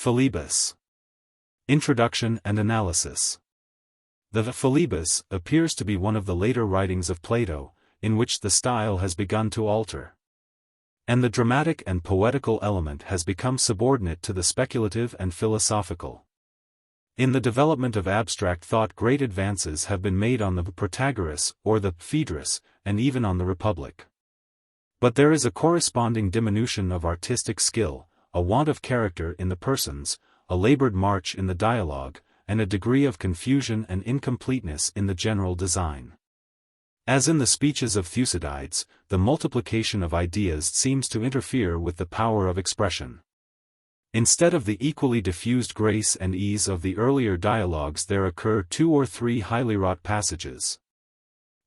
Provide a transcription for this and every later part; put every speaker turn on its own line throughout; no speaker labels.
Philebus. Introduction and Analysis. The Philebus appears to be one of the later writings of Plato, in which the style has begun to alter, and the dramatic and poetical element has become subordinate to the speculative and philosophical. In the development of abstract thought, great advances have been made on the Protagoras or the Phaedrus, and even on the Republic. But there is a corresponding diminution of artistic skill, a want of character in the persons, a labored march in the dialogue, and a degree of confusion and incompleteness in the general design. As in the speeches of Thucydides, the multiplication of ideas seems to interfere with the power of expression. Instead of the equally diffused grace and ease of the earlier dialogues, there occur 2 or 3 highly wrought passages.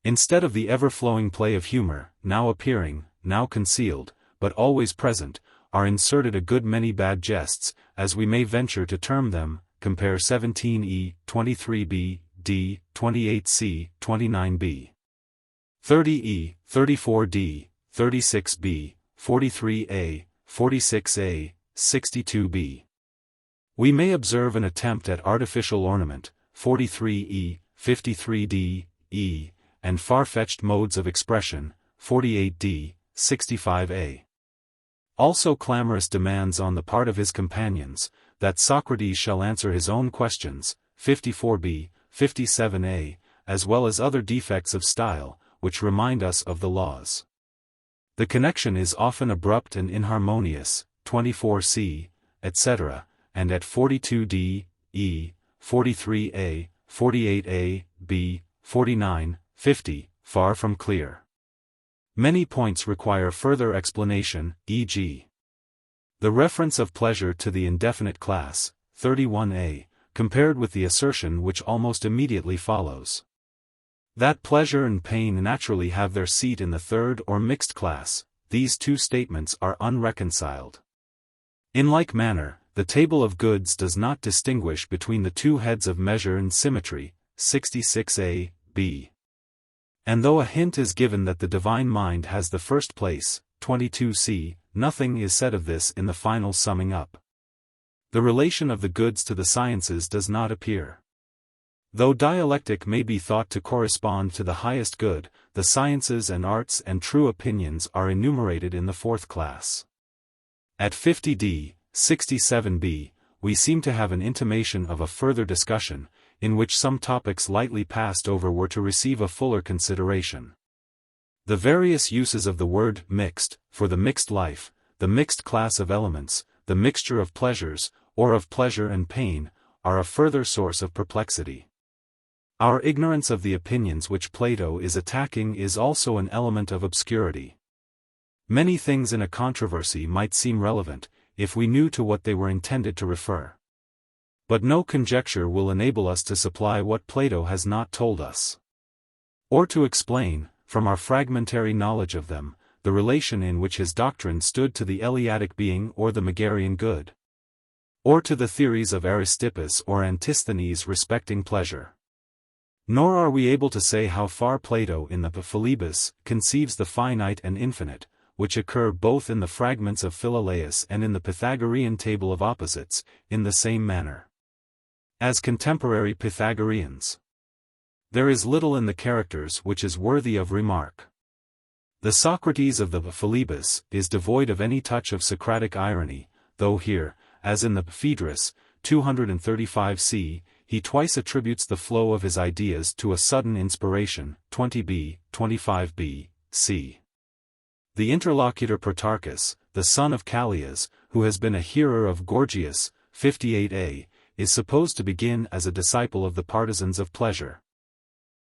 Instead of the ever-flowing play of humor, now appearing, now concealed, but always present, are inserted a good many bad jests, as we may venture to term them, compare 17e, 23b, d, 28c, 29b. 30e, 34d, 36b, 43a, 46a, 62b. We may observe an attempt at artificial ornament, 43e, 53d, e, and far-fetched modes of expression, 48d, 65a. Also clamorous demands on the part of his companions, that Socrates shall answer his own questions, 54b, 57a, as well as other defects of style, which remind us of the laws. The connection is often abrupt and inharmonious, 24c, etc., and at 42d, e, 43a, 48a, b, 49, 50, far from clear. Many points require further explanation, e.g. the reference of pleasure to the indefinite class, 31a, compared with the assertion which almost immediately follows, that pleasure and pain naturally have their seat in the third or mixed class. These two statements are unreconciled. In like manner, the table of goods does not distinguish between the two heads of measure and symmetry, 66a, b. And though a hint is given that the divine mind has the first place, 22c, nothing is said of this in the final summing up. The relation of the goods to the sciences does not appear. Though dialectic may be thought to correspond to the highest good, the sciences and arts and true opinions are enumerated in the fourth class. At 50d, 67b, we seem to have an intimation of a further discussion, in which some topics lightly passed over were to receive a fuller consideration. The various uses of the word mixed, for the mixed life, the mixed class of elements, the mixture of pleasures, or of pleasure and pain, are a further source of perplexity. Our ignorance of the opinions which Plato is attacking is also an element of obscurity. Many things in a controversy might seem relevant, if we knew to what they were intended to refer. But no conjecture will enable us to supply what Plato has not told us, or to explain, from our fragmentary knowledge of them, the relation in which his doctrine stood to the Eleatic being or the Megarian good, or to the theories of Aristippus or Antisthenes respecting pleasure. Nor are we able to say how far Plato in the Philebus conceives the finite and infinite, which occur both in the fragments of Philolaus and in the Pythagorean table of opposites, in the same manner. As contemporary Pythagoreans, there is little in the characters which is worthy of remark. The Socrates of the Philebus is devoid of any touch of Socratic irony, though here, as in the Phaedrus, 235c, he twice attributes the flow of his ideas to a sudden inspiration, 20b, 25b, c. The interlocutor Protarchus, the son of Callias, who has been a hearer of Gorgias, 58a, is supposed to begin as a disciple of the partisans of pleasure,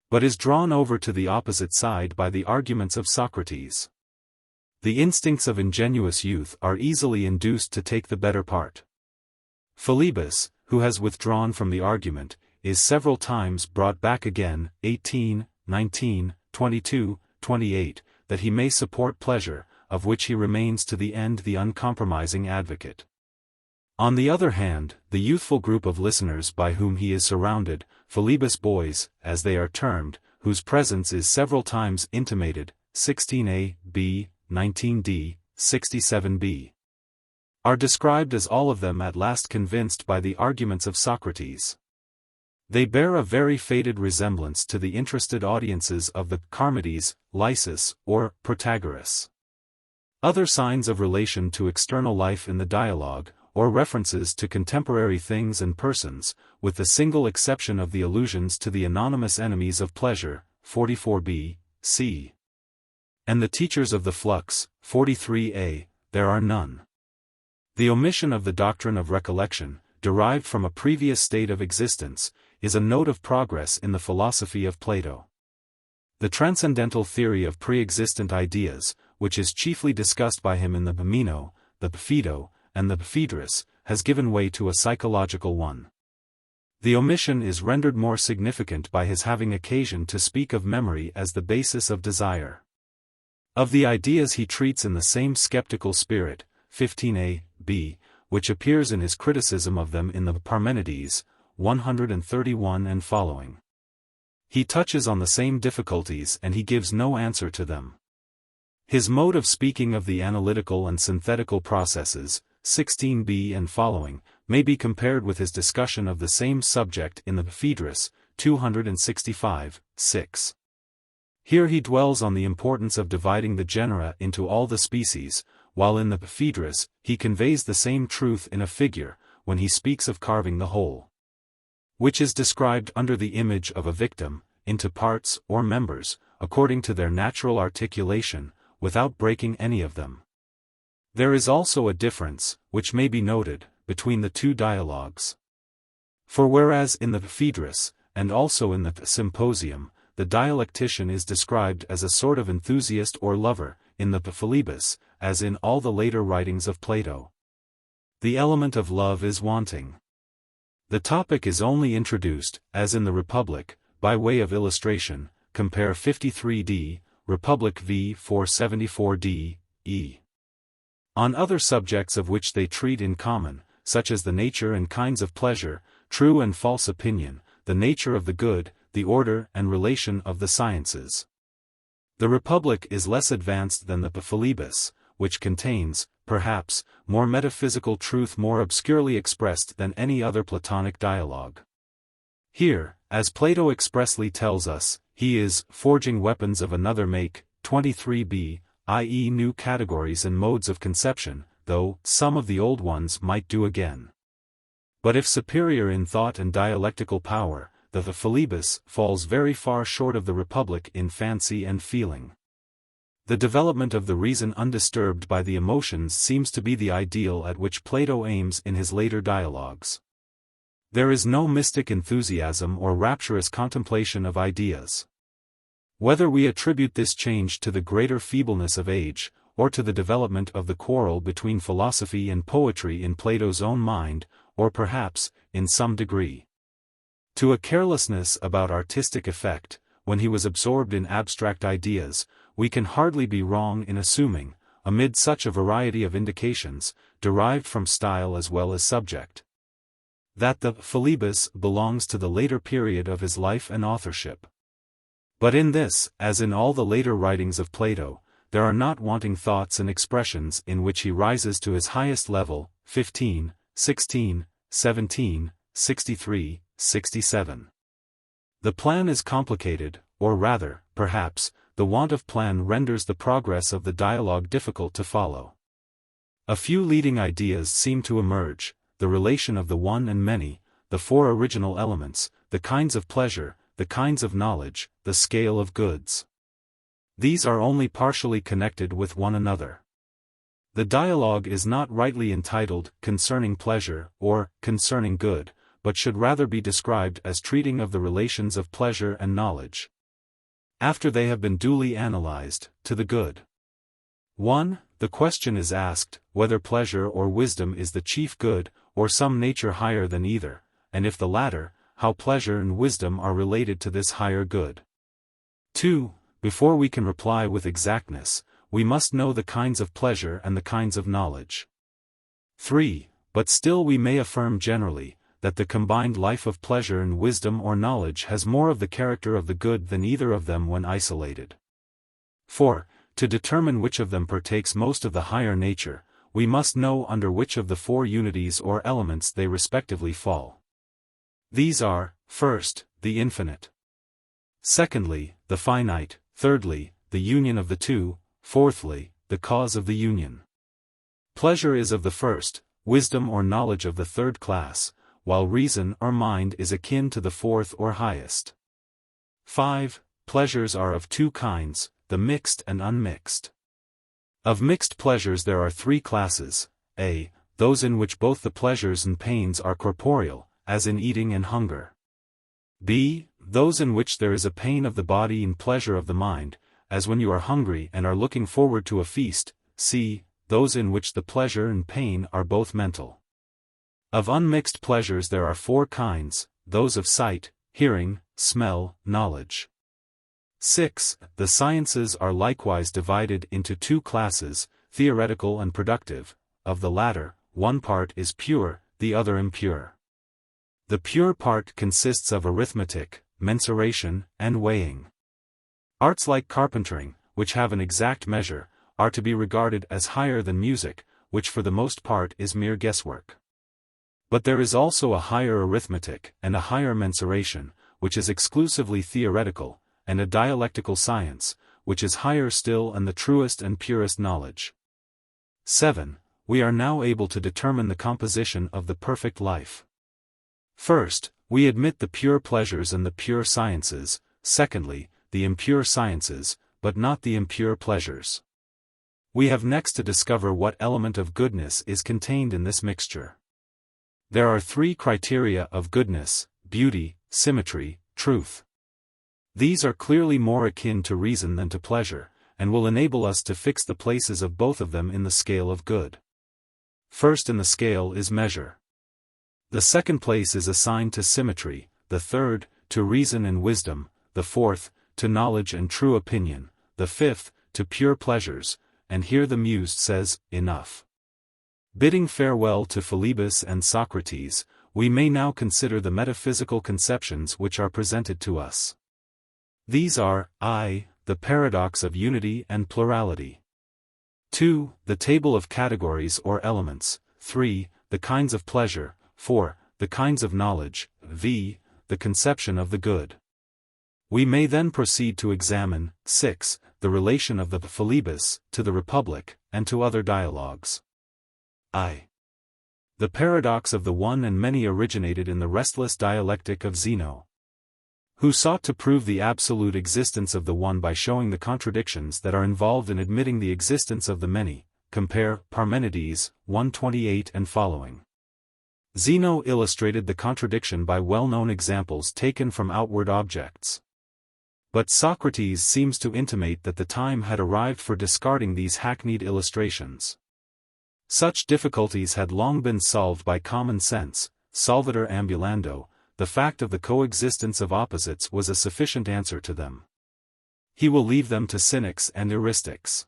but is drawn over to the opposite side by the arguments of Socrates. The instincts of ingenuous youth are easily induced to take the better part. Philebus, who has withdrawn from the argument, is several times brought back again, 18, 19, 22, 28, that he may support pleasure, of which he remains to the end the uncompromising advocate. On the other hand, the youthful group of listeners by whom he is surrounded, Philebus boys, as they are termed, whose presence is several times intimated, 16a, b, 19d, 67b. are described as all of them at last convinced by the arguments of Socrates. They bear a very faded resemblance to the interested audiences of the Charmides, Lysis, or Protagoras. Other signs of relation to external life in the dialogue, or references to contemporary things and persons, with the single exception of the allusions to the anonymous enemies of pleasure, 44b, c. and the teachers of the flux, 43a, there are none. The omission of the doctrine of recollection, derived from a previous state of existence, is a note of progress in the philosophy of Plato. The transcendental theory of pre-existent ideas, which is chiefly discussed by him in the Meno, the Phaedo, and the Phaedrus, has given way to a psychological one. The omission is rendered more significant by his having occasion to speak of memory as the basis of desire. Of the ideas he treats in the same skeptical spirit, 15a, b, which appears in his criticism of them in the Parmenides, 131 and following. He touches on the same difficulties and he gives no answer to them. His mode of speaking of the analytical and synthetical processes, 16b and following, may be compared with his discussion of the same subject in the Phaedrus, 265, 6. Here he dwells on the importance of dividing the genera into all the species, while in the Phaedrus, he conveys the same truth in a figure, when he speaks of carving the whole, which is described under the image of a victim, into parts or members, according to their natural articulation, without breaking any of them. There is also a difference, which may be noted, between the two dialogues. For whereas in the Phaedrus, and also in the Symposium, the dialectician is described as a sort of enthusiast or lover, in the Philebus, as in all the later writings of Plato, the element of love is wanting. The topic is only introduced, as in the Republic, by way of illustration, compare 53d, Republic v. 474d, e. On other subjects of which they treat in common, such as the nature and kinds of pleasure, true and false opinion, the nature of the good, the order and relation of the sciences. The Republic is less advanced than the Philebus, which contains, perhaps, more metaphysical truth more obscurely expressed than any other Platonic dialogue. Here, as Plato expressly tells us, he is forging weapons of another make, 23b, i.e. new categories and modes of conception, though some of the old ones might do again. But if superior in thought and dialectical power, the Philebus falls very far short of the Republic in fancy and feeling. The development of the reason undisturbed by the emotions seems to be the ideal at which Plato aims in his later dialogues. There is no mystic enthusiasm or rapturous contemplation of ideas. Whether we attribute this change to the greater feebleness of age, or to the development of the quarrel between philosophy and poetry in Plato's own mind, or perhaps, in some degree, to a carelessness about artistic effect, when he was absorbed in abstract ideas, we can hardly be wrong in assuming, amid such a variety of indications, derived from style as well as subject, that the Philebus belongs to the later period of his life and authorship. But in this, as in all the later writings of Plato, there are not wanting thoughts and expressions in which he rises to his highest level, 15, 16, 17, 63, 67. The plan is complicated, or rather, perhaps, the want of plan renders the progress of the dialogue difficult to follow. A few leading ideas seem to emerge: the relation of the one and many, the four original elements, the kinds of pleasure, the kinds of knowledge, the scale of goods. These are only partially connected with one another. The dialogue is not rightly entitled Concerning Pleasure, or Concerning Good, but should rather be described as treating of the relations of pleasure and knowledge, after they have been duly analyzed, to the good. 1. The question is asked, whether pleasure or wisdom is the chief good, or some nature higher than either, and if the latter, how pleasure and wisdom are related to this higher good. 2. Before we can reply with exactness, we must know the kinds of pleasure and the kinds of knowledge. 3. But still we may affirm generally, that the combined life of pleasure and wisdom or knowledge has more of the character of the good than either of them when isolated. 4. To determine which of them partakes most of the higher nature, we must know under which of the four unities or elements they respectively fall. These are, first, the infinite. Secondly, the finite. Thirdly, the union of the two. Fourthly, the cause of the union. Pleasure is of the first, wisdom or knowledge of the third class, while reason or mind is akin to the fourth or highest. 5. Pleasures are of two kinds, the mixed and unmixed. Of mixed pleasures there are three classes: a. Those in which both the pleasures and pains are corporeal, as in eating and hunger. b. Those in which there is a pain of the body and pleasure of the mind, as when you are hungry and are looking forward to a feast. c. Those in which the pleasure and pain are both mental. Of unmixed pleasures there are four kinds, those of sight, hearing, smell, knowledge. 6. The sciences are likewise divided into two classes, theoretical and productive. Of the latter, one part is pure, the other impure. The pure part consists of arithmetic, mensuration, and weighing. Arts like carpentering, which have an exact measure, are to be regarded as higher than music, which for the most part is mere guesswork. But there is also a higher arithmetic and a higher mensuration, which is exclusively theoretical, and a dialectical science, which is higher still and the truest and purest knowledge. 7. We are now able to determine the composition of the perfect life. First, we admit the pure pleasures and the pure sciences. Secondly, the impure sciences, but not the impure pleasures. We have next to discover what element of goodness is contained in this mixture. There are three criteria of goodness: beauty, symmetry, truth. These are clearly more akin to reason than to pleasure, and will enable us to fix the places of both of them in the scale of good. First in the scale is measure. The second place is assigned to symmetry, the third, to reason and wisdom, the fourth, to knowledge and true opinion, the fifth, to pure pleasures, and here the Muse says, enough. Bidding farewell to Philebus and Socrates, we may now consider the metaphysical conceptions which are presented to us. These are, I. The paradox of unity and plurality. 2. The table of categories or elements. 3. The kinds of pleasure. 4. The kinds of knowledge. v. The conception of the good. We may then proceed to examine, 6. The relation of the Philebus to the Republic, and to other dialogues. I. The paradox of the one and many originated in the restless dialectic of Zeno, who sought to prove the absolute existence of the one by showing the contradictions that are involved in admitting the existence of the many. Compare Parmenides 128 and following. Zeno illustrated the contradiction by well-known examples taken from outward objects. But Socrates seems to intimate that the time had arrived for discarding these hackneyed illustrations. Such difficulties had long been solved by common sense. Solvitur ambulando, the fact of the coexistence of opposites was a sufficient answer to them. He will leave them to cynics and euristics.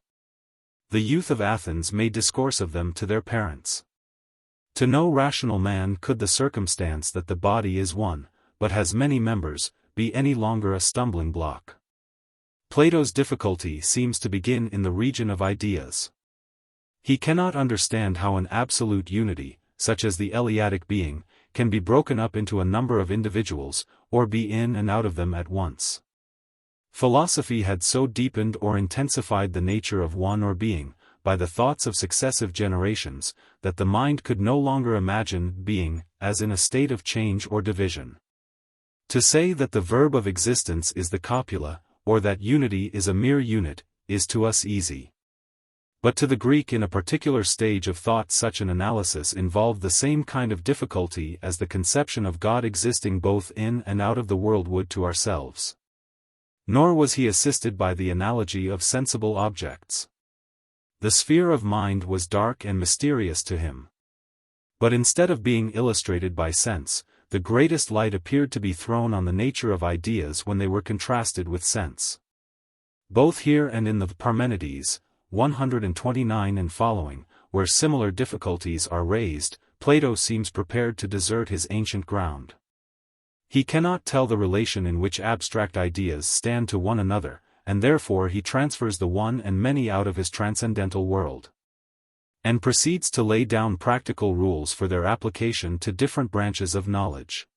The youth of Athens may discourse of them to their parents. To no rational man could the circumstance that the body is one, but has many members, be any longer a stumbling block. Plato's difficulty seems to begin in the region of ideas. He cannot understand how an absolute unity, such as the Eleatic being, can be broken up into a number of individuals, or be in and out of them at once. Philosophy had so deepened or intensified the nature of one or being, by the thoughts of successive generations, that the mind could no longer imagine being, as in a state of change or division. To say that the verb of existence is the copula, or that unity is a mere unit, is to us easy. But to the Greek in a particular stage of thought such an analysis involved the same kind of difficulty as the conception of God existing both in and out of the world would to ourselves. Nor was he assisted by the analogy of sensible objects. The sphere of mind was dark and mysterious to him. But instead of being illustrated by sense, the greatest light appeared to be thrown on the nature of ideas when they were contrasted with sense. Both here and in the Parmenides, 129 and following, where similar difficulties are raised, Plato seems prepared to desert his ancient ground. He cannot tell the relation in which abstract ideas stand to one another, and therefore he transfers the one and many out of his transcendental world. and proceeds to lay down practical rules for their application to different branches of knowledge.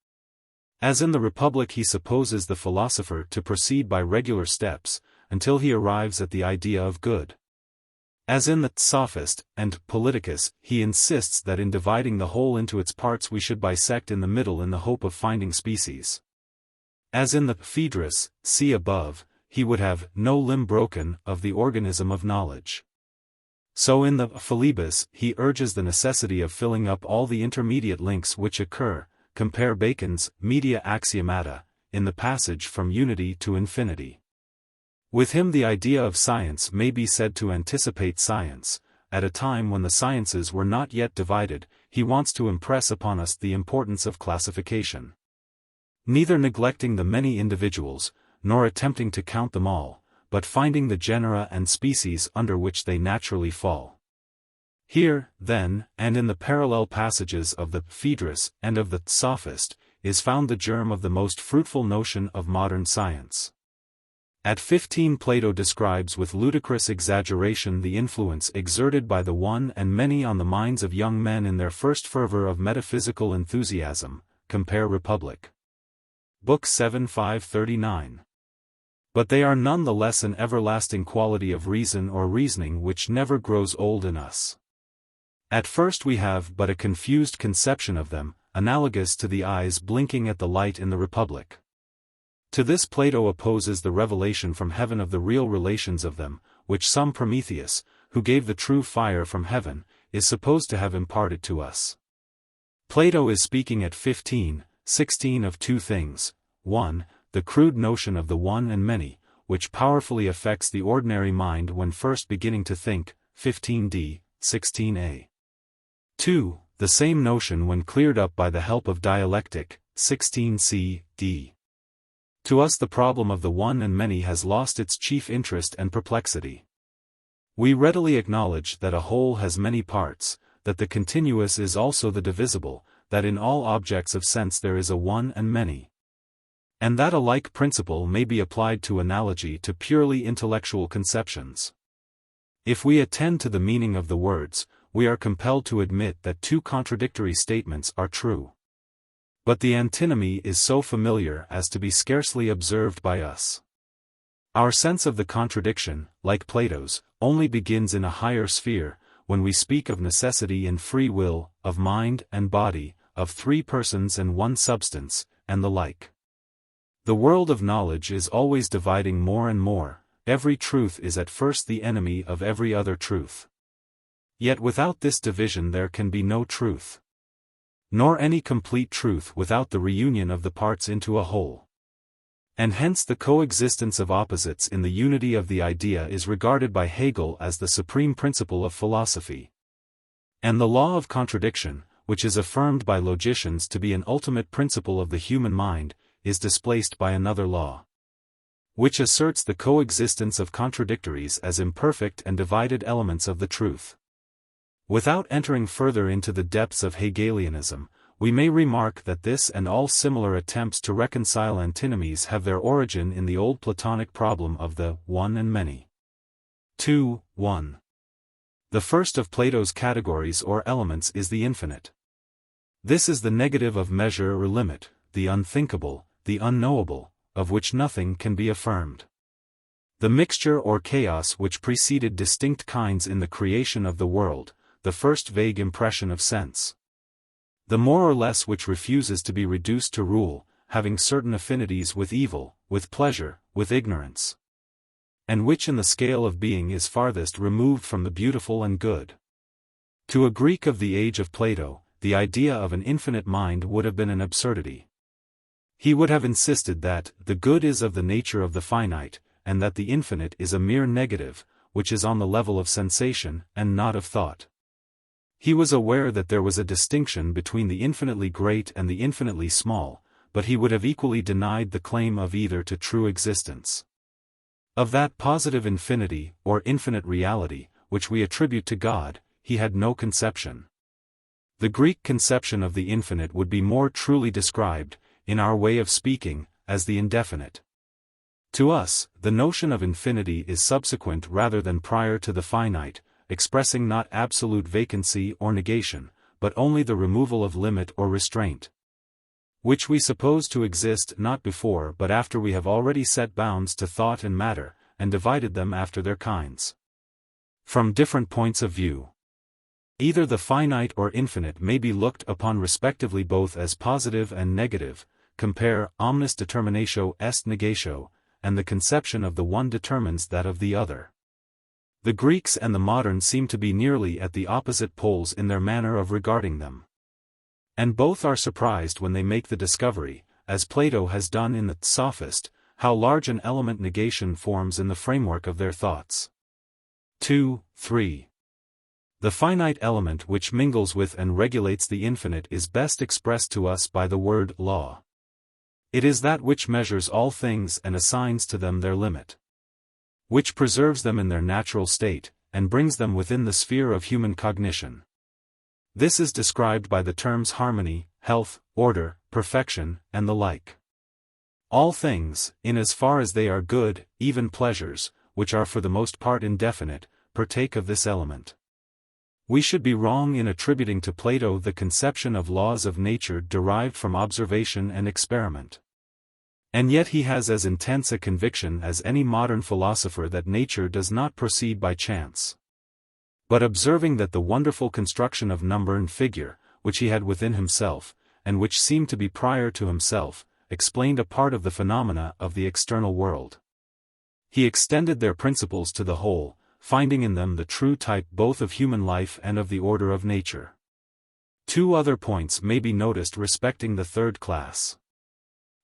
As in the Republic, he supposes the philosopher to proceed by regular steps, until he arrives at the idea of good. As in the Sophist and Politicus, he insists that in dividing the whole into its parts we should bisect in the middle in the hope of finding species. As in the Phaedrus, see above, he would have no limb broken of the organism of knowledge. So in the Philebus, he urges the necessity of filling up all the intermediate links which occur, compare Bacon's Media Axiomata, in the passage from unity to infinity. With him the idea of science may be said to anticipate science. At a time when the sciences were not yet divided, he wants to impress upon us the importance of classification. Neither neglecting the many individuals, nor attempting to count them all, but finding the genera and species under which they naturally fall. Here, then, and in the parallel passages of the Phaedrus and of the Sophist, is found the germ of the most fruitful notion of modern science. At 15 Plato describes with ludicrous exaggeration the influence exerted by the one and many on the minds of young men in their first fervor of metaphysical enthusiasm, compare Republic. Book 7 539. But they are none the less an everlasting quality of reason or reasoning which never grows old in us. At first we have but a confused conception of them, analogous to the eyes blinking at the light in the Republic. To this Plato opposes the revelation from heaven of the real relations of them, which some Prometheus, who gave the true fire from heaven, is supposed to have imparted to us. Plato is speaking at 15:16 of two things: 1. The crude notion of the one and many, which powerfully affects the ordinary mind when first beginning to think, 15d, 16a. 2. The same notion when cleared up by the help of dialectic, 16c, To us the problem of the one and many has lost its chief interest and perplexity. We readily acknowledge that a whole has many parts, that the continuous is also the divisible, that in all objects of sense there is a one and many. And that a like principle may be applied to analogy to purely intellectual conceptions. If we attend to the meaning of the words, we are compelled to admit that two contradictory statements are true. But the antinomy is so familiar as to be scarcely observed by us. Our sense of the contradiction, like Plato's, only begins in a higher sphere, when we speak of necessity and free will, of mind and body, of three persons and one substance, and the like. The world of knowledge is always dividing more and more. Every truth is at first the enemy of every other truth. Yet without this division there can be no truth. Nor any complete truth without the reunion of the parts into a whole. And hence the coexistence of opposites in the unity of the idea is regarded by Hegel as the supreme principle of philosophy. And the law of contradiction, which is affirmed by logicians to be an ultimate principle of the human mind, is displaced by another law, which asserts the coexistence of contradictories as imperfect and divided elements of the truth. Without entering further into the depths of Hegelianism, we may remark that this and all similar attempts to reconcile antinomies have their origin in the old Platonic problem of the one and many. 2.1. The first of Plato's categories or elements is the infinite. This is the negative of measure or limit, the unthinkable, the unknowable, of which nothing can be affirmed. The mixture or chaos which preceded distinct kinds in the creation of the world, the first vague impression of sense. The more or less which refuses to be reduced to rule, having certain affinities with evil, with pleasure, with ignorance. And which in the scale of being is farthest removed from the beautiful and good. To a Greek of the age of Plato, the idea of an infinite mind would have been an absurdity. He would have insisted that the good is of the nature of the finite, and that the infinite is a mere negative, which is on the level of sensation, and not of thought. He was aware that there was a distinction between the infinitely great and the infinitely small, but he would have equally denied the claim of either to true existence. Of that positive infinity, or infinite reality, which we attribute to God, he had no conception. The Greek conception of the infinite would be more truly described, in our way of speaking, as the indefinite. To us, the notion of infinity is subsequent rather than prior to the finite, expressing not absolute vacancy or negation, but only the removal of limit or restraint, which we suppose to exist not before but after we have already set bounds to thought and matter, and divided them after their kinds. From different points of view, either the finite or infinite may be looked upon respectively both as positive and negative, compare omnis determinatio est negatio, and the conception of the one determines that of the other. The Greeks and the moderns seem to be nearly at the opposite poles in their manner of regarding them. And both are surprised when they make the discovery, as Plato has done in the Sophist, how large an element negation forms in the framework of their thoughts. 2, 3. The finite element which mingles with and regulates the infinite is best expressed to us by the word law. It is that which measures all things and assigns to them their limit, which preserves them in their natural state, and brings them within the sphere of human cognition. This is described by the terms harmony, health, order, perfection, and the like. All things, in as far as they are good, even pleasures, which are for the most part indefinite, partake of this element. We should be wrong in attributing to Plato the conception of laws of nature derived from observation and experiment. And yet he has as intense a conviction as any modern philosopher that nature does not proceed by chance, but observing that the wonderful construction of number and figure, which he had within himself, and which seemed to be prior to himself, explained a part of the phenomena of the external world. He extended their principles to the whole, finding in them the true type both of human life and of the order of nature. Two other points may be noticed respecting the third class.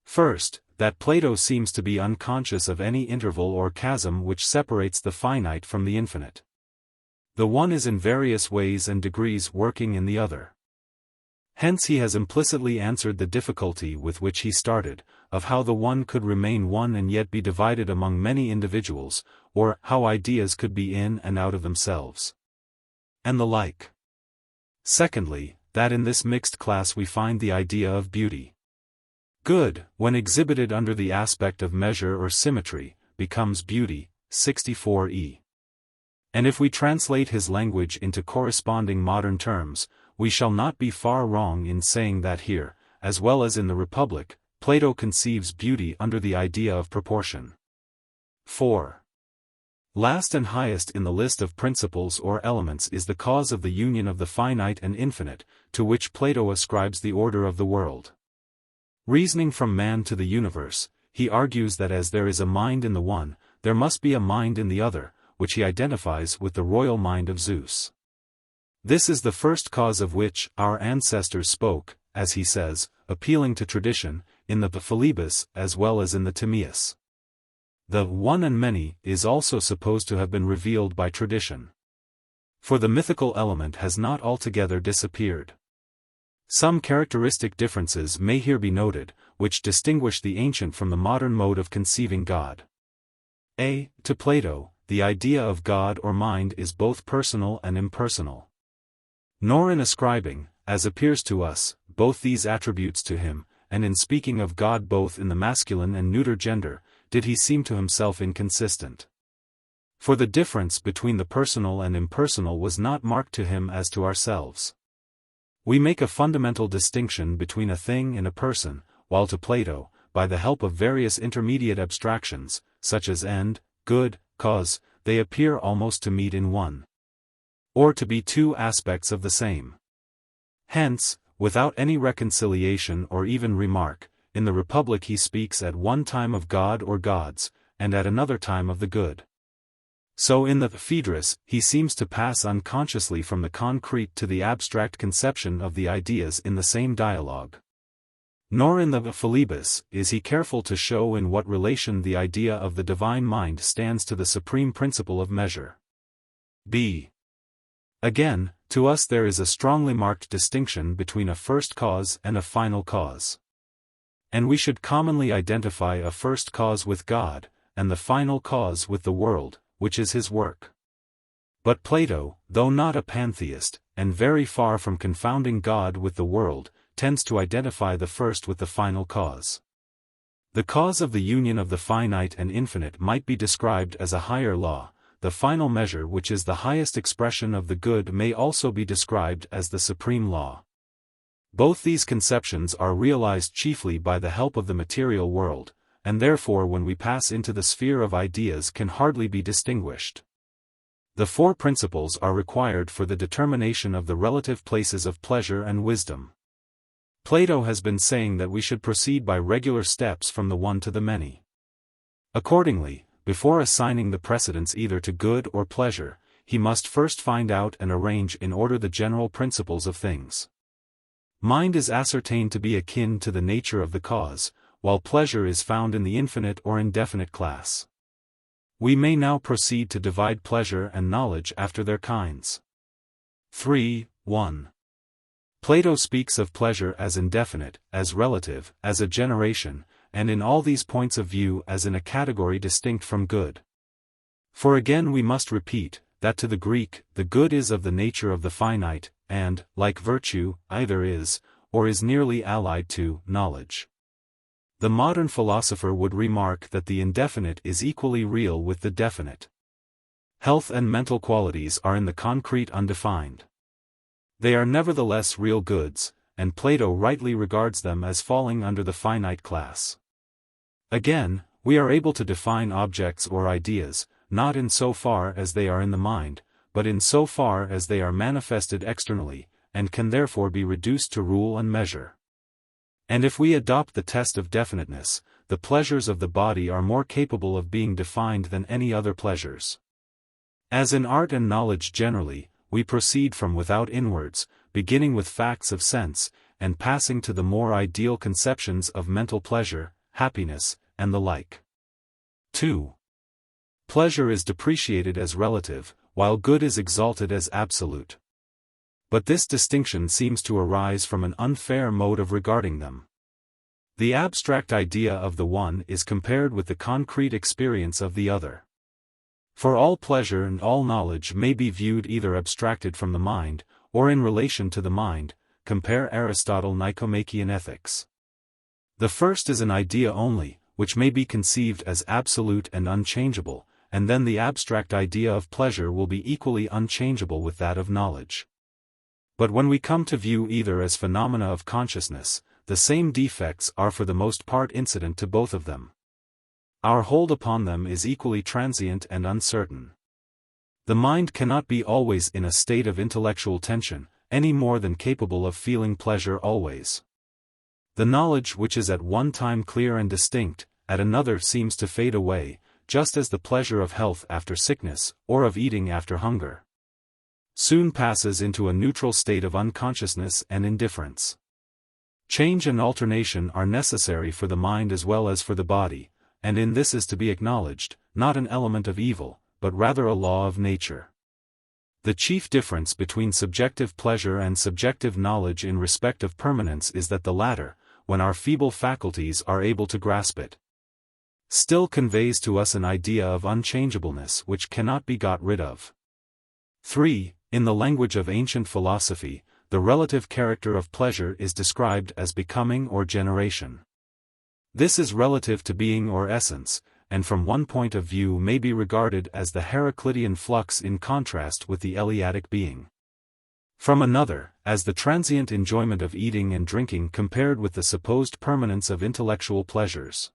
First, that Plato seems to be unconscious of any interval or chasm which separates the finite from the infinite. The one is in various ways and degrees working in the other. Hence he has implicitly answered the difficulty with which he started, of how the one could remain one and yet be divided among many individuals, or how ideas could be in and out of themselves, and the like. Secondly, that in this mixed class we find the idea of beauty. Good, when exhibited under the aspect of measure or symmetry, becomes beauty, 64e. And if we translate his language into corresponding modern terms, we shall not be far wrong in saying that here, as well as in the Republic, Plato conceives beauty under the idea of proportion. 4. Last and highest in the list of principles or elements is the cause of the union of the finite and infinite, to which Plato ascribes the order of the world. Reasoning from man to the universe, he argues that as there is a mind in the one, there must be a mind in the other, which he identifies with the royal mind of Zeus. This is the first cause of which our ancestors spoke, as he says, appealing to tradition, in the Philebus as well as in the Timaeus. The one and many is also supposed to have been revealed by tradition. For the mythical element has not altogether disappeared. Some characteristic differences may here be noted, which distinguish the ancient from the modern mode of conceiving God. A. To Plato, the idea of God or mind is both personal and impersonal. Nor in ascribing, as appears to us, both these attributes to him, and in speaking of God both in the masculine and neuter gender, did he seem to himself inconsistent. For the difference between the personal and impersonal was not marked to him as to ourselves. We make a fundamental distinction between a thing and a person, while to Plato, by the help of various intermediate abstractions, such as end, good, cause, they appear almost to meet in one, or to be two aspects of the same. Hence, without any reconciliation or even remark, in the Republic he speaks at one time of God or gods, and at another time of the good. So in the Phaedrus he seems to pass unconsciously from the concrete to the abstract conception of the ideas in the same dialogue. Nor in the Philebus is he careful to show in what relation the idea of the divine mind stands to the supreme principle of measure. b. Again, to us there is a strongly marked distinction between a first cause and a final cause. And we should commonly identify a first cause with God, and the final cause with the world, which is his work. But Plato, though not a pantheist, and very far from confounding God with the world, tends to identify the first with the final cause. The cause of the union of the finite and infinite might be described as a higher law, the final measure which is the highest expression of the good may also be described as the supreme law. Both these conceptions are realized chiefly by the help of the material world, and therefore when we pass into the sphere of ideas can hardly be distinguished. The four principles are required for the determination of the relative places of pleasure and wisdom. Plato has been saying that we should proceed by regular steps from the one to the many. Accordingly, before assigning the precedence either to good or pleasure, he must first find out and arrange in order the general principles of things. Mind is ascertained to be akin to the nature of the cause, while pleasure is found in the infinite or indefinite class. We may now proceed to divide pleasure and knowledge after their kinds. 3.1. Plato speaks of pleasure as indefinite, as relative, as a generation, and in all these points of view as in a category distinct from good. For again we must repeat, that to the Greek, the good is of the nature of the finite, and, like virtue, either is, or is nearly allied to, knowledge. The modern philosopher would remark that the indefinite is equally real with the definite. Health and mental qualities are in the concrete undefined. They are nevertheless real goods, and Plato rightly regards them as falling under the finite class. Again, we are able to define objects or ideas, not in so far as they are in the mind, but in so far as they are manifested externally, and can therefore be reduced to rule and measure. And if we adopt the test of definiteness, the pleasures of the body are more capable of being defined than any other pleasures. As in art and knowledge generally, we proceed from without inwards, beginning with facts of sense, and passing to the more ideal conceptions of mental pleasure, happiness, and the like. 2. Pleasure is depreciated as relative, while good is exalted as absolute. But this distinction seems to arise from an unfair mode of regarding them. The abstract idea of the one is compared with the concrete experience of the other. For all pleasure and all knowledge may be viewed either abstracted from the mind, or in relation to the mind, compare Aristotle Nicomachean Ethics. The first is an idea only, which may be conceived as absolute and unchangeable, and then the abstract idea of pleasure will be equally unchangeable with that of knowledge. But when we come to view either as phenomena of consciousness, the same defects are for the most part incident to both of them. Our hold upon them is equally transient and uncertain. The mind cannot be always in a state of intellectual tension, any more than capable of feeling pleasure always. The knowledge which is at one time clear and distinct, at another seems to fade away, just as the pleasure of health after sickness, or of eating after hunger, soon passes into a neutral state of unconsciousness and indifference. Change and alternation are necessary for the mind as well as for the body, and in this is to be acknowledged, not an element of evil, but rather a law of nature. The chief difference between subjective pleasure and subjective knowledge in respect of permanence is that the latter, when our feeble faculties are able to grasp it, still conveys to us an idea of unchangeableness which cannot be got rid of. 3. In the language of ancient philosophy, the relative character of pleasure is described as becoming or generation. This is relative to being or essence, and from one point of view may be regarded as the Heraclitean flux in contrast with the Eleatic being. From another, as the transient enjoyment of eating and drinking compared with the supposed permanence of intellectual pleasures.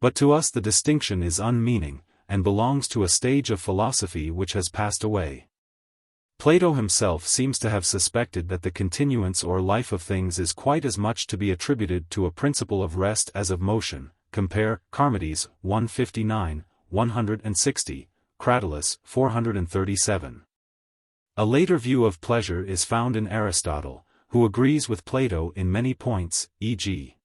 But to us the distinction is unmeaning, and belongs to a stage of philosophy which has passed away. Plato himself seems to have suspected that the continuance or life of things is quite as much to be attributed to a principle of rest as of motion, compare Charmides 159, 160, Cratylus 437. A later view of pleasure is found in Aristotle, who agrees with Plato in many points, e.g.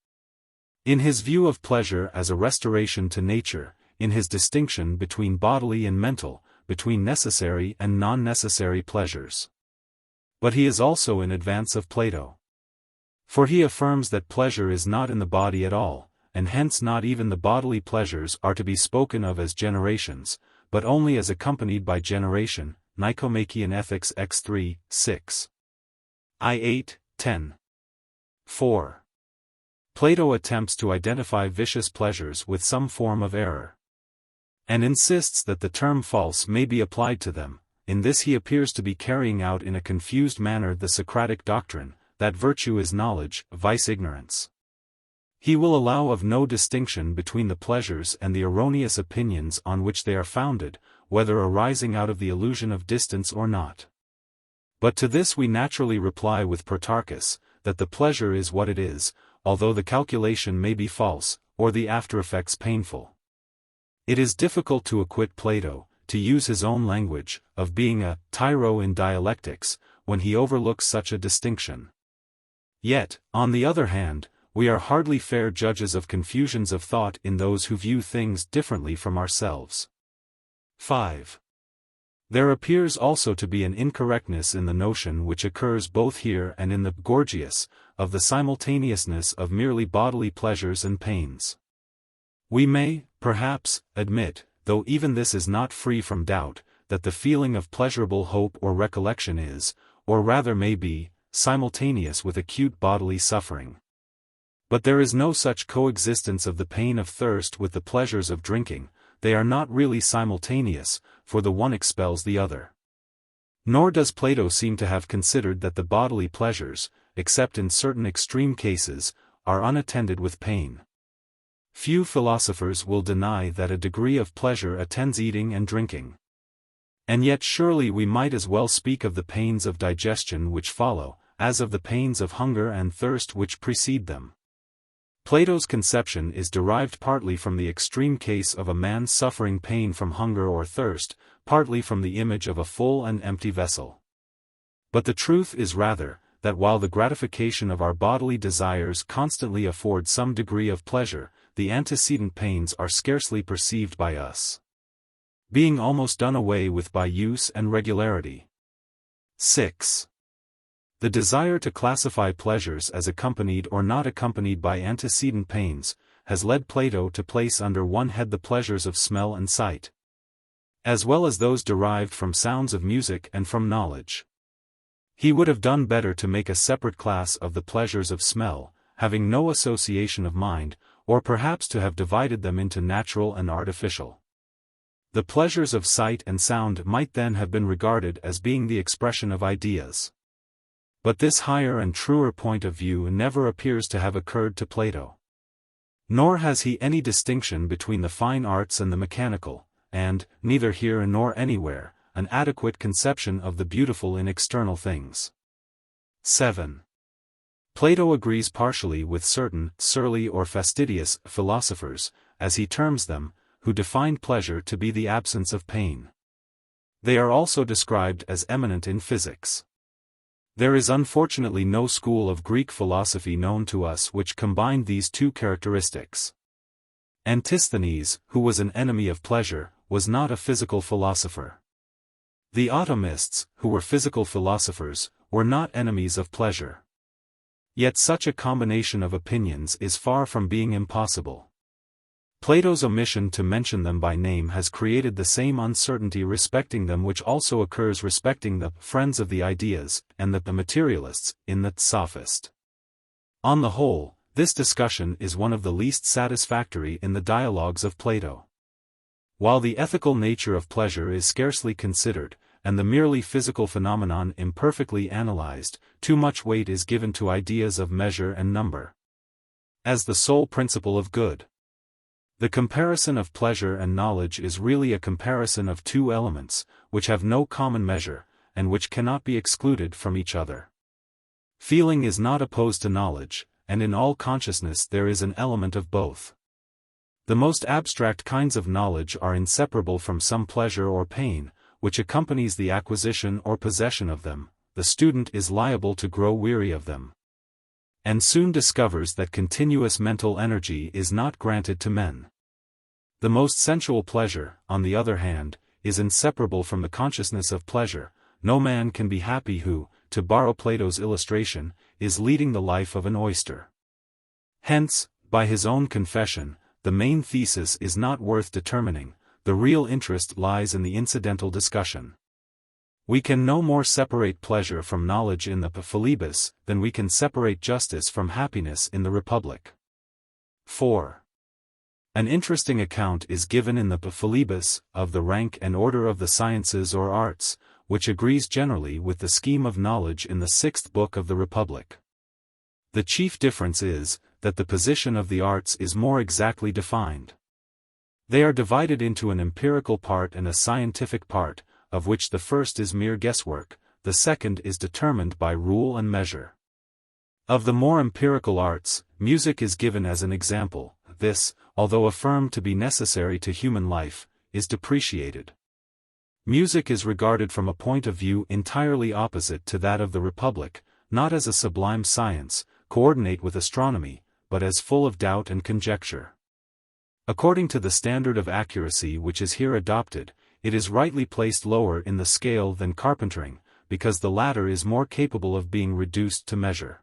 in his view of pleasure as a restoration to nature, in his distinction between bodily and mental, between necessary and non-necessary pleasures. But he is also in advance of Plato. For he affirms that pleasure is not in the body at all, and hence not even the bodily pleasures are to be spoken of as generations, but only as accompanied by generation, Nicomachean Ethics X3, 6. I8, 10. 4. Plato attempts to identify vicious pleasures with some form of error. and insists that the term false may be applied to them. In this he appears to be carrying out in a confused manner the Socratic doctrine, that virtue is knowledge, vice ignorance. He will allow of no distinction between the pleasures and the erroneous opinions on which they are founded, whether arising out of the illusion of distance or not. But to this we naturally reply with Protarchus, that the pleasure is what it is, although the calculation may be false, or the after-effects painful. It is difficult to acquit Plato, to use his own language, of being a tyro in dialectics, when he overlooks such a distinction. Yet, on the other hand, we are hardly fair judges of confusions of thought in those who view things differently from ourselves. 5. There appears also to be an incorrectness in the notion which occurs both here and in the Gorgias, of the simultaneousness of merely bodily pleasures and pains. We may, perhaps, admit, though even this is not free from doubt, that the feeling of pleasurable hope or recollection is, or rather may be, simultaneous with acute bodily suffering. But there is no such coexistence of the pain of thirst with the pleasures of drinking. They are not really simultaneous, for the one expels the other. Nor does Plato seem to have considered that the bodily pleasures, except in certain extreme cases, are unattended with pain. Few philosophers will deny that a degree of pleasure attends eating and drinking. And yet surely we might as well speak of the pains of digestion which follow, as of the pains of hunger and thirst which precede them. Plato's conception is derived partly from the extreme case of a man suffering pain from hunger or thirst, partly from the image of a full and empty vessel. But the truth is rather, that while the gratification of our bodily desires constantly affords some degree of pleasure, the antecedent pains are scarcely perceived by us, being almost done away with by use and regularity. 6. The desire to classify pleasures as accompanied or not accompanied by antecedent pains, has led Plato to place under one head the pleasures of smell and sight, as well as those derived from sounds of music and from knowledge. He would have done better to make a separate class of the pleasures of smell, having no association of mind, or perhaps to have divided them into natural and artificial. The pleasures of sight and sound might then have been regarded as being the expression of ideas. But this higher and truer point of view never appears to have occurred to Plato. Nor has he any distinction between the fine arts and the mechanical, and, neither here nor anywhere, an adequate conception of the beautiful in external things. 7. Plato agrees partially with certain surly or fastidious philosophers, as he terms them, who define pleasure to be the absence of pain. They are also described as eminent in physics. There is unfortunately no school of Greek philosophy known to us which combined these two characteristics. Antisthenes, who was an enemy of pleasure, was not a physical philosopher. The atomists, who were physical philosophers, were not enemies of pleasure. Yet such a combination of opinions is far from being impossible. Plato's omission to mention them by name has created the same uncertainty respecting them which also occurs respecting the friends of the ideas, and the materialists, in the Sophist. On the whole, this discussion is one of the least satisfactory in the dialogues of Plato. While the ethical nature of pleasure is scarcely considered, and the merely physical phenomenon imperfectly analyzed, too much weight is given to ideas of measure and number as the sole principle of good. The comparison of pleasure and knowledge is really a comparison of two elements, which have no common measure, and which cannot be excluded from each other. Feeling is not opposed to knowledge, and in all consciousness there is an element of both. The most abstract kinds of knowledge are inseparable from some pleasure or pain, which accompanies the acquisition or possession of them. The student is liable to grow weary of them, and soon discovers that continuous mental energy is not granted to men. The most sensual pleasure, on the other hand, is inseparable from the consciousness of pleasure. No man can be happy who, to borrow Plato's illustration, is leading the life of an oyster. Hence, by his own confession, the main thesis is not worth determining. The real interest lies in the incidental discussion. We can no more separate pleasure from knowledge in the Philebus than we can separate justice from happiness in the Republic. 4. An interesting account is given in the Philebus of the rank and order of the sciences or arts, which agrees generally with the scheme of knowledge in the 6th book of the Republic. The chief difference is, that the position of the arts is more exactly defined. They are divided into an empirical part and a scientific part, of which the first is mere guesswork, the second is determined by rule and measure. Of the more empirical arts, music is given as an example. This, although affirmed to be necessary to human life, is depreciated. Music is regarded from a point of view entirely opposite to that of the Republic, not as a sublime science, coordinate with astronomy, but as full of doubt and conjecture. According to the standard of accuracy which is here adopted, it is rightly placed lower in the scale than carpentering, because the latter is more capable of being reduced to measure.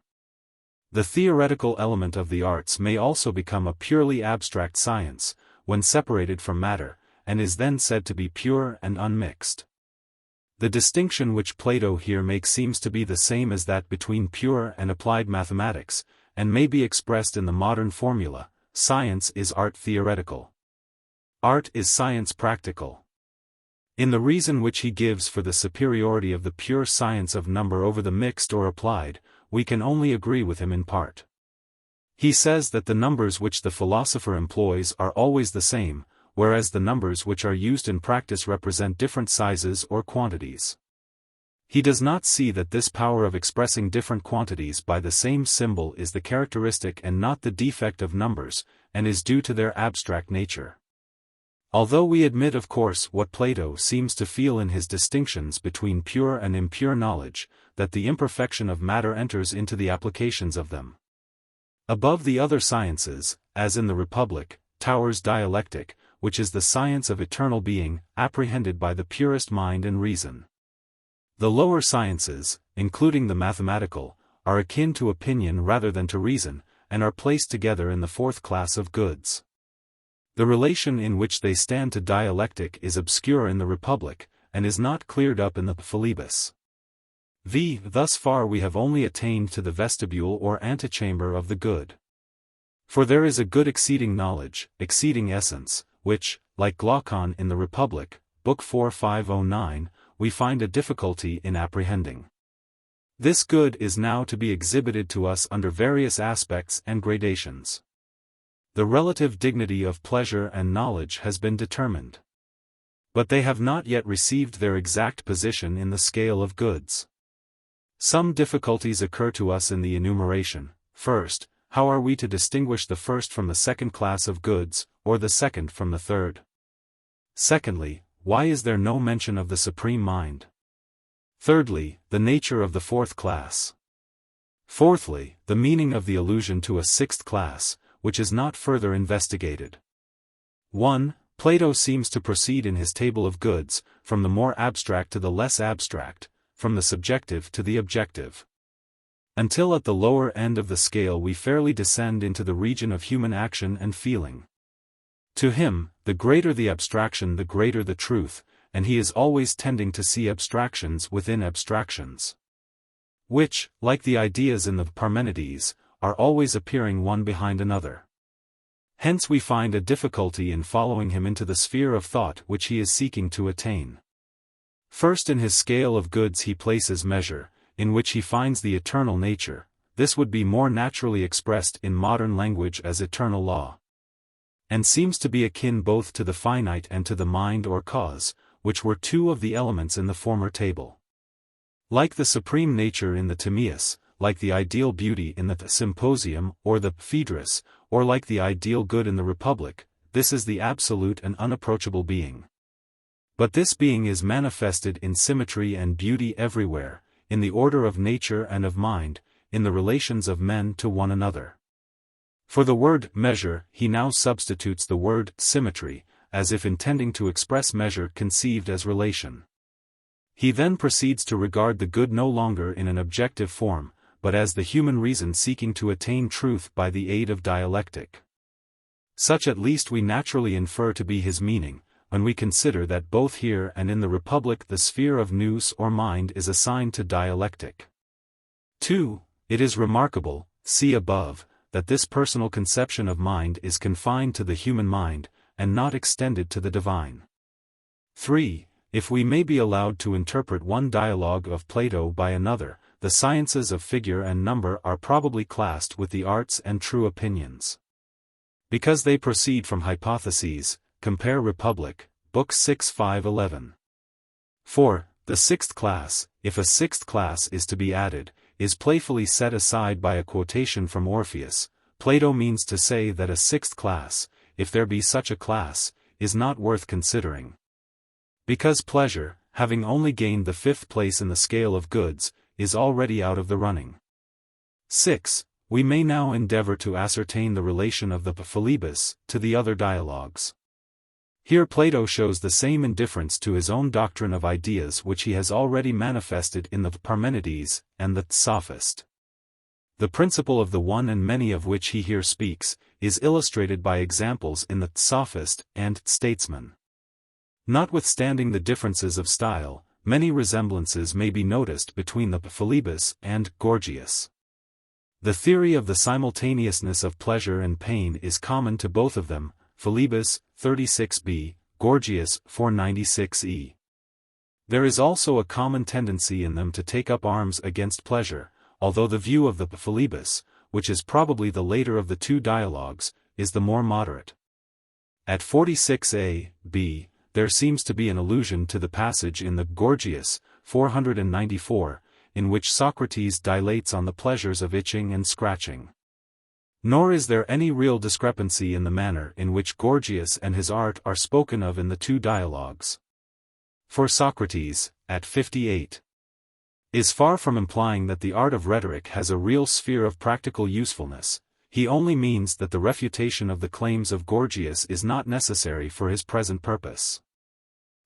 The theoretical element of the arts may also become a purely abstract science, when separated from matter, and is then said to be pure and unmixed. The distinction which Plato here makes seems to be the same as that between pure and applied mathematics, and may be expressed in the modern formula: science is art theoretical. Art is science practical. In the reason which he gives for the superiority of the pure science of number over the mixed or applied, we can only agree with him in part. He says that the numbers which the philosopher employs are always the same, whereas the numbers which are used in practice represent different sizes or quantities. He does not see that this power of expressing different quantities by the same symbol is the characteristic and not the defect of numbers, and is due to their abstract nature. Although we admit of course what Plato seems to feel in his distinctions between pure and impure knowledge, that the imperfection of matter enters into the applications of them. Above the other sciences, as in the Republic, towers dialectic, which is the science of eternal being, apprehended by the purest mind and reason. The lower sciences, including the mathematical, are akin to opinion rather than to reason, and are placed together in the 4th class of goods. The relation in which they stand to dialectic is obscure in the Republic, and is not cleared up in the Philebus. Thus far we have only attained to the vestibule or antechamber of the good. For there is a good exceeding knowledge, exceeding essence, which, like Glaucon in the Republic, Book 4:509, we find a difficulty in apprehending. This good is now to be exhibited to us under various aspects and gradations. The relative dignity of pleasure and knowledge has been determined. But they have not yet received their exact position in the scale of goods. Some difficulties occur to us in the enumeration. First, how are we to distinguish the first from the 2nd class of goods, or the second from the 3rd? Secondly, why is there no mention of the supreme mind? Thirdly, the nature of the 4th class. Fourthly, the meaning of the allusion to a 6th class, which is not further investigated. 1. Plato seems to proceed in his table of goods, from the more abstract to the less abstract, from the subjective to the objective. Until at the lower end of the scale we fairly descend into the region of human action and feeling. To him, the greater the abstraction the greater the truth, and he is always tending to see abstractions within abstractions, which, like the ideas in the Parmenides, are always appearing one behind another. Hence we find a difficulty in following him into the sphere of thought which he is seeking to attain. First in his scale of goods he places measure, in which he finds the eternal nature. This would be more naturally expressed in modern language as eternal law, and seems to be akin both to the finite and to the mind or cause, which were two of the elements in the former table. Like the supreme nature in the Timaeus, like the ideal beauty in the Symposium or the Phaedrus, or like the ideal good in the Republic, this is the absolute and unapproachable being. But this being is manifested in symmetry and beauty everywhere, in the order of nature and of mind, in the relations of men to one another. For the word measure he now substitutes the word symmetry, as if intending to express measure conceived as relation. He then proceeds to regard the good no longer in an objective form, but as the human reason seeking to attain truth by the aid of dialectic. Such at least we naturally infer to be his meaning, when we consider that both here and in the Republic the sphere of nous or mind is assigned to dialectic. 2. It is remarkable, see above, that this personal conception of mind is confined to the human mind, and not extended to the divine. 3. If we may be allowed to interpret one dialogue of Plato by another, the sciences of figure and number are probably classed with the arts and true opinions. Because they proceed from hypotheses, compare Republic, Book 6 511. 4. The sixth class, if a sixth class is to be added, is playfully set aside by a quotation from Orpheus. Plato means to say that a sixth class, if there be such a class, is not worth considering. Because pleasure, having only gained the fifth place in the scale of goods, is already out of the running. 6. We may now endeavor to ascertain the relation of the Philebus to the other dialogues. Here Plato shows the same indifference to his own doctrine of ideas which he has already manifested in the Parmenides and the Sophist. The principle of the one and many of which he here speaks, is illustrated by examples in the Sophist and Statesman. Notwithstanding the differences of style, many resemblances may be noticed between the Philebus and Gorgias. The theory of the simultaneousness of pleasure and pain is common to both of them, Philebus, 36b, Gorgias, 496e. There is also a common tendency in them to take up arms against pleasure, although the view of the Philebus, which is probably the later of the two dialogues, is the more moderate. At 46a, b, there seems to be an allusion to the passage in the Gorgias, 494, in which Socrates dilates on the pleasures of itching and scratching. Nor is there any real discrepancy in the manner in which Gorgias and his art are spoken of in the two dialogues. For Socrates, at 58, is far from implying that the art of rhetoric has a real sphere of practical usefulness. He only means that the refutation of the claims of Gorgias is not necessary for his present purpose.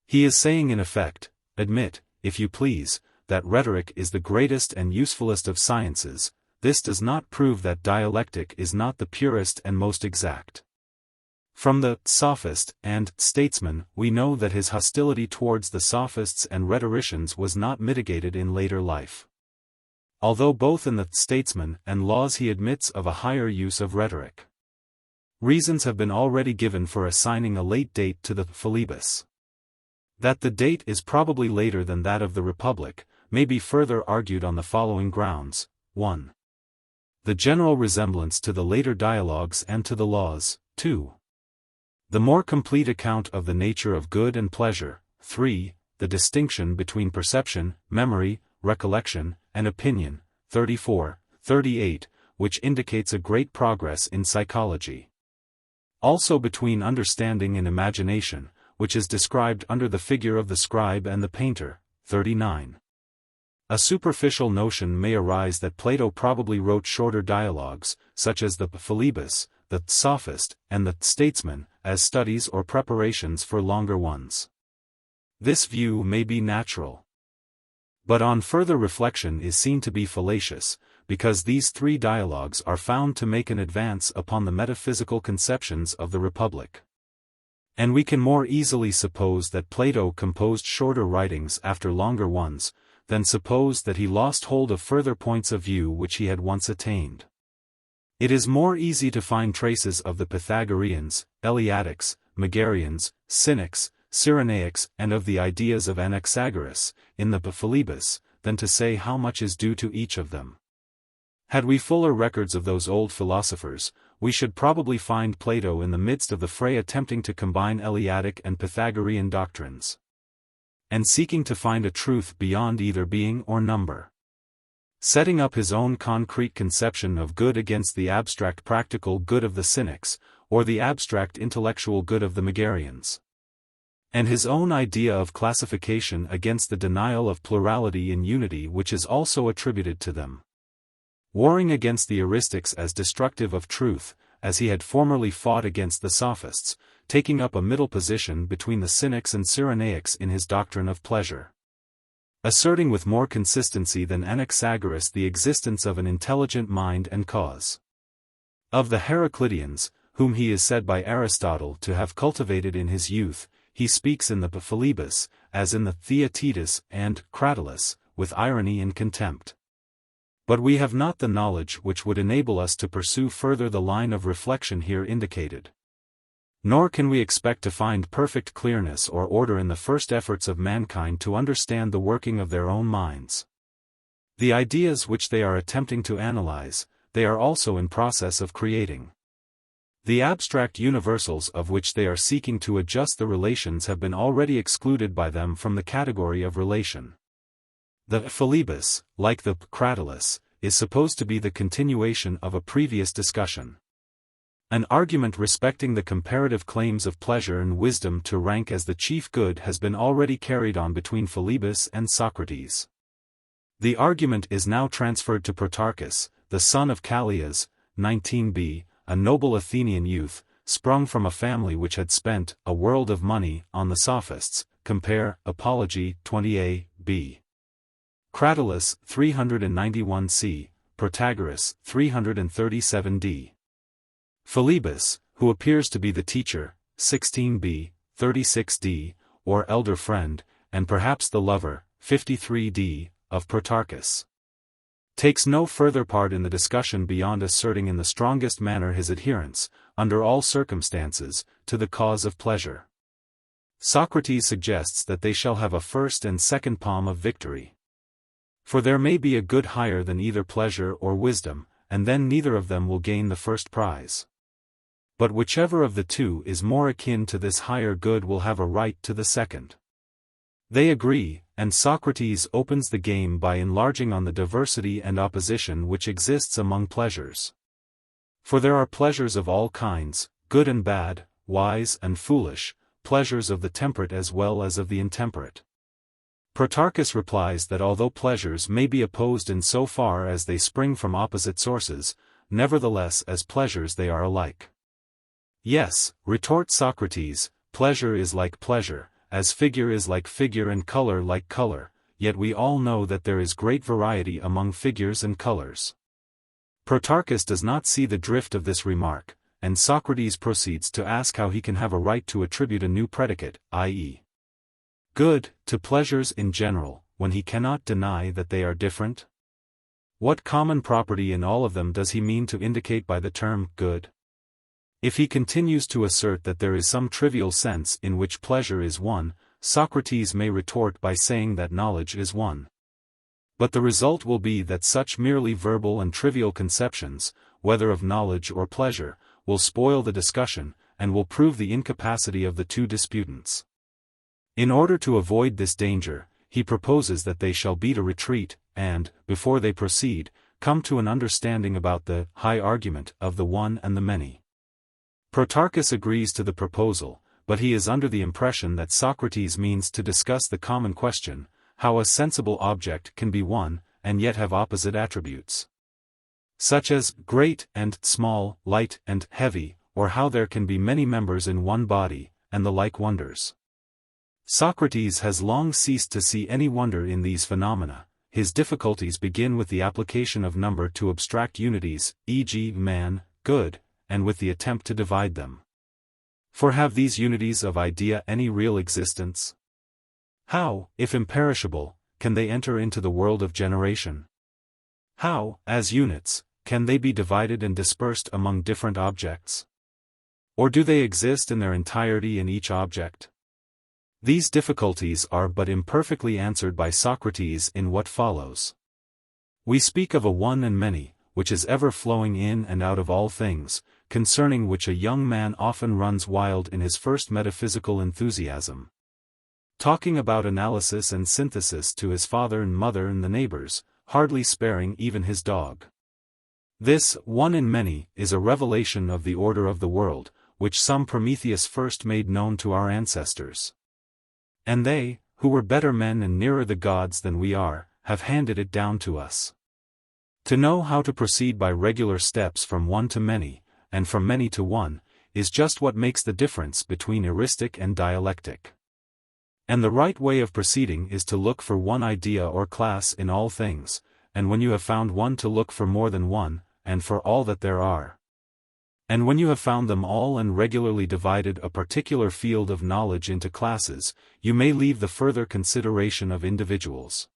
He is saying in effect, admit, if you please, that rhetoric is the greatest and usefulest of sciences. This does not prove that dialectic is not the purest and most exact. From the Sophist and Statesman we know that his hostility towards the Sophists and rhetoricians was not mitigated in later life. Although both in the Statesman and Laws he admits of a higher use of rhetoric. Reasons have been already given for assigning a late date to the Philebus. That the date is probably later than that of the Republic, may be further argued on the following grounds. 1. The general resemblance to the later dialogues and to the Laws. 2. The more complete account of the nature of good and pleasure. 3. The distinction between perception, memory, recollection, and opinion. 34, 38, which indicates a great progress in psychology. Also between understanding and imagination, which is described under the figure of the scribe and the painter. 39. A superficial notion may arise that Plato probably wrote shorter dialogues, such as the Philebus, the Sophist, and the Statesman, as studies or preparations for longer ones. This view may be natural, but on further reflection is seen to be fallacious, because these three dialogues are found to make an advance upon the metaphysical conceptions of the Republic. And we can more easily suppose that Plato composed shorter writings after longer ones, than suppose that he lost hold of further points of view which he had once attained. It is more easy to find traces of the Pythagoreans, Eleatics, Megarians, Cynics, Cyrenaics, and of the ideas of Anaxagoras, in the Philebus, than to say how much is due to each of them. Had we fuller records of those old philosophers, we should probably find Plato in the midst of the fray attempting to combine Eleatic and Pythagorean doctrines, and seeking to find a truth beyond either being or number. Setting up his own concrete conception of good against the abstract practical good of the Cynics, or the abstract intellectual good of the Megarians. And his own idea of classification against the denial of plurality in unity which is also attributed to them. Warring against the Aristics as destructive of truth, as he had formerly fought against the Sophists, taking up a middle position between the Cynics and Cyrenaics in his doctrine of pleasure. Asserting with more consistency than Anaxagoras the existence of an intelligent mind and cause. Of the Heracliteans, whom he is said by Aristotle to have cultivated in his youth, he speaks in the Philebus, as in the Theaetetus and Cratylus, with irony and contempt. But we have not the knowledge which would enable us to pursue further the line of reflection here indicated. Nor can we expect to find perfect clearness or order in the first efforts of mankind to understand the working of their own minds. The ideas which they are attempting to analyze, they are also in process of creating. The abstract universals of which they are seeking to adjust the relations have been already excluded by them from the category of relation. The Philebus, like the Cratylus, is supposed to be the continuation of a previous discussion. An argument respecting the comparative claims of pleasure and wisdom to rank as the chief good has been already carried on between Philebus and Socrates. The argument is now transferred to Protarchus, the son of Callias, 19b, a noble Athenian youth, sprung from a family which had spent a world of money on the sophists, compare Apology 20a, b. Cratylus 391c, Protagoras 337d. Philebus, who appears to be the teacher, 16b, 36d, or elder friend, and perhaps the lover, 53d, of Protarchus, takes no further part in the discussion beyond asserting in the strongest manner his adherence, under all circumstances, to the cause of pleasure. Socrates suggests that they shall have a first and second palm of victory. For there may be a good higher than either pleasure or wisdom, and then neither of them will gain the first prize. But whichever of the two is more akin to this higher good will have a right to the second. They agree, and Socrates opens the game by enlarging on the diversity and opposition which exists among pleasures. For there are pleasures of all kinds, good and bad, wise and foolish, pleasures of the temperate as well as of the intemperate. Protarchus replies that although pleasures may be opposed in so far as they spring from opposite sources, nevertheless as pleasures they are alike. Yes, retorts Socrates, pleasure is like pleasure, as figure is like figure and color like color, yet we all know that there is great variety among figures and colors. Protarchus does not see the drift of this remark, and Socrates proceeds to ask how he can have a right to attribute a new predicate, i.e., good, to pleasures in general, when he cannot deny that they are different? What common property in all of them does he mean to indicate by the term good? If he continues to assert that there is some trivial sense in which pleasure is one, Socrates may retort by saying that knowledge is one. But the result will be that such merely verbal and trivial conceptions, whether of knowledge or pleasure, will spoil the discussion, and will prove the incapacity of the two disputants. In order to avoid this danger, he proposes that they shall beat a retreat, and, before they proceed, come to an understanding about the high argument of the one and the many. Protarchus agrees to the proposal, but he is under the impression that Socrates means to discuss the common question, how a sensible object can be one, and yet have opposite attributes, such as great and small, light and heavy, or how there can be many members in one body, and the like wonders. Socrates has long ceased to see any wonder in these phenomena. His difficulties begin with the application of number to abstract unities, e.g., man, good, and with the attempt to divide them. For have these unities of idea any real existence? How, if imperishable, can they enter into the world of generation? How, as units, can they be divided and dispersed among different objects? Or do they exist in their entirety in each object? These difficulties are but imperfectly answered by Socrates in what follows. We speak of a one and many, which is ever flowing in and out of all things, concerning which a young man often runs wild in his first metaphysical enthusiasm, talking about analysis and synthesis to his father and mother and the neighbors, hardly sparing even his dog. This one in many is a revelation of the order of the world, which some Prometheus first made known to our ancestors. And they, who were better men and nearer the gods than we are, have handed it down to us. To know how to proceed by regular steps from one to many, and from many to one, is just what makes the difference between heuristic and dialectic. And the right way of proceeding is to look for one idea or class in all things, and when you have found one to look for more than one, and for all that there are. And when you have found them all and regularly divided a particular field of knowledge into classes, you may leave the further consideration of individuals.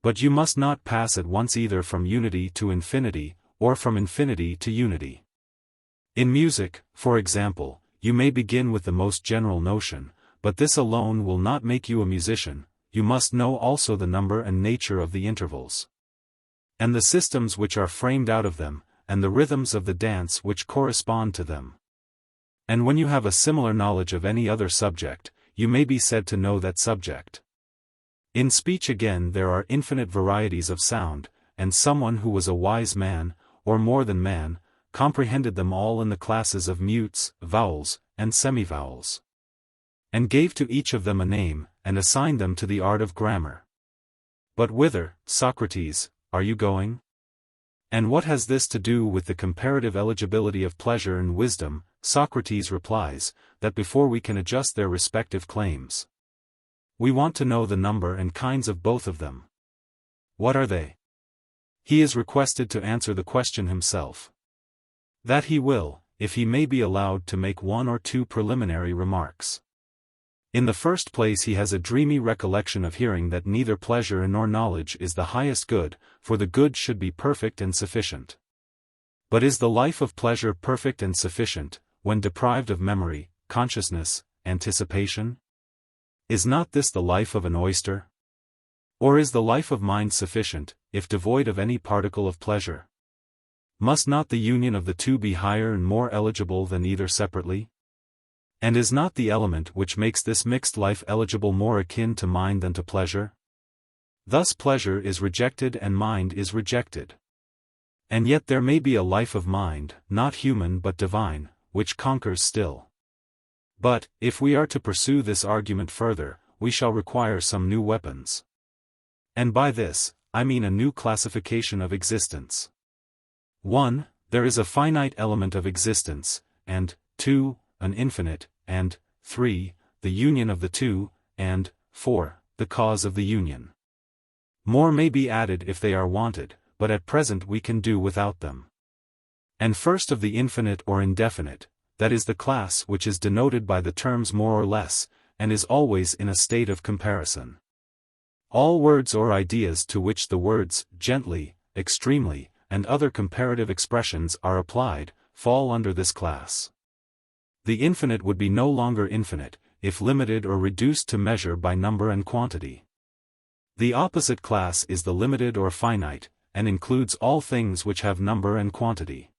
But you must not pass at once either from unity to infinity, or from infinity to unity. In music, for example, you may begin with the most general notion, but this alone will not make you a musician. You must know also the number and nature of the intervals, and the systems which are framed out of them, and the rhythms of the dance which correspond to them. And when you have a similar knowledge of any other subject, you may be said to know that subject. In speech again there are infinite varieties of sound, and someone who was a wise man, or more than man, comprehended them all in the classes of mutes, vowels, and semivowels, and gave to each of them a name, and assigned them to the art of grammar. But whither, Socrates, are you going? And what has this to do with the comparative eligibility of pleasure and wisdom? Socrates replies, that before we can adjust their respective claims, we want to know the number and kinds of both of them. What are they? He is requested to answer the question himself. That he will, if he may be allowed to make one or two preliminary remarks. In the first place, he has a dreamy recollection of hearing that neither pleasure nor knowledge is the highest good, for the good should be perfect and sufficient. But is the life of pleasure perfect and sufficient, when deprived of memory, consciousness, anticipation? Is not this the life of an oyster? Or is the life of mind sufficient, if devoid of any particle of pleasure? Must not the union of the two be higher and more eligible than either separately? And is not the element which makes this mixed life eligible more akin to mind than to pleasure? Thus pleasure is rejected and mind is rejected. And yet there may be a life of mind, not human but divine, which conquers still. But, if we are to pursue this argument further, we shall require some new weapons. And by this, I mean a new classification of existence. 1. There is a finite element of existence, and 2. An infinite, and 3. The union of the two, and 4. The cause of the union. More may be added if they are wanted, but at present we can do without them. And first of the infinite or indefinite, that is the class which is denoted by the terms more or less, and is always in a state of comparison. All words or ideas to which the words gently, extremely, and other comparative expressions are applied, fall under this class. The infinite would be no longer infinite, if limited or reduced to measure by number and quantity. The opposite class is the limited or finite, and includes all things which have number and quantity.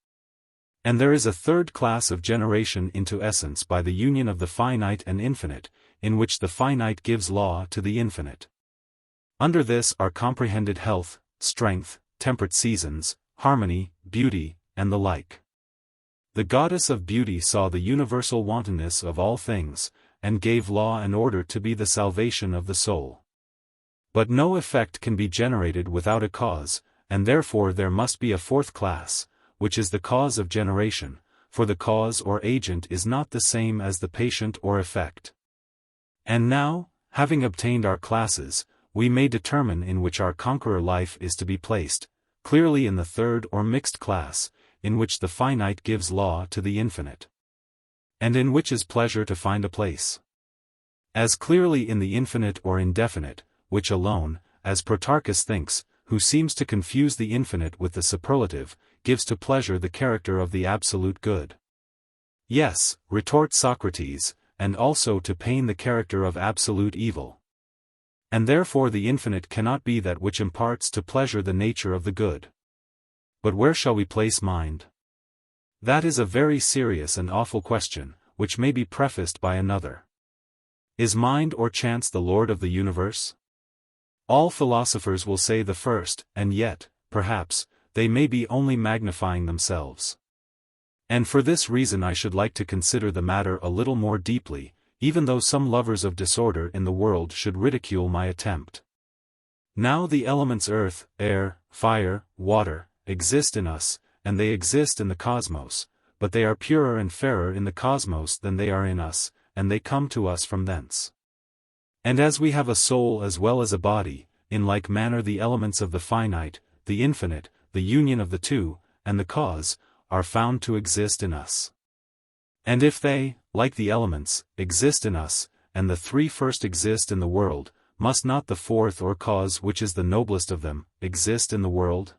And there is a third class of generation into essence by the union of the finite and infinite, in which the finite gives law to the infinite. Under this are comprehended health, strength, temperate seasons, harmony, beauty, and the like. The goddess of beauty saw the universal wantonness of all things, and gave law and order to be the salvation of the soul. But no effect can be generated without a cause, and therefore there must be a fourth class, which is the cause of generation, for the cause or agent is not the same as the patient or effect. And now, having obtained our classes, we may determine in which our conqueror life is to be placed, clearly in the third or mixed class, in which the finite gives law to the infinite, and in which is pleasure to find a place. As clearly in the infinite or indefinite, which alone, as Protarchus thinks, who seems to confuse the infinite with the superlative, gives to pleasure the character of the absolute good. Yes, retorts Socrates, and also to pain the character of absolute evil. And therefore the infinite cannot be that which imparts to pleasure the nature of the good. But where shall we place mind? That is a very serious and awful question, which may be prefaced by another. Is mind or chance the Lord of the universe? All philosophers will say the first, and yet, perhaps, they may be only magnifying themselves. And for this reason I should like to consider the matter a little more deeply, even though some lovers of disorder in the world should ridicule my attempt. Now the elements earth, air, fire, water, exist in us, and they exist in the cosmos, but they are purer and fairer in the cosmos than they are in us, and they come to us from thence. And as we have a soul as well as a body, in like manner the elements of the finite, the infinite, the union of the two, and the cause, are found to exist in us. And if they, like the elements, exist in us, and the three first exist in the world, must not the fourth or cause, which is the noblest of them, exist in the world?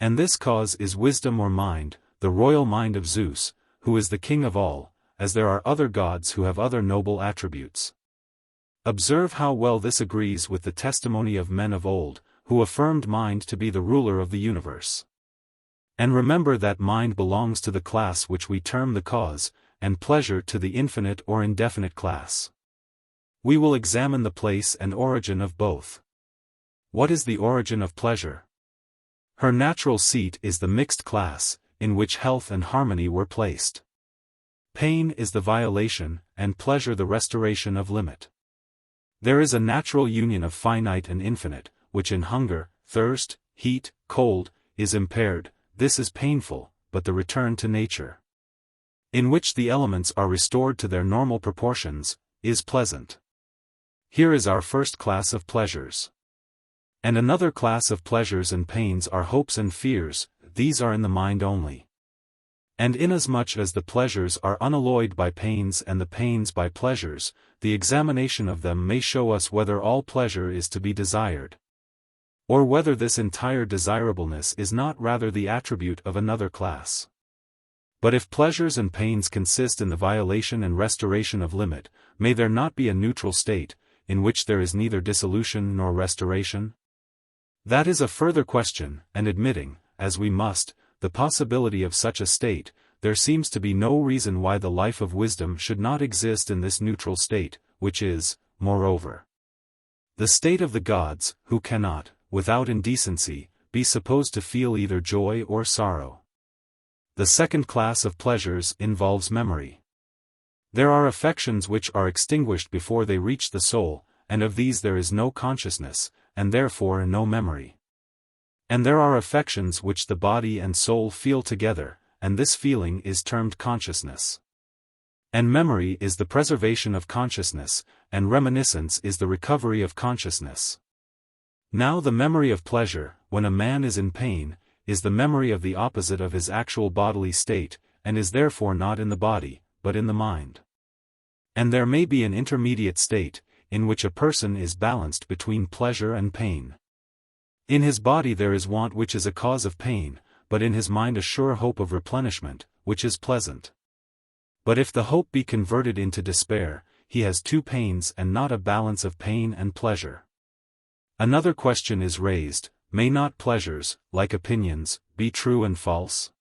And this cause is wisdom or mind, the royal mind of Zeus, who is the king of all, as there are other gods who have other noble attributes. Observe how well this agrees with the testimony of men of old, who affirmed mind to be the ruler of the universe. And remember that mind belongs to the class which we term the cause, and pleasure to the infinite or indefinite class. We will examine the place and origin of both. What is the origin of pleasure? Her natural seat is the mixed class, in which health and harmony were placed. Pain is the violation, and pleasure the restoration of limit. There is a natural union of finite and infinite, which in hunger, thirst, heat, cold, is impaired. This is painful, but the return to nature, in which the elements are restored to their normal proportions, is pleasant. Here is our first class of pleasures. And another class of pleasures and pains are hopes and fears. These are in the mind only. And inasmuch as the pleasures are unalloyed by pains and the pains by pleasures, the examination of them may show us whether all pleasure is to be desired, or whether this entire desirableness is not rather the attribute of another class. But if pleasures and pains consist in the violation and restoration of limit, may there not be a neutral state, in which there is neither dissolution nor restoration? That is a further question, and admitting, as we must, the possibility of such a state, there seems to be no reason why the life of wisdom should not exist in this neutral state, which is, moreover, the state of the gods, who cannot, without indecency, be supposed to feel either joy or sorrow. The second class of pleasures involves memory. There are affections which are extinguished before they reach the soul, and of these there is no consciousness, and therefore no memory. And there are affections which the body and soul feel together, and this feeling is termed consciousness. And memory is the preservation of consciousness, and reminiscence is the recovery of consciousness. Now the memory of pleasure, when a man is in pain, is the memory of the opposite of his actual bodily state, and is therefore not in the body, but in the mind. And there may be an intermediate state, in which a person is balanced between pleasure and pain. In his body there is want which is a cause of pain, but in his mind a sure hope of replenishment, which is pleasant. But if the hope be converted into despair, he has two pains and not a balance of pain and pleasure. Another question is raised: may not pleasures, like opinions, be true and false?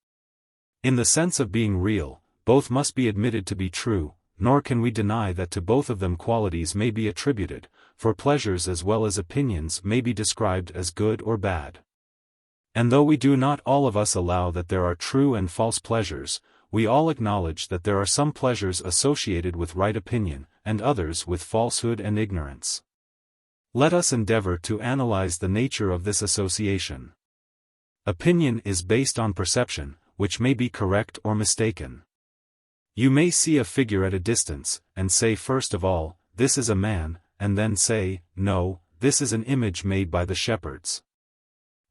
In the sense of being real, both must be admitted to be true, nor can we deny that to both of them qualities may be attributed, for pleasures as well as opinions may be described as good or bad. And though we do not all of us allow that there are true and false pleasures, we all acknowledge that there are some pleasures associated with right opinion, and others with falsehood and ignorance. Let us endeavor to analyze the nature of this association. Opinion is based on perception, which may be correct or mistaken. You may see a figure at a distance, and say first of all, this is a man, and then say, no, this is an image made by the shepherds.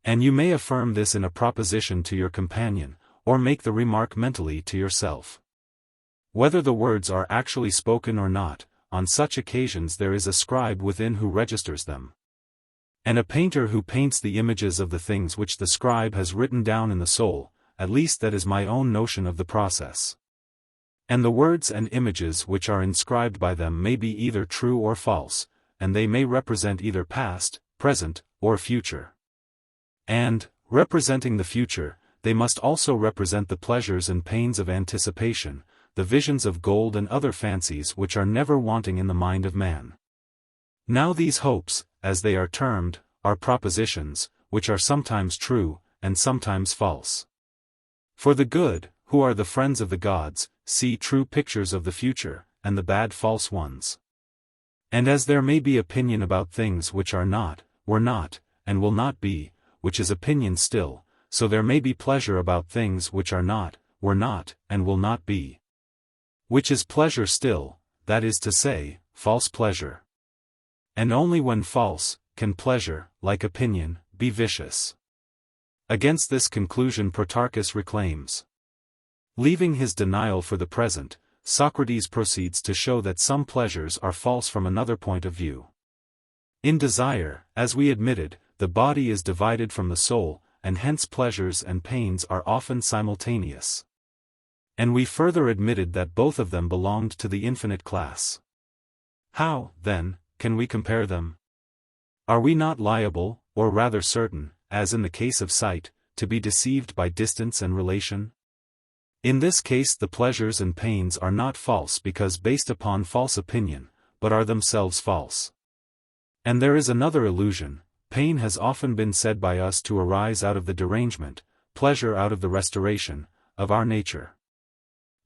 And you may affirm this in a proposition to your companion, or make the remark mentally to yourself. Whether the words are actually spoken or not, on such occasions there is a scribe within who registers them. And a painter who paints the images of the things which the scribe has written down in the soul, at least that is my own notion of the process. And the words and images which are inscribed by them may be either true or false, and they may represent either past, present, or future. And, representing the future, they must also represent the pleasures and pains of anticipation, the visions of gold and other fancies which are never wanting in the mind of man. Now these hopes, as they are termed, are propositions, which are sometimes true, and sometimes false. For the good, who are the friends of the gods, see true pictures of the future, and the bad false ones. And as there may be opinion about things which are not, were not, and will not be, which is opinion still, so there may be pleasure about things which are not, were not, and will not be, which is pleasure still, that is to say, false pleasure. And only when false, can pleasure, like opinion, be vicious. Against this conclusion Protarchus reclaims. Leaving his denial for the present, Socrates proceeds to show that some pleasures are false from another point of view. In desire, as we admitted, the body is divided from the soul, and hence pleasures and pains are often simultaneous. And we further admitted that both of them belonged to the infinite class. How, then, can we compare them? Are we not liable, or rather certain, as in the case of sight, to be deceived by distance and relation? In this case the pleasures and pains are not false because based upon false opinion, but are themselves false. And there is another illusion: pain has often been said by us to arise out of the derangement, pleasure out of the restoration, of our nature.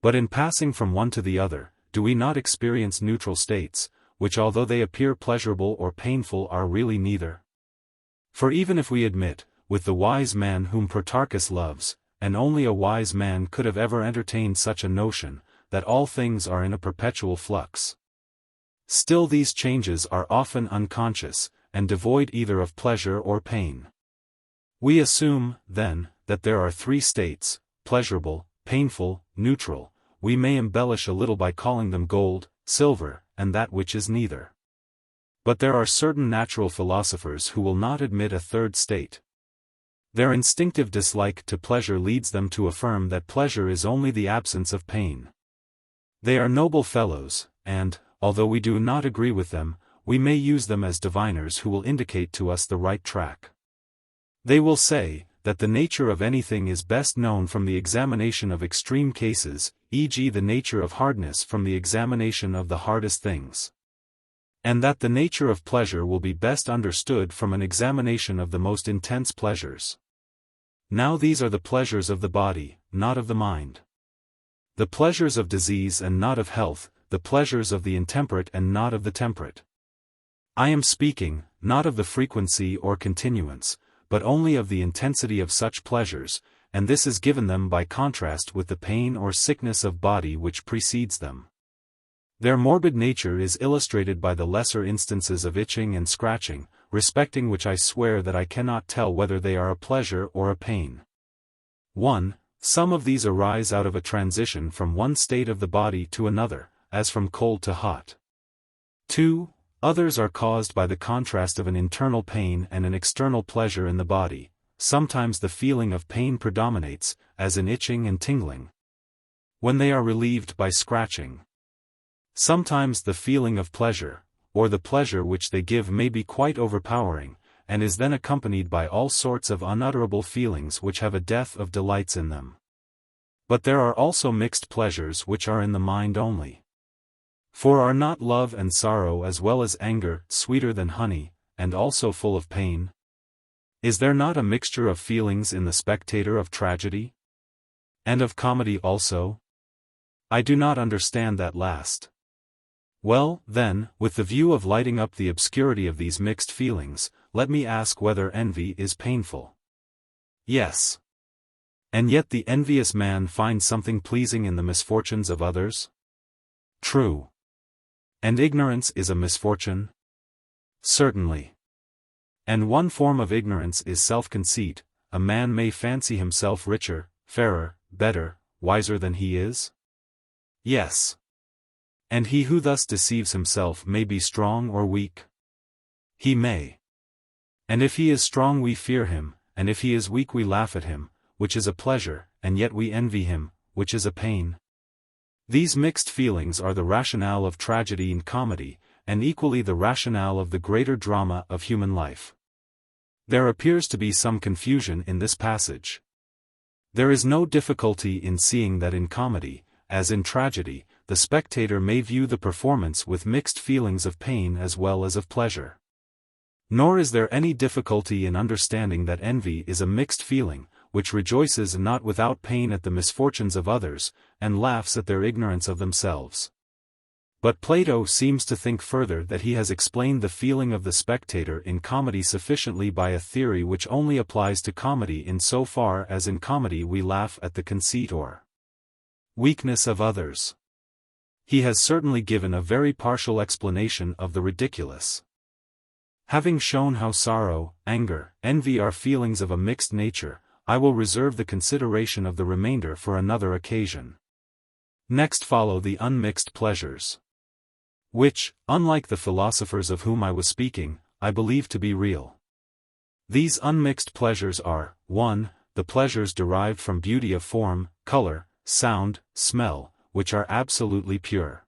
But in passing from one to the other, do we not experience neutral states, which although they appear pleasurable or painful are really neither? For even if we admit, with the wise man whom Protarchus loves, and only a wise man could have ever entertained such a notion, that all things are in a perpetual flux, still these changes are often unconscious, and devoid either of pleasure or pain. We assume, then, that there are three states: pleasurable, painful, neutral. We may embellish a little by calling them gold, silver, and that which is neither. But there are certain natural philosophers who will not admit a third state. Their instinctive dislike to pleasure leads them to affirm that pleasure is only the absence of pain. They are noble fellows, and, although we do not agree with them, we may use them as diviners who will indicate to us the right track. They will say, that the nature of anything is best known from the examination of extreme cases, e.g. the nature of hardness from the examination of the hardest things. And that the nature of pleasure will be best understood from an examination of the most intense pleasures. Now these are the pleasures of the body, not of the mind. The pleasures of disease and not of health, the pleasures of the intemperate and not of the temperate. I am speaking, not of the frequency or continuance, but only of the intensity of such pleasures, and this is given them by contrast with the pain or sickness of body which precedes them. Their morbid nature is illustrated by the lesser instances of itching and scratching, respecting which I swear that I cannot tell whether they are a pleasure or a pain. 1. Some of these arise out of a transition from one state of the body to another, as from cold to hot. 2. Others are caused by the contrast of an internal pain and an external pleasure in the body. Sometimes the feeling of pain predominates, as in itching and tingling, when they are relieved by scratching. Sometimes the feeling of pleasure, or the pleasure which they give may be quite overpowering, and is then accompanied by all sorts of unutterable feelings which have a death of delights in them. But there are also mixed pleasures which are in the mind only. For are not love and sorrow as well as anger sweeter than honey, and also full of pain? Is there not a mixture of feelings in the spectator of tragedy? And of comedy also? I do not understand that last. Well, then, with the view of lighting up the obscurity of these mixed feelings, let me ask whether envy is painful. Yes. And yet the envious man finds something pleasing in the misfortunes of others? True. And ignorance is a misfortune? Certainly. And one form of ignorance is self-conceit. A man may fancy himself richer, fairer, better, wiser than he is? Yes. And he who thus deceives himself may be strong or weak? He may. And if he is strong we fear him, and if he is weak we laugh at him, which is a pleasure, and yet we envy him, which is a pain. These mixed feelings are the rationale of tragedy and comedy, and equally the rationale of the greater drama of human life. There appears to be some confusion in this passage. There is no difficulty in seeing that in comedy, as in tragedy, the spectator may view the performance with mixed feelings of pain as well as of pleasure. Nor is there any difficulty in understanding that envy is a mixed feeling, which rejoices not without pain at the misfortunes of others, and laughs at their ignorance of themselves. But Plato seems to think further that he has explained the feeling of the spectator in comedy sufficiently by a theory which only applies to comedy in so far as in comedy we laugh at the conceit or weakness of others. He has certainly given a very partial explanation of the ridiculous. Having shown how sorrow, anger, envy are feelings of a mixed nature, I will reserve the consideration of the remainder for another occasion. Next follow the unmixed pleasures, which, unlike the philosophers of whom I was speaking, I believe to be real. These unmixed pleasures are, 1. The pleasures derived from beauty of form, color, sound, smell, which are absolutely pure.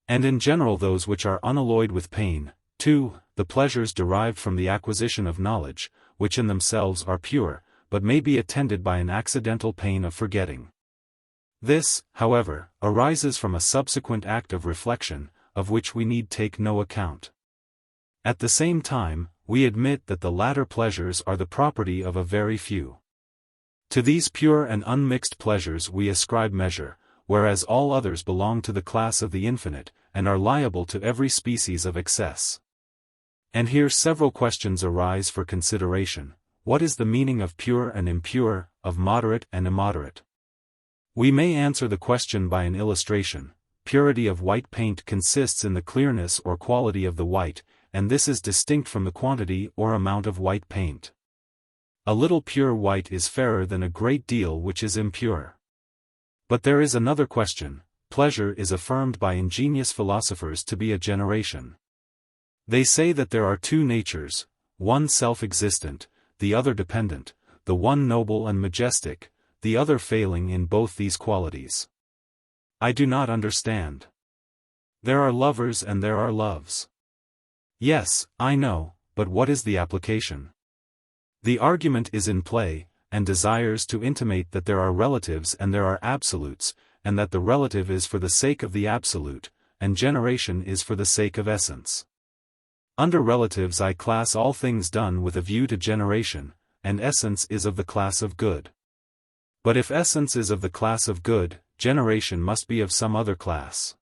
And in general those which are unalloyed with pain. 2. The pleasures derived from the acquisition of knowledge, which in themselves are pure, but may be attended by an accidental pain of forgetting. This, however, arises from a subsequent act of reflection, of which we need take no account. At the same time, we admit that the latter pleasures are the property of a very few. To these pure and unmixed pleasures we ascribe measure, whereas all others belong to the class of the infinite, and are liable to every species of excess. And here several questions arise for consideration. What is the meaning of pure and impure, of moderate and immoderate? We may answer the question by an illustration. Purity of white paint consists in the clearness or quality of the white, and this is distinct from the quantity or amount of white paint. A little pure white is fairer than a great deal which is impure. But there is another question. Pleasure is affirmed by ingenious philosophers to be a generation. They say that there are two natures, one self-existent, the other dependent, the one noble and majestic, the other failing in both these qualities. I do not understand. There are lovers and there are loves. Yes, I know, but what is the application? The argument is in play, and desires to intimate that there are relatives and there are absolutes, and that the relative is for the sake of the absolute, and generation is for the sake of essence. Under relatives I class all things done with a view to generation, and essence is of the class of good. But if essence is of the class of good, generation must be of some other class.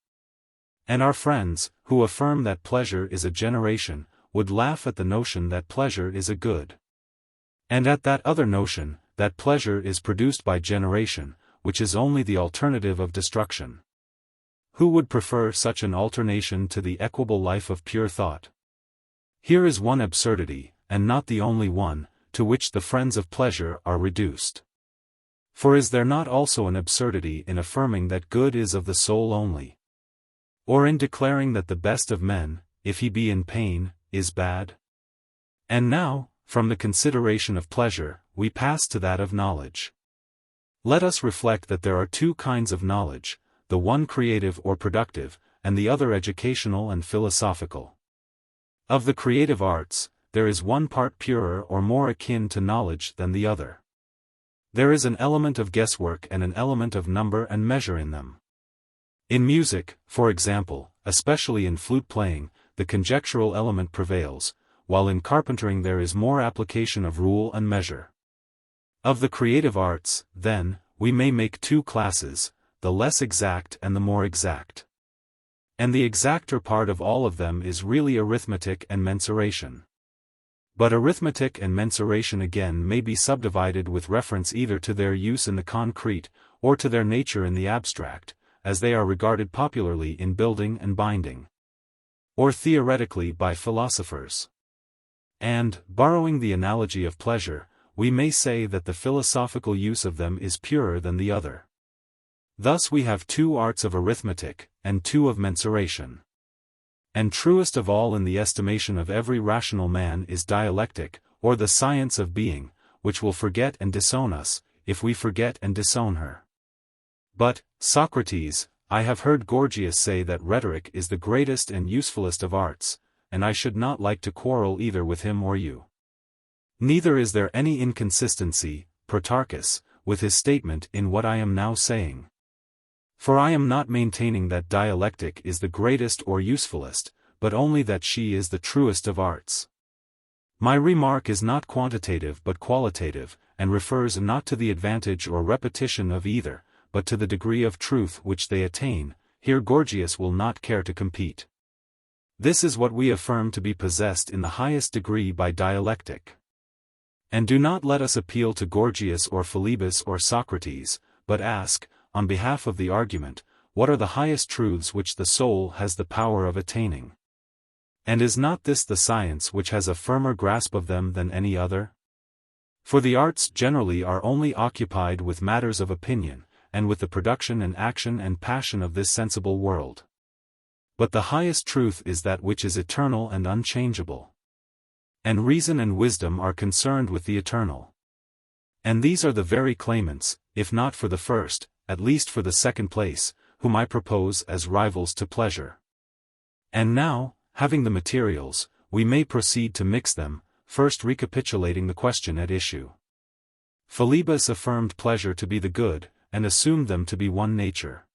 And our friends, who affirm that pleasure is a generation, would laugh at the notion that pleasure is a good. And at that other notion, that pleasure is produced by generation, which is only the alternative of destruction. Who would prefer such an alternation to the equable life of pure thought? Here is one absurdity, and not the only one, to which the friends of pleasure are reduced. For is there not also an absurdity in affirming that good is of the soul only? Or in declaring that the best of men, if he be in pain, is bad? And now, from the consideration of pleasure, we pass to that of knowledge. Let us reflect that there are two kinds of knowledge, the one creative or productive, and the other educational and philosophical. Of the creative arts, there is one part purer or more akin to knowledge than the other. There is an element of guesswork and an element of number and measure in them. In music, for example, especially in flute playing, the conjectural element prevails, while in carpentering there is more application of rule and measure. Of the creative arts, then, we may make two classes, the less exact and the more exact. And the exacter part of all of them is really arithmetic and mensuration. But arithmetic and mensuration again may be subdivided with reference either to their use in the concrete, or to their nature in the abstract, as they are regarded popularly in building and binding. Or theoretically by philosophers. And, borrowing the analogy of pleasure, we may say that the philosophical use of them is purer than the other. Thus we have two arts of arithmetic, and two of mensuration. And truest of all in the estimation of every rational man is dialectic, or the science of being, which will forget and disown us, if we forget and disown her. But, Socrates, I have heard Gorgias say that rhetoric is the greatest and usefulest of arts, and I should not like to quarrel either with him or you. Neither is there any inconsistency, Protarchus, with his statement in what I am now saying. For I am not maintaining that dialectic is the greatest or usefulest, but only that she is the truest of arts. My remark is not quantitative but qualitative, and refers not to the advantage or repetition of either, but to the degree of truth which they attain. Here Gorgias will not care to compete. This is what we affirm to be possessed in the highest degree by dialectic. And do not let us appeal to Gorgias or Philebus or Socrates, but ask, on behalf of the argument, what are the highest truths which the soul has the power of attaining? And is not this the science which has a firmer grasp of them than any other? For the arts generally are only occupied with matters of opinion, and with the production and action and passion of this sensible world. But the highest truth is that which is eternal and unchangeable. And reason and wisdom are concerned with the eternal. And these are the very claimants, if not for the first, at least for the second place, whom I propose as rivals to pleasure. And now, having the materials, we may proceed to mix them, first recapitulating the question at issue. Philebus affirmed pleasure to be the good, and assumed them to be one nature.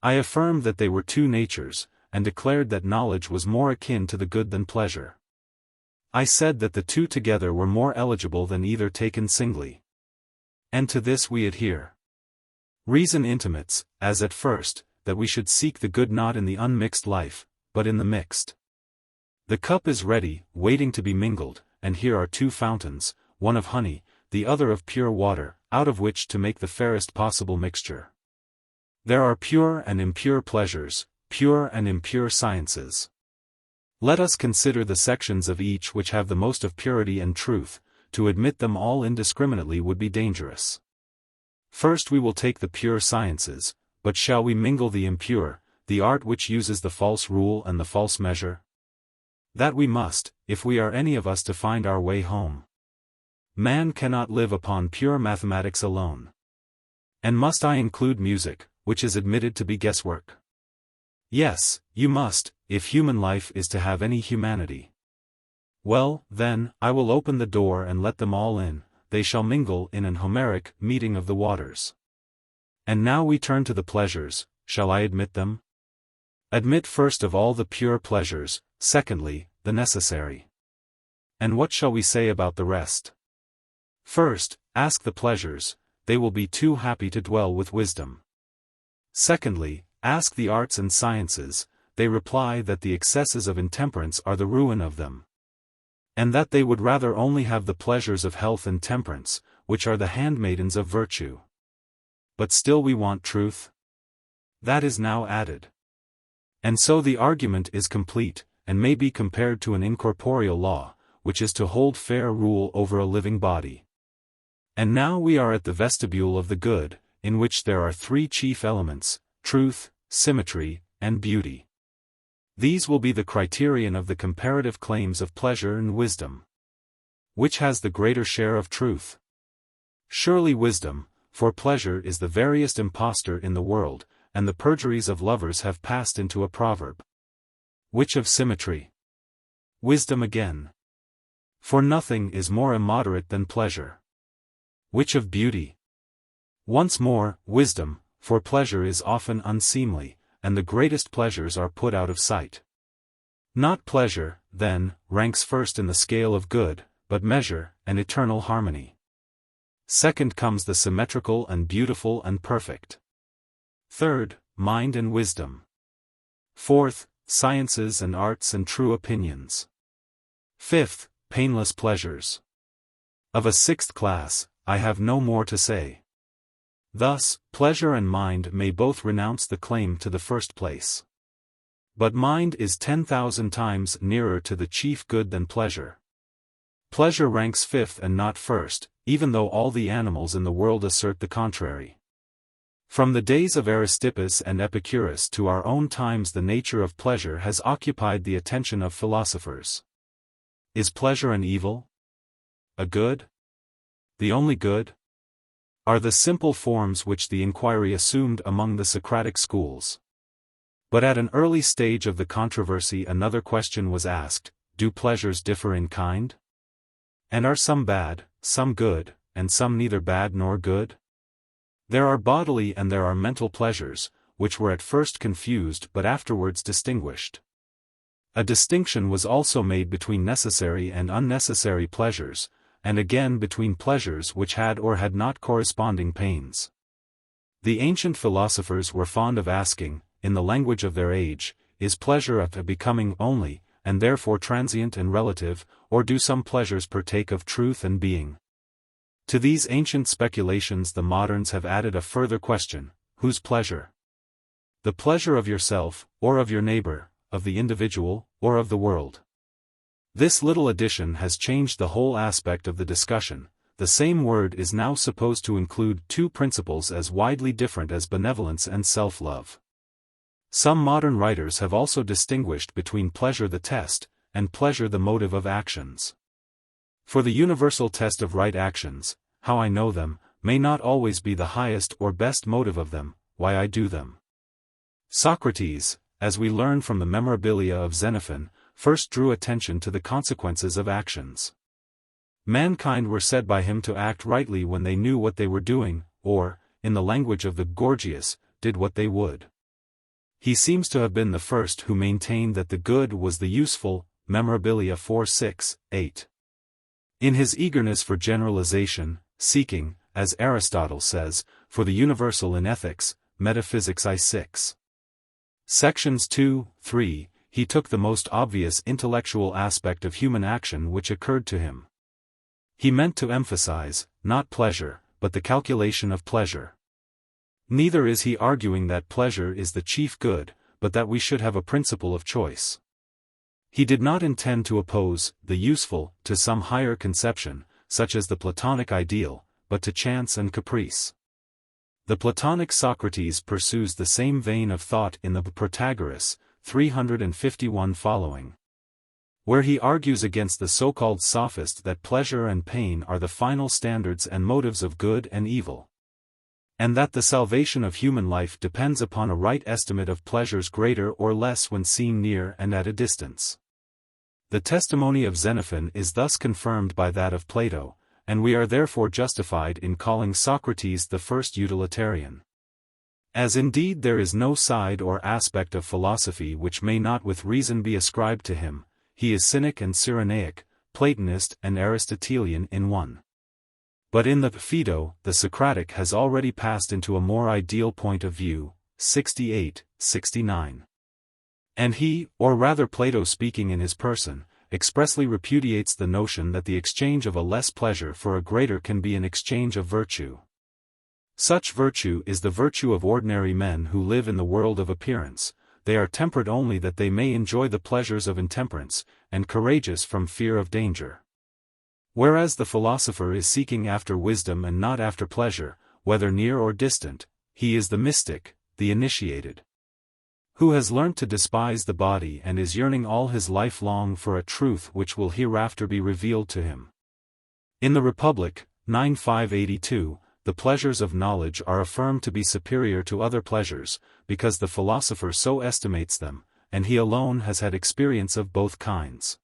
I affirmed that they were two natures, and declared that knowledge was more akin to the good than pleasure. I said that the two together were more eligible than either taken singly. And to this we adhere. Reason intimates, as at first, that we should seek the good not in the unmixed life, but in the mixed. The cup is ready, waiting to be mingled, and here are two fountains, one of honey, the other of pure water, out of which to make the fairest possible mixture. There are pure and impure pleasures, pure and impure sciences. Let us consider the sections of each which have the most of purity and truth. To admit them all indiscriminately would be dangerous. First we will take the pure sciences, but shall we mingle the impure, the art which uses the false rule and the false measure? That we must, if we are any of us to find our way home. Man cannot live upon pure mathematics alone. And must I include music, which is admitted to be guesswork? Yes, you must, if human life is to have any humanity. Well, then, I will open the door and let them all in, they shall mingle in an Homeric meeting of the waters. And now we turn to the pleasures, shall I admit them? Admit first of all the pure pleasures, secondly, the necessary. And what shall we say about the rest? First, ask the pleasures, they will be too happy to dwell with wisdom. Secondly, ask the arts and sciences, they reply that the excesses of intemperance are the ruin of them. And that they would rather only have the pleasures of health and temperance, which are the handmaidens of virtue. But still we want truth? That is now added. And so the argument is complete, and may be compared to an incorporeal law, which is to hold fair rule over a living body. And now we are at the vestibule of the good, in which there are three chief elements, truth, symmetry, and beauty. These will be the criterion of the comparative claims of pleasure and wisdom. Which has the greater share of truth? Surely wisdom, for pleasure is the veriest impostor in the world, and the perjuries of lovers have passed into a proverb. Which of symmetry? Wisdom again. For nothing is more immoderate than pleasure. Which of beauty? Once more, wisdom, for pleasure is often unseemly, and the greatest pleasures are put out of sight. Not pleasure, then, ranks first in the scale of good, but measure, and eternal harmony. Second comes the symmetrical and beautiful and perfect. Third, mind and wisdom. Fourth, sciences and arts and true opinions. Fifth, painless pleasures. Of a sixth class, I have no more to say. Thus, pleasure and mind may both renounce the claim to the first place. But mind is 10,000 times nearer to the chief good than pleasure. Pleasure ranks fifth and not first, even though all the animals in the world assert the contrary. From the days of Aristippus and Epicurus to our own times the nature of pleasure has occupied the attention of philosophers. Is pleasure an evil? A good? The only good? Are the simple forms which the inquiry assumed among the Socratic schools. But at an early stage of the controversy another question was asked, do pleasures differ in kind? And are some bad, some good, and some neither bad nor good? There are bodily and there are mental pleasures, which were at first confused but afterwards distinguished. A distinction was also made between necessary and unnecessary pleasures, and again between pleasures which had or had not corresponding pains. The ancient philosophers were fond of asking, in the language of their age, is pleasure a becoming only, and therefore transient and relative, or do some pleasures partake of truth and being? To these ancient speculations the moderns have added a further question, whose pleasure? The pleasure of yourself, or of your neighbor, of the individual, or of the world? This little addition has changed the whole aspect of the discussion. The same word is now supposed to include two principles as widely different as benevolence and self-love. Some modern writers have also distinguished between pleasure the test, and pleasure the motive of actions. For the universal test of right actions, how I know them, may not always be the highest or best motive of them, why I do them. Socrates, as we learn from the memorabilia of Xenophon, first drew attention to the consequences of actions. Mankind were said by him to act rightly when they knew what they were doing, or, in the language of the Gorgias, did what they would. He seems to have been the first who maintained that the good was the useful, memorabilia 4:6-8. In his eagerness for generalization, seeking, as Aristotle says, for the universal in ethics, Metaphysics I6. Sections 2-3, he took the most obvious intellectual aspect of human action which occurred to him. He meant to emphasize, not pleasure, but the calculation of pleasure. Neither is he arguing that pleasure is the chief good, but that we should have a principle of choice. He did not intend to oppose the useful to some higher conception, such as the Platonic ideal, but to chance and caprice. The Platonic Socrates pursues the same vein of thought in the Protagoras, 351 following, where he argues against the so-called sophist that pleasure and pain are the final standards and motives of good and evil, and that the salvation of human life depends upon a right estimate of pleasures greater or less when seen near and at a distance. The testimony of Xenophon is thus confirmed by that of Plato, and we are therefore justified in calling Socrates the first utilitarian. As indeed there is no side or aspect of philosophy which may not with reason be ascribed to him, he is Cynic and Cyrenaic, Platonist and Aristotelian in one. But in the Phaedo, the Socratic has already passed into a more ideal point of view, 68-69. And he, or rather Plato speaking in his person, expressly repudiates the notion that the exchange of a less pleasure for a greater can be an exchange of virtue. Such virtue is the virtue of ordinary men who live in the world of appearance. They are temperate only that they may enjoy the pleasures of intemperance, and courageous from fear of danger. Whereas the philosopher is seeking after wisdom and not after pleasure, whether near or distant, he is the mystic, the initiated, who has learnt to despise the body and is yearning all his life long for a truth which will hereafter be revealed to him. In the Republic, 9:582, the pleasures of knowledge are affirmed to be superior to other pleasures, because the philosopher so estimates them, and he alone has had experience of both kinds.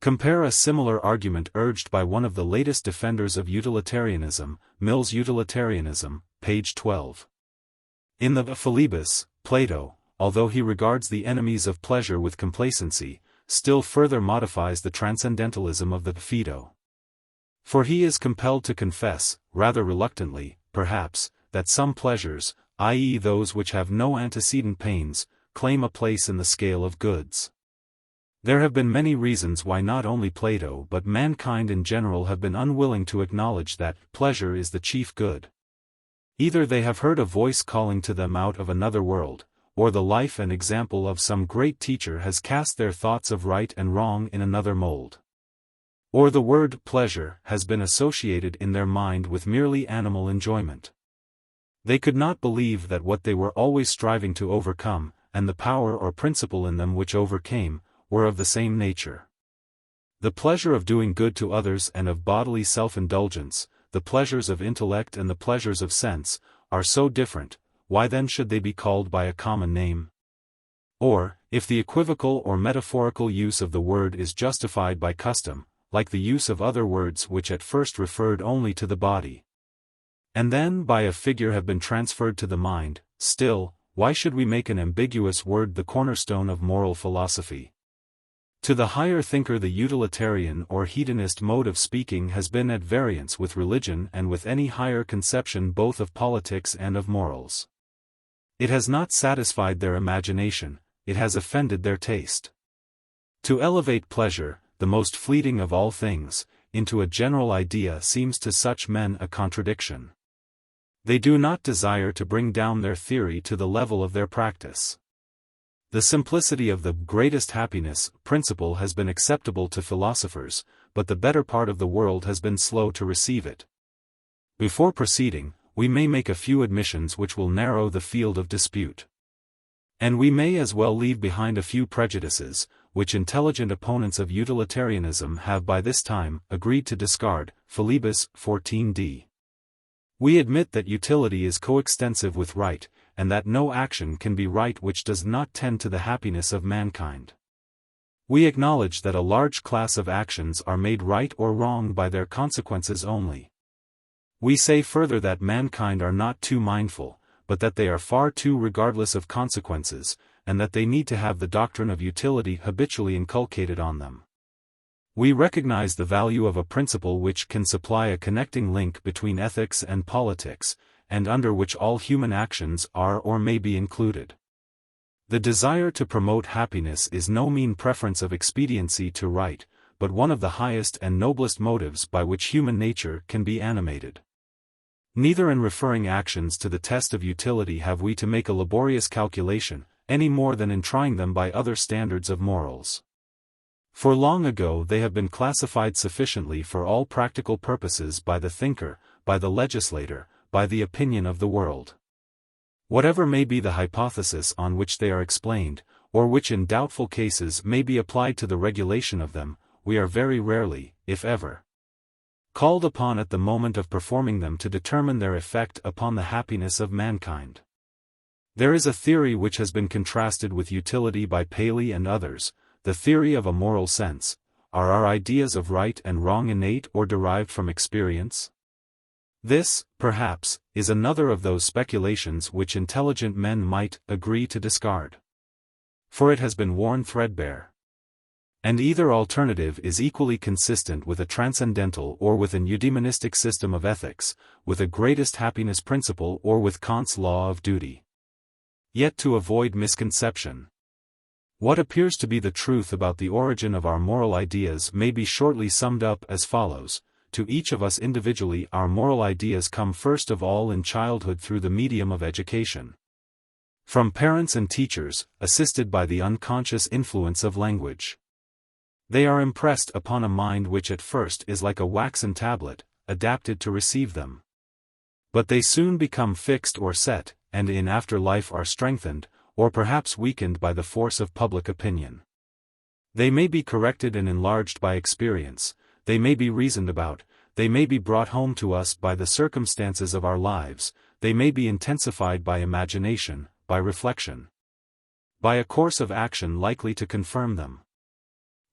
Compare a similar argument urged by one of the latest defenders of utilitarianism, Mill's Utilitarianism, page 12. In the Philebus, Plato, although he regards the enemies of pleasure with complacency, still further modifies the transcendentalism of the Phaedo. For he is compelled to confess, rather reluctantly, perhaps, that some pleasures, i.e. those which have no antecedent pains, claim a place in the scale of goods. There have been many reasons why not only Plato but mankind in general have been unwilling to acknowledge that pleasure is the chief good. Either they have heard a voice calling to them out of another world, or the life and example of some great teacher has cast their thoughts of right and wrong in another mold. Or the word pleasure has been associated in their mind with merely animal enjoyment. They could not believe that what they were always striving to overcome, and the power or principle in them which overcame, were of the same nature. The pleasure of doing good to others and of bodily self-indulgence, the pleasures of intellect and the pleasures of sense, are so different. Why then should they be called by a common name? Or, if the equivocal or metaphorical use of the word is justified by custom, like the use of other words which at first referred only to the body, and then by a figure have been transferred to the mind, still, why should we make an ambiguous word the cornerstone of moral philosophy? To the higher thinker the utilitarian or hedonist mode of speaking has been at variance with religion and with any higher conception both of politics and of morals. It has not satisfied their imagination, it has offended their taste. To elevate pleasure, the most fleeting of all things, into a general idea seems to such men a contradiction. They do not desire to bring down their theory to the level of their practice. The simplicity of the greatest happiness principle has been acceptable to philosophers, but the better part of the world has been slow to receive it. Before proceeding, we may make a few admissions which will narrow the field of dispute. And we may as well leave behind a few prejudices, which intelligent opponents of utilitarianism have by this time agreed to discard. Philebus 14d. We admit that utility is coextensive with right, and that no action can be right which does not tend to the happiness of mankind. We acknowledge that a large class of actions are made right or wrong by their consequences only. We say further that mankind are not too mindful, but that they are far too regardless of consequences, and that they need to have the doctrine of utility habitually inculcated on them. We recognize the value of a principle which can supply a connecting link between ethics and politics, and under which all human actions are or may be included. The desire to promote happiness is no mean preference of expediency to right, but one of the highest and noblest motives by which human nature can be animated. Neither in referring actions to the test of utility have we to make a laborious calculation, any more than in trying them by other standards of morals. For long ago they have been classified sufficiently for all practical purposes by the thinker, by the legislator, by the opinion of the world. Whatever may be the hypothesis on which they are explained, or which in doubtful cases may be applied to the regulation of them, we are very rarely, if ever, called upon at the moment of performing them to determine their effect upon the happiness of mankind. There is a theory which has been contrasted with utility by Paley and others, the theory of a moral sense. Are our ideas of right and wrong innate or derived from experience? This, perhaps, is another of those speculations which intelligent men might agree to discard. For it has been worn threadbare. And either alternative is equally consistent with a transcendental or with an eudaimonistic system of ethics, with a greatest happiness principle or with Kant's law of duty. Yet to avoid misconception, what appears to be the truth about the origin of our moral ideas may be shortly summed up as follows. To each of us individually our moral ideas come first of all in childhood through the medium of education. From parents and teachers, assisted by the unconscious influence of language. They are impressed upon a mind which at first is like a waxen tablet, adapted to receive them. But they soon become fixed or set, and in after life are strengthened, or perhaps weakened by the force of public opinion. They may be corrected and enlarged by experience, they may be reasoned about, they may be brought home to us by the circumstances of our lives, they may be intensified by imagination, by reflection, by a course of action likely to confirm them.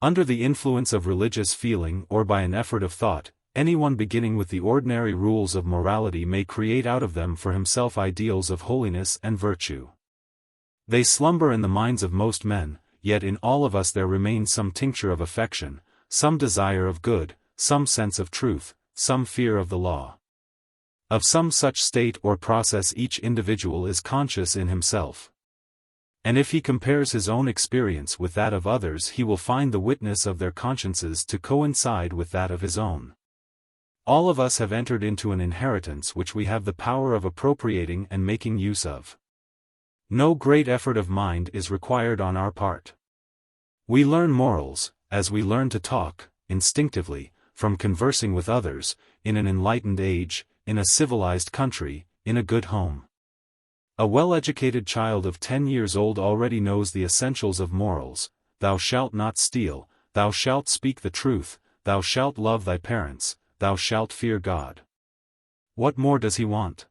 Under the influence of religious feeling or by an effort of thought, anyone beginning with the ordinary rules of morality may create out of them for himself ideals of holiness and virtue. They slumber in the minds of most men, yet in all of us there remains some tincture of affection, some desire of good, some sense of truth, some fear of the law. Of some such state or process each individual is conscious in himself. And if he compares his own experience with that of others he will find the witness of their consciences to coincide with that of his own. All of us have entered into an inheritance which we have the power of appropriating and making use of. No great effort of mind is required on our part. We learn morals, as we learn to talk, instinctively, from conversing with others, in an enlightened age, in a civilized country, in a good home. A well-educated child of 10 years old already knows the essentials of morals: thou shalt not steal, thou shalt speak the truth, thou shalt love thy parents, thou shalt fear God. What more does he want?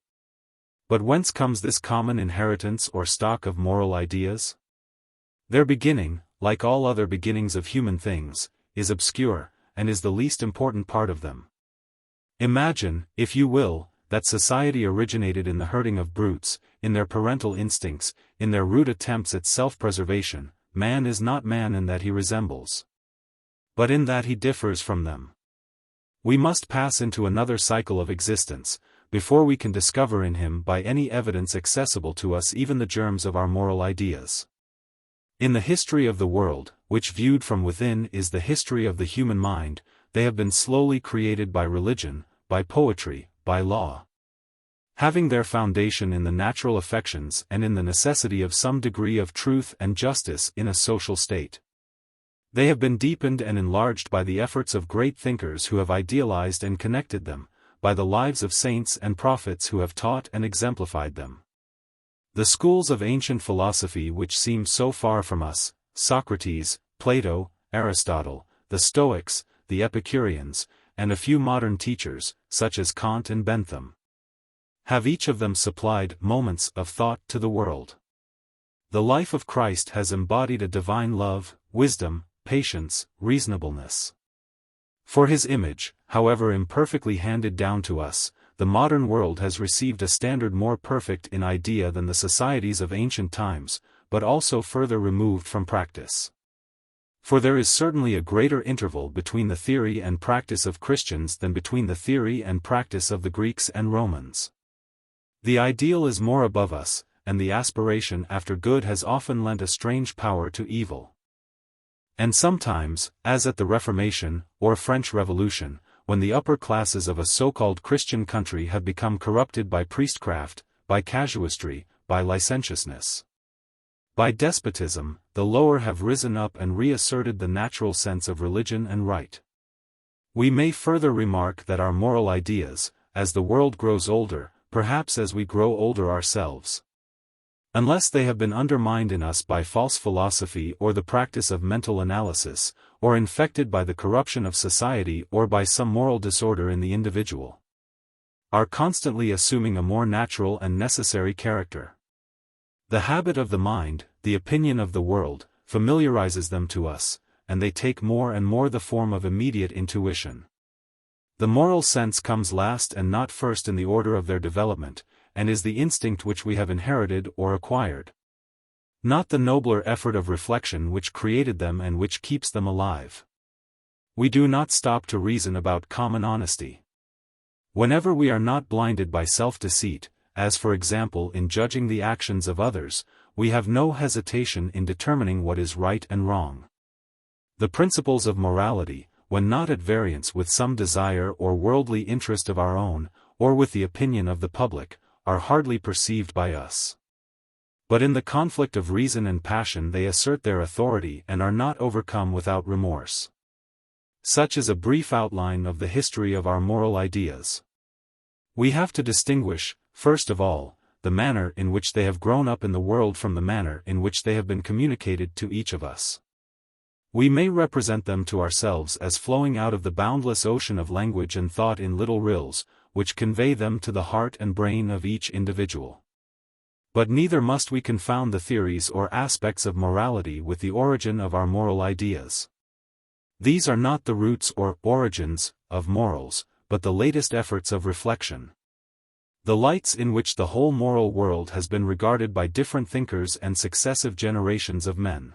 But whence comes this common inheritance or stock of moral ideas? Their beginning, like all other beginnings of human things, is obscure, and is the least important part of them. Imagine, if you will, that society originated in the herding of brutes, in their parental instincts, in their rude attempts at self-preservation. Man is not man in that he resembles, but in that he differs from them. We must pass into another cycle of existence, before we can discover in him by any evidence accessible to us even the germs of our moral ideas. In the history of the world, which viewed from within is the history of the human mind, they have been slowly created by religion, by poetry, by law. Having their foundation in the natural affections and in the necessity of some degree of truth and justice in a social state. They have been deepened and enlarged by the efforts of great thinkers who have idealized and connected them, by the lives of saints and prophets who have taught and exemplified them. The schools of ancient philosophy which seem so far from us, Socrates, Plato, Aristotle, the Stoics, the Epicureans, and a few modern teachers, such as Kant and Bentham, have each of them supplied moments of thought to the world. The life of Christ has embodied a divine love, wisdom, patience, reasonableness. For his image, however imperfectly handed down to us, the modern world has received a standard more perfect in idea than the societies of ancient times, but also further removed from practice. For there is certainly a greater interval between the theory and practice of Christians than between the theory and practice of the Greeks and Romans. The ideal is more above us, and the aspiration after good has often lent a strange power to evil. And sometimes, as at the Reformation, or French Revolution, when the upper classes of a so-called Christian country have become corrupted by priestcraft, by casuistry, by licentiousness, by despotism, the lower have risen up and reasserted the natural sense of religion and right. We may further remark that our moral ideas, as the world grows older, perhaps as we grow older ourselves, unless they have been undermined in us by false philosophy or the practice of mental analysis, or infected by the corruption of society or by some moral disorder in the individual, are constantly assuming a more natural and necessary character. The habit of the mind, the opinion of the world, familiarizes them to us, and they take more and more the form of immediate intuition. The moral sense comes last and not first in the order of their development, and is the instinct which we have inherited or acquired, not the nobler effort of reflection which created them and which keeps them alive. We do not stop to reason about common honesty. Whenever we are not blinded by self-deceit, as for example in judging the actions of others, we have no hesitation in determining what is right and wrong. The principles of morality, when not at variance with some desire or worldly interest of our own, or with the opinion of the public, are hardly perceived by us. But in the conflict of reason and passion they assert their authority and are not overcome without remorse. Such is a brief outline of the history of our moral ideas. We have to distinguish, first of all, the manner in which they have grown up in the world from the manner in which they have been communicated to each of us. We may represent them to ourselves as flowing out of the boundless ocean of language and thought in little rills, which convey them to the heart and brain of each individual. But neither must we confound the theories or aspects of morality with the origin of our moral ideas. These are not the roots or origins of morals, but the latest efforts of reflection, the lights in which the whole moral world has been regarded by different thinkers and successive generations of men.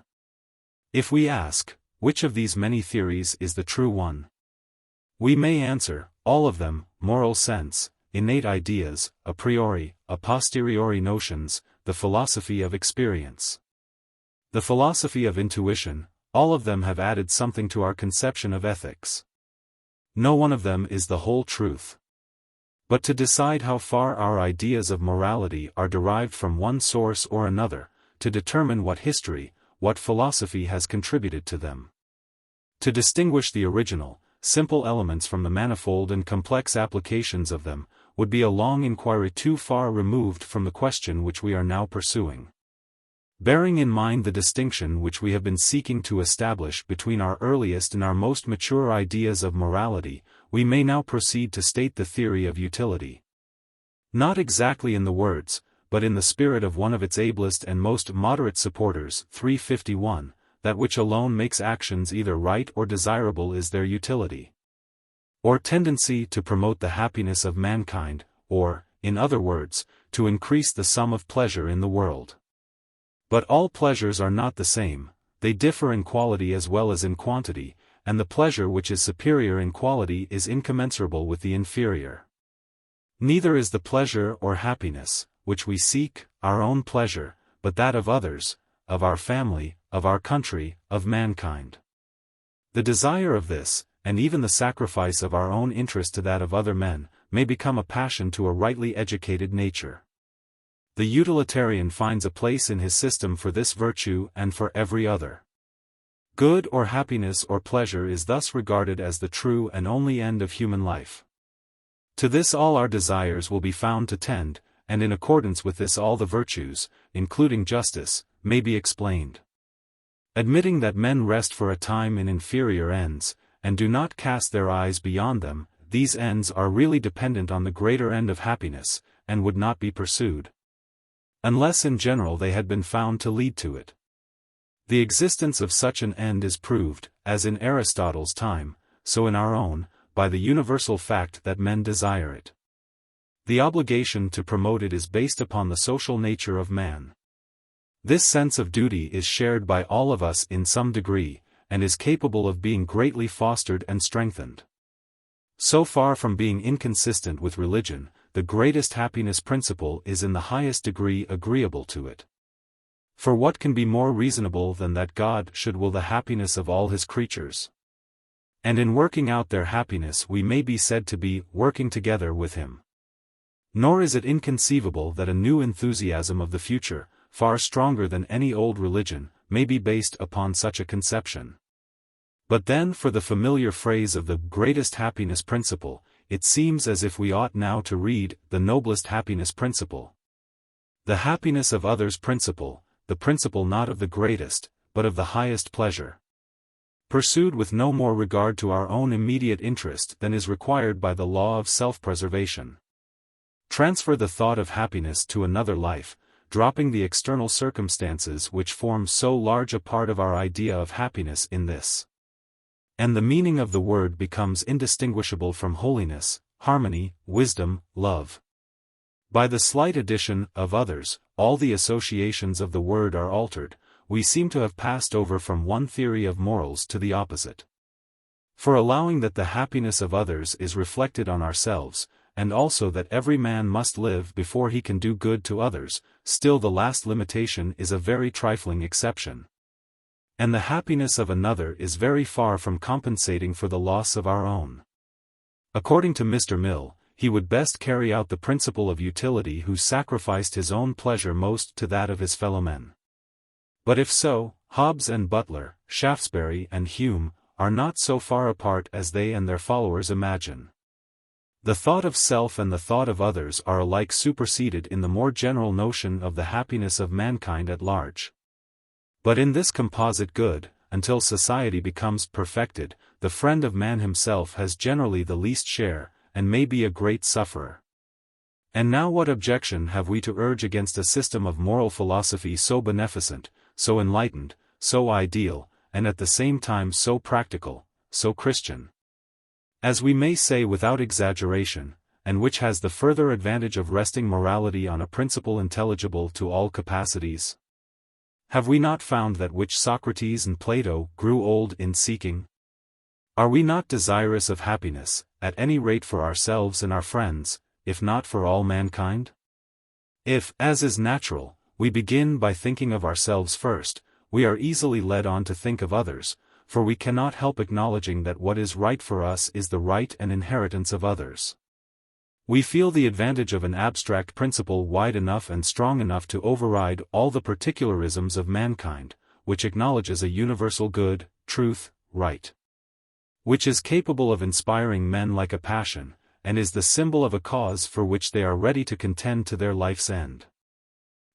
If we ask, which of these many theories is the true one? We may answer, all of them: moral sense, innate ideas, a priori, a posteriori notions, the philosophy of experience, the philosophy of intuition. All of them have added something to our conception of ethics. No one of them is the whole truth. But to decide how far our ideas of morality are derived from one source or another, to determine what history, what philosophy has contributed to them, to distinguish the original, simple elements from the manifold and complex applications of them, would be a long inquiry too far removed from the question which we are now pursuing. Bearing in mind the distinction which we have been seeking to establish between our earliest and our most mature ideas of morality, we may now proceed to state the theory of utility. Not exactly in the words, but in the spirit of one of its ablest and most moderate supporters, 351, that which alone makes actions either right or desirable is their utility, or tendency to promote the happiness of mankind, or, in other words, to increase the sum of pleasure in the world. But all pleasures are not the same, they differ in quality as well as in quantity, and the pleasure which is superior in quality is incommensurable with the inferior. Neither is the pleasure or happiness, which we seek, our own pleasure, but that of others, of our family, of our country, of mankind. The desire of this, and even the sacrifice of our own interest to that of other men, may become a passion to a rightly educated nature. The utilitarian finds a place in his system for this virtue and for every other. Good or happiness or pleasure is thus regarded as the true and only end of human life. To this all our desires will be found to tend, and in accordance with this all the virtues, including justice, may be explained. Admitting that men rest for a time in inferior ends, and do not cast their eyes beyond them, these ends are really dependent on the greater end of happiness, and would not be pursued unless in general they had been found to lead to it. The existence of such an end is proved, as in Aristotle's time, so in our own, by the universal fact that men desire it. The obligation to promote it is based upon the social nature of man. This sense of duty is shared by all of us in some degree, and is capable of being greatly fostered and strengthened. So far from being inconsistent with religion, the greatest happiness principle is in the highest degree agreeable to it. For what can be more reasonable than that God should will the happiness of all his creatures? And in working out their happiness we may be said to be working together with him. Nor is it inconceivable that a new enthusiasm of the future, far stronger than any old religion, may be based upon such a conception. But then for the familiar phrase of the greatest happiness principle, it seems as if we ought now to read the noblest happiness principle. The happiness of others principle, the principle not of the greatest, but of the highest pleasure. Pursued with no more regard to our own immediate interest than is required by the law of self-preservation. Transfer the thought of happiness to another life, dropping the external circumstances which form so large a part of our idea of happiness in this. And the meaning of the word becomes indistinguishable from holiness, harmony, wisdom, love. By the slight addition of others, all the associations of the word are altered. We seem to have passed over from one theory of morals to the opposite. For allowing that the happiness of others is reflected on ourselves, and also that every man must live before he can do good to others, still the last limitation is a very trifling exception. And the happiness of another is very far from compensating for the loss of our own. According to Mr. Mill, he would best carry out the principle of utility who sacrificed his own pleasure most to that of his fellowmen. But if so, Hobbes and Butler, Shaftesbury and Hume, are not so far apart as they and their followers imagine. The thought of self and the thought of others are alike superseded in the more general notion of the happiness of mankind at large. But in this composite good, until society becomes perfected, the friend of man himself has generally the least share, and may be a great sufferer. And now what objection have we to urge against a system of moral philosophy so beneficent, so enlightened, so ideal, and at the same time so practical, so Christian? As we may say without exaggeration, and which has the further advantage of resting morality on a principle intelligible to all capacities. Have we not found that which Socrates and Plato grew old in seeking? Are we not desirous of happiness, at any rate for ourselves and our friends, if not for all mankind? If, as is natural, we begin by thinking of ourselves first, we are easily led on to think of others, for we cannot help acknowledging that what is right for us is the right and inheritance of others. We feel the advantage of an abstract principle wide enough and strong enough to override all the particularisms of mankind, which acknowledges a universal good, truth, right. Which is capable of inspiring men like a passion, and is the symbol of a cause for which they are ready to contend to their life's end.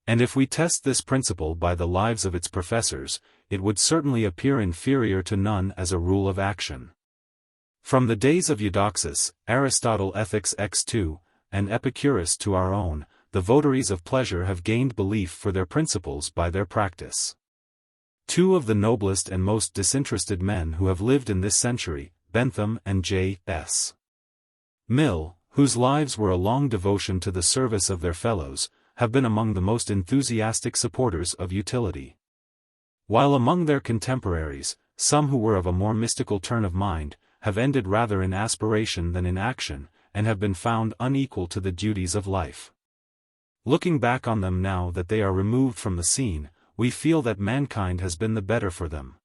And if we test this principle by the lives of its professors, it would certainly appear inferior to none as a rule of action. From the days of Eudoxus, Aristotle Ethics X2, and Epicurus to our own, the votaries of pleasure have gained belief for their principles by their practice. Two of the noblest and most disinterested men who have lived in this century, Bentham and J.S. Mill, whose lives were a long devotion to the service of their fellows, have been among the most enthusiastic supporters of utility. While among their contemporaries, some who were of a more mystical turn of mind, have ended rather in aspiration than in action, and have been found unequal to the duties of life. Looking back on them now that they are removed from the scene, we feel that mankind has been the better for them.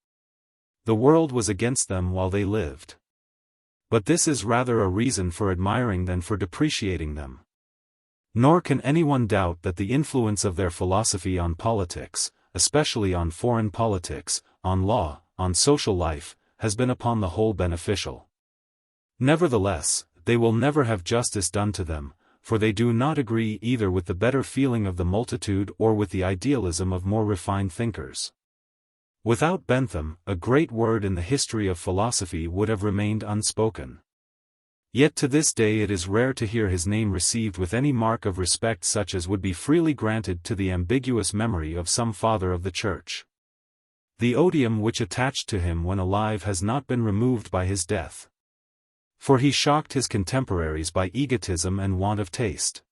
The world was against them while they lived. But this is rather a reason for admiring than for depreciating them. Nor can anyone doubt that the influence of their philosophy on politics, especially on foreign politics, on law, on social life, has been upon the whole beneficial. Nevertheless, they will never have justice done to them, for they do not agree either with the better feeling of the multitude or with the idealism of more refined thinkers. Without Bentham, a great word in the history of philosophy would have remained unspoken. Yet to this day it is rare to hear his name received with any mark of respect such as would be freely granted to the ambiguous memory of some father of the Church. The odium which attached to him when alive has not been removed by his death. For he shocked his contemporaries by egotism and want of taste.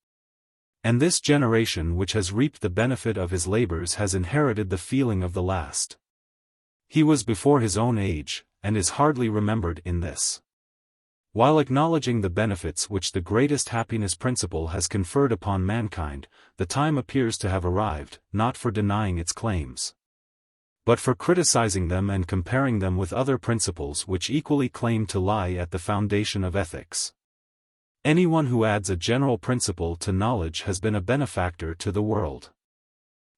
And this generation which has reaped the benefit of his labors has inherited the feeling of the last. He was before his own age, and is hardly remembered in this. While acknowledging the benefits which the greatest happiness principle has conferred upon mankind, the time appears to have arrived, not for denying its claims, but for criticizing them and comparing them with other principles which equally claim to lie at the foundation of ethics. Anyone who adds a general principle to knowledge has been a benefactor to the world.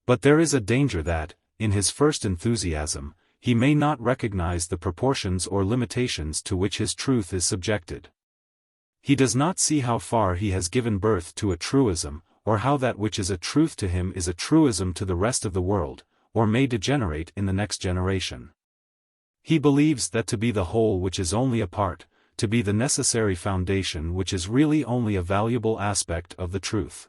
But there is a danger that, in his first enthusiasm, he may not recognize the proportions or limitations to which his truth is subjected. He does not see how far he has given birth to a truism, or how that which is a truth to him is a truism to the rest of the world, or may degenerate in the next generation. He believes that to be the whole which is only a part, to be the necessary foundation which is really only a valuable aspect of the truth.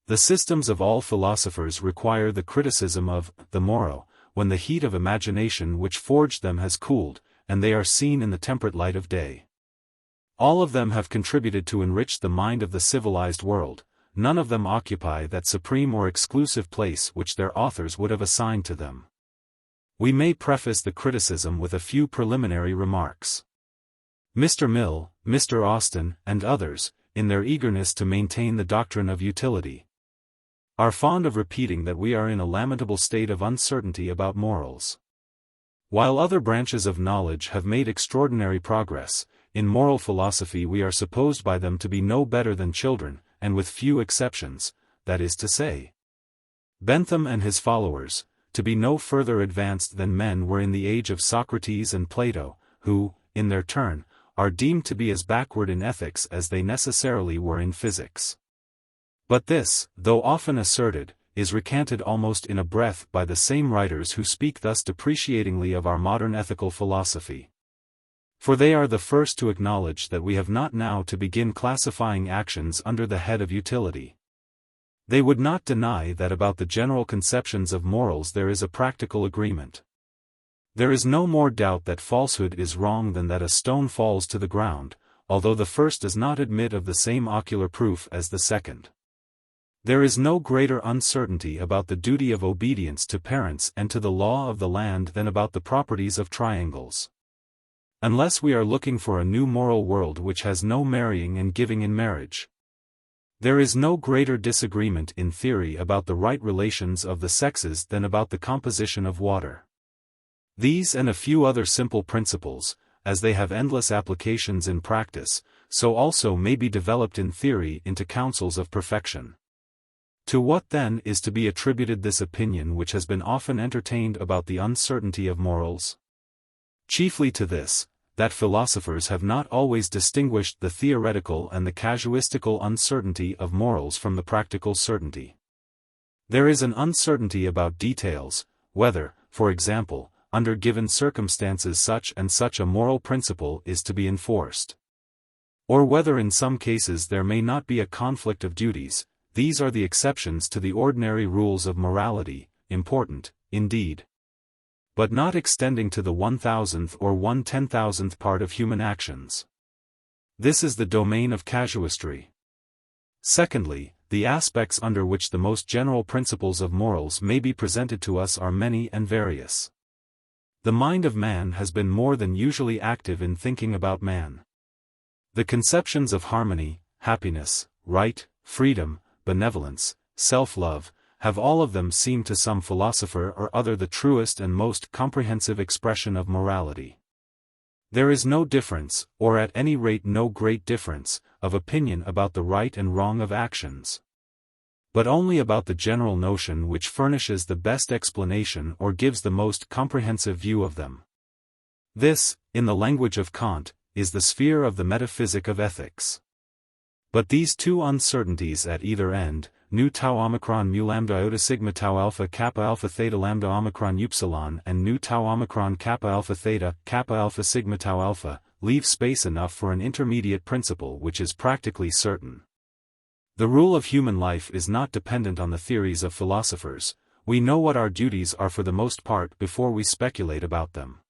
The systems of all philosophers require the criticism of the morrow, when the heat of imagination which forged them has cooled, and they are seen in the temperate light of day. All of them have contributed to enrich the mind of the civilized world, none of them occupy that supreme or exclusive place which their authors would have assigned to them. We may preface the criticism with a few preliminary remarks. Mr. Mill, Mr. Austin, and others, in their eagerness to maintain the doctrine of utility, are fond of repeating that we are in a lamentable state of uncertainty about morals. While other branches of knowledge have made extraordinary progress, in moral philosophy we are supposed by them to be no better than children, and with few exceptions, that is to say, Bentham and his followers, to be no further advanced than men were in the age of Socrates and Plato, who, in their turn, are deemed to be as backward in ethics as they necessarily were in physics. But this, though often asserted, is recanted almost in a breath by the same writers who speak thus depreciatingly of our modern ethical philosophy. For they are the first to acknowledge that we have not now to begin classifying actions under the head of utility. They would not deny that about the general conceptions of morals there is a practical agreement. There is no more doubt that falsehood is wrong than that a stone falls to the ground, although the first does not admit of the same ocular proof as the second. There is no greater uncertainty about the duty of obedience to parents and to the law of the land than about the properties of triangles. Unless we are looking for a new moral world which has no marrying and giving in marriage. There is no greater disagreement in theory about the right relations of the sexes than about the composition of water. These and a few other simple principles, as they have endless applications in practice, so also may be developed in theory into counsels of perfection. To what then is to be attributed this opinion which has been often entertained about the uncertainty of morals? Chiefly to this, that philosophers have not always distinguished the theoretical and the casuistical uncertainty of morals from the practical certainty. There is an uncertainty about details, whether, for example, under given circumstances such and such a moral principle is to be enforced. Or whether in some cases there may not be a conflict of duties. These are the exceptions to the ordinary rules of morality, important, indeed, but not extending to the 1,000th or 1/10,000th part of human actions. This is the domain of casuistry. Secondly, the aspects under which the most general principles of morals may be presented to us are many and various. The mind of man has been more than usually active in thinking about man. The conceptions of harmony, happiness, right, freedom, benevolence, self-love, have all of them seemed to some philosopher or other the truest and most comprehensive expression of morality. There is no difference, or at any rate no great difference, of opinion about the right and wrong of actions, but only about the general notion which furnishes the best explanation or gives the most comprehensive view of them. This, in the language of Kant, is the sphere of the metaphysic of ethics. But these two uncertainties at either end, nu tau omicron mu lambda iota sigma tau alpha theta lambda omicron upsilon and nu tau omicron kappa alpha sigma tau alpha, leave space enough for an intermediate principle which is practically certain. The rule of human life is not dependent on the theories of philosophers. We know what our duties are for the most part before we speculate about them.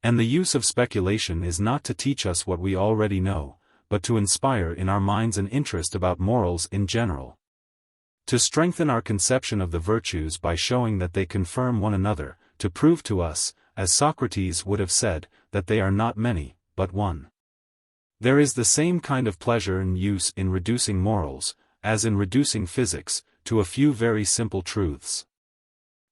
And the use of speculation is not to teach us what we already know, but to inspire in our minds an interest about morals in general. To strengthen our conception of the virtues by showing that they confirm one another, to prove to us, as Socrates would have said, that they are not many, but one. There is the same kind of pleasure and use in reducing morals, as in reducing physics, to a few very simple truths.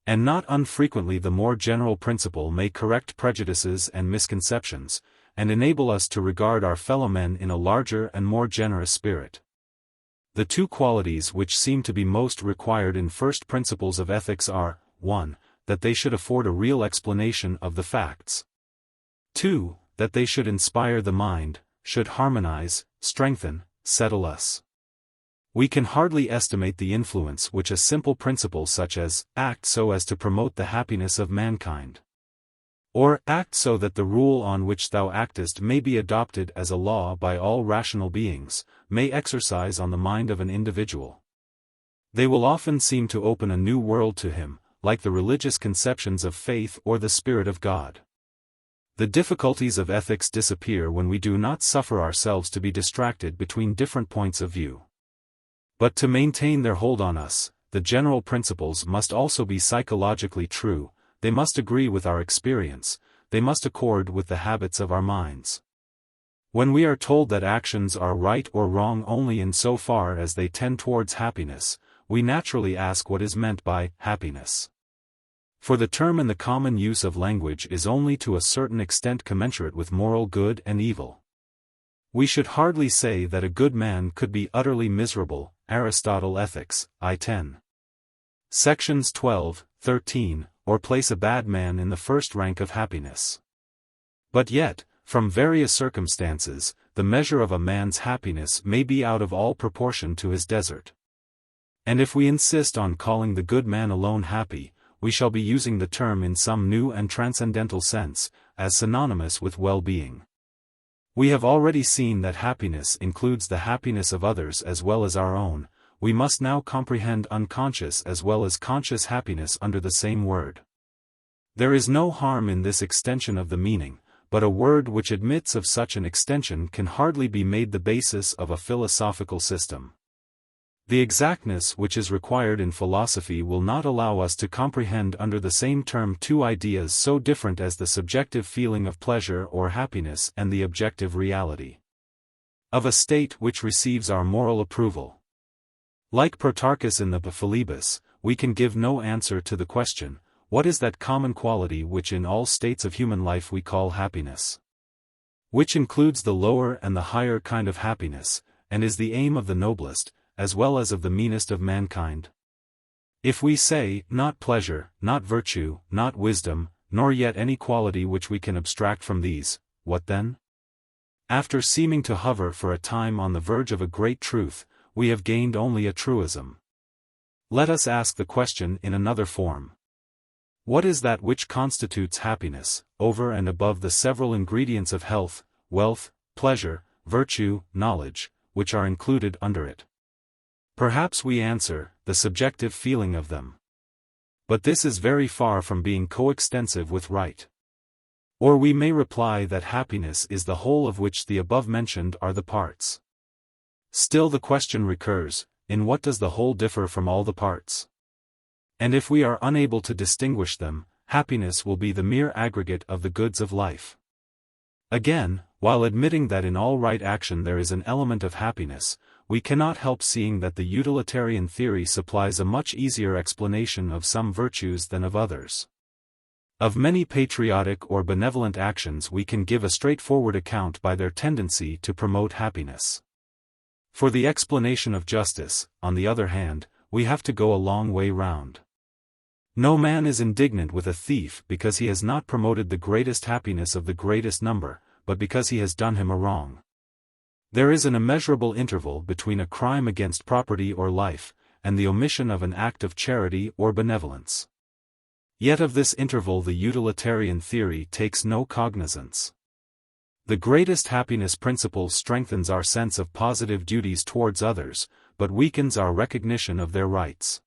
And not unfrequently the more general principle may correct prejudices and misconceptions, and enable us to regard our fellow men in a larger and more generous spirit. The two qualities which seem to be most required in first principles of ethics are, 1. That they should afford a real explanation of the facts. 2. That they should inspire the mind, should harmonize, strengthen, settle us. We can hardly estimate the influence which a simple principle such as, act so as to promote the happiness of mankind, or act so that the rule on which thou actest may be adopted as a law by all rational beings, may exercise on the mind of an individual. They will often seem to open a new world to him, like the religious conceptions of faith or the Spirit of God. The difficulties of ethics disappear when we do not suffer ourselves to be distracted between different points of view. But to maintain their hold on us, the general principles must also be psychologically true, they must agree with our experience, they must accord with the habits of our minds. When we are told that actions are right or wrong only in so far as they tend towards happiness, we naturally ask what is meant by happiness. For the term in the common use of language is only to a certain extent commensurate with moral good and evil. We should hardly say that a good man could be utterly miserable. Aristotle Ethics, I-10. Sections 12, 13, or place a bad man in the first rank of happiness. But yet, from various circumstances, the measure of a man's happiness may be out of all proportion to his desert. And if we insist on calling the good man alone happy, we shall be using the term in some new and transcendental sense, as synonymous with well-being. We have already seen that happiness includes the happiness of others as well as our own. We must now comprehend unconscious as well as conscious happiness under the same word. There is no harm in this extension of the meaning, but a word which admits of such an extension can hardly be made the basis of a philosophical system. The exactness which is required in philosophy will not allow us to comprehend under the same term two ideas so different as the subjective feeling of pleasure or happiness and the objective reality of a state which receives our moral approval. Like Protarchus in the Philebus, we can give no answer to the question, what is that common quality which in all states of human life we call happiness? Which includes the lower and the higher kind of happiness, and is the aim of the noblest, as well as of the meanest of mankind? If we say, not pleasure, not virtue, not wisdom, nor yet any quality which we can abstract from these, what then? After seeming to hover for a time on the verge of a great truth, we have gained only a truism. Let us ask the question in another form. What is that which constitutes happiness, over and above the several ingredients of health, wealth, pleasure, virtue, knowledge, which are included under it? Perhaps we answer, the subjective feeling of them. But this is very far from being coextensive with right. Or we may reply that happiness is the whole of which the above-mentioned are the parts. Still the question recurs, in what does the whole differ from all the parts? And if we are unable to distinguish them, happiness will be the mere aggregate of the goods of life. Again, while admitting that in all right action there is an element of happiness, we cannot help seeing that the utilitarian theory supplies a much easier explanation of some virtues than of others. Of many patriotic or benevolent actions we can give a straightforward account by their tendency to promote happiness. For the explanation of justice, on the other hand, we have to go a long way round. No man is indignant with a thief because he has not promoted the greatest happiness of the greatest number, but because he has done him a wrong. There is an immeasurable interval between a crime against property or life, and the omission of an act of charity or benevolence. Yet of this interval the utilitarian theory takes no cognizance. The greatest happiness principle strengthens our sense of positive duties towards others, but weakens our recognition of their rights.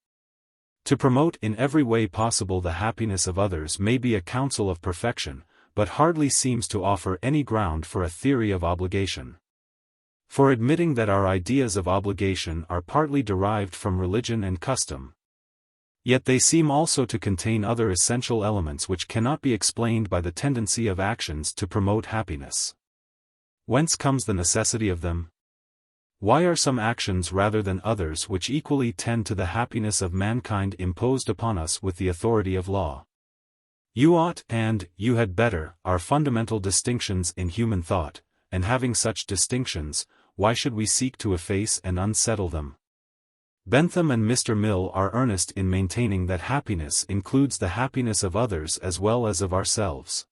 To promote in every way possible the happiness of others may be a counsel of perfection, but hardly seems to offer any ground for a theory of obligation. For admitting that our ideas of obligation are partly derived from religion and custom, yet they seem also to contain other essential elements which cannot be explained by the tendency of actions to promote happiness. Whence comes the necessity of them? Why are some actions rather than others which equally tend to the happiness of mankind imposed upon us with the authority of law? You ought and you had better are fundamental distinctions in human thought, and having such distinctions, why should we seek to efface and unsettle them? Bentham and Mr. Mill are earnest in maintaining that happiness includes the happiness of others as well as of ourselves.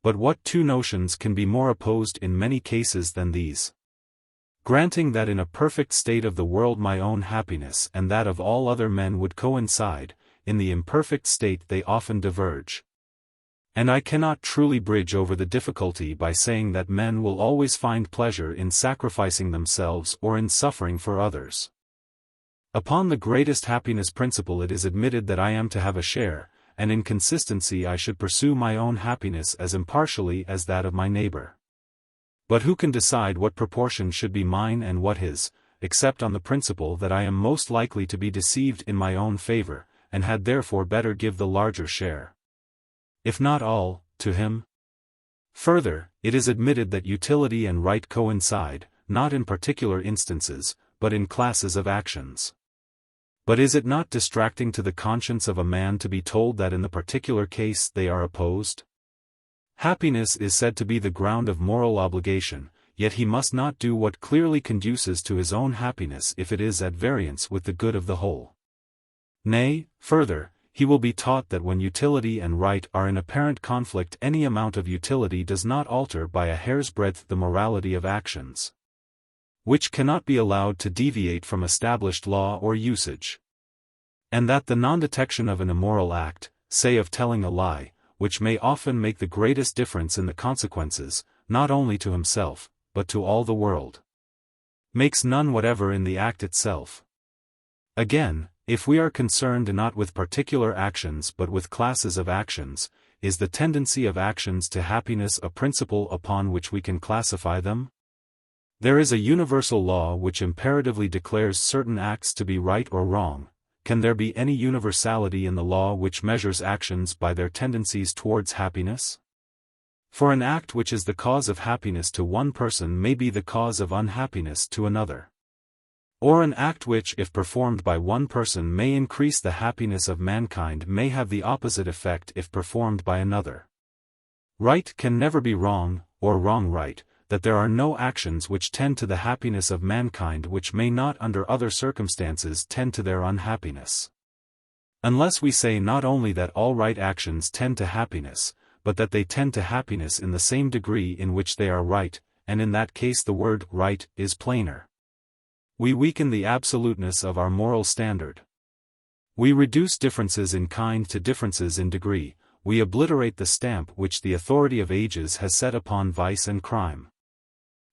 But what two notions can be more opposed in many cases than these? Granting that in a perfect state of the world my own happiness and that of all other men would coincide, in the imperfect state they often diverge. And I cannot truly bridge over the difficulty by saying that men will always find pleasure in sacrificing themselves or in suffering for others. Upon the greatest happiness principle it is admitted that I am to have a share, and in consistency I should pursue my own happiness as impartially as that of my neighbor. But who can decide what proportion should be mine and what his, except on the principle that I am most likely to be deceived in my own favor, and had therefore better give the larger share, if not all, to him? Further, it is admitted that utility and right coincide, not in particular instances, but in classes of actions. But is it not distracting to the conscience of a man to be told that in the particular case they are opposed? Happiness is said to be the ground of moral obligation, yet he must not do what clearly conduces to his own happiness if it is at variance with the good of the whole. Nay, further, he will be taught that when utility and right are in apparent conflict any amount of utility does not alter by a hair's breadth the morality of actions, which cannot be allowed to deviate from established law or usage. And that the non-detection of an immoral act, say of telling a lie, which may often make the greatest difference in the consequences, not only to himself, but to all the world, makes none whatever in the act itself. Again, if we are concerned not with particular actions but with classes of actions, is the tendency of actions to happiness a principle upon which we can classify them? There is a universal law which imperatively declares certain acts to be right or wrong. Can there be any universality in the law which measures actions by their tendencies towards happiness? For an act which is the cause of happiness to one person may be the cause of unhappiness to another. Or an act which if performed by one person may increase the happiness of mankind may have the opposite effect if performed by another. Right can never be wrong, or wrong right, that there are no actions which tend to the happiness of mankind which may not under other circumstances tend to their unhappiness. Unless we say not only that all right actions tend to happiness, but that they tend to happiness in the same degree in which they are right, and in that case the word right is plainer. We weaken the absoluteness of our moral standard. We reduce differences in kind to differences in degree, we obliterate the stamp which the authority of ages has set upon vice and crime.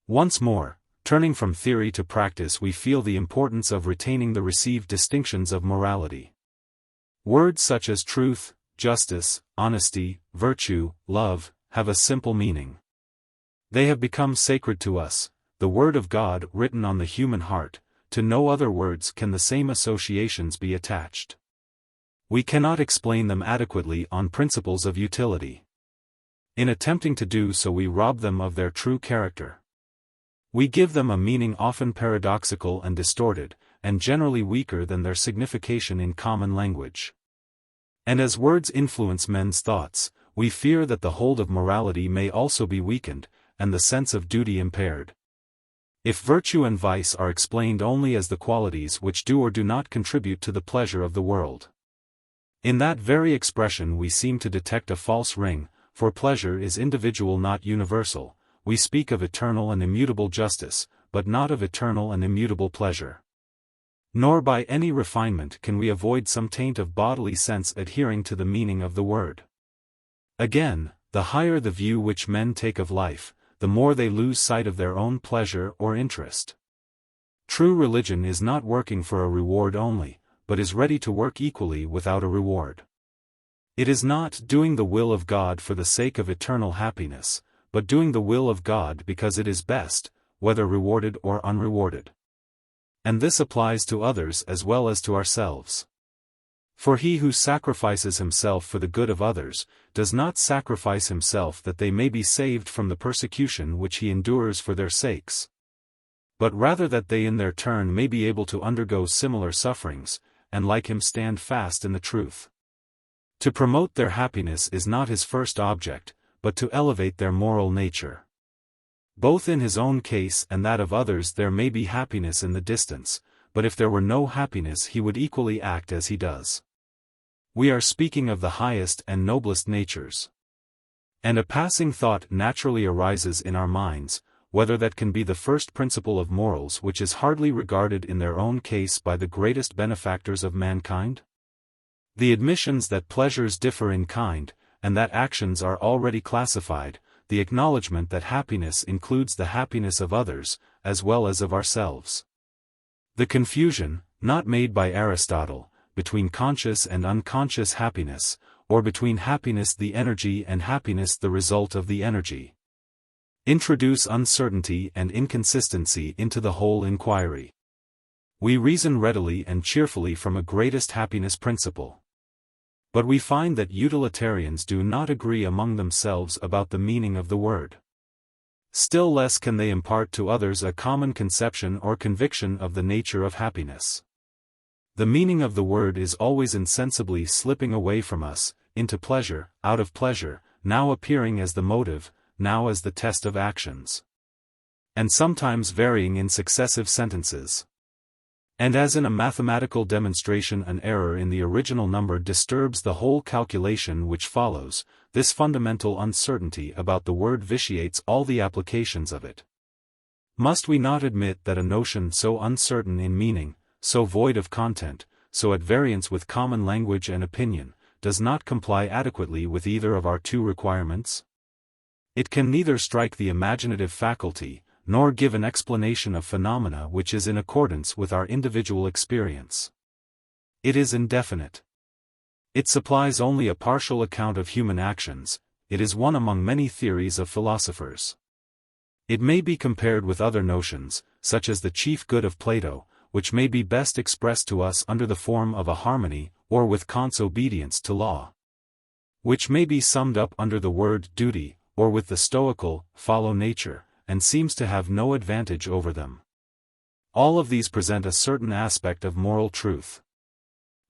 Once more, turning from theory to practice we feel the importance of retaining the received distinctions of morality. Words such as truth, justice, honesty, virtue, love, have a simple meaning. They have become sacred to us, the word of God written on the human heart, to no other words can the same associations be attached. We cannot explain them adequately on principles of utility. In attempting to do so we rob them of their true character. We give them a meaning often paradoxical and distorted, and generally weaker than their signification in common language. And as words influence men's thoughts, we fear that the hold of morality may also be weakened, and the sense of duty impaired. If virtue and vice are explained only as the qualities which do or do not contribute to the pleasure of the world, in that very expression we seem to detect a false ring, for pleasure is individual not universal. We speak of eternal and immutable justice, but not of eternal and immutable pleasure. Nor by any refinement can we avoid some taint of bodily sense adhering to the meaning of the word. Again, the higher the view which men take of life, the more they lose sight of their own pleasure or interest. True religion is not working for a reward only, but is ready to work equally without a reward. It is not doing the will of God for the sake of eternal happiness, but doing the will of God because it is best, whether rewarded or unrewarded. And this applies to others as well as to ourselves. For he who sacrifices himself for the good of others, does not sacrifice himself that they may be saved from the persecution which he endures for their sakes, but rather that they in their turn may be able to undergo similar sufferings, and like him stand fast in the truth. To promote their happiness is not his first object, but to elevate their moral nature. Both in his own case and that of others there may be happiness in the distance, but if there were no happiness he would equally act as he does. We are speaking of the highest and noblest natures. And a passing thought naturally arises in our minds, whether that can be the first principle of morals which is hardly regarded in their own case by the greatest benefactors of mankind? The admissions that pleasures differ in kind, and that actions are already classified, the acknowledgement that happiness includes the happiness of others, as well as of ourselves. The confusion, not made by Aristotle, between conscious and unconscious happiness, or between happiness the energy and happiness the result of the energy, introduce uncertainty and inconsistency into the whole inquiry. We reason readily and cheerfully from a greatest happiness principle. But we find that utilitarians do not agree among themselves about the meaning of the word. Still less can they impart to others a common conception or conviction of the nature of happiness. The meaning of the word is always insensibly slipping away from us, into pleasure, out of pleasure, now appearing as the motive, now as the test of actions, and sometimes varying in successive sentences. And as in a mathematical demonstration an error in the original number disturbs the whole calculation which follows, this fundamental uncertainty about the word vitiates all the applications of it. Must we not admit that a notion so uncertain in meaning, so void of content, so at variance with common language and opinion, does not comply adequately with either of our two requirements? It can neither strike the imaginative faculty, nor give an explanation of phenomena which is in accordance with our individual experience. It is indefinite. It supplies only a partial account of human actions. It is one among many theories of philosophers. It may be compared with other notions, such as the chief good of Plato, which may be best expressed to us under the form of a harmony, or with Kant's obedience to law, which may be summed up under the word duty, or with the Stoical, follow nature, and seems to have no advantage over them. All of these present a certain aspect of moral truth.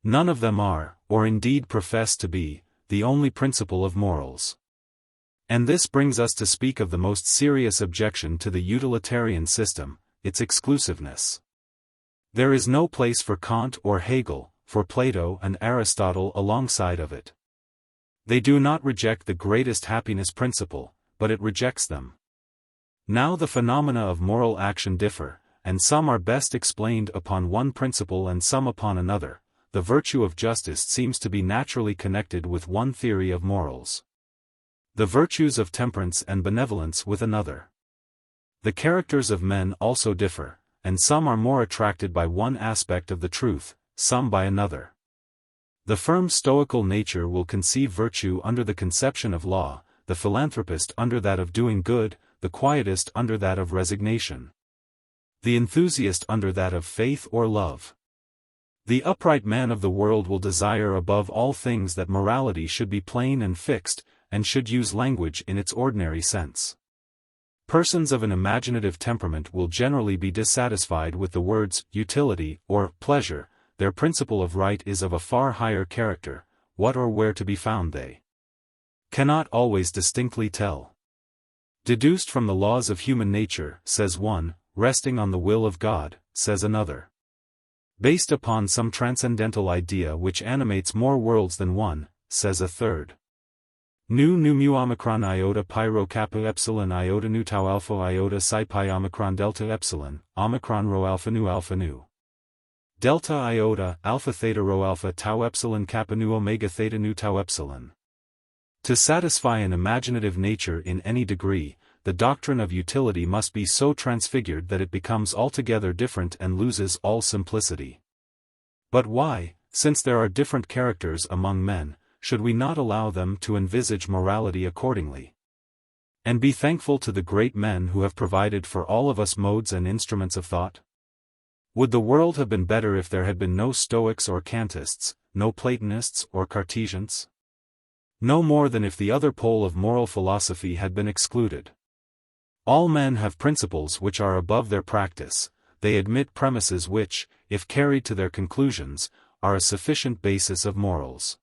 None of them are, or indeed profess to be, the only principle of morals. And this brings us to speak of the most serious objection to the utilitarian system, its exclusiveness. There is no place for Kant or Hegel, for Plato and Aristotle alongside of it. They do not reject the greatest happiness principle, but it rejects them. Now the phenomena of moral action differ, and some are best explained upon one principle and some upon another. The virtue of justice seems to be naturally connected with one theory of morals, the virtues of temperance and benevolence with another. The characters of men also differ, and some are more attracted by one aspect of the truth, some by another. The firm stoical nature will conceive virtue under the conception of law, the philanthropist under that of doing good, the quietist under that of resignation, the enthusiast under that of faith or love. The upright man of the world will desire above all things that morality should be plain and fixed, and should use language in its ordinary sense. Persons of an imaginative temperament will generally be dissatisfied with the words utility or pleasure. Their principle of right is of a far higher character. What or where to be found they cannot always distinctly tell. Deduced from the laws of human nature, says one, resting on the will of God, says another. Based upon some transcendental idea which animates more worlds than one, says a third. Nu mu omicron iota pyro kappa epsilon iota nu tau alpha iota psi pi omicron delta epsilon, omicron rho alpha nu alpha nu. delta iota alpha theta rho alpha tau epsilon kappa nu omega theta nu tau epsilon. To satisfy an imaginative nature in any degree, the doctrine of utility must be so transfigured that it becomes altogether different and loses all simplicity. But why, since there are different characters among men, should we not allow them to envisage morality accordingly? And be thankful to the great men who have provided for all of us modes and instruments of thought? Would the world have been better if there had been no Stoics or Kantists, no Platonists or Cartesians? No more than if the other pole of moral philosophy had been excluded. All men have principles which are above their practice, they admit premises which, if carried to their conclusions, are a sufficient basis of morals.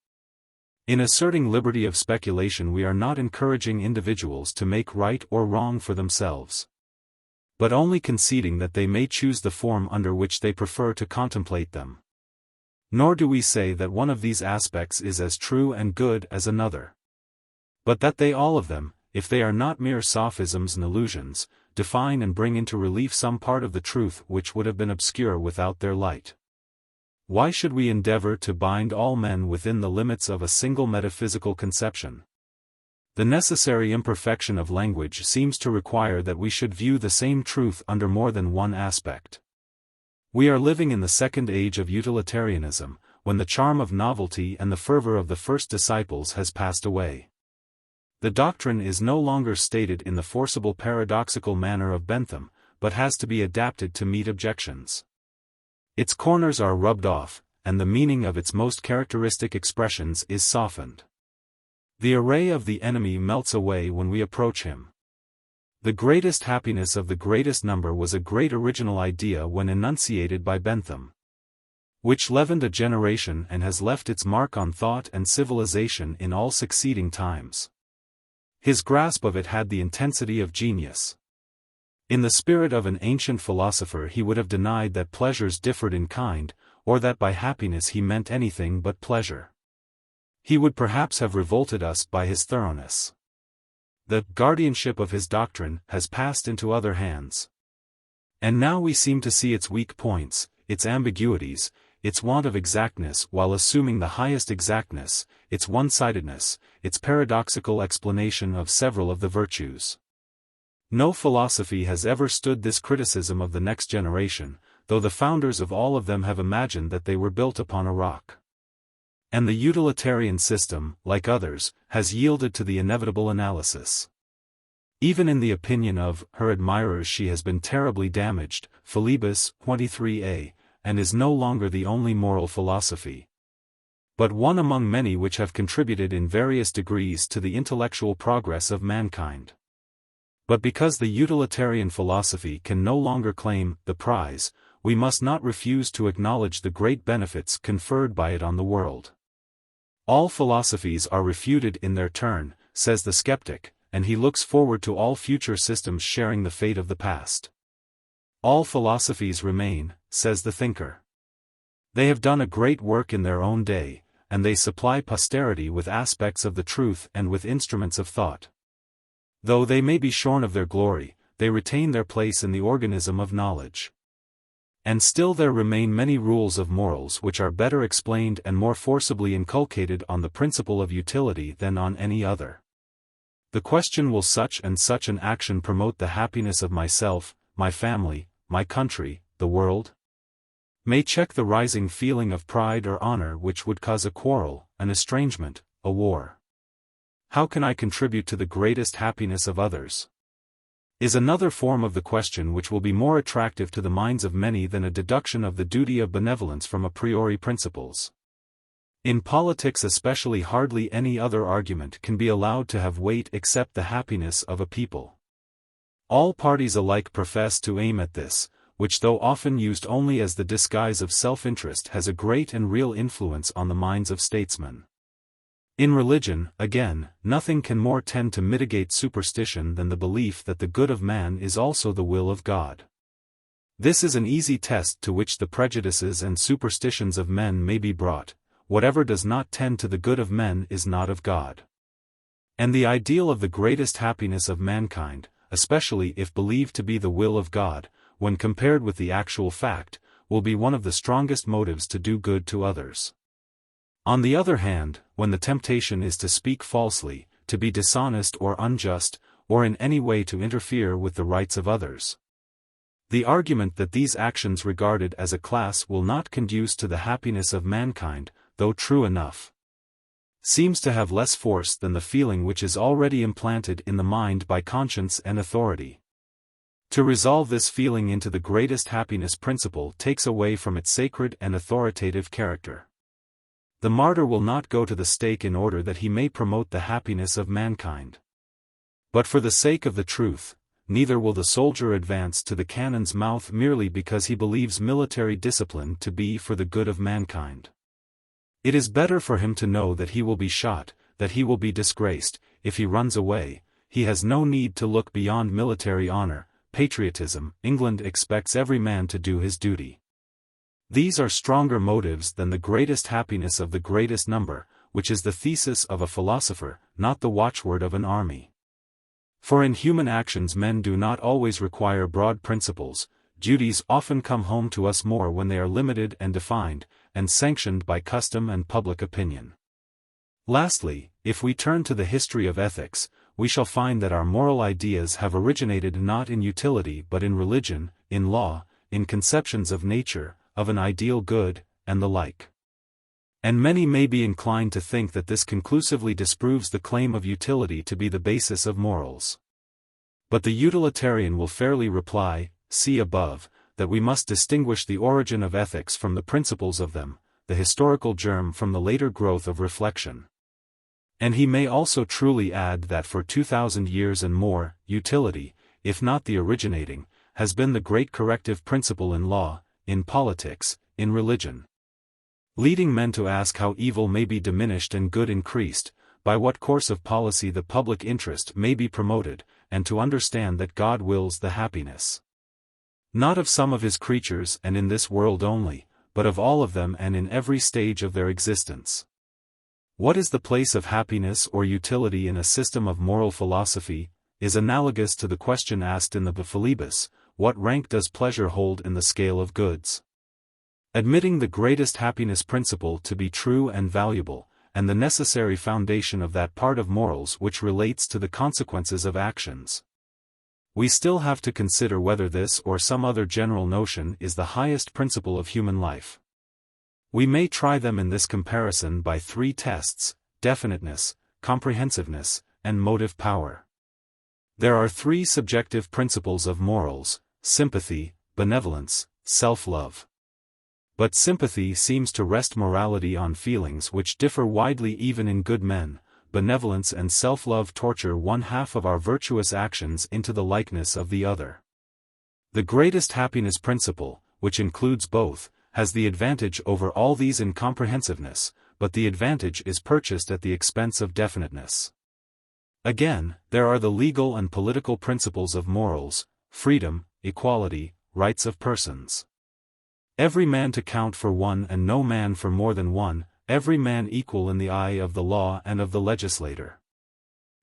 In asserting liberty of speculation we are not encouraging individuals to make right or wrong for themselves, but only conceding that they may choose the form under which they prefer to contemplate them. Nor do we say that one of these aspects is as true and good as another, but that they all of them, if they are not mere sophisms and illusions, define and bring into relief some part of the truth which would have been obscure without their light. Why should we endeavor to bind all men within the limits of a single metaphysical conception? The necessary imperfection of language seems to require that we should view the same truth under more than one aspect. We are living in the second age of utilitarianism, when the charm of novelty and the fervor of the first disciples has passed away. The doctrine is no longer stated in the forcible paradoxical manner of Bentham, but has to be adapted to meet objections. Its corners are rubbed off, and the meaning of its most characteristic expressions is softened. The array of the enemy melts away when we approach him. The greatest happiness of the greatest number was a great original idea when enunciated by Bentham, which leavened a generation and has left its mark on thought and civilization in all succeeding times. His grasp of it had the intensity of genius. In the spirit of an ancient philosopher he would have denied that pleasures differed in kind, or that by happiness he meant anything but pleasure. He would perhaps have revolted us by his thoroughness. The guardianship of his doctrine has passed into other hands. And now we seem to see its weak points, its ambiguities, its want of exactness while assuming the highest exactness, its one-sidedness, its paradoxical explanation of several of the virtues. No philosophy has ever stood this criticism of the next generation, though the founders of all of them have imagined that they were built upon a rock. And the utilitarian system, like others, has yielded to the inevitable analysis. Even in the opinion of her admirers she has been terribly damaged, Philebus, 23a, and is no longer the only moral philosophy, but one among many which have contributed in various degrees to the intellectual progress of mankind. But because the utilitarian philosophy can no longer claim the prize, we must not refuse to acknowledge the great benefits conferred by it on the world. All philosophies are refuted in their turn, says the skeptic, and he looks forward to all future systems sharing the fate of the past. All philosophies remain, says the thinker. They have done a great work in their own day, and they supply posterity with aspects of the truth and with instruments of thought. Though they may be shorn of their glory, they retain their place in the organism of knowledge. And still there remain many rules of morals which are better explained and more forcibly inculcated on the principle of utility than on any other. The question, will such and such an action promote the happiness of myself, my family, my country, the world? May check the rising feeling of pride or honor which would cause a quarrel, an estrangement, a war. How can I contribute to the greatest happiness of others? Is another form of the question which will be more attractive to the minds of many than a deduction of the duty of benevolence from a priori principles. In politics especially hardly any other argument can be allowed to have weight except the happiness of a people. All parties alike profess to aim at this, which though often used only as the disguise of self-interest has a great and real influence on the minds of statesmen. In religion, again, nothing can more tend to mitigate superstition than the belief that the good of man is also the will of God. This is an easy test to which the prejudices and superstitions of men may be brought: whatever does not tend to the good of men is not of God. And the ideal of the greatest happiness of mankind, especially if believed to be the will of God, when compared with the actual fact, will be one of the strongest motives to do good to others. On the other hand, when the temptation is to speak falsely, to be dishonest or unjust, or in any way to interfere with the rights of others, the argument that these actions regarded as a class will not conduce to the happiness of mankind, though true enough, seems to have less force than the feeling which is already implanted in the mind by conscience and authority. To resolve this feeling into the greatest happiness principle takes away from its sacred and authoritative character. The martyr will not go to the stake in order that he may promote the happiness of mankind, but for the sake of the truth. Neither will the soldier advance to the cannon's mouth merely because he believes military discipline to be for the good of mankind. It is better for him to know that he will be shot, that he will be disgraced, if he runs away. He has no need to look beyond military honor, patriotism. England expects every man to do his duty. These are stronger motives than the greatest happiness of the greatest number, which is the thesis of a philosopher, not the watchword of an army. For in human actions men do not always require broad principles. Duties often come home to us more when they are limited and defined, and sanctioned by custom and public opinion. Lastly, if we turn to the history of ethics, we shall find that our moral ideas have originated not in utility but in religion, in law, in conceptions of nature, of an ideal good, and the like. And many may be inclined to think that this conclusively disproves the claim of utility to be the basis of morals. But the utilitarian will fairly reply, see above, that we must distinguish the origin of ethics from the principles of them, the historical germ from the later growth of reflection. And he may also truly add that for 2,000 years and more, utility, if not the originating, has been the great corrective principle in law, in politics, in religion, leading men to ask how evil may be diminished and good increased, by what course of policy the public interest may be promoted, and to understand that God wills the happiness, not of some of his creatures and in this world only, but of all of them and in every stage of their existence. What is the place of happiness or utility in a system of moral philosophy, is analogous to the question asked in the Philebus, what rank does pleasure hold in the scale of goods? Admitting the greatest happiness principle to be true and valuable, and the necessary foundation of that part of morals which relates to the consequences of actions, we still have to consider whether this or some other general notion is the highest principle of human life. We may try them in this comparison by three tests: definiteness, comprehensiveness, and motive power. There are three subjective principles of morals: sympathy, benevolence, self-love. But sympathy seems to rest morality on feelings which differ widely even in good men. Benevolence and self-love torture one half of our virtuous actions into the likeness of the other. The greatest happiness principle, which includes both, has the advantage over all these in comprehensiveness, but the advantage is purchased at the expense of definiteness. Again, there are the legal and political principles of morals: freedom, equality, rights of persons. Every man to count for one and no man for more than one, every man equal in the eye of the law and of the legislator.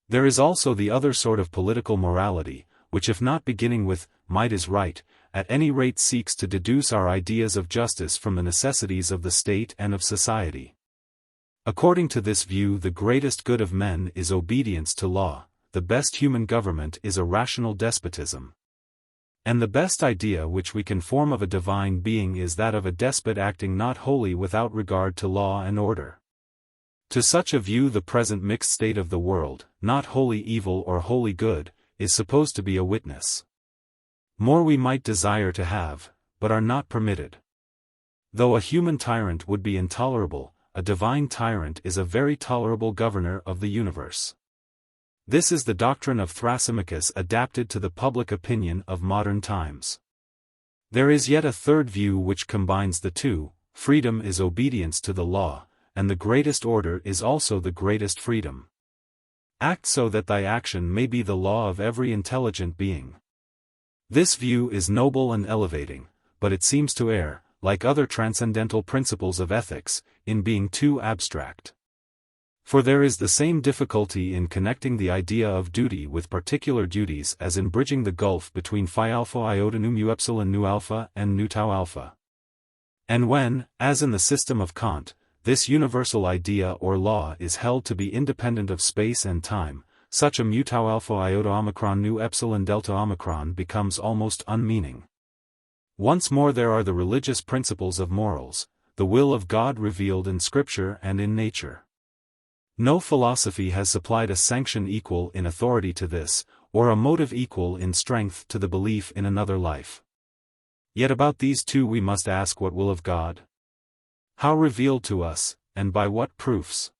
There is also the other sort of political morality, which if not beginning with, might is right, at any rate seeks to deduce our ideas of justice from the necessities of the state and of society. According to this view, the greatest good of men is obedience to law, the best human government is a rational despotism. And the best idea which we can form of a divine being is that of a despot acting not wholly without regard to law and order. To such a view the present mixed state of the world, not wholly evil or wholly good, is supposed to be a witness. More we might desire to have, but are not permitted. Though a human tyrant would be intolerable, a divine tyrant is a very tolerable governor of the universe. This is the doctrine of Thrasymachus adapted to the public opinion of modern times. There is yet a third view which combines the two: freedom is obedience to the law, and the greatest order is also the greatest freedom. Act so that thy action may be the law of every intelligent being. This view is noble and elevating, but it seems to err, like other transcendental principles of ethics, in being too abstract. For there is the same difficulty in connecting the idea of duty with particular duties as in bridging the gulf between phi alpha iota nu mu epsilon nu alpha and nu tau alpha. And when, as in the system of Kant, this universal idea or law is held to be independent of space and time, such a mu tau alpha iota omicron nu epsilon delta omicron becomes almost unmeaning. Once more there are the religious principles of morals, the will of God revealed in Scripture and in nature. No philosophy has supplied a sanction equal in authority to this, or a motive equal in strength to the belief in another life. Yet about these two we must ask, what will of God? How revealed to us, and by what proofs?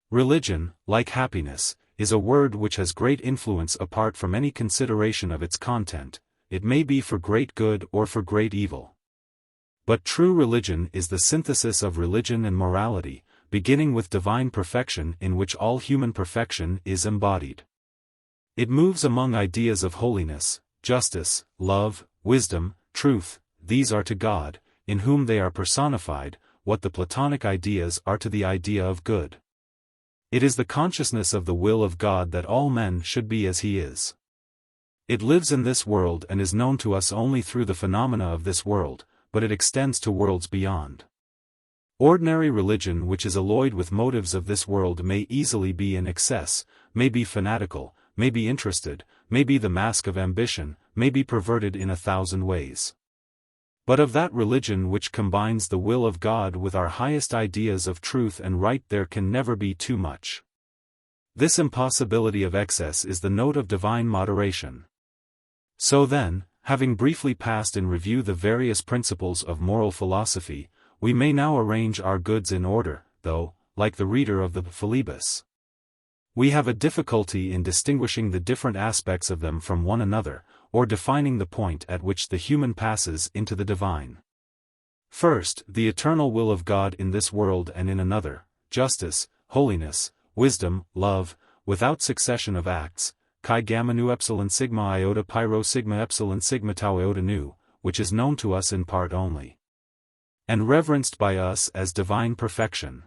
Religion, like happiness, is a word which has great influence apart from any consideration of its content. It may be for great good or for great evil. But true religion is the synthesis of religion and morality, beginning with divine perfection in which all human perfection is embodied. It moves among ideas of holiness, justice, love, wisdom, truth. These are to God, in whom they are personified, what the Platonic ideas are to the idea of good. It is the consciousness of the will of God that all men should be as He is. It lives in this world and is known to us only through the phenomena of this world, but it extends to worlds beyond. Ordinary religion which is alloyed with motives of this world may easily be in excess, may be fanatical, may be interested, may be the mask of ambition, may be perverted in 1,000 ways. But of that religion which combines the will of God with our highest ideas of truth and right there can never be too much. This impossibility of excess is the note of divine moderation. So then, having briefly passed in review the various principles of moral philosophy, we may now arrange our goods in order, though, like the reader of the Philebus, we have a difficulty in distinguishing the different aspects of them from one another, or defining the point at which the human passes into the divine. First, the eternal will of God in this world and in another, justice, holiness, wisdom, love, without succession of acts, chi gamma nu epsilon sigma iota pyro sigma epsilon sigma tau iota nu, which is known to us in part only, and reverenced by us as divine perfection.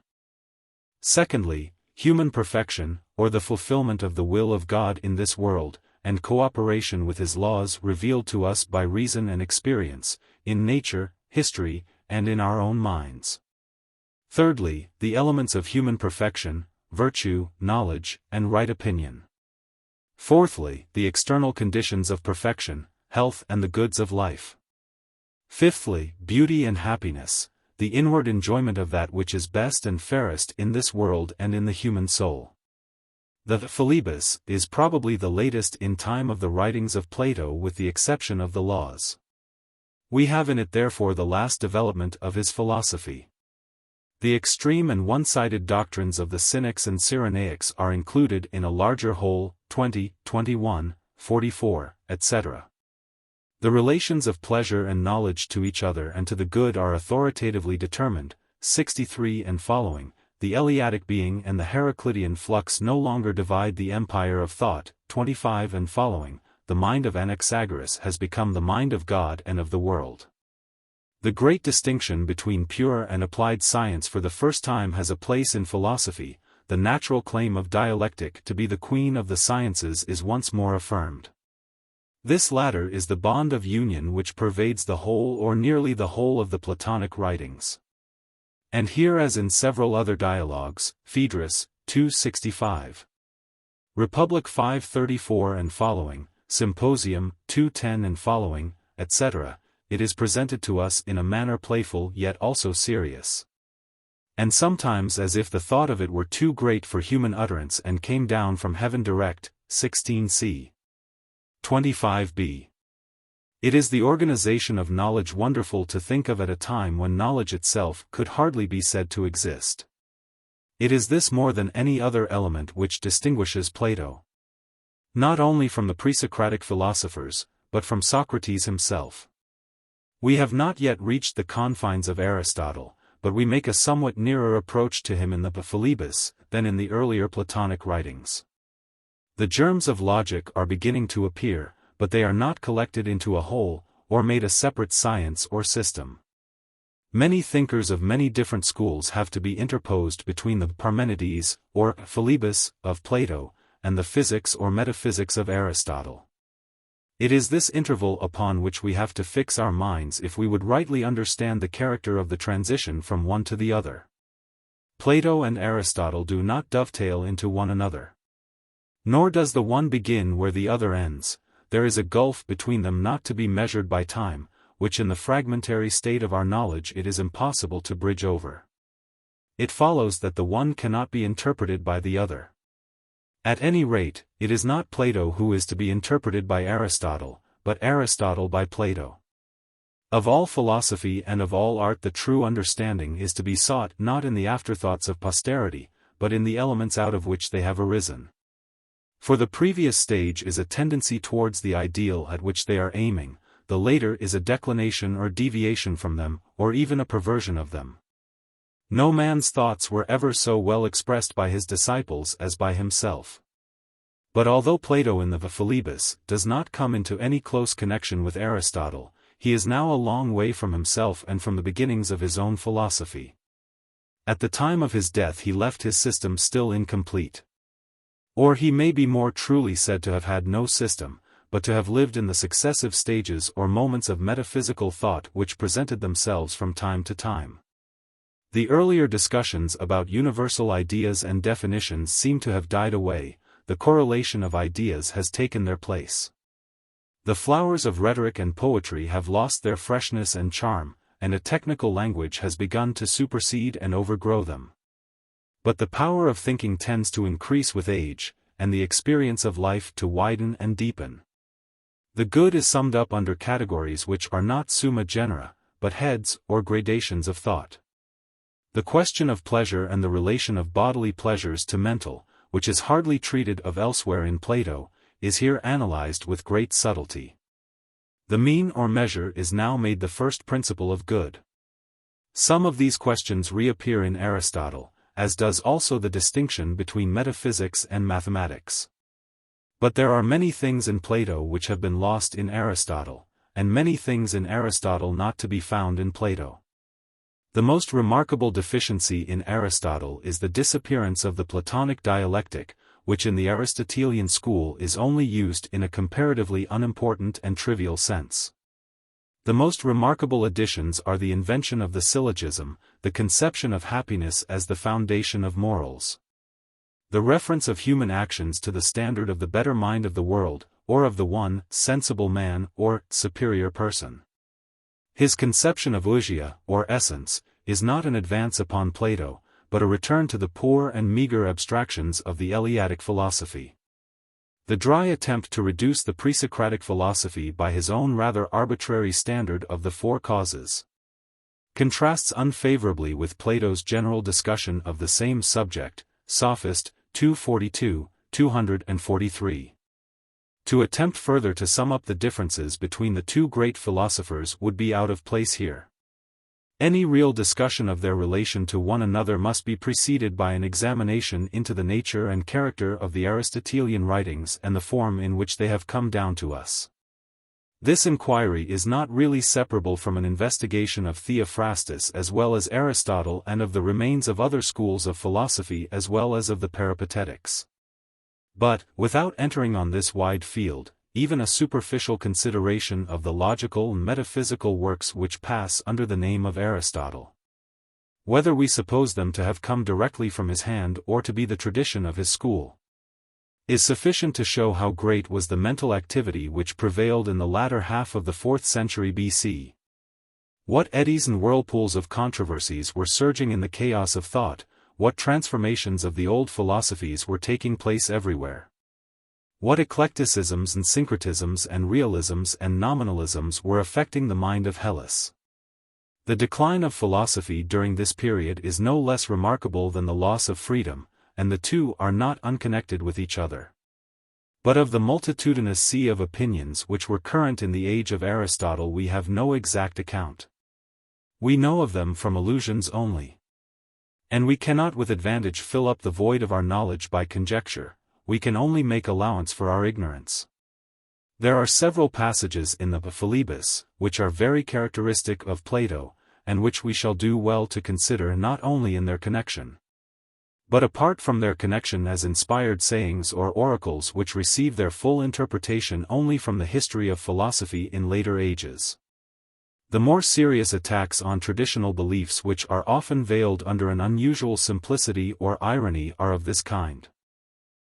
Secondly, human perfection, or the fulfillment of the will of God in this world, and cooperation with His laws revealed to us by reason and experience, in nature, history, and in our own minds. Thirdly, the elements of human perfection, virtue, knowledge, and right opinion. Fourthly, the external conditions of perfection, health and the goods of life. Fifthly, beauty and happiness, the inward enjoyment of that which is best and fairest in this world and in the human soul. The Philebus is probably the latest in time of the writings of Plato with the exception of the Laws. We have in it therefore the last development of his philosophy. The extreme and one-sided doctrines of the Cynics and Cyrenaics are included in a larger whole, 20, 21, 44, etc. The relations of pleasure and knowledge to each other and to the good are authoritatively determined, 63 and following. The Eleatic being and the Heraclitean flux no longer divide the empire of thought, 25 and following. The mind of Anaxagoras has become the mind of God and of the world. The great distinction between pure and applied science for the first time has a place in philosophy. The natural claim of dialectic to be the queen of the sciences is once more affirmed. This latter is the bond of union which pervades the whole or nearly the whole of the Platonic writings. And here as in several other dialogues, Phaedrus, 265. Republic 534 and following, Symposium, 210 and following, etc., it is presented to us in a manner playful yet also serious. And sometimes as if the thought of it were too great for human utterance and came down from heaven direct, 16c. 25b. It is the organization of knowledge wonderful to think of at a time when knowledge itself could hardly be said to exist. It is this more than any other element which distinguishes Plato, not only from the pre-Socratic philosophers, but from Socrates himself. We have not yet reached the confines of Aristotle, but we make a somewhat nearer approach to him in the Philebus than in the earlier Platonic writings. The germs of logic are beginning to appear, but they are not collected into a whole, or made a separate science or system. Many thinkers of many different schools have to be interposed between the Parmenides, or Philebus, of Plato, and the physics or metaphysics of Aristotle. It is this interval upon which we have to fix our minds if we would rightly understand the character of the transition from one to the other. Plato and Aristotle do not dovetail into one another. Nor does the one begin where the other ends. There is a gulf between them not to be measured by time, which in the fragmentary state of our knowledge it is impossible to bridge over. It follows that the one cannot be interpreted by the other. At any rate, it is not Plato who is to be interpreted by Aristotle, but Aristotle by Plato. Of all philosophy and of all art the true understanding is to be sought not in the afterthoughts of posterity, but in the elements out of which they have arisen. For the previous stage is a tendency towards the ideal at which they are aiming, the later is a declination or deviation from them, or even a perversion of them. No man's thoughts were ever so well expressed by his disciples as by himself. But although Plato in the Philebus does not come into any close connection with Aristotle, he is now a long way from himself and from the beginnings of his own philosophy. At the time of his death he left his system still incomplete. Or he may be more truly said to have had no system, but to have lived in the successive stages or moments of metaphysical thought which presented themselves from time to time. The earlier discussions about universal ideas and definitions seem to have died away, the correlation of ideas has taken their place. The flowers of rhetoric and poetry have lost their freshness and charm, and a technical language has begun to supersede and overgrow them. But the power of thinking tends to increase with age, and the experience of life to widen and deepen. The good is summed up under categories which are not summa genera, but heads or gradations of thought. The question of pleasure and the relation of bodily pleasures to mental, which is hardly treated of elsewhere in Plato, is here analyzed with great subtlety. The mean or measure is now made the first principle of good. Some of these questions reappear in Aristotle, as does also the distinction between metaphysics and mathematics. But there are many things in Plato which have been lost in Aristotle, and many things in Aristotle not to be found in Plato. The most remarkable deficiency in Aristotle is the disappearance of the Platonic dialectic, which in the Aristotelian school is only used in a comparatively unimportant and trivial sense. The most remarkable additions are the invention of the syllogism, the conception of happiness as the foundation of morals, the reference of human actions to the standard of the better mind of the world, or of the one, sensible man, or superior person. His conception of ousia, or essence, is not an advance upon Plato, but a return to the poor and meager abstractions of the Eleatic philosophy. The dry attempt to reduce the pre-Socratic philosophy by his own rather arbitrary standard of the four causes contrasts unfavorably with Plato's general discussion of the same subject, Sophist, 242, 243. To attempt further to sum up the differences between the two great philosophers would be out of place here. Any real discussion of their relation to one another must be preceded by an examination into the nature and character of the Aristotelian writings and the form in which they have come down to us. This inquiry is not really separable from an investigation of Theophrastus as well as Aristotle and of the remains of other schools of philosophy as well as of the Peripatetics. But, without entering on this wide field, even a superficial consideration of the logical and metaphysical works which pass under the name of Aristotle, whether we suppose them to have come directly from his hand or to be the tradition of his school, is sufficient to show how great was the mental activity which prevailed in the latter half of the 4th century BC. What eddies and whirlpools of controversies were surging in the chaos of thought, what transformations of the old philosophies were taking place everywhere. What eclecticisms and syncretisms and realisms and nominalisms were affecting the mind of Hellas. The decline of philosophy during this period is no less remarkable than the loss of freedom, and the two are not unconnected with each other. But of the multitudinous sea of opinions which were current in the age of Aristotle we have no exact account. We know of them from allusions only. And we cannot with advantage fill up the void of our knowledge by conjecture, we can only make allowance for our ignorance. There are several passages in the Philebus, which are very characteristic of Plato, and which we shall do well to consider not only in their connection, but apart from their connection as inspired sayings or oracles which receive their full interpretation only from the history of philosophy in later ages. The more serious attacks on traditional beliefs which are often veiled under an unusual simplicity or irony are of this kind.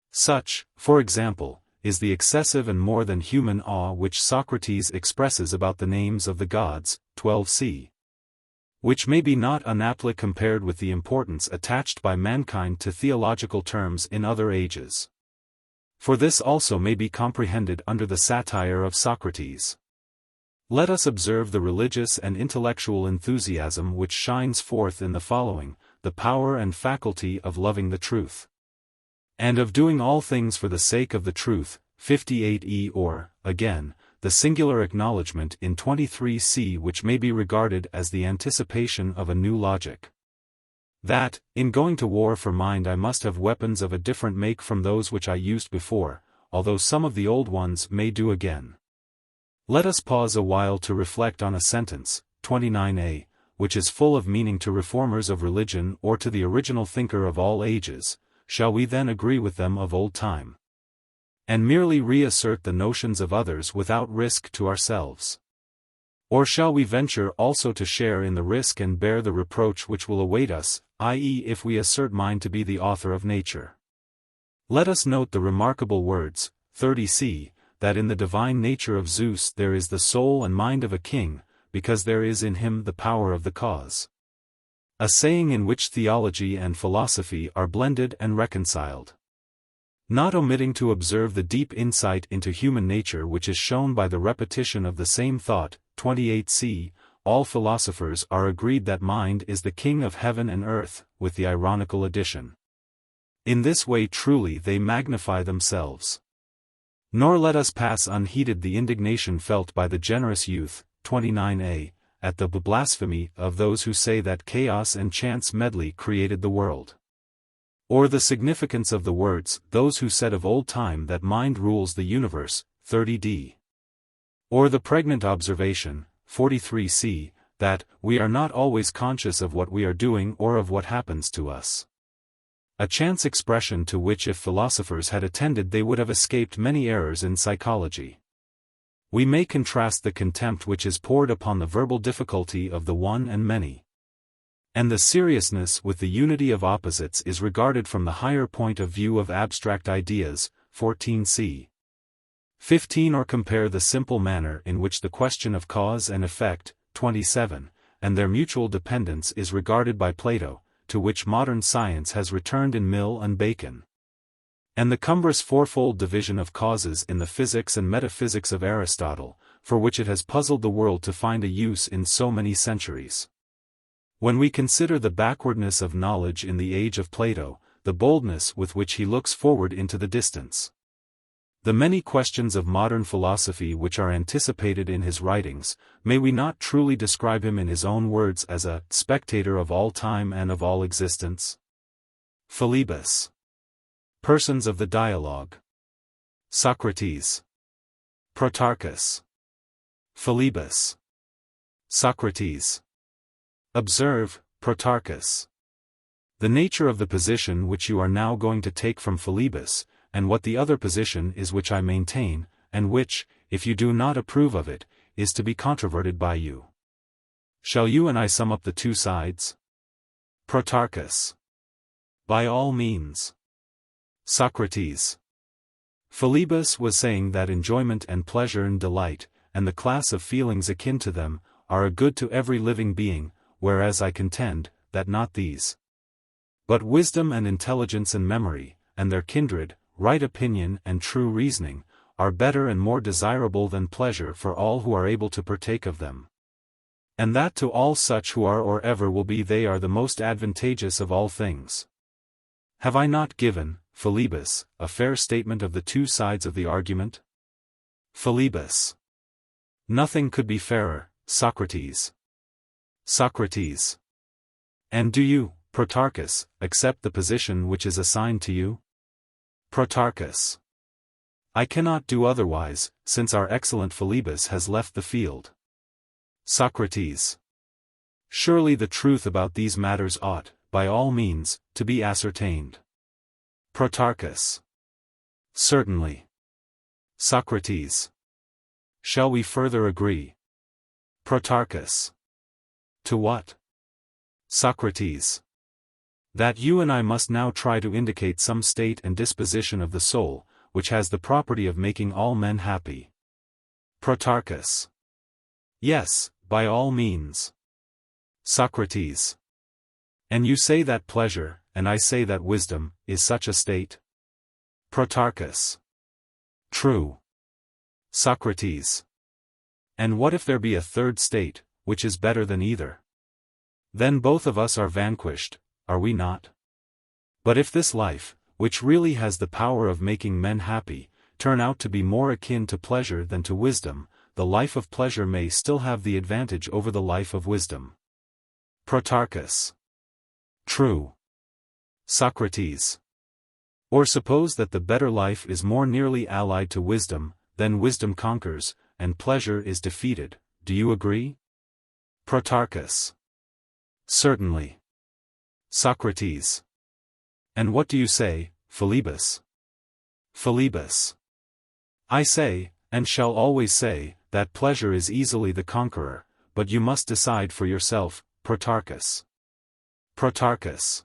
Such, for example, is the excessive and more than human awe which Socrates expresses about the names of the gods, 12c. Which may be not unaptly compared with the importance attached by mankind to theological terms in other ages. For this also may be comprehended under the satire of Socrates. Let us observe the religious and intellectual enthusiasm which shines forth in the following: the power and faculty of loving the truth, and of doing all things for the sake of the truth, 58e, or, again, the singular acknowledgement in 23c which may be regarded as the anticipation of a new logic. That, in going to war for mind I must have weapons of a different make from those which I used before, although some of the old ones may do again. Let us pause a while to reflect on a sentence, 29a, which is full of meaning to reformers of religion or to the original thinker of all ages. Shall we then agree with them of old time, and merely reassert the notions of others without risk to ourselves? Or shall we venture also to share in the risk and bear the reproach which will await us, i.e., if we assert mind to be the author of nature? Let us note the remarkable words, 30c, that in the divine nature of Zeus there is the soul and mind of a king, because there is in him the power of the cause. A saying in which theology and philosophy are blended and reconciled. Not omitting to observe the deep insight into human nature which is shown by the repetition of the same thought, 28c, all philosophers are agreed that mind is the king of heaven and earth, with the ironical addition: in this way truly they magnify themselves. Nor let us pass unheeded the indignation felt by the generous youth, 29a, at the blasphemy of those who say that chaos and chance medley created the world. Or the significance of the words, those who said of old time that mind rules the universe, 30d. Or the pregnant observation, 43c, that we are not always conscious of what we are doing or of what happens to us. A chance expression to which if philosophers had attended they would have escaped many errors in psychology. We may contrast the contempt which is poured upon the verbal difficulty of the one and many, and the seriousness with the unity of opposites is regarded from the higher point of view of abstract ideas, 14c. 15. Or compare the simple manner in which the question of cause and effect, 27, and their mutual dependence is regarded by Plato, to which modern science has returned in Mill and Bacon. And the cumbrous fourfold division of causes in the physics and metaphysics of Aristotle, for which it has puzzled the world to find a use in so many centuries. When we consider the backwardness of knowledge in the age of Plato, the boldness with which he looks forward into the distance, the many questions of modern philosophy which are anticipated in his writings, may we not truly describe him in his own words as a spectator of all time and of all existence? Philebus. Persons of the dialogue: Socrates, Protarchus, Philebus, Socrates. Observe, Protarchus, the nature of the position which you are now going to take from Philebus, and what the other position is which I maintain, and which, if you do not approve of it, is to be controverted by you. Shall you and I sum up the two sides? Protarchus. By all means. Socrates. Philebus was saying that enjoyment and pleasure and delight, and the class of feelings akin to them, are a good to every living being, whereas I contend, that not these, but wisdom and intelligence and memory, and their kindred, right opinion and true reasoning, are better and more desirable than pleasure for all who are able to partake of them. And that to all such who are or ever will be they are the most advantageous of all things. Have I not given, Philebus, a fair statement of the two sides of the argument? Philebus. Nothing could be fairer, Socrates. Socrates. And do you, Protarchus, accept the position which is assigned to you? Protarchus. I cannot do otherwise, since our excellent Philebus has left the field. Socrates. Surely the truth about these matters ought, by all means, to be ascertained. Protarchus. Certainly. Socrates. Shall we further agree? Protarchus. To what? Socrates. That you and I must now try to indicate some state and disposition of the soul, which has the property of making all men happy. Protarchus. Yes, by all means. Socrates. And you say that pleasure, and I say that wisdom, is such a state? Protarchus. True. Socrates. And what if there be a third state, which is better than either? Then both of us are vanquished, are we not? But if this life, which really has the power of making men happy, turn out to be more akin to pleasure than to wisdom, the life of pleasure may still have the advantage over the life of wisdom. Protarchus. True. Socrates. Or suppose that the better life is more nearly allied to wisdom, then wisdom conquers, and pleasure is defeated, do you agree? Protarchus. Certainly. Socrates. And what do you say, Philebus? Philebus. I say, and shall always say, that pleasure is easily the conqueror, but you must decide for yourself, Protarchus. Protarchus.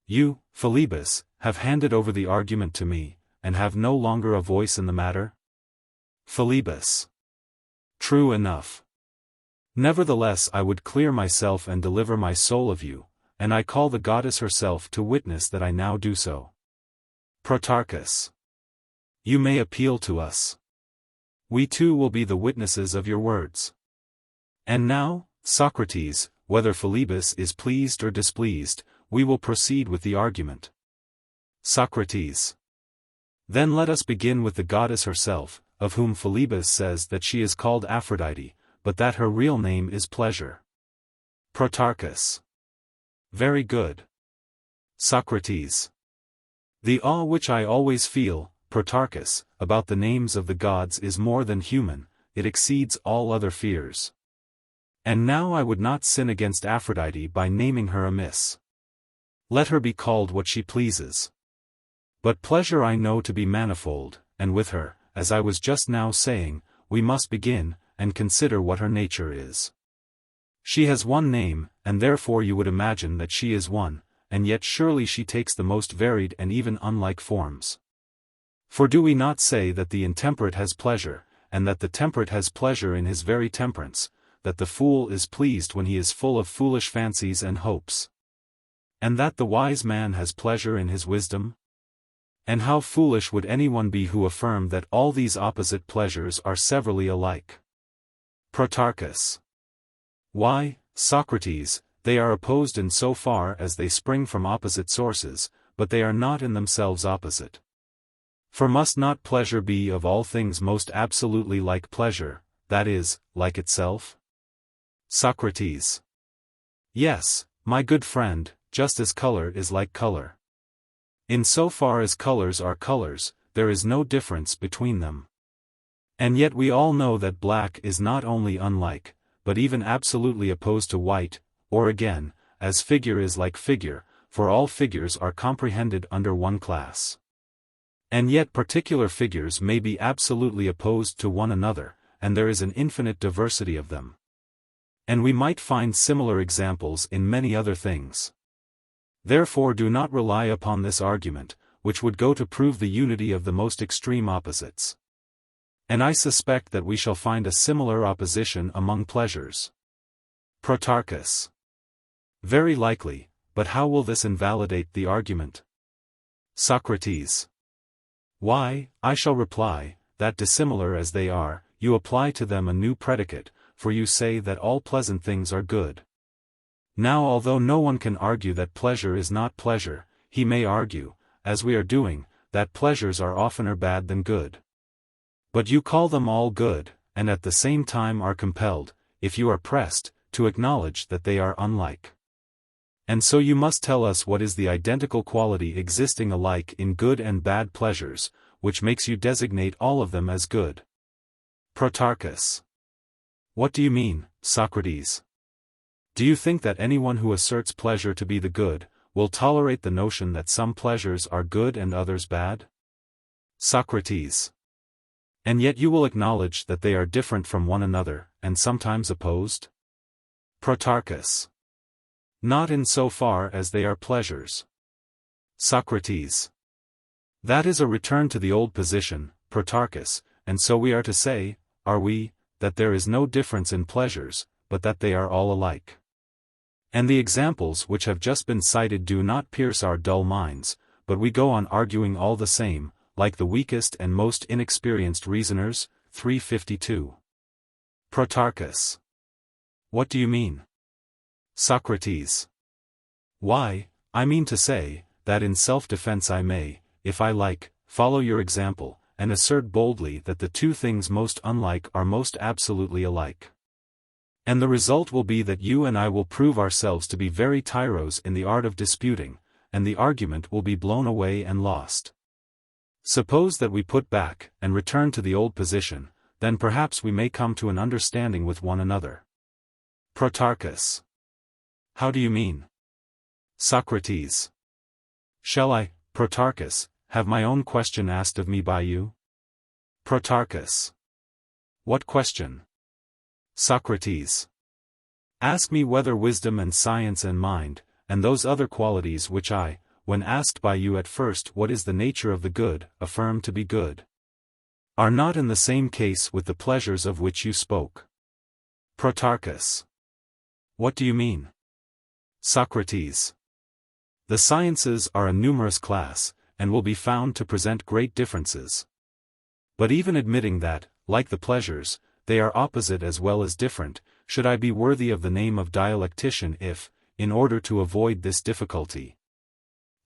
You, Philebus, have handed over the argument to me, and have no longer a voice in the matter? Philebus. True enough. Nevertheless I would clear myself and deliver my soul of you, and I call the goddess herself to witness that I now do so. Protarchus. You may appeal to us. We too will be the witnesses of your words. And now, Socrates, whether Philebus is pleased or displeased, we will proceed with the argument. Socrates. Then let us begin with the goddess herself, of whom Philebus says that she is called Aphrodite, but that her real name is pleasure. Protarchus. Very good. Socrates. The awe which I always feel, Protarchus, about the names of the gods is more than human, it exceeds all other fears. And now I would not sin against Aphrodite by naming her amiss. Let her be called what she pleases. But pleasure I know to be manifold, and with her, as I was just now saying, we must begin, and consider what her nature is. She has one name, and therefore you would imagine that she is one, and yet surely she takes the most varied and even unlike forms. For do we not say that the intemperate has pleasure, and that the temperate has pleasure in his very temperance, that the fool is pleased when he is full of foolish fancies and hopes? And that the wise man has pleasure in his wisdom? And how foolish would anyone be who affirmed that all these opposite pleasures are severally alike? Protarchus. Why, Socrates, they are opposed in so far as they spring from opposite sources, but they are not in themselves opposite. For must not pleasure be of all things most absolutely like pleasure, that is, like itself? Socrates. Yes, my good friend, just as color is like color. In so far as colors are colors, there is no difference between them. And yet we all know that black is not only unlike, but even absolutely opposed to white, or again, as figure is like figure, for all figures are comprehended under one class. And yet particular figures may be absolutely opposed to one another, and there is an infinite diversity of them. And we might find similar examples in many other things. Therefore do not rely upon this argument, which would go to prove the unity of the most extreme opposites. And I suspect that we shall find a similar opposition among pleasures. Protarchus. Very likely, but how will this invalidate the argument? Socrates. Why, I shall reply, that dissimilar as they are, you apply to them a new predicate, for you say that all pleasant things are good. Now although no one can argue that pleasure is not pleasure, he may argue, as we are doing, that pleasures are oftener bad than good. But you call them all good, and at the same time are compelled, if you are pressed, to acknowledge that they are unlike. And so you must tell us what is the identical quality existing alike in good and bad pleasures, which makes you designate all of them as good. Protarchus. What do you mean, Socrates? Do you think that anyone who asserts pleasure to be the good, will tolerate the notion that some pleasures are good and others bad? Socrates. And yet you will acknowledge that they are different from one another, and sometimes opposed? Protarchus. Not in so far as they are pleasures. Socrates. That is a return to the old position, Protarchus, and so we are to say, are we, that there is no difference in pleasures, but that they are all alike. And the examples which have just been cited do not pierce our dull minds, but we go on arguing all the same, like the weakest and most inexperienced reasoners. 352. Protarchus. What do you mean? Socrates. Why, I mean to say, that in self-defense I may, if I like, follow your example, and assert boldly that the two things most unlike are most absolutely alike. And the result will be that you and I will prove ourselves to be very tyros in the art of disputing, and the argument will be blown away and lost. Suppose that we put back, and return to the old position, then perhaps we may come to an understanding with one another. Protarchus. How do you mean? Socrates. Shall I, Protarchus, have my own question asked of me by you? Protarchus. What question? Socrates. Ask me whether wisdom and science and mind, and those other qualities which I, when asked by you at first what is the nature of the good, affirm to be good, are not in the same case with the pleasures of which you spoke. Protarchus. What do you mean? Socrates. The sciences are a numerous class, and will be found to present great differences. But even admitting that, like the pleasures, they are opposite as well as different, should I be worthy of the name of dialectician if, in order to avoid this difficulty,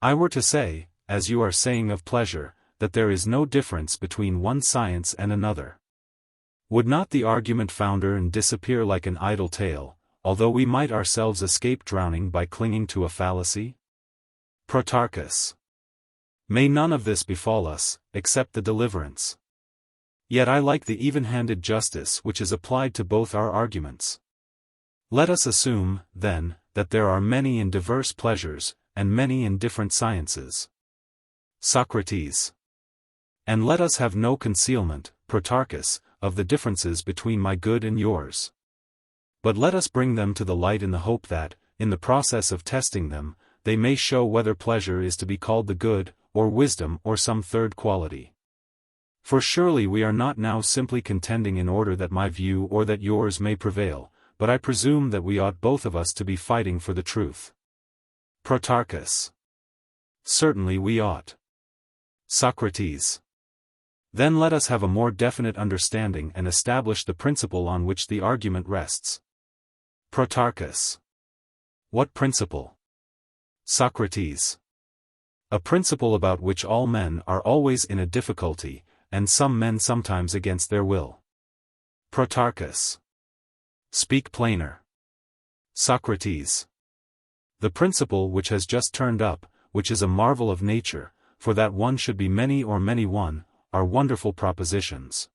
I were to say, as you are saying of pleasure, that there is no difference between one science and another? Would not the argument founder and disappear like an idle tale, although we might ourselves escape drowning by clinging to a fallacy? Protarchus. May none of this befall us, except the deliverance. Yet I like the even-handed justice which is applied to both our arguments. Let us assume, then, that there are many and diverse pleasures, and many and different sciences. Socrates. And let us have no concealment, Protarchus, of the differences between my good and yours. But let us bring them to the light in the hope that, in the process of testing them, they may show whether pleasure is to be called the good, or wisdom or some third quality. For surely we are not now simply contending in order that my view or that yours may prevail, but I presume that we ought both of us to be fighting for the truth. Protarchus. Certainly we ought. Socrates. Then let us have a more definite understanding and establish the principle on which the argument rests. Protarchus. What principle? Socrates. A principle about which all men are always in a difficulty, and some men sometimes against their will. Protarchus. Speak plainer. Socrates. The principle which has just turned up, which is a marvel of nature, for that one should be many or many one, are wonderful propositions.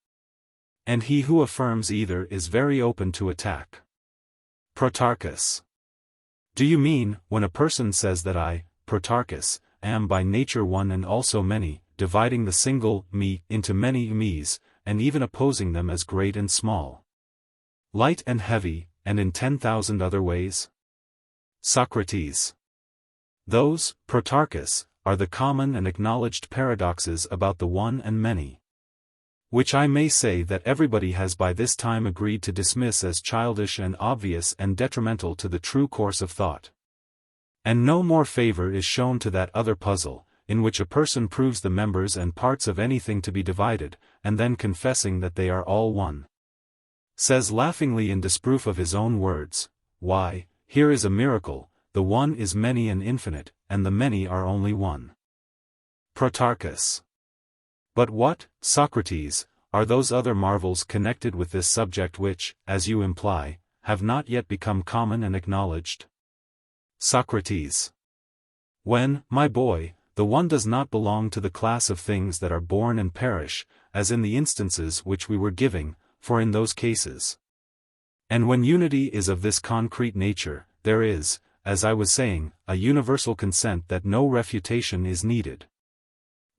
And he who affirms either is very open to attack. Protarchus. Do you mean, when a person says that I, Protarchus, am by nature one and also many, dividing the single me into many me's, and even opposing them as great and small, light and heavy, and in 10,000 other ways? Socrates. Those, Protarchus, are the common and acknowledged paradoxes about the one and many, which I may say that everybody has by this time agreed to dismiss as childish and obvious and detrimental to the true course of thought. And no more favor is shown to that other puzzle, in which a person proves the members and parts of anything to be divided, and then confessing that they are all one, says laughingly in disproof of his own words, why, here is a miracle, the one is many and infinite, and the many are only one. Protarchus. But what, Socrates, are those other marvels connected with this subject which, as you imply, have not yet become common and acknowledged? Socrates. When, my boy, the one does not belong to the class of things that are born and perish, as in the instances which we were giving, for in those cases And when unity is of this concrete nature, there is, as I was saying, a universal consent that no refutation is needed.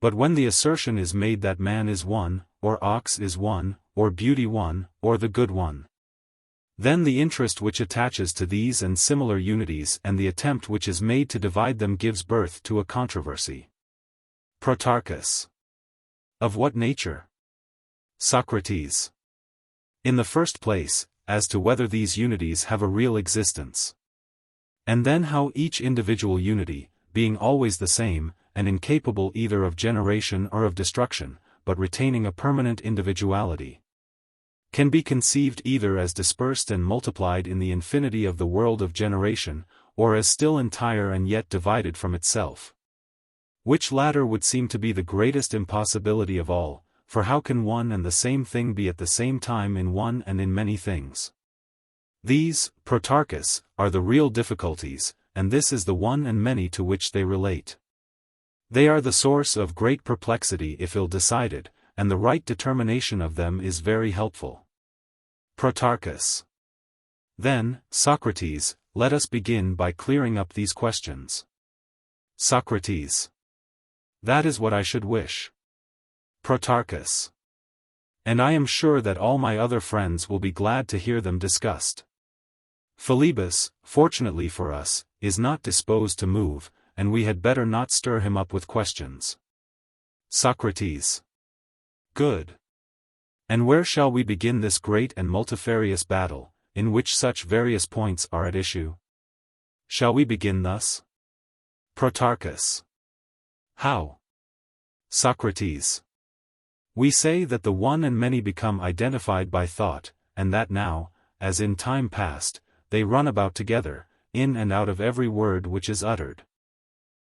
But when the assertion is made that man is one, or ox is one, or beauty one, or the good one, then the interest which attaches to these and similar unities and the attempt which is made to divide them gives birth to a controversy. Protarchus. Of what nature? Socrates. In the first place, as to whether these unities have a real existence. And then how each individual unity, being always the same, and incapable either of generation or of destruction, but retaining a permanent individuality, can be conceived either as dispersed and multiplied in the infinity of the world of generation, or as still entire and yet divided from itself. Which latter would seem to be the greatest impossibility of all, for how can one and the same thing be at the same time in one and in many things? These, Protarchus, are the real difficulties, and this is the one and many to which they relate. They are the source of great perplexity if ill-decided, and the right determination of them is very helpful. Protarchus. Then, Socrates, let us begin by clearing up these questions. Socrates. That is what I should wish. Protarchus. And I am sure that all my other friends will be glad to hear them discussed. Philebus, fortunately for us, is not disposed to move, and we had better not stir him up with questions. Socrates. Good. And where shall we begin this great and multifarious battle, in which such various points are at issue? Shall we begin thus? Protarchus. How? Socrates. We say that the one and many become identified by thought, and that now, as in time past, they run about together, in and out of every word which is uttered.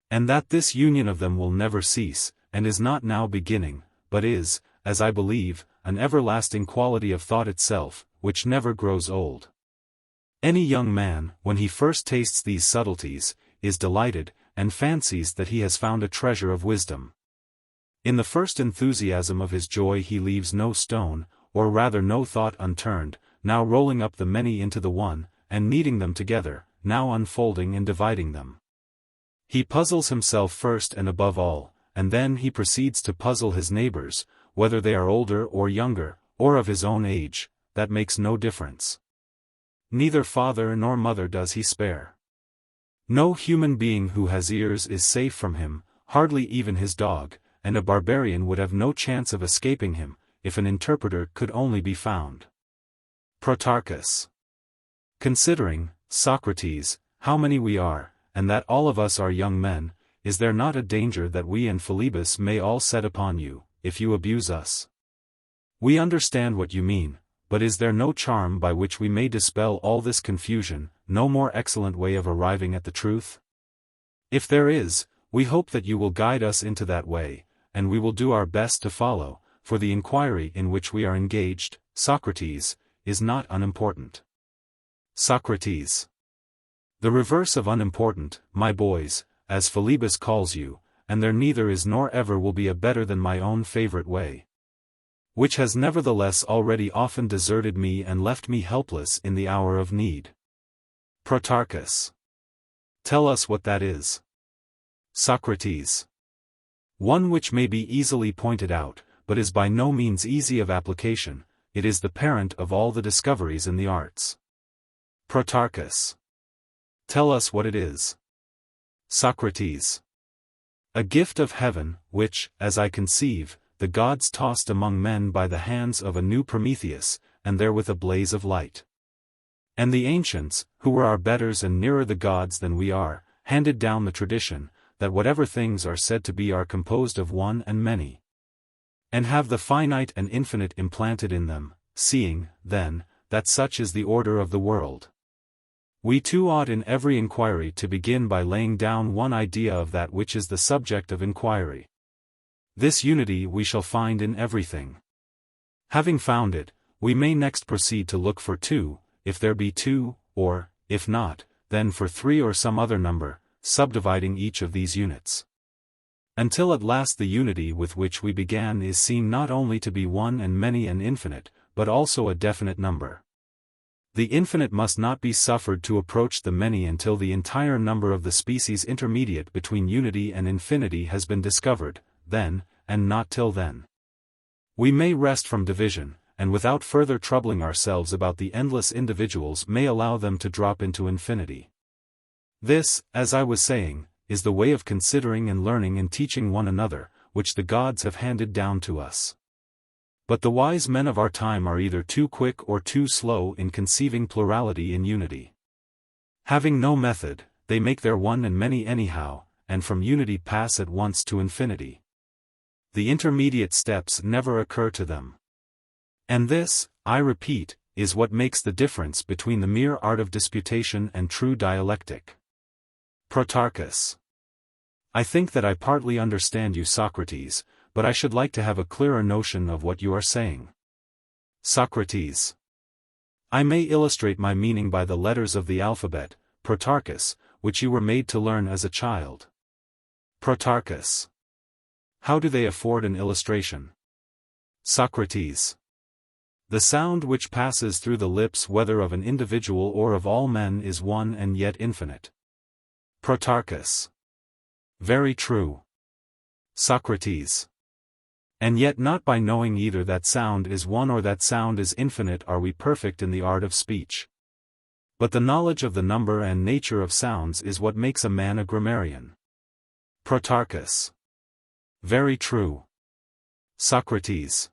And that this union of them will never cease, and is not now beginning, but is, as I believe, an everlasting quality of thought itself, which never grows old. Any young man, when he first tastes these subtleties, is delighted, and fancies that he has found a treasure of wisdom. In the first enthusiasm of his joy he leaves no stone, or rather no thought unturned, now rolling up the many into the one, and kneading them together, now unfolding and dividing them. He puzzles himself first and above all, and then he proceeds to puzzle his neighbors, whether they are older or younger, or of his own age, that makes no difference. Neither father nor mother does he spare. No human being who has ears is safe from him, hardly even his dog, and a barbarian would have no chance of escaping him, if an interpreter could only be found. Protarchus. Considering, Socrates, how many we are, and that all of us are young men, is there not a danger that we and Philebus may all set upon you, if you abuse us? We understand what you mean, but is there no charm by which we may dispel all this confusion, no more excellent way of arriving at the truth? If there is, we hope that you will guide us into that way, and we will do our best to follow, for the inquiry in which we are engaged, Socrates, is not unimportant. Socrates. The reverse of unimportant, my boys, as Philebus calls you, and there neither is nor ever will be a better than my own favorite way, which has nevertheless already often deserted me and left me helpless in the hour of need. Protarchus. Tell us what that is. Socrates. One which may be easily pointed out, but is by no means easy of application, it is the parent of all the discoveries in the arts. Protarchus. Tell us what it is. Socrates. A gift of heaven, which, as I conceive, the gods tossed among men by the hands of a new Prometheus, and therewith a blaze of light. And the ancients, who were our betters and nearer the gods than we are, handed down the tradition, that whatever things are said to be are composed of one and many, and have the finite and infinite implanted in them, seeing, then, that such is the order of the world. We too ought in every inquiry to begin by laying down one idea of that which is the subject of inquiry. This unity we shall find in everything. Having found it, we may next proceed to look for two, if there be two, or, if not, then for three or some other number, subdividing each of these units, until at last the unity with which we began is seen not only to be one and many and infinite, but also a definite number. The infinite must not be suffered to approach the many until the entire number of the species intermediate between unity and infinity has been discovered, then, and not till then. We may rest from division, and without further troubling ourselves about the endless individuals may allow them to drop into infinity. This, as I was saying, is the way of considering and learning and teaching one another, which the gods have handed down to us. But the wise men of our time are either too quick or too slow in conceiving plurality in unity. Having no method, they make their one and many anyhow, and from unity pass at once to infinity. The intermediate steps never occur to them. And this, I repeat, is what makes the difference between the mere art of disputation and true dialectic. Protarchus. I think that I partly understand you, Socrates, but I should like to have a clearer notion of what you are saying. Socrates. I may illustrate my meaning by the letters of the alphabet, Protarchus, which you were made to learn as a child. Protarchus. How do they afford an illustration? Socrates. The sound which passes through the lips whether of an individual or of all men is one and yet infinite. Protarchus. Very true. Socrates. And yet not by knowing either that sound is one or that sound is infinite are we perfect in the art of speech. But the knowledge of the number and nature of sounds is what makes a man a grammarian. Protarchus. Very true. Socrates.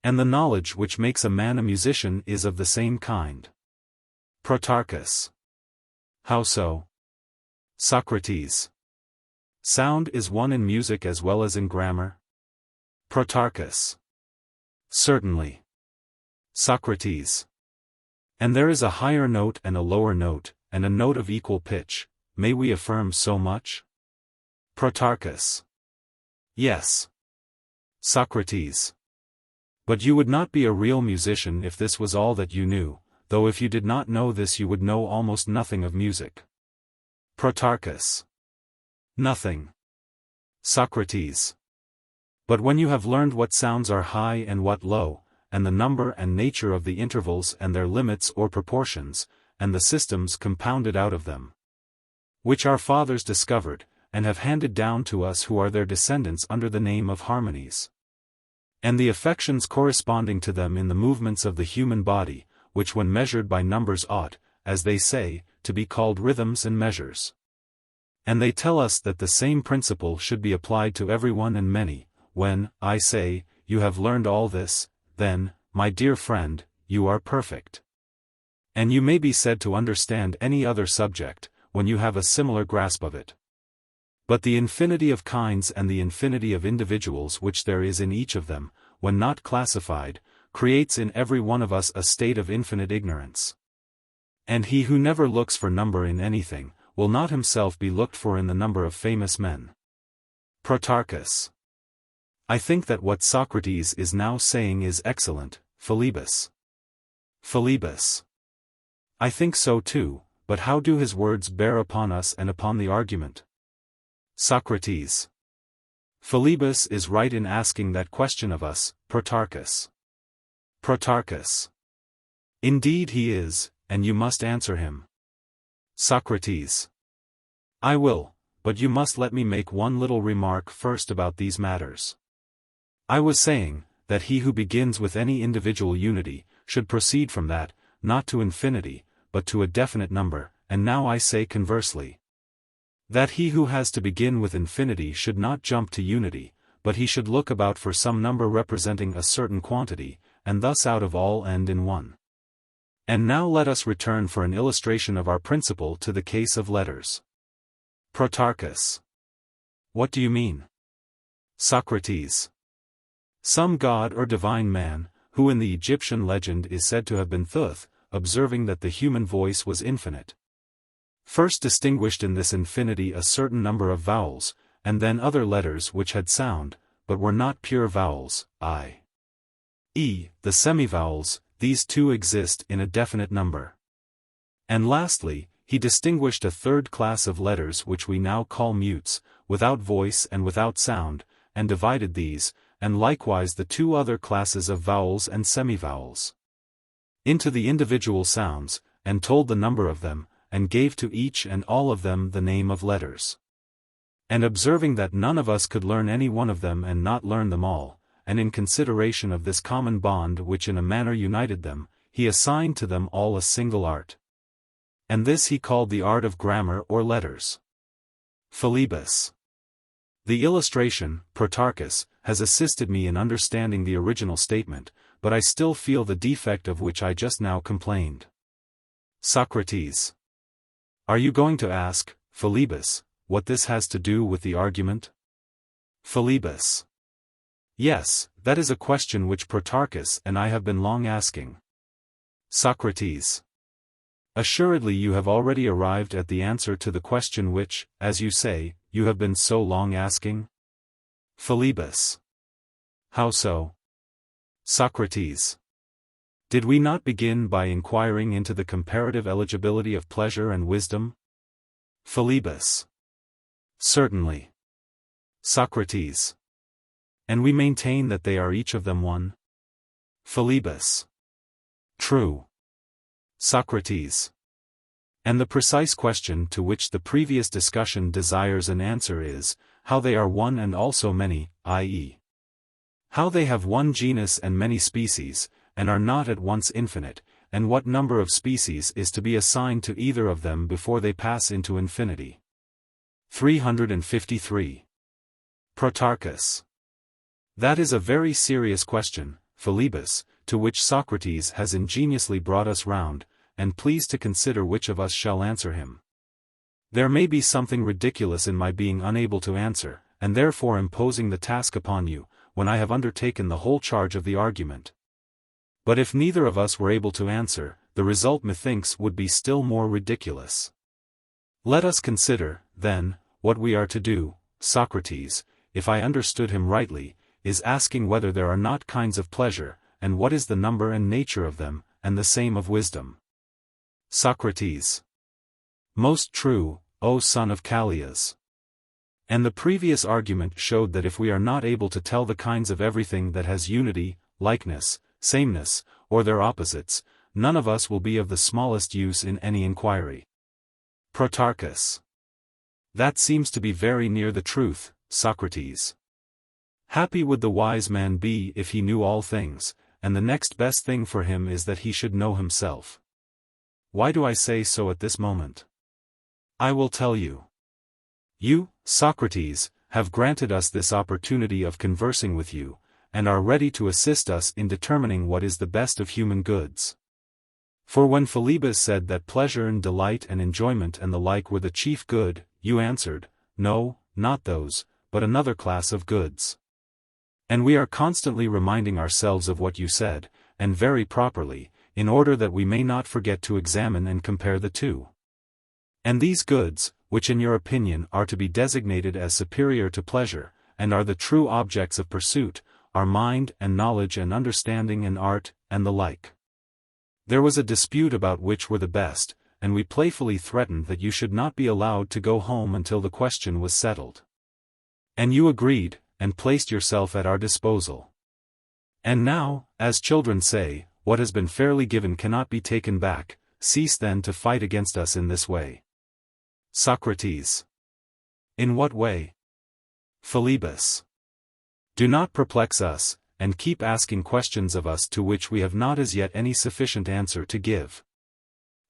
And the knowledge which makes a man a musician is of the same kind. Protarchus. How so? Socrates. Sound is one in music as well as in grammar? Protarchus. Certainly. Socrates. And there is a higher note and a lower note, and a note of equal pitch, may we affirm so much? Protarchus. Yes. Socrates. But you would not be a real musician if this was all that you knew, though if you did not know this you would know almost nothing of music. Protarchus. Nothing. Socrates. But when you have learned what sounds are high and what low, and the number and nature of the intervals and their limits or proportions, and the systems compounded out of them, which our fathers discovered, and have handed down to us who are their descendants under the name of harmonies, and the affections corresponding to them in the movements of the human body, which when measured by numbers ought, as they say, to be called rhythms and measures. And they tell us that the same principle should be applied to everyone and many. When, I say, you have learned all this, then, my dear friend, you are perfect. And you may be said to understand any other subject, when you have a similar grasp of it. But the infinity of kinds and the infinity of individuals which there is in each of them, when not classified, creates in every one of us a state of infinite ignorance. And he who never looks for number in anything, will not himself be looked for in the number of famous men. Protarchus. I think that what Socrates is now saying is excellent, Philebus. Philebus. I think so too, but how do his words bear upon us and upon the argument? Socrates. Philebus is right in asking that question of us, Protarchus. Protarchus. Indeed he is, and you must answer him. Socrates. I will, but you must let me make one little remark first about these matters. I was saying, that he who begins with any individual unity, should proceed from that, not to infinity, but to a definite number, and now I say conversely, that he who has to begin with infinity should not jump to unity, but he should look about for some number representing a certain quantity, and thus out of all end in one. And now let us return for an illustration of our principle to the case of letters. Protarchus. What do you mean? Socrates. Some god or divine man, who in the Egyptian legend is said to have been Thoth, observing that the human voice was infinite, first distinguished in this infinity a certain number of vowels, and then other letters which had sound, but were not pure vowels, i.e., the semivowels. These two exist in a definite number. And lastly, he distinguished a third class of letters which we now call mutes, without voice and without sound, and divided these, and likewise the two other classes of vowels and semivowels, into the individual sounds, and told the number of them, and gave to each and all of them the name of letters. And observing that none of us could learn any one of them and not learn them all, and in consideration of this common bond which in a manner united them, he assigned to them all a single art. And this he called the art of grammar or letters. Philebus. The illustration, Protarchus, has assisted me in understanding the original statement, but I still feel the defect of which I just now complained. Socrates. Are you going to ask, Philebus, what this has to do with the argument? Philebus. Yes, that is a question which Protarchus and I have been long asking. Socrates. Assuredly you have already arrived at the answer to the question which, as you say, you have been so long asking? Philebus. How so? Socrates. Did we not begin by inquiring into the comparative eligibility of pleasure and wisdom? Philebus. Certainly. Socrates. And we maintain that they are each of them one? Philebus. True. Socrates. And the precise question to which the previous discussion desires an answer is, how they are one and also many, i.e., how they have one genus and many species, and are not at once infinite, and what number of species is to be assigned to either of them before they pass into infinity. 353. Protarchus. That is a very serious question, Philebus, to which Socrates has ingeniously brought us round, and please to consider which of us shall answer him. There may be something ridiculous in my being unable to answer, and therefore imposing the task upon you, when I have undertaken the whole charge of the argument. But if neither of us were able to answer, the result methinks would be still more ridiculous. Let us consider, then, what we are to do. Socrates, if I understood him rightly, is asking whether there are not kinds of pleasure, and what is the number and nature of them, and the same of wisdom. Socrates. Most true, O son of Callias. And the previous argument showed that if we are not able to tell the kinds of everything that has unity, likeness, sameness, or their opposites, none of us will be of the smallest use in any inquiry. Protarchus. That seems to be very near the truth, Socrates. Happy would the wise man be if he knew all things, and the next best thing for him is that he should know himself. Why do I say so at this moment? I will tell you. You, Socrates, have granted us this opportunity of conversing with you, and are ready to assist us in determining what is the best of human goods. For when Philebus said that pleasure and delight and enjoyment and the like were the chief good, you answered, no, not those, but another class of goods. And we are constantly reminding ourselves of what you said, and very properly, in order that we may not forget to examine and compare the two. And these goods, which in your opinion are to be designated as superior to pleasure, and are the true objects of pursuit, are mind and knowledge and understanding and art, and the like. There was a dispute about which were the best, and we playfully threatened that you should not be allowed to go home until the question was settled. And you agreed, and placed yourself at our disposal. And now, as children say, what has been fairly given cannot be taken back, cease then to fight against us in this way. Socrates. In what way? Philebus. Do not perplex us, and keep asking questions of us to which we have not as yet any sufficient answer to give.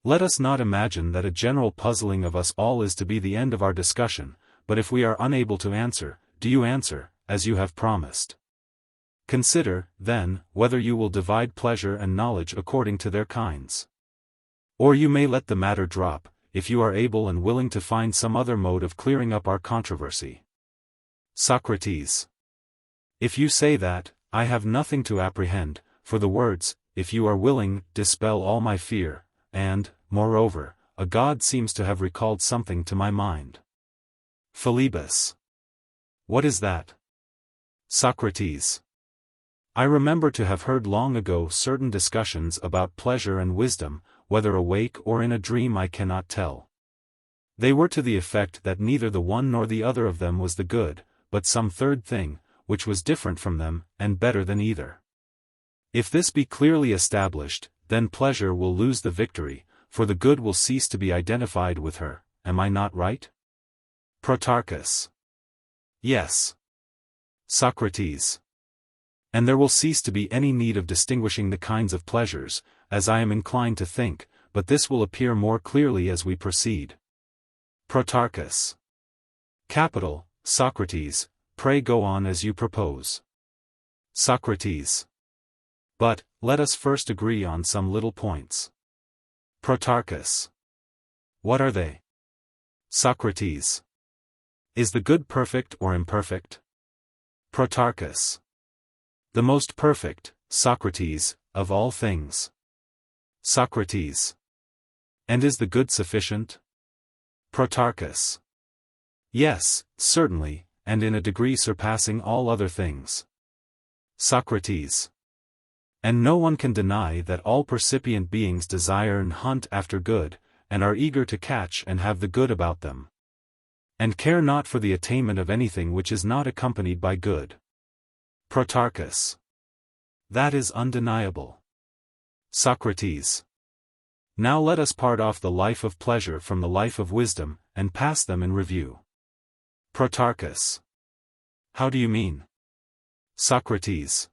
Let us not imagine that a general puzzling of us all is to be the end of our discussion, but if we are unable to answer, do you answer, as you have promised. Consider, then, whether you will divide pleasure and knowledge according to their kinds. Or you may let the matter drop, if you are able and willing to find some other mode of clearing up our controversy. Socrates. If you say that, I have nothing to apprehend, for the words, if you are willing, dispel all my fear, and, moreover, a god seems to have recalled something to my mind. Philebus. What is that? Socrates. I remember to have heard long ago certain discussions about pleasure and wisdom, whether awake or in a dream I cannot tell. They were to the effect that neither the one nor the other of them was the good, but some third thing, which was different from them, and better than either. If this be clearly established, then pleasure will lose the victory, for the good will cease to be identified with her. Am I not right? Protarchus. Yes. Socrates. And there will cease to be any need of distinguishing the kinds of pleasures, as I am inclined to think, but this will appear more clearly as we proceed. Protarchus. Capital, Socrates, pray go on as you propose. Socrates. But, let us first agree on some little points. Protarchus. What are they? Socrates. Is the good perfect or imperfect? Protarchus. The most perfect, Socrates, of all things. Socrates. And is the good sufficient? Protarchus. Yes, certainly, and in a degree surpassing all other things. Socrates. And no one can deny that all percipient beings desire and hunt after good, and are eager to catch and have the good about them. And care not for the attainment of anything which is not accompanied by good. Protarchus. That is undeniable. Socrates. Now let us part off the life of pleasure from the life of wisdom, and pass them in review. Protarchus. How do you mean? Socrates.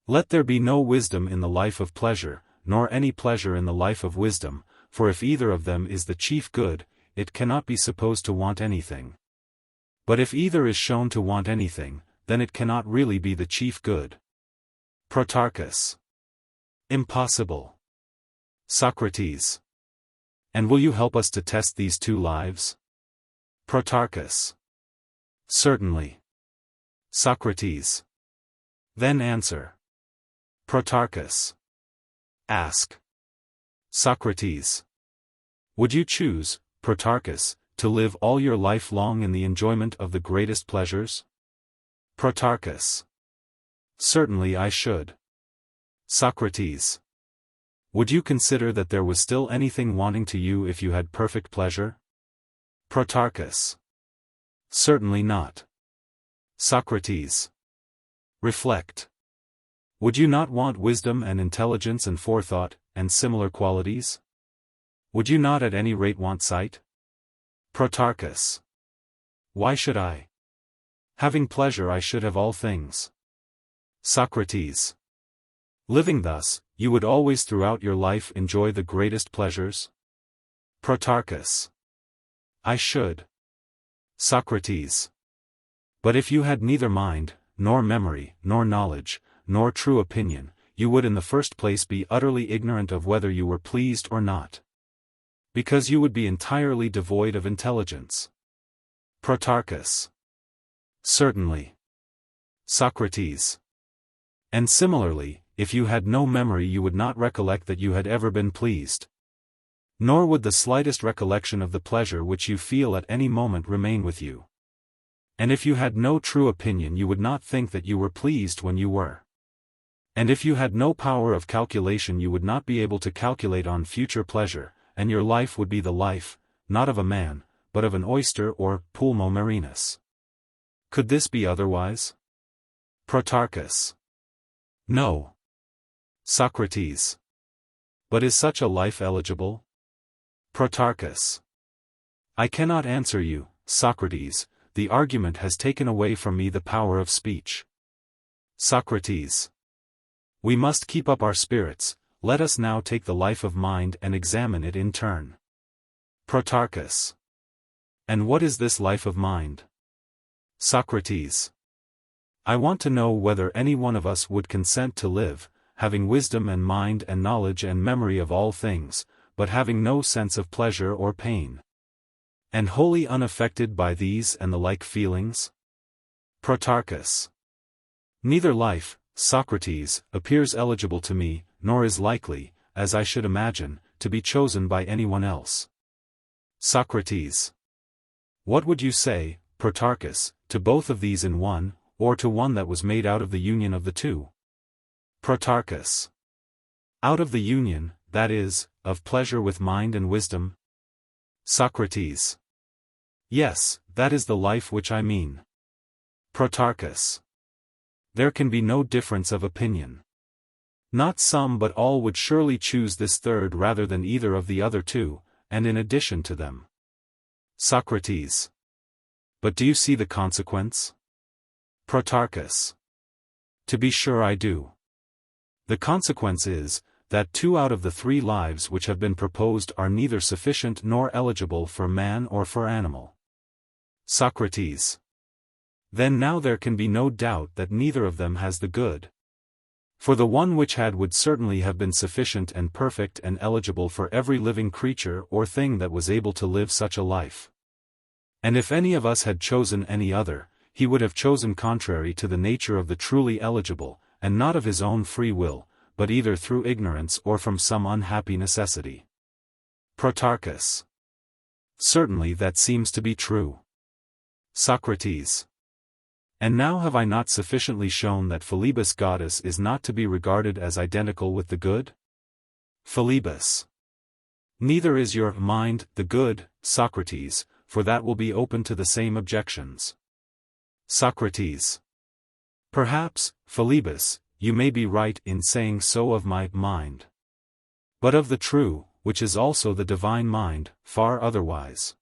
Let there be no wisdom in the life of pleasure, nor any pleasure in the life of wisdom, for if either of them is the chief good, it cannot be supposed to want anything. But if either is shown to want anything, then it cannot really be the chief good. Protarchus. Impossible. Socrates. And will you help us to test these two lives? Protarchus. Certainly. Socrates. Then answer. Protarchus. Ask. Socrates. Would you choose, Protarchus, to live all your life long in the enjoyment of the greatest pleasures? Protarchus. Certainly I should. Socrates. Would you consider that there was still anything wanting to you if you had perfect pleasure? Protarchus. Certainly not. Socrates. Reflect. Would you not want wisdom and intelligence and forethought, and similar qualities? Would you not at any rate want sight? Protarchus. Why should I? Having pleasure I should have all things. Socrates. Living thus, you would always throughout your life enjoy the greatest pleasures? Protarchus. I should. Socrates. But if you had neither mind, nor memory, nor knowledge, nor true opinion, you would in the first place be utterly ignorant of whether you were pleased or not. Because you would be entirely devoid of intelligence. Protarchus. Certainly. Socrates. And similarly, if you had no memory you would not recollect that you had ever been pleased. Nor would the slightest recollection of the pleasure which you feel at any moment remain with you. And if you had no true opinion you would not think that you were pleased when you were. And if you had no power of calculation you would not be able to calculate on future pleasure, and your life would be the life, not of a man, but of an oyster or pulmo marinus. Could this be otherwise? Protarchus. No. Socrates. But is such a life eligible? Protarchus. I cannot answer you, Socrates, the argument has taken away from me the power of speech. Socrates. We must keep up our spirits, let us now take the life of mind and examine it in turn. Protarchus. And what is this life of mind? Socrates. I want to know whether any one of us would consent to live, having wisdom and mind and knowledge and memory of all things, but having no sense of pleasure or pain. And wholly unaffected by these and the like feelings? Protarchus. Neither life, Socrates, appears eligible to me, nor is likely, as I should imagine, to be chosen by anyone else. Socrates. What would you say, Protarchus, to both of these in one, or to one that was made out of the union of the two? Protarchus. Out of the union, that is, of pleasure with mind and wisdom? Socrates. Yes, that is the life which I mean. Protarchus. There can be no difference of opinion. Not some but all would surely choose this third rather than either of the other two, and in addition to them. Socrates. But do you see the consequence? Protarchus. To be sure I do. The consequence is, that 2 out of the 3 lives which have been proposed are neither sufficient nor eligible for man or for animal. Socrates. Then now there can be no doubt that neither of them has the good. For the one which had would certainly have been sufficient and perfect and eligible for every living creature or thing that was able to live such a life. And if any of us had chosen any other, he would have chosen contrary to the nature of the truly eligible, and not of his own free will, but either through ignorance or from some unhappy necessity. Protarchus. Certainly that seems to be true. Socrates. And now have I not sufficiently shown that Philebus' goddess is not to be regarded as identical with the good? Philebus. Neither is your mind the good, Socrates, for that will be open to the same objections. Socrates. Perhaps, Philebus, you may be right in saying so of my mind. But of the true, which is also the divine mind, far otherwise.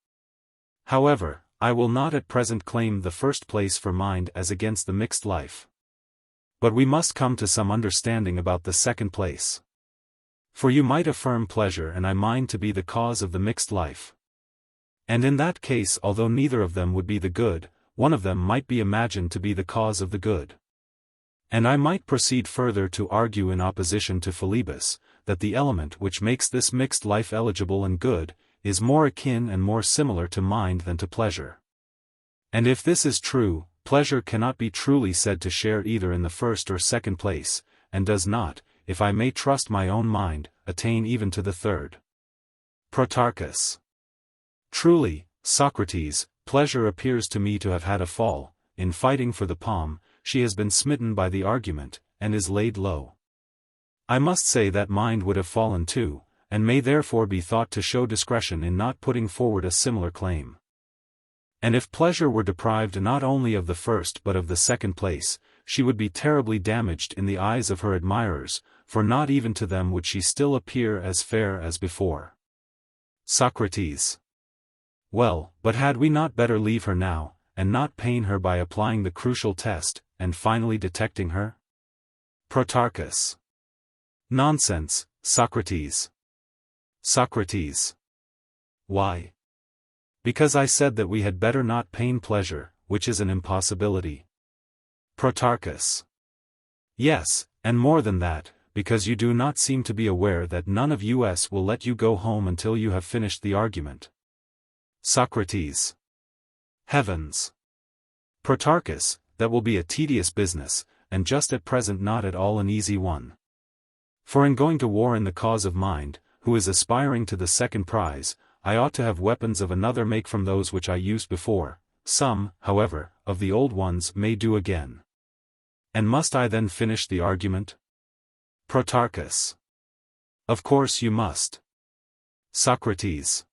However, I will not at present claim the first place for mind as against the mixed life. But we must come to some understanding about the second place. For you might affirm pleasure and I mind to be the cause of the mixed life. And in that case, although neither of them would be the good, one of them might be imagined to be the cause of the good. And I might proceed further to argue in opposition to Philebus, that the element which makes this mixed life eligible and good, is more akin and more similar to mind than to pleasure. And if this is true, pleasure cannot be truly said to share either in the first or second place, and does not, if I may trust my own mind, attain even to the third. Protarchus. Truly, Socrates, pleasure appears to me to have had a fall. In fighting for the palm, she has been smitten by the argument, and is laid low. I must say that mind would have fallen too, and may therefore be thought to show discretion in not putting forward a similar claim. And if pleasure were deprived not only of the first but of the second place, she would be terribly damaged in the eyes of her admirers, for not even to them would she still appear as fair as before. Socrates. Well, but had we not better leave her now, and not pain her by applying the crucial test, and finally detecting her? Protarchus. Nonsense, Socrates. Socrates. Why? Because I said that we had better not pain pleasure, which is an impossibility. Protarchus. Yes, and more than that, because you do not seem to be aware that none of us will let you go home until you have finished the argument. Socrates. Heavens! Protarchus, that will be a tedious business, and just at present not at all an easy one. For in going to war in the cause of mind, who is aspiring to the second prize, I ought to have weapons of another make from those which I used before. Some, however, of the old ones may do again. And must I then finish the argument? Protarchus. Of course you must. Socrates.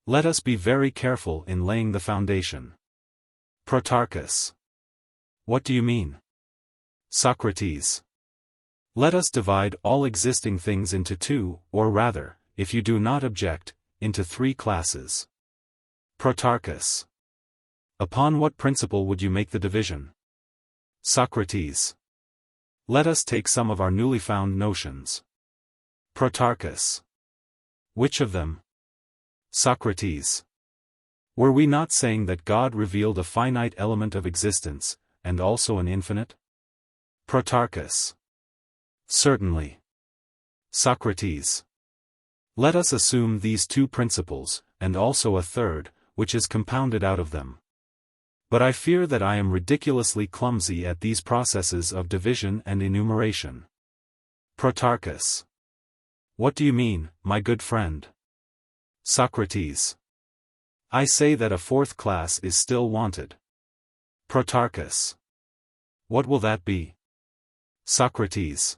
Let us be very careful in laying the foundation. Protarchus. What do you mean? Socrates. Let us divide all existing things into 2, or rather, if you do not object, into 3 classes. Protarchus. Upon what principle would you make the division? Socrates. Let us take some of our newly found notions. Protarchus. Which of them? Socrates. Were we not saying that God revealed a finite element of existence, and also an infinite? Protarchus. Certainly. Socrates. Let us assume these 2 principles, and also a third, which is compounded out of them. But I fear that I am ridiculously clumsy at these processes of division and enumeration. Protarchus. What do you mean, my good friend? Socrates. I say that a 4th class is still wanted. Protarchus. What will that be? Socrates.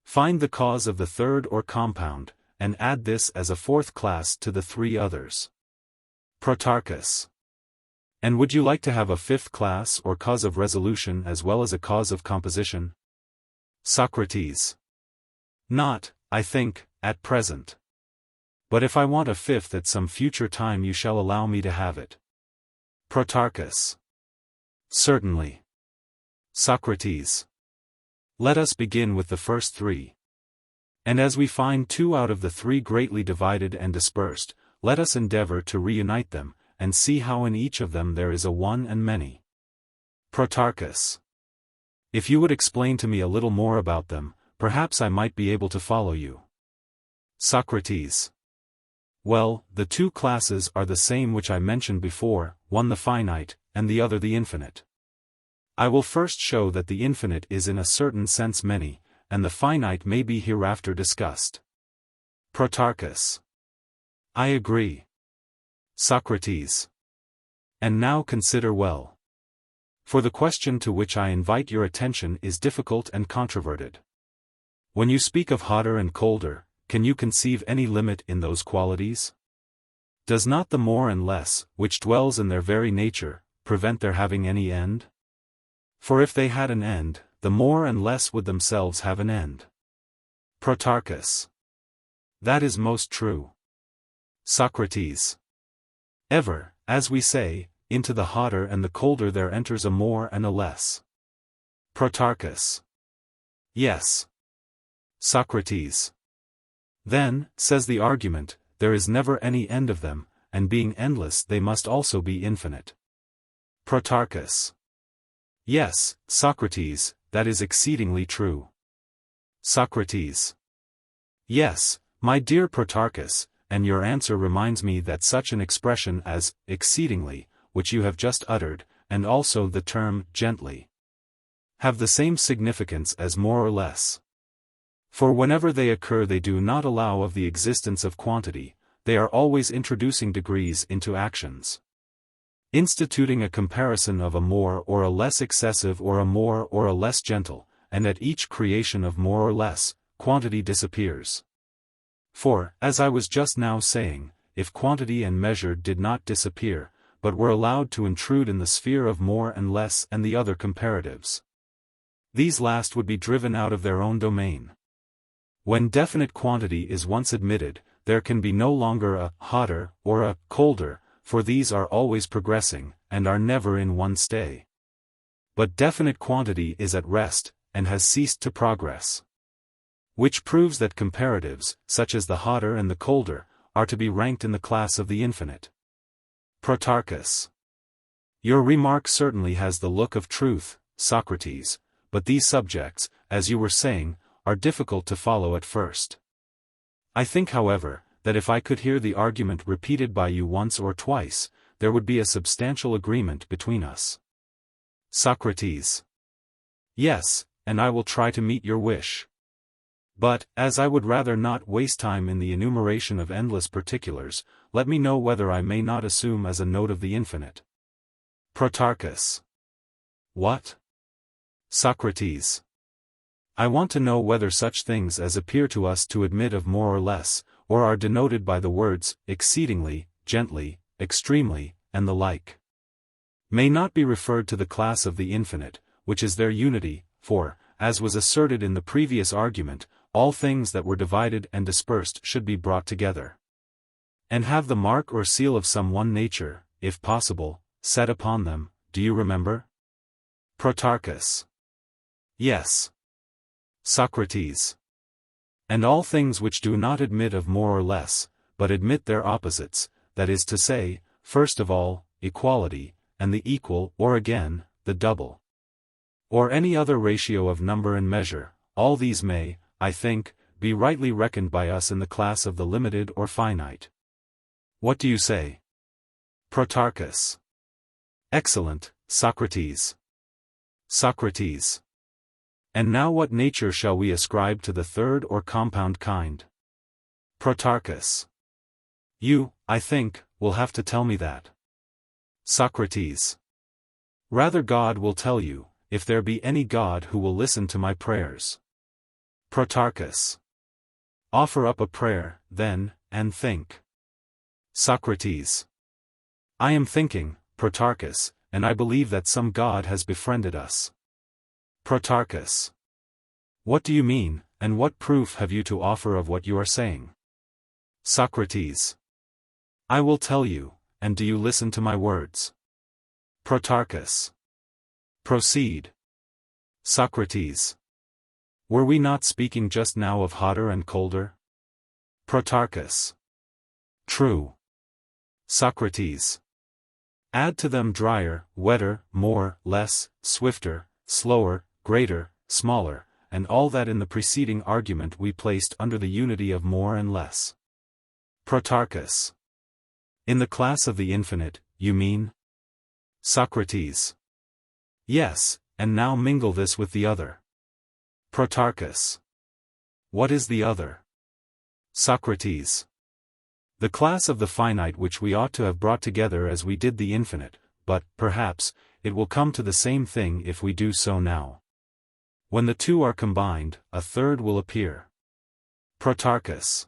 Find the cause of the third or compound, and add this as a 4th class to the 3 others. Protarchus. And would you like to have a 5th class or cause of resolution as well as a cause of composition? Socrates. Not, I think, at present. But if I want a fifth at some future time, you shall allow me to have it. Protarchus. Certainly. Socrates. Let us begin with the first three. And as we find two out of the three greatly divided and dispersed, let us endeavor to reunite them, and see how in each of them there is a one and many. Protarchus. If you would explain to me a little more about them, perhaps I might be able to follow you. Socrates. Well, the two classes are the same which I mentioned before, one the finite, and the other the infinite. I will first show that the infinite is in a certain sense many, and the finite may be hereafter discussed. Protarchus. I agree. Socrates. And now consider well. For the question to which I invite your attention is difficult and controverted. When you speak of hotter and colder, can you conceive any limit in those qualities? Does not the more and less, which dwells in their very nature, prevent their having any end? For if they had an end, the more and less would themselves have an end. Protarchus. That is most true. Socrates. Ever, as we say, into the hotter and the colder there enters a more and a less. Protarchus. Yes. Socrates. Then, says the argument, there is never any end of them, and being endless they must also be infinite. Protarchus. Yes, Socrates, that is exceedingly true. Socrates. Yes, my dear Protarchus, and your answer reminds me that such an expression as exceedingly, which you have just uttered, and also the term gently, have the same significance as more or less. For whenever they occur they do not allow of the existence of quantity, they are always introducing degrees into actions. Instituting a comparison of a more or a less excessive or a more or a less gentle, and at each creation of more or less, quantity disappears. For, as I was just now saying, if quantity and measure did not disappear, but were allowed to intrude in the sphere of more and less and the other comparatives, these last would be driven out of their own domain. When definite quantity is once admitted, there can be no longer a hotter or a colder, for these are always progressing, and are never in one stay. But definite quantity is at rest, and has ceased to progress. Which proves that comparatives, such as the hotter and the colder, are to be ranked in the class of the infinite. Protarchus. Your remark certainly has the look of truth, Socrates, but these subjects, as you were saying, are difficult to follow at first. I think, however, that if I could hear the argument repeated by you once or twice, there would be a substantial agreement between us. Socrates. Yes, and I will try to meet your wish. But, as I would rather not waste time in the enumeration of endless particulars, let me know whether I may not assume as a note of the infinite. Protarchus. What? Socrates. I want to know whether such things as appear to us to admit of more or less, or are denoted by the words, exceedingly, gently, extremely, and the like, may not be referred to the class of the infinite, which is their unity, for, as was asserted in the previous argument, all things that were divided and dispersed should be brought together, and have the mark or seal of some one nature, if possible, set upon them. Do you remember? Protarchus. Yes. Socrates. And all things which do not admit of more or less, but admit their opposites, that is to say, first of all, equality, and the equal, or again, the double, or any other ratio of number and measure, all these may, I think, be rightly reckoned by us in the class of the limited or finite. What do you say? Protarchus. Excellent, Socrates. Socrates. And now what nature shall we ascribe to the third or compound kind? Protarchus. You, I think, will have to tell me that. Socrates. Rather God will tell you, if there be any God who will listen to my prayers. Protarchus. Offer up a prayer, then, and think. Socrates. I am thinking, Protarchus, and I believe that some God has befriended us. Protarchus. What do you mean, and what proof have you to offer of what you are saying? Socrates. I will tell you, and do you listen to my words? Protarchus. Proceed. Socrates. Were we not speaking just now of hotter and colder? Protarchus. True. Socrates. Add to them drier, wetter, more, less, swifter, slower, greater, smaller, and all that in the preceding argument we placed under the unity of more and less. Protarchus. In the class of the infinite, you mean? Socrates. Yes, and now mingle this with the other. Protarchus. What is the other? Socrates. The class of the finite which we ought to have brought together as we did the infinite, but, perhaps, it will come to the same thing if we do so now. When the two are combined, a third will appear. Protarchus.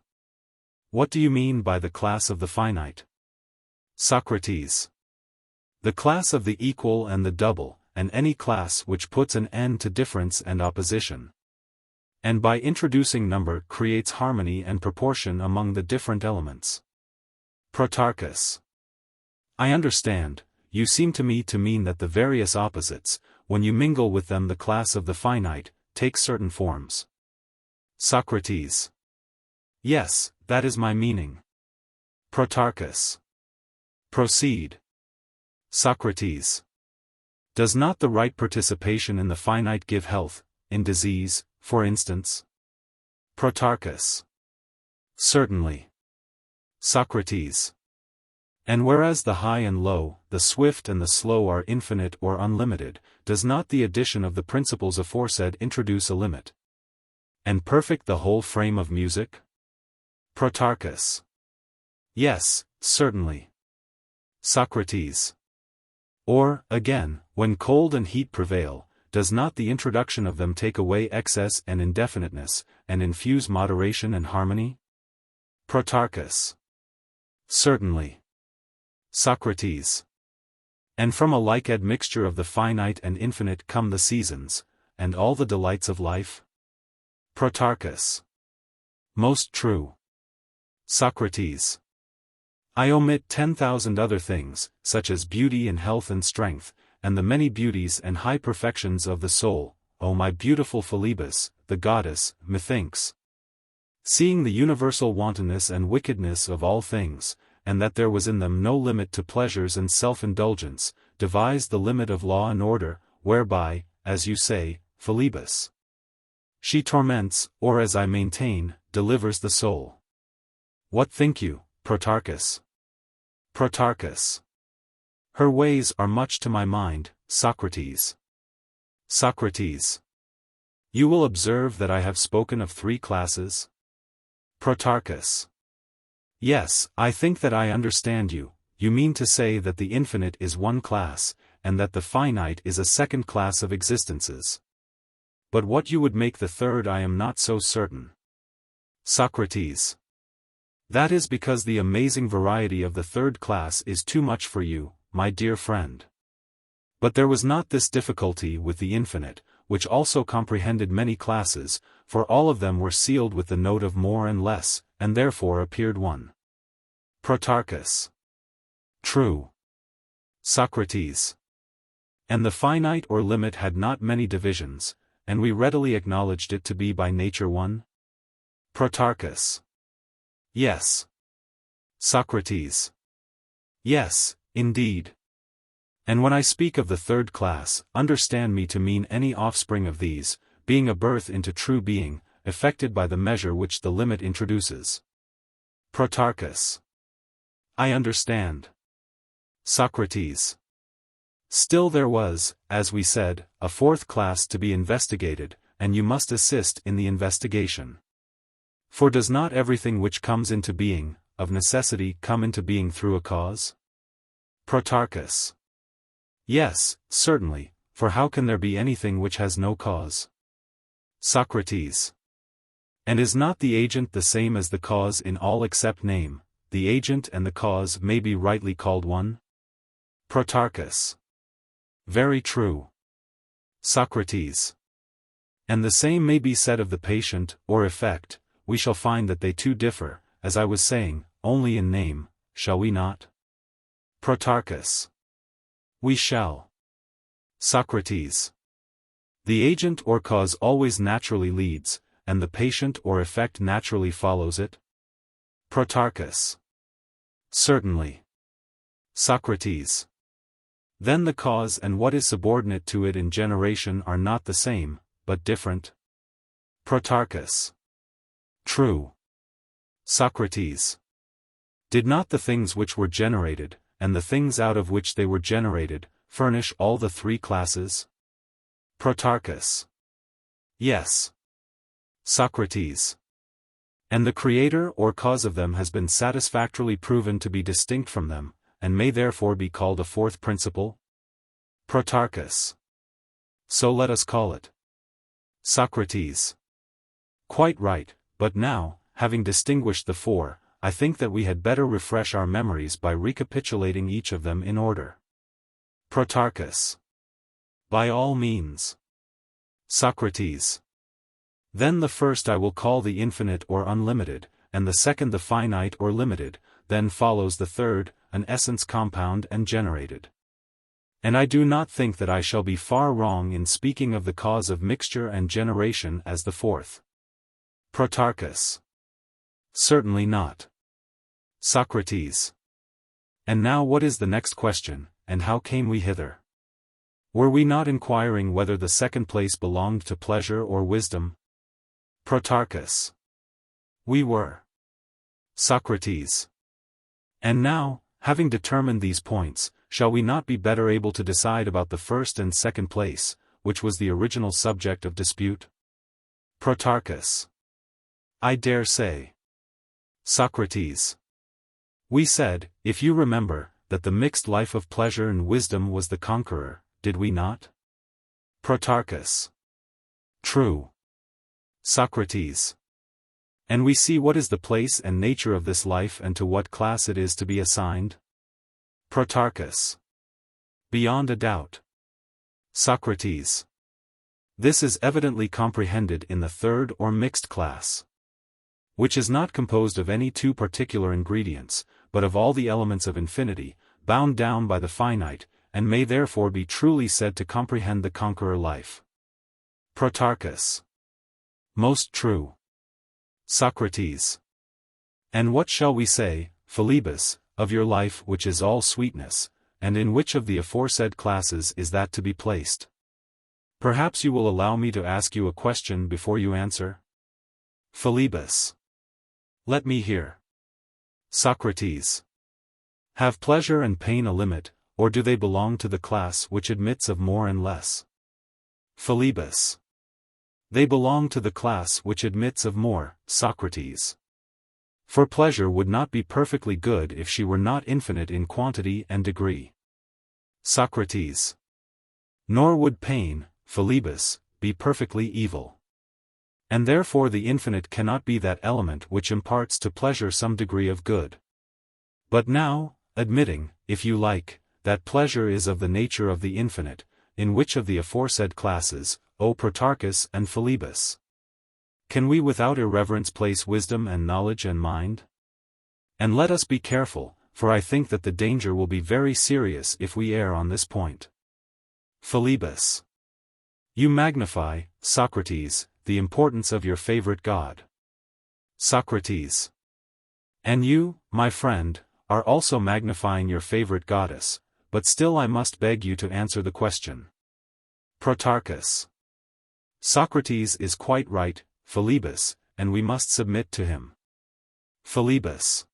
What do you mean by the class of the finite? Socrates. The class of the equal and the double, and any class which puts an end to difference and opposition. And by introducing number creates harmony and proportion among the different elements. Protarchus. I understand, you seem to me to mean that the various opposites, when you mingle with them the class of the finite, take certain forms. Socrates. Yes, that is my meaning. Protarchus. Proceed. Socrates. Does not the right participation in the finite give health, in disease, for instance? Protarchus. Certainly. Socrates. And whereas the high and low, the swift and the slow are infinite or unlimited, does not the addition of the principles aforesaid introduce a limit? And perfect the whole frame of music? Protarchus. Yes, certainly. Socrates. Or, again, when cold and heat prevail, does not the introduction of them take away excess and indefiniteness, and infuse moderation and harmony? Protarchus. Certainly. Socrates. And from a like admixture of the finite and infinite come the seasons, and all the delights of life? Protarchus. Most true. Socrates. I omit 10,000 other things, such as beauty and health and strength, and the many beauties and high perfections of the soul, O my beautiful Philebus, the goddess, methinks. Seeing the universal wantonness and wickedness of all things, and that there was in them no limit to pleasures and self-indulgence, devised the limit of law and order, whereby, as you say, Philebus, she torments, or as I maintain, delivers the soul. What think you, Protarchus? Protarchus. Her ways are much to my mind, Socrates. Socrates. You will observe that I have spoken of three classes? Protarchus. Yes, I think that I understand you. You mean to say that the infinite is one class, and that the finite is a second class of existences. But what you would make the third I am not so certain. Socrates. That is because the amazing variety of the third class is too much for you, my dear friend. But there was not this difficulty with the infinite, which also comprehended many classes, for all of them were sealed with the note of more and less, and therefore appeared one. Protarchus. True. Socrates. And the finite or limit had not many divisions, and we readily acknowledged it to be by nature one? Protarchus. Yes. Socrates. Yes, indeed. And when I speak of the third class, understand me to mean any offspring of these, being a birth into true being, effected by the measure which the limit introduces. Protarchus. I understand. Socrates. Still there was, as we said, a fourth class to be investigated, and you must assist in the investigation. For does not everything which comes into being, of necessity come into being through a cause? Protarchus. Yes, certainly, for how can there be anything which has no cause? Socrates. And is not the agent the same as the cause in all except name? The agent and the cause may be rightly called one? Protarchus. Very true. Socrates. And the same may be said of the patient, or effect. We shall find that they too differ, as I was saying, only in name, shall we not? Protarchus. We shall. Socrates. The agent or cause always naturally leads, and the patient or effect naturally follows it? Protarchus. Certainly. Socrates. Then the cause and what is subordinate to it in generation are not the same, but different? Protarchus. True. Socrates. Did not the things which were generated, and the things out of which they were generated, furnish all the three classes? Protarchus. Yes. Socrates. And the creator or cause of them has been satisfactorily proven to be distinct from them, and may therefore be called a fourth principle? Protarchus. So let us call it. Socrates. Quite right, but now, having distinguished the four, I think that we had better refresh our memories by recapitulating each of them in order. Protarchus. By all means. Socrates. Then the first I will call the infinite or unlimited, and the second the finite or limited, then follows the third, an essence compound and generated. And I do not think that I shall be far wrong in speaking of the cause of mixture and generation as the fourth. Protarchus. Certainly not. Socrates. And now what is the next question, and how came we hither? Were we not inquiring whether the second place belonged to pleasure or wisdom? Protarchus. We were. Socrates. And now, having determined these points, shall we not be better able to decide about the first and second place, which was the original subject of dispute? Protarchus. I dare say. Socrates. We said, if you remember, that the mixed life of pleasure and wisdom was the conqueror, did we not? Protarchus. True. Socrates. And we see what is the place and nature of this life and to what class it is to be assigned? Protarchus. Beyond a doubt. Socrates. This is evidently comprehended in the third or mixed class, which is not composed of any two particular ingredients, but of all the elements of infinity, bound down by the finite, and may therefore be truly said to comprehend the conqueror life. Protarchus. Most true. Socrates. And what shall we say, Philebus, of your life which is all sweetness, and in which of the aforesaid classes is that to be placed? Perhaps you will allow me to ask you a question before you answer? Philebus. Let me hear. Socrates. Have pleasure and pain a limit, or do they belong to the class which admits of more and less? Philebus. They belong to the class which admits of more, Socrates. For pleasure would not be perfectly good if she were not infinite in quantity and degree. Socrates. Nor would pain, Philebus, be perfectly evil. And therefore the infinite cannot be that element which imparts to pleasure some degree of good. But now, admitting, if you like, that pleasure is of the nature of the infinite, in which of the aforesaid classes, O Protarchus and Philebus, can we without irreverence place wisdom and knowledge and mind? And let us be careful, for I think that the danger will be very serious if we err on this point. Philebus. You magnify, Socrates, the importance of your favorite god. Socrates. And you, my friend, are also magnifying your favorite goddess, but still I must beg you to answer the question. Protarchus. Socrates is quite right, Philebus, and we must submit to him. Philebus.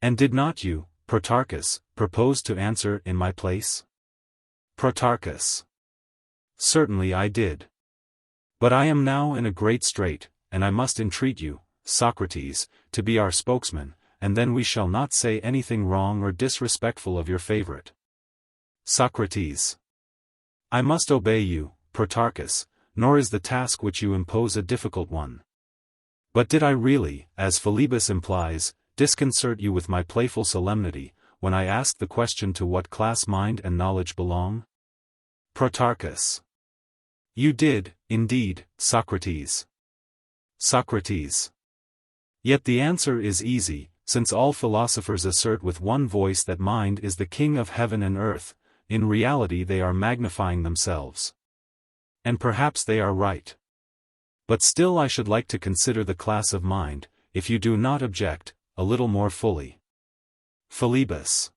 And did not you, Protarchus, propose to answer in my place? Protarchus. Certainly I did. But I am now in a great strait, and I must entreat you, Socrates, to be our spokesman, and then we shall not say anything wrong or disrespectful of your favorite. Socrates. I must obey you, Protarchus, nor is the task which you impose a difficult one. But did I really, as Philebus implies, disconcert you with my playful solemnity, when I asked the question to what class mind and knowledge belong? Protarchus. You did, indeed, Socrates. Socrates. Yet the answer is easy, since all philosophers assert with one voice that mind is the king of heaven and earth. In reality they are magnifying themselves. And perhaps they are right. But still I should like to consider the class of mind, if you do not object, a little more fully. Philebus.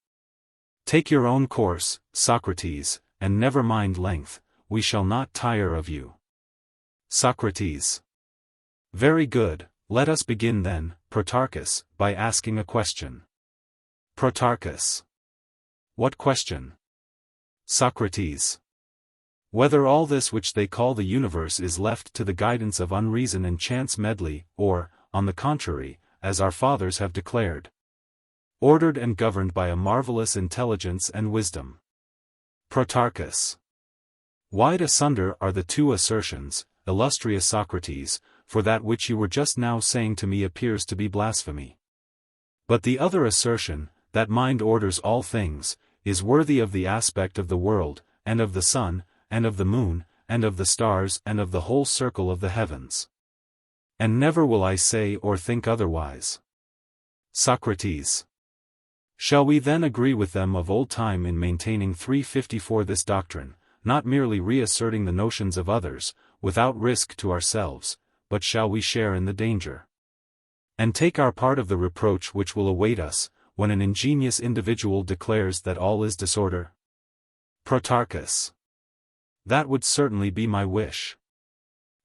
Take your own course, Socrates, and never mind length, we shall not tire of you. Socrates. Very good, let us begin then, Protarchus, by asking a question. Protarchus. What question? Socrates. Whether all this which they call the universe is left to the guidance of unreason and chance medley, or, on the contrary, as our fathers have declared, ordered and governed by a marvelous intelligence and wisdom. Protarchus. Wide asunder are the two assertions, illustrious Socrates, for that which you were just now saying to me appears to be blasphemy. But the other assertion, that mind orders all things, is worthy of the aspect of the world, and of the sun, and of the moon, and of the stars, and of the whole circle of the heavens. And never will I say or think otherwise. Socrates. Shall we then agree with them of old time in maintaining 354 this doctrine, not merely reasserting the notions of others, without risk to ourselves, but shall we share in the danger? And take our part of the reproach which will await us, when an ingenious individual declares that all is disorder? Protarchus. That would certainly be my wish.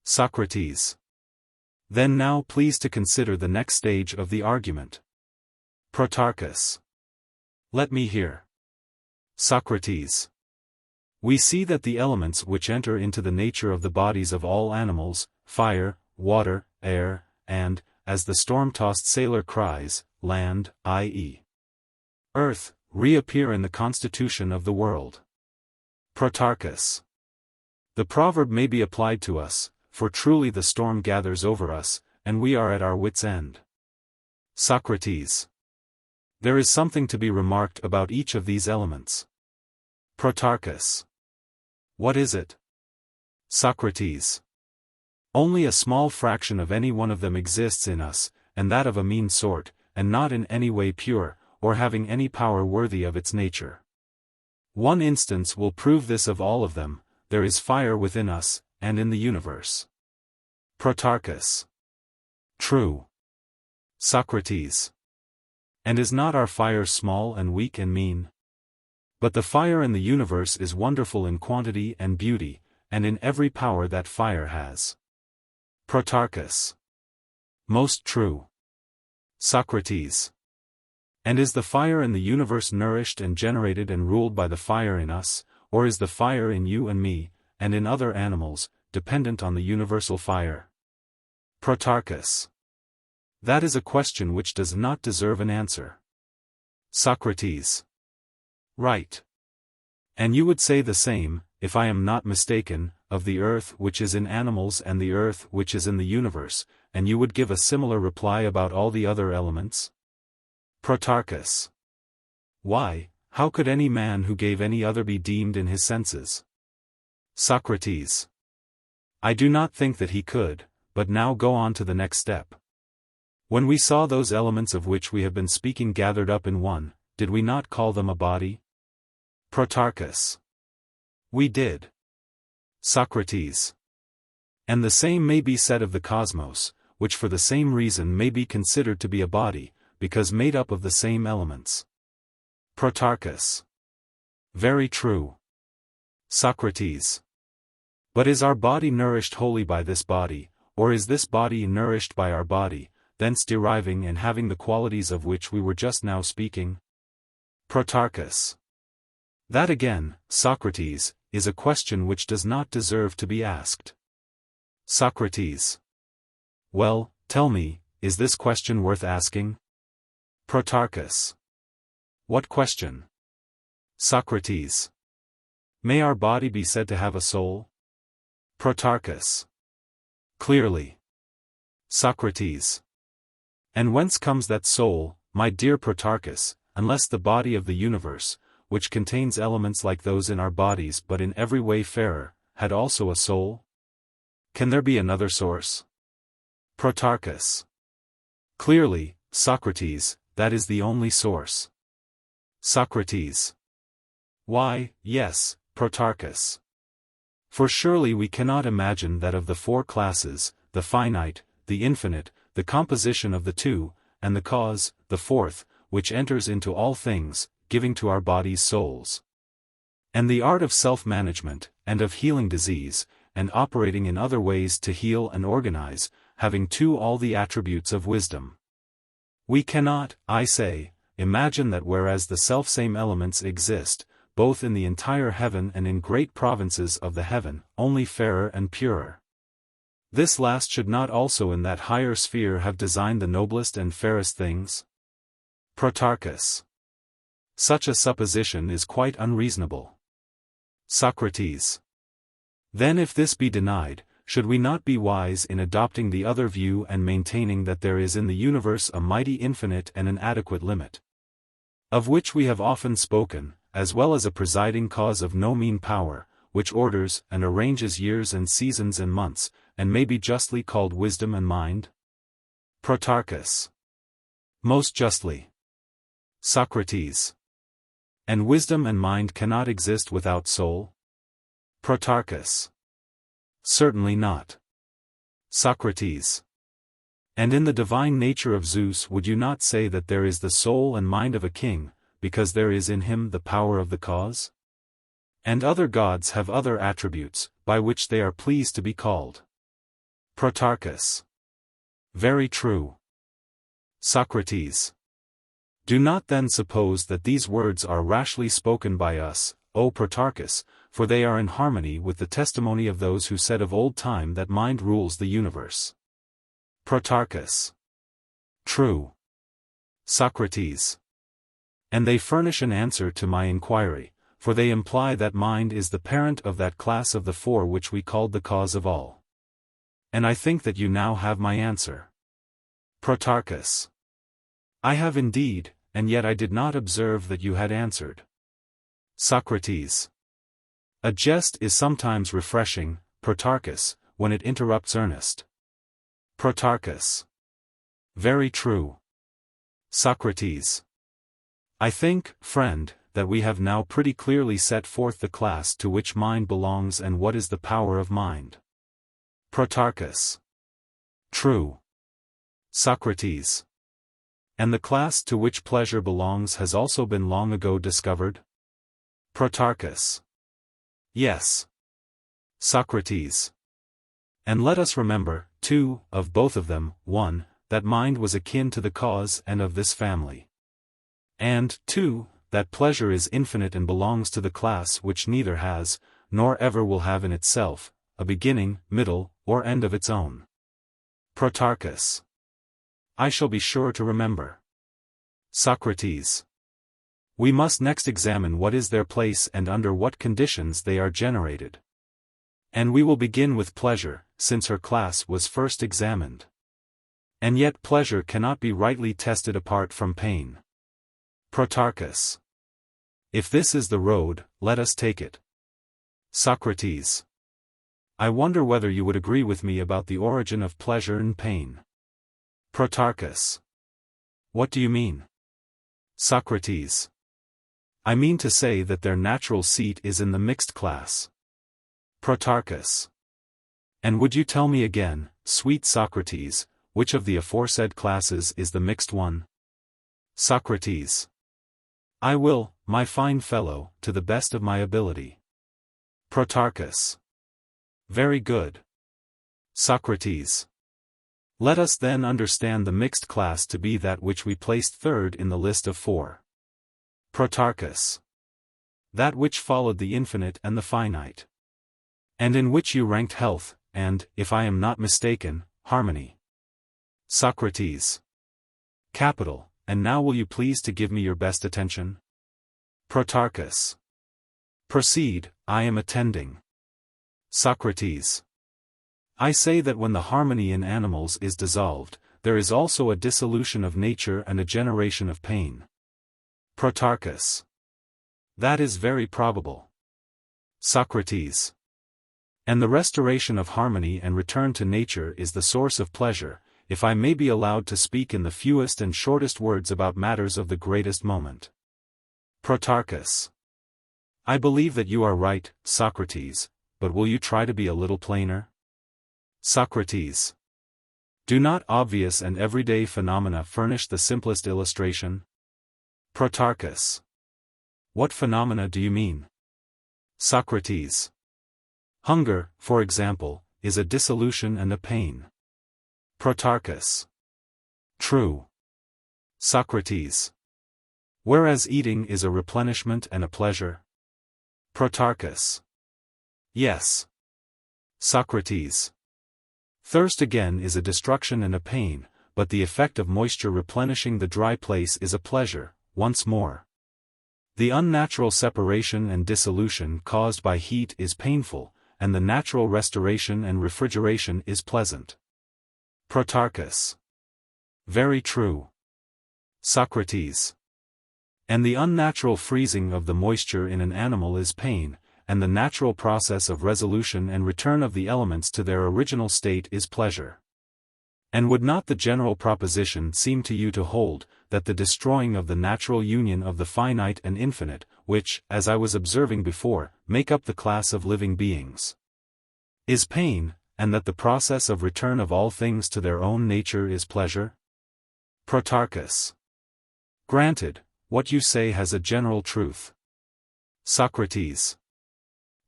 Socrates. Then now please to consider the next stage of the argument. Protarchus. Let me hear. Socrates. We see that the elements which enter into the nature of the bodies of all animals, fire, water, air, and, as the storm-tossed sailor cries, land, i.e., earth, reappear in the constitution of the world. Protarchus. The proverb may be applied to us, for truly the storm gathers over us, and we are at our wits' end. Socrates. There is something to be remarked about each of these elements. Protarchus. What is it? Socrates. Only a small fraction of any one of them exists in us, and that of a mean sort, and not in any way pure, or having any power worthy of its nature. One instance will prove this of all of them: there is fire within us, and in the universe. Protarchus. True. Socrates. And is not our fire small and weak and mean? But the fire in the universe is wonderful in quantity and beauty, and in every power that fire has. Protarchus. Most true. Socrates. And is the fire in the universe nourished and generated and ruled by the fire in us, or is the fire in you and me, and in other animals, dependent on the universal fire? Protarchus. That is a question which does not deserve an answer. Socrates. Right. And you would say the same, if I am not mistaken, of the earth which is in animals and the earth which is in the universe, and you would give a similar reply about all the other elements? Protarchus. Why, how could any man who gave any other be deemed in his senses? Socrates. I do not think that he could, but now go on to the next step. When we saw those elements of which we have been speaking gathered up in one, did we not call them a body? Protarchus. We did. Socrates. And the same may be said of the cosmos, which for the same reason may be considered to be a body, because made up of the same elements. Protarchus. Very true. Socrates. But is our body nourished wholly by this body, or is this body nourished by our body, thence deriving and having the qualities of which we were just now speaking? Protarchus. That again, Socrates, is a question which does not deserve to be asked. Socrates. Well, tell me, is this question worth asking? Protarchus. What question? Socrates. May our body be said to have a soul? Protarchus. Clearly. Socrates. And whence comes that soul, my dear Protarchus, unless the body of the universe, which contains elements like those in our bodies but in every way fairer, had also a soul? Can there be another source? Protarchus. Clearly, Socrates, that is the only source. Socrates. Why, yes, Protarchus. For surely we cannot imagine that of the four classes, the finite, the infinite, the composition of the two, and the cause, the fourth, which enters into all things, giving to our bodies souls. And the art of self-management, and of healing disease, and operating in other ways to heal and organize, having too all the attributes of wisdom. We cannot, I say, imagine that whereas the selfsame elements exist, both in the entire heaven and in great provinces of the heaven, only fairer and purer. This last should not also in that higher sphere have designed the noblest and fairest things? Protarchus. Such a supposition is quite unreasonable. Socrates. Then if this be denied, should we not be wise in adopting the other view and maintaining that there is in the universe a mighty infinite and an adequate limit, of which we have often spoken, as well as a presiding cause of no mean power, which orders and arranges years and seasons and months, and may be justly called wisdom and mind? Protarchus. Most justly. Socrates. And wisdom and mind cannot exist without soul? Protarchus. Certainly not. Socrates. And in the divine nature of Zeus would you not say that there is the soul and mind of a king, because there is in him the power of the cause? And other gods have other attributes, by which they are pleased to be called. Protarchus. Very true. Socrates. Do not then suppose that these words are rashly spoken by us, O Protarchus, for they are in harmony with the testimony of those who said of old time that mind rules the universe. Protarchus. True. Socrates. And they furnish an answer to my inquiry, for they imply that mind is the parent of that class of the four which we called the cause of all. And I think that you now have my answer. Protarchus. I have indeed, and yet I did not observe that you had answered. Socrates. A jest is sometimes refreshing, Protarchus, when it interrupts earnest. Protarchus. Very true. Socrates. I think, friend, that we have now pretty clearly set forth the class to which mind belongs and what is the power of mind. Protarchus. True. Socrates. And the class to which pleasure belongs has also been long ago discovered? Protarchus. Yes. Socrates. And let us remember, too, of both of them, 1, that mind was akin to the cause and of this family. And, 2, that pleasure is infinite and belongs to the class which neither has, nor ever will have in itself, a beginning, middle, or end of its own. Protarchus. I shall be sure to remember. Socrates. We must next examine what is their place and under what conditions they are generated. And we will begin with pleasure, since her class was first examined. And yet pleasure cannot be rightly tested apart from pain. Protarchus. If this is the road, let us take it. Socrates. I wonder whether you would agree with me about the origin of pleasure and pain. Protarchus. What do you mean? Socrates. I mean to say that their natural seat is in the mixed class. Protarchus. And would you tell me again, sweet Socrates, which of the aforesaid classes is the mixed one? Socrates. I will, my fine fellow, to the best of my ability. Protarchus. Very good. Socrates. Let us then understand the mixed class to be that which we placed third in the list of 4. Protarchus. That which followed the infinite and the finite. And in which you ranked health, and, if I am not mistaken, harmony. Socrates. Capital, and now will you please to give me your best attention? Protarchus. Proceed, I am attending. Socrates. I say that when the harmony in animals is dissolved, there is also a dissolution of nature and a generation of pain. Protarchus. That is very probable. Socrates. And the restoration of harmony and return to nature is the source of pleasure, if I may be allowed to speak in the fewest and shortest words about matters of the greatest moment. Protarchus. I believe that you are right, Socrates, but will you try to be a little plainer? Socrates. Do not obvious and everyday phenomena furnish the simplest illustration? Protarchus. What phenomena do you mean? Socrates. Hunger, for example, is a dissolution and a pain. Protarchus. True. Socrates. Whereas eating is a replenishment and a pleasure? Protarchus. Yes. Socrates. Thirst again is a destruction and a pain, but the effect of moisture replenishing the dry place is a pleasure, once more. The unnatural separation and dissolution caused by heat is painful, and the natural restoration and refrigeration is pleasant. Protarchus. Very true. Socrates. And the unnatural freezing of the moisture in an animal is pain, and the natural process of resolution and return of the elements to their original state is pleasure. And would not the general proposition seem to you to hold, that the destroying of the natural union of the finite and infinite, which, as I was observing before, make up the class of living beings, is pain, and that the process of return of all things to their own nature is pleasure? Protarchus. Granted, what you say has a general truth. Socrates.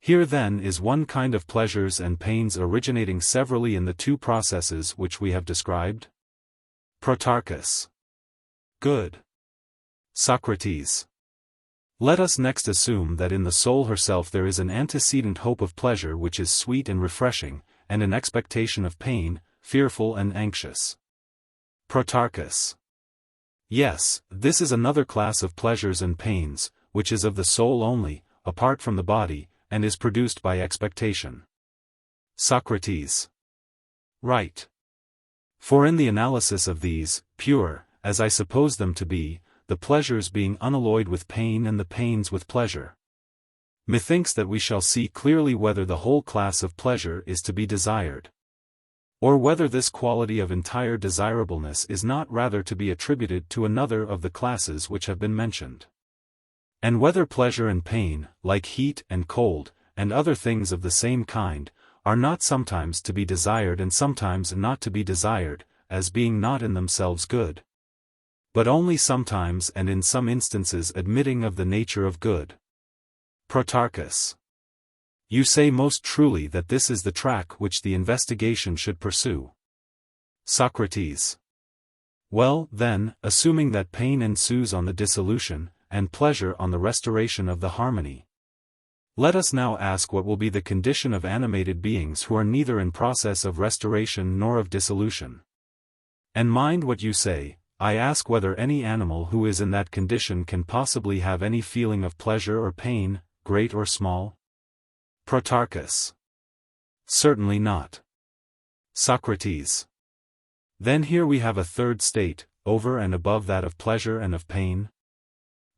Here then is one kind of pleasures and pains originating severally in the two processes which we have described? Protarchus. Good. Socrates. Let us next assume that in the soul herself there is an antecedent hope of pleasure which is sweet and refreshing, and an expectation of pain, fearful and anxious. Protarchus. Yes, this is another class of pleasures and pains, which is of the soul only, apart from the body, and is produced by expectation. Socrates. Right. For in the analysis of these, pure, as I suppose them to be, the pleasures being unalloyed with pain and the pains with pleasure, methinks that we shall see clearly whether the whole class of pleasure is to be desired, or whether this quality of entire desirableness is not rather to be attributed to another of the classes which have been mentioned. And whether pleasure and pain, like heat and cold, and other things of the same kind, are not sometimes to be desired and sometimes not to be desired, as being not in themselves good, but only sometimes and in some instances admitting of the nature of good. Protarchus. You say most truly that this is the track which the investigation should pursue. Socrates. Well, then, assuming that pain ensues on the dissolution, and pleasure on the restoration of the harmony, let us now ask what will be the condition of animated beings who are neither in process of restoration nor of dissolution. And mind what you say, I ask whether any animal who is in that condition can possibly have any feeling of pleasure or pain, great or small? Protarchus. Certainly not. Socrates. Then here we have a third state, over and above that of pleasure and of pain?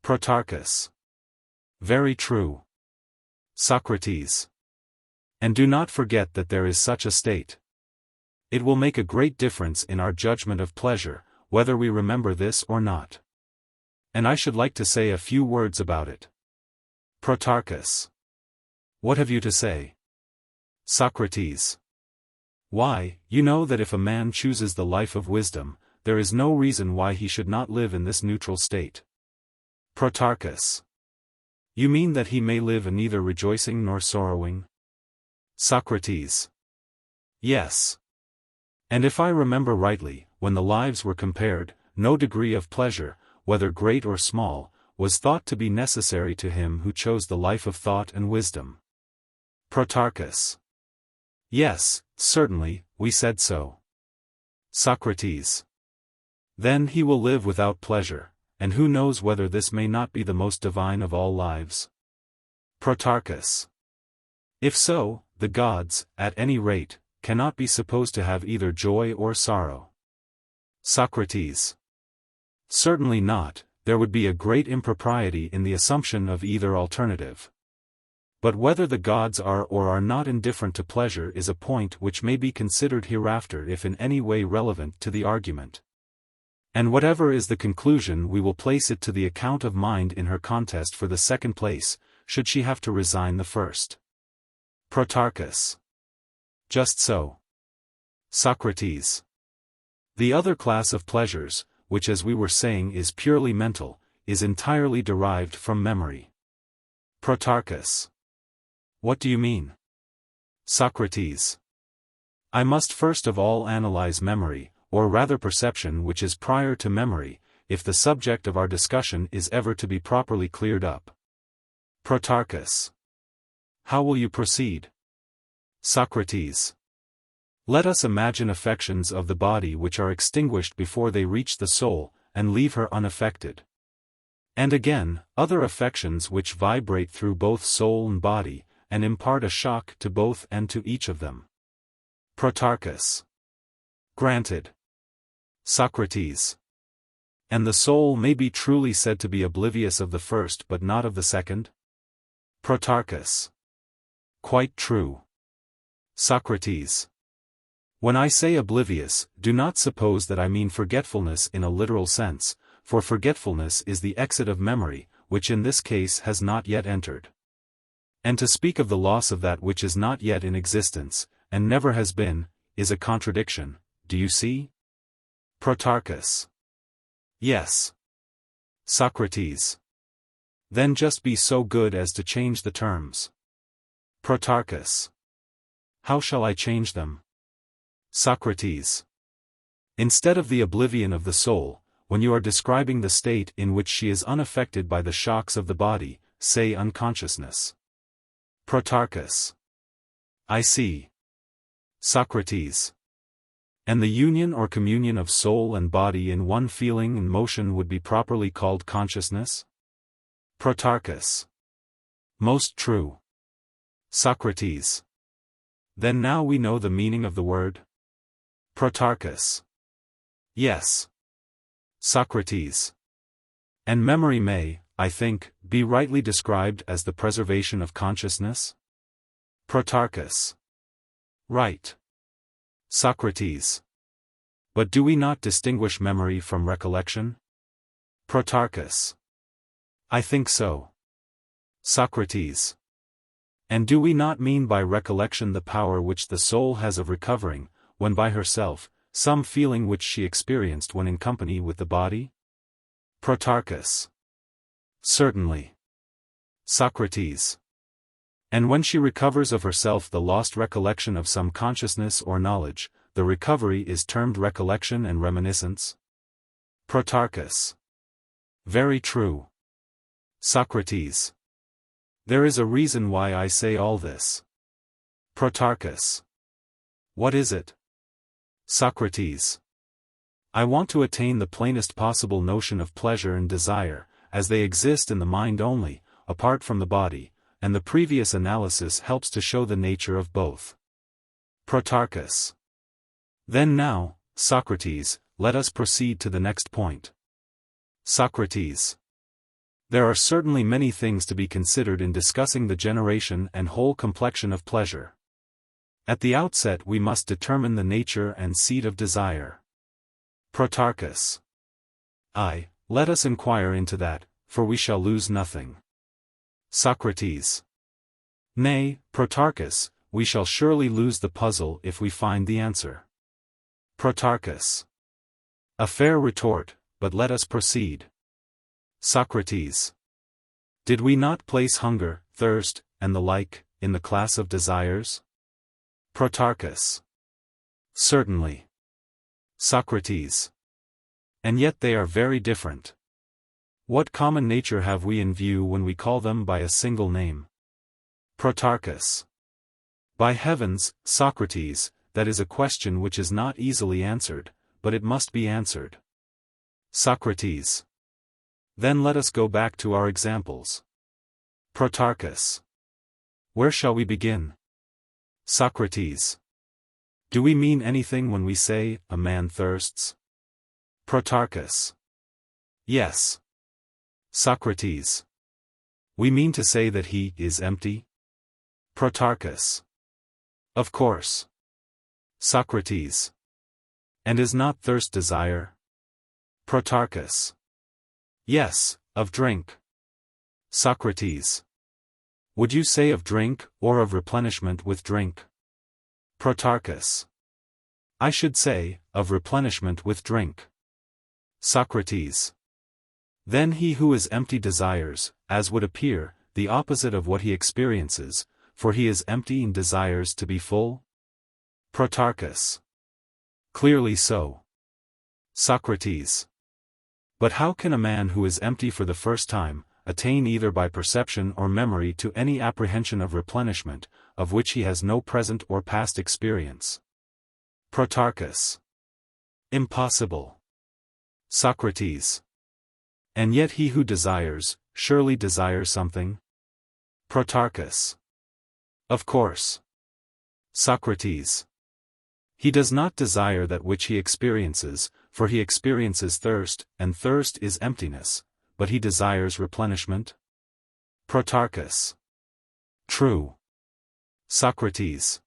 Protarchus. Very true. Socrates. And do not forget that there is such a state. It will make a great difference in our judgment of pleasure, whether we remember this or not. And I should like to say a few words about it. Protarchus. What have you to say? Socrates. Why, you know that if a man chooses the life of wisdom, there is no reason why he should not live in this neutral state. Protarchus. You mean that he may live neither rejoicing nor sorrowing? Socrates. Yes. And if I remember rightly, when the lives were compared, no degree of pleasure, whether great or small, was thought to be necessary to him who chose the life of thought and wisdom. Protarchus. Yes, certainly, we said so. Socrates. Then he will live without pleasure, and who knows whether this may not be the most divine of all lives? Protarchus. If so, the gods, at any rate, cannot be supposed to have either joy or sorrow. Socrates. Certainly not, there would be a great impropriety in the assumption of either alternative. But whether the gods are or are not indifferent to pleasure is a point which may be considered hereafter if in any way relevant to the argument. And whatever is the conclusion, we will place it to the account of mind in her contest for the second place, should she have to resign the first. Protarchus. Just so. Socrates. The other class of pleasures, which as we were saying is purely mental, is entirely derived from memory. Protarchus. What do you mean? Socrates. I must first of all analyze memory, or rather perception which is prior to memory, if the subject of our discussion is ever to be properly cleared up. Protarchus. How will you proceed? Socrates. Let us imagine affections of the body which are extinguished before they reach the soul, and leave her unaffected. And again, other affections which vibrate through both soul and body, and impart a shock to both and to each of them. Protarchus. Granted. Socrates. And the soul may be truly said to be oblivious of the first but not of the second? Protarchus. Quite true. Socrates. When I say oblivious, do not suppose that I mean forgetfulness in a literal sense, for forgetfulness is the exit of memory, which in this case has not yet entered. And to speak of the loss of that which is not yet in existence, and never has been, is a contradiction, do you see? Protarchus. Yes. Socrates. Then just be so good as to change the terms. Protarchus. How shall I change them? Socrates. Instead of the oblivion of the soul, when you are describing the state in which she is unaffected by the shocks of the body, say unconsciousness. Protarchus. I see. Socrates. And the union or communion of soul and body in one feeling and motion would be properly called consciousness? Protarchus. Most true. Socrates. Then now we know the meaning of the word? Protarchus. Yes. Socrates. And memory may, I think, be rightly described as the preservation of consciousness? Protarchus. Right. Socrates. But do we not distinguish memory from recollection? Protarchus. I think so. Socrates. And do we not mean by recollection the power which the soul has of recovering, when by herself, some feeling which she experienced when in company with the body? Protarchus. Certainly. Socrates. And when she recovers of herself the lost recollection of some consciousness or knowledge, the recovery is termed recollection and reminiscence? Protarchus. Very true. Socrates. There is a reason why I say all this. Protarchus. What is it? Socrates. I want to attain the plainest possible notion of pleasure and desire, as they exist in the mind only, apart from the body, and the previous analysis helps to show the nature of both. Protarchus. Then now, Socrates, let us proceed to the next point. Socrates. There are certainly many things to be considered in discussing the generation and whole complexion of pleasure. At the outset we must determine the nature and seat of desire. Protarchus. Aye, let us inquire into that, for we shall lose nothing. Socrates. Nay, Protarchus, we shall surely lose the puzzle if we find the answer. Protarchus. A fair retort, but let us proceed. Socrates. Did we not place hunger, thirst, and the like, in the class of desires? Protarchus. Certainly. Socrates. And yet they are very different. What common nature have we in view when we call them by a single name? Protarchus. By heavens, Socrates, that is a question which is not easily answered, but it must be answered. Socrates. Then let us go back to our examples. Protarchus. Where shall we begin? Socrates. Do we mean anything when we say, a man thirsts? Protarchus. Yes. Socrates. We mean to say that he is empty? Protarchus. Of course. Socrates. And is not thirst desire? Protarchus. Yes, of drink. Socrates. Would you say of drink, or of replenishment with drink? Protarchus. I should say, of replenishment with drink. Socrates. Then he who is empty desires, as would appear, the opposite of what he experiences, for he is empty and desires to be full? Protarchus. Clearly so. Socrates. But how can a man who is empty for the first time, attain either by perception or memory to any apprehension of replenishment, of which he has no present or past experience? Protarchus. Impossible. Socrates. And yet he who desires, surely desires something? Protarchus. Of course. Socrates. He does not desire that which he experiences, for he experiences thirst, and thirst is emptiness, but he desires replenishment? Protarchus. True. Socrates.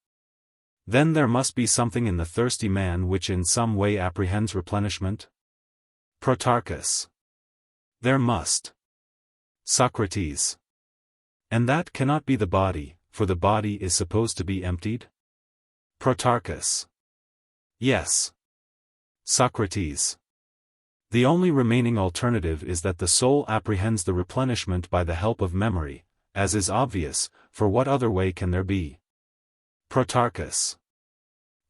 Then there must be something in the thirsty man which in some way apprehends replenishment? Protarchus. There must. Socrates. And that cannot be the body, for the body is supposed to be emptied? Protarchus. Yes. Socrates. The only remaining alternative is that the soul apprehends the replenishment by the help of memory, as is obvious, for what other way can there be? Protarchus.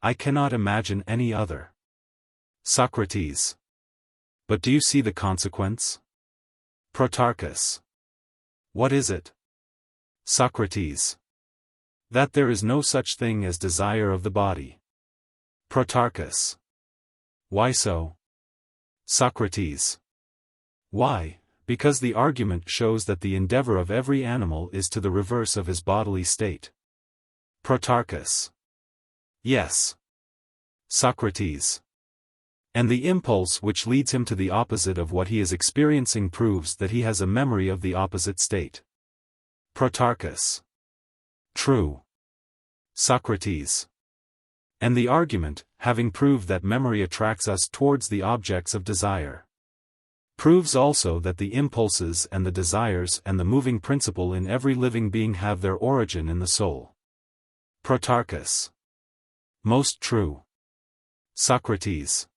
I cannot imagine any other. Socrates. But do you see the consequence? Protarchus. What is it? Socrates. That there is no such thing as desire of the body. Protarchus. Why so? Socrates. Why, because the argument shows that the endeavor of every animal is to the reverse of his bodily state. Protarchus. Yes. Socrates. And the impulse which leads him to the opposite of what he is experiencing proves that he has a memory of the opposite state. Protarchus. True. Socrates. And the argument, having proved that memory attracts us towards the objects of desire, proves also that the impulses and the desires and the moving principle in every living being have their origin in the soul. Protarchus. Most true. Socrates.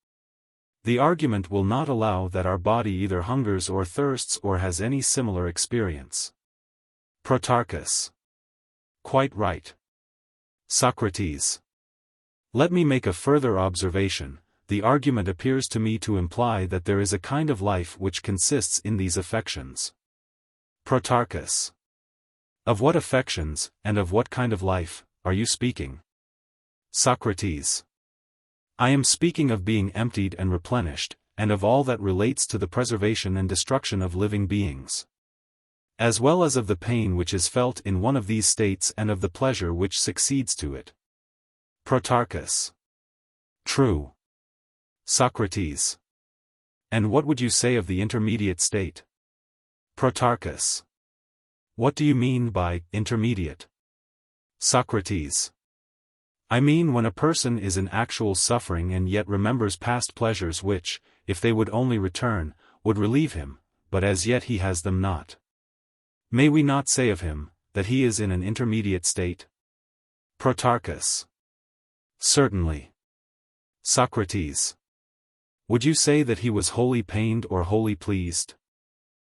The argument will not allow that our body either hungers or thirsts or has any similar experience. Protarchus. Quite right. Socrates. Let me make a further observation. The argument appears to me to imply that there is a kind of life which consists in these affections. Protarchus. Of what affections, and of what kind of life, are you speaking? Socrates. I am speaking of being emptied and replenished, and of all that relates to the preservation and destruction of living beings, as well as of the pain which is felt in one of these states and of the pleasure which succeeds to it. Protarchus. True. Socrates. And what would you say of the intermediate state? Protarchus. What do you mean by intermediate? Socrates. I mean when a person is in actual suffering and yet remembers past pleasures which, if they would only return, would relieve him, but as yet he has them not. May we not say of him, that he is in an intermediate state? Protarchus. Certainly. Socrates. Would you say that he was wholly pained or wholly pleased?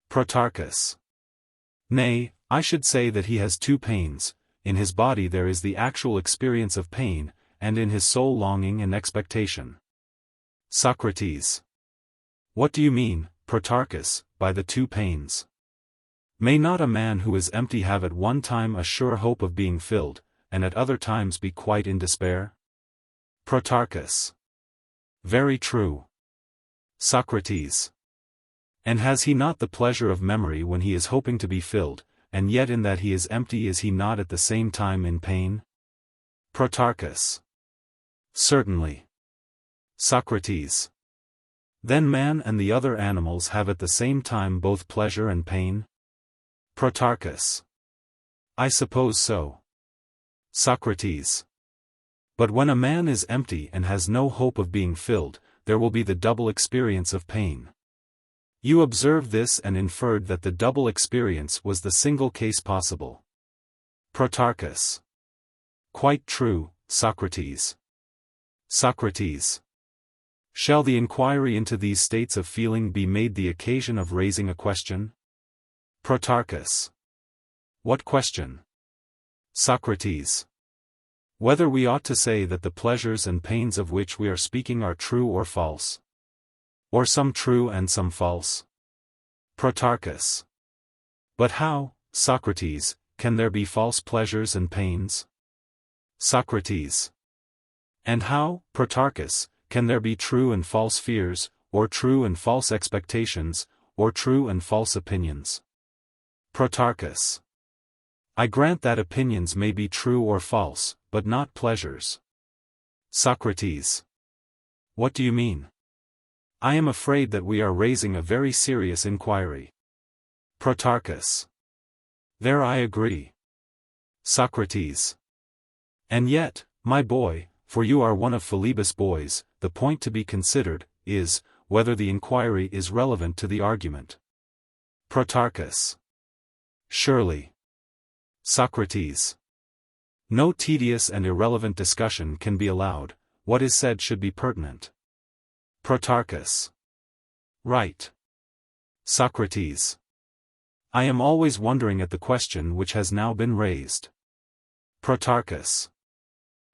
Protarchus. Nay, I should say that he has two pains. In his body there is the actual experience of pain, and in his soul longing and expectation. Socrates. What do you mean, Protarchus, by the two pains? May not a man who is empty have at one time a sure hope of being filled, and at other times be quite in despair? Protarchus. Very true. Socrates. And has he not the pleasure of memory when he is hoping to be filled, and yet in that he is empty is he not at the same time in pain? Protarchus. Certainly. Socrates. Then man and the other animals have at the same time both pleasure and pain? Protarchus. I suppose so. Socrates. But when a man is empty and has no hope of being filled, there will be the double experience of pain. You observed this and inferred that the double experience was the single case possible. Protarchus. Quite true, Socrates. Socrates. Shall the inquiry into these states of feeling be made the occasion of raising a question? Protarchus. What question? Socrates. Whether we ought to say that the pleasures and pains of which we are speaking are true or false? Or some true and some false? Protarchus. But how, Socrates, can there be false pleasures and pains? Socrates. And how, Protarchus, can there be true and false fears, or true and false expectations, or true and false opinions? Protarchus. I grant that opinions may be true or false, but not pleasures. Socrates. What do you mean? I am afraid that we are raising a very serious inquiry. Protarchus. There I agree. Socrates. And yet, my boy, for you are one of Philebus' boys, the point to be considered is whether the inquiry is relevant to the argument. Protarchus. Surely. Socrates. No tedious and irrelevant discussion can be allowed, what is said should be pertinent. Protarchus. Right. Socrates. I am always wondering at the question which has now been raised. Protarchus.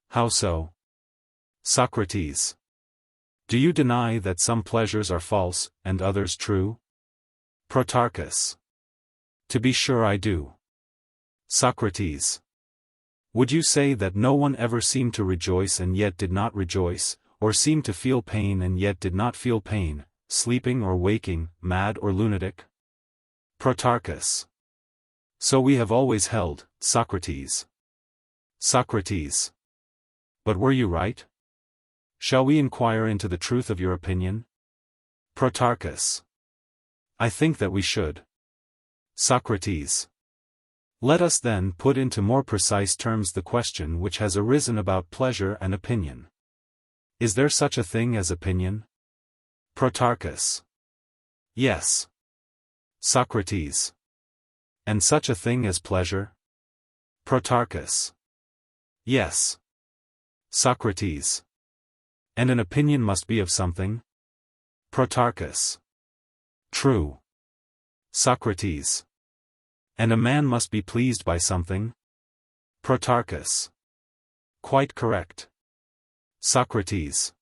How so? Socrates. Do you deny that some pleasures are false, and others true? Protarchus. To be sure I do. Socrates. Would you say that no one ever seemed to rejoice and yet did not rejoice, or seemed to feel pain and yet did not feel pain, sleeping or waking, mad or lunatic? Protarchus. So we have always held, Socrates. Socrates. But were you right? Shall we inquire into the truth of your opinion? Protarchus. I think that we should. Socrates. Let us then put into more precise terms the question which has arisen about pleasure and opinion. Is there such a thing as opinion? Protarchus. Yes. Socrates. And such a thing as pleasure? Protarchus. Yes. Socrates. And an opinion must be of something? Protarchus. True. Socrates. And a man must be pleased by something? Protarchus. Quite correct. Socrates.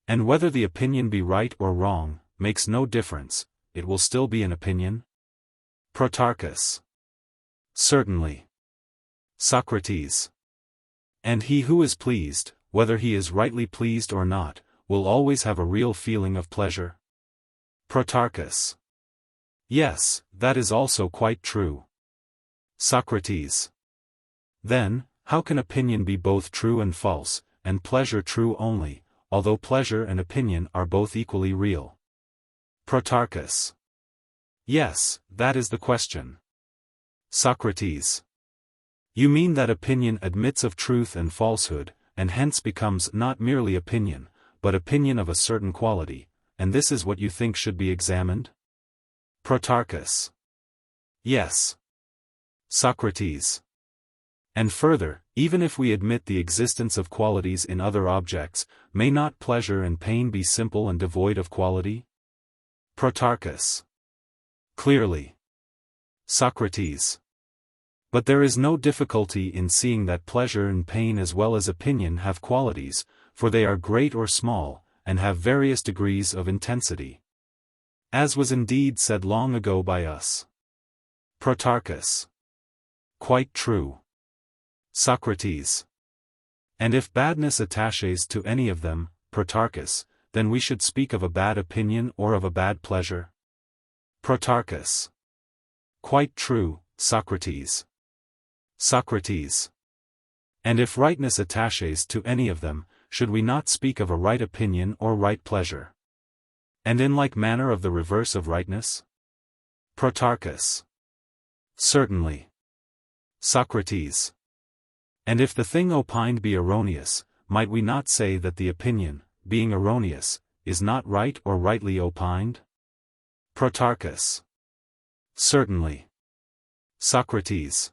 And whether the opinion be right or wrong, makes no difference, it will still be an opinion? Protarchus. Certainly. Socrates. And he who is pleased, whether he is rightly pleased or not, will always have a real feeling of pleasure? Protarchus. Yes, that is also quite true. Socrates. Then, how can opinion be both true and false, and pleasure true only, although pleasure and opinion are both equally real? Protarchus. Yes, that is the question. Socrates. You mean that opinion admits of truth and falsehood, and hence becomes not merely opinion, but opinion of a certain quality, and this is what you think should be examined? Protarchus. Yes. Socrates. And further, even if we admit the existence of qualities in other objects, may not pleasure and pain be simple and devoid of quality? Protarchus. Clearly. Socrates. But there is no difficulty in seeing that pleasure and pain as well as opinion have qualities, for they are great or small, and have various degrees of intensity. As was indeed said long ago by us. Protarchus. Quite true. Socrates. And if badness attaches to any of them, Protarchus, then we should speak of a bad opinion or of a bad pleasure? Protarchus. Quite true, Socrates. Socrates. And if rightness attaches to any of them, should we not speak of a right opinion or right pleasure? And in like manner of the reverse of rightness? Protarchus. Certainly. Socrates. And if the thing opined be erroneous, might we not say that the opinion, being erroneous, is not right or rightly opined? Protarchus. Certainly. Socrates.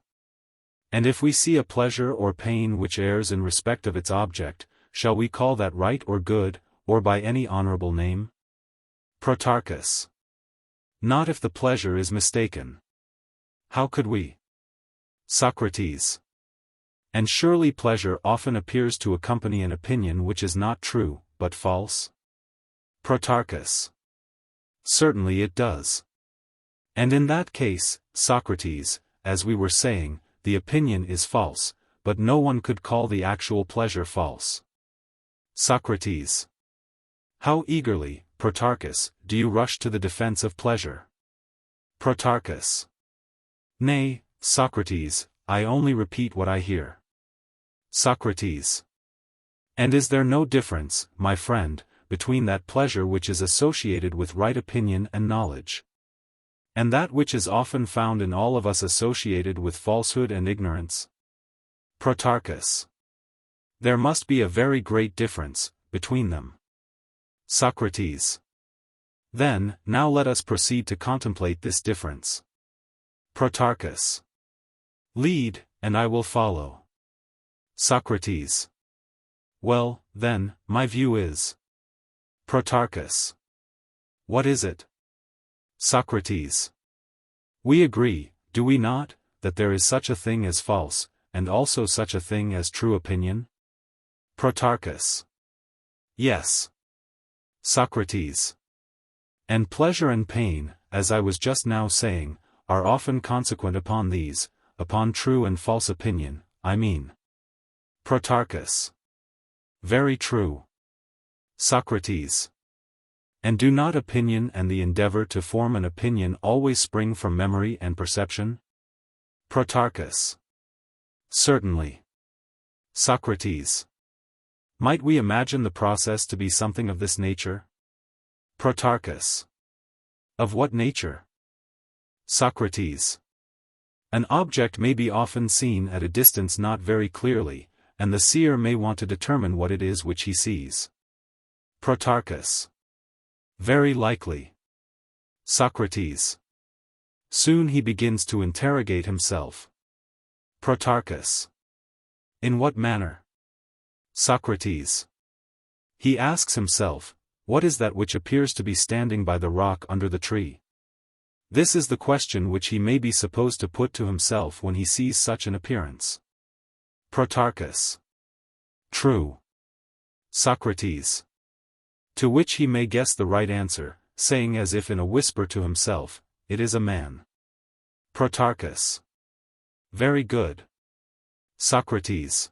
And if we see a pleasure or pain which errs in respect of its object, shall we call that right or good, or by any honorable name? Protarchus. Not if the pleasure is mistaken. How could we? Socrates. And surely pleasure often appears to accompany an opinion which is not true, but false? Protarchus. Certainly it does. And in that case, Socrates, as we were saying, the opinion is false, but no one could call the actual pleasure false. Socrates. How eagerly, Protarchus, do you rush to the defense of pleasure? Protarchus. Nay, Socrates, I only repeat what I hear. Socrates. And is there no difference, my friend, between that pleasure which is associated with right opinion and knowledge, and that which is often found in all of us associated with falsehood and ignorance? Protarchus. There must be a very great difference between them. Socrates. Then, now let us proceed to contemplate this difference. Protarchus. Lead, and I will follow. Socrates. Well, then, my view is. Protarchus. What is it? Socrates. We agree, do we not, that there is such a thing as false, and also such a thing as true opinion? Protarchus. Yes. Socrates. And pleasure and pain, as I was just now saying, are often consequent upon these, upon true and false opinion, I mean. Protarchus. Very true. Socrates. And do not opinion and the endeavor to form an opinion always spring from memory and perception? Protarchus. Certainly. Socrates. Might we imagine the process to be something of this nature? Protarchus. Of what nature? Socrates. An object may be often seen at a distance not very clearly, and the seer may want to determine what it is which he sees. Protarchus. Very likely. Socrates. Soon he begins to interrogate himself. Protarchus. In what manner? Socrates. He asks himself, what is that which appears to be standing by the rock under the tree? This is the question which he may be supposed to put to himself when he sees such an appearance. Protarchus. True. Socrates. To which he may guess the right answer, saying as if in a whisper to himself, it is a man. Protarchus. Very good. Socrates.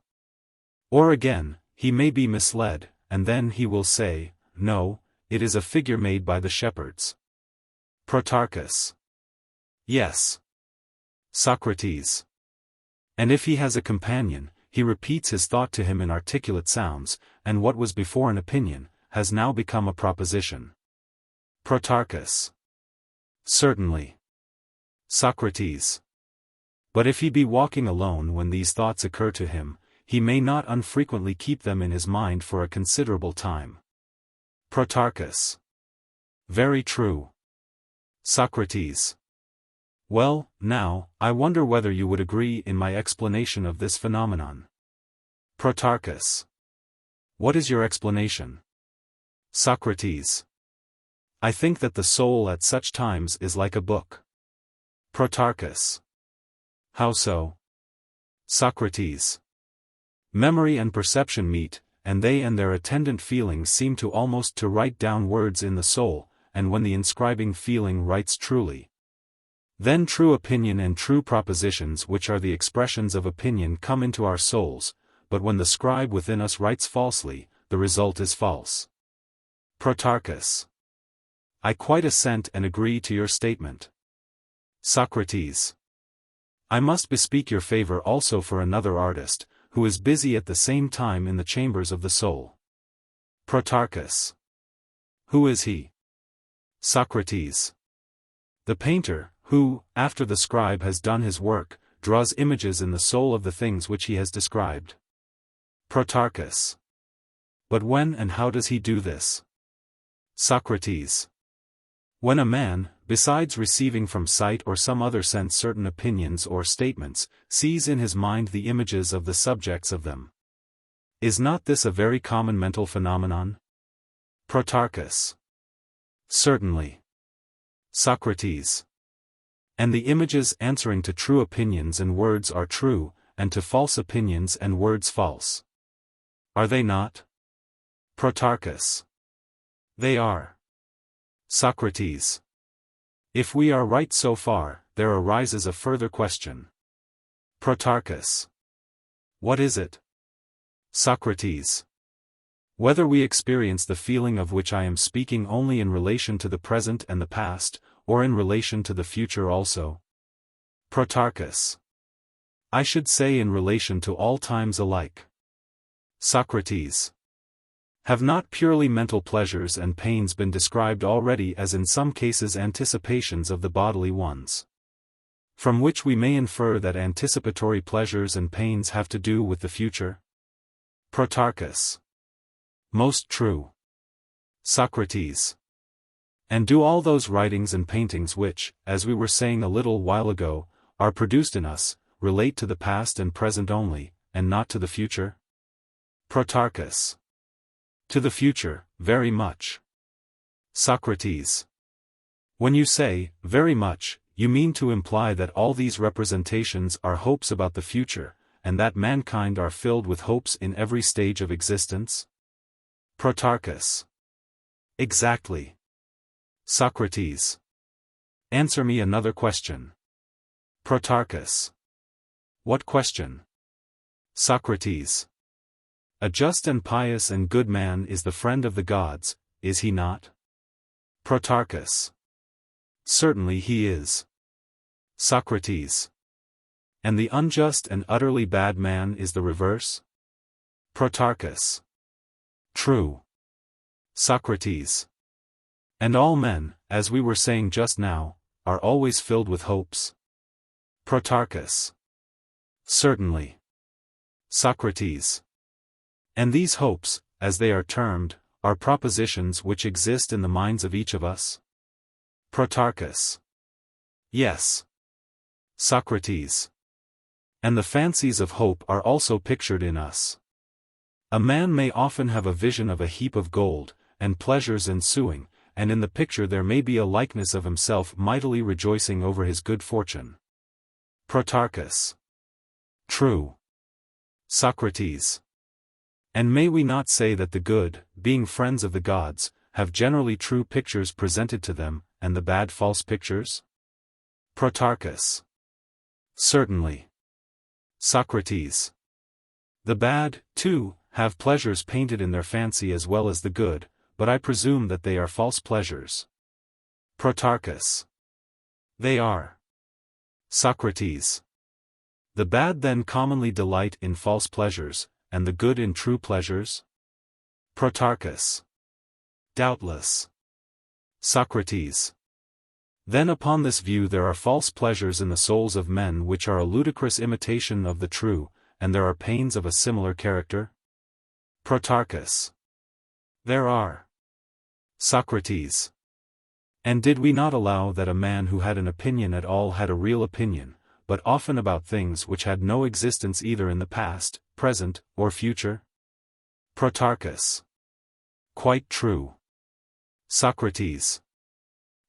Or again, he may be misled, and then he will say, no, it is a figure made by the shepherds. Protarchus. Yes. Socrates. And if he has a companion, he repeats his thought to him in articulate sounds, and what was before an opinion, has now become a proposition. Protarchus. Certainly. Socrates. But if he be walking alone when these thoughts occur to him, he may not unfrequently keep them in his mind for a considerable time. Protarchus. Very true. Socrates. Well, now, I wonder whether you would agree in my explanation of this phenomenon. Protarchus. What is your explanation? Socrates. I think that the soul at such times is like a book. Protarchus. How so? Socrates. Memory and perception meet, and they and their attendant feelings seem to almost to write down words in the soul, and when the inscribing feeling writes truly, then true opinion and true propositions which are the expressions of opinion come into our souls, but when the scribe within us writes falsely, the result is false. Protarchus. I quite assent and agree to your statement. Socrates. I must bespeak your favor also for another artist, who is busy at the same time in the chambers of the soul. Protarchus. Who is he? Socrates. The painter, who, after the scribe has done his work, draws images in the soul of the things which he has described. Protarchus. But when and how does he do this? Socrates. When a man, besides receiving from sight or some other sense certain opinions or statements, sees in his mind the images of the subjects of them. Is not this a very common mental phenomenon? Protarchus. Certainly. Socrates. And the images answering to true opinions and words are true, and to false opinions and words false. Are they not? Protarchus. They are. Socrates. If we are right so far, there arises a further question. Protarchus. What is it? Socrates. Whether we experience the feeling of which I am speaking only in relation to the present and the past, or in relation to the future also? Protarchus. I should say in relation to all times alike. Socrates. Have not purely mental pleasures and pains been described already as in some cases anticipations of the bodily ones? From which we may infer that anticipatory pleasures and pains have to do with the future? Protarchus. Most true. Socrates. And do all those writings and paintings which, as we were saying a little while ago, are produced in us, relate to the past and present only, and not to the future? Protarchus. To the future, very much. Socrates. When you say, very much, you mean to imply that all these representations are hopes about the future, and that mankind are filled with hopes in every stage of existence? Protarchus. Exactly. Socrates. Answer me another question. Protarchus. What question? Socrates. A just and pious and good man is the friend of the gods, is he not? Protarchus. Certainly he is. Socrates. And the unjust and utterly bad man is the reverse? Protarchus. True. Socrates. And all men, as we were saying just now, are always filled with hopes? Protarchus. Certainly. Socrates. And these hopes, as they are termed, are propositions which exist in the minds of each of us? Protarchus. Yes. Socrates. And the fancies of hope are also pictured in us. A man may often have a vision of a heap of gold, and pleasures ensuing, and in the picture there may be a likeness of himself mightily rejoicing over his good fortune. Protarchus. True. Socrates. And may we not say that the good, being friends of the gods, have generally true pictures presented to them, and the bad false pictures? Protarchus. Certainly. Socrates. The bad, too, have pleasures painted in their fancy as well as the good, but I presume that they are false pleasures. Protarchus. They are. Socrates. The bad then commonly delight in false pleasures, and the good in true pleasures? Protarchus. Doubtless. Socrates. Then upon this view there are false pleasures in the souls of men which are a ludicrous imitation of the true, and there are pains of a similar character? Protarchus. There are. Socrates. And did we not allow that a man who had an opinion at all had a real opinion, but often about things which had no existence either in the past, present, or future? Protarchus. Quite true. Socrates.